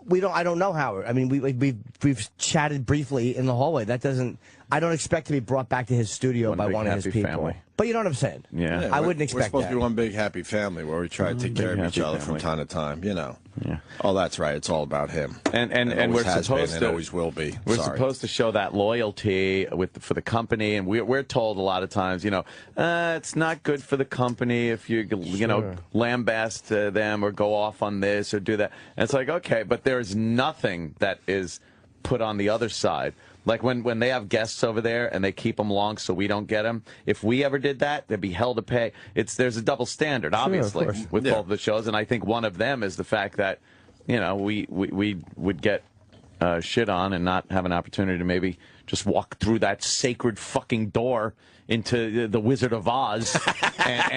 I don't know, Howard. I mean, we've chatted briefly in the hallway. That doesn't... I don't expect to be brought back to his studio by one of his people. Family. But you know what I'm saying? Yeah. I wouldn't expect We're supposed that. to be one big happy family where we try to take care of each other from time to time, you know. Yeah. Oh, that's right. It's all about him. And we're supposed to... and always will be. We're supposed to show that loyalty for the company, and we're told a lot of times, you know, it's not good for the company if you lambast them or go off on this or do that. And it's like, okay, but there's nothing that is put on the other side. Like when they have guests over there and they keep them long so we don't get them. If we ever did that, they'd be hell to pay. There's a double standard, obviously, with both of the shows, and I think one of them is the fact that, you know, we would get shit on and not have an opportunity to maybe just walk through that sacred fucking door into the Wizard of Oz and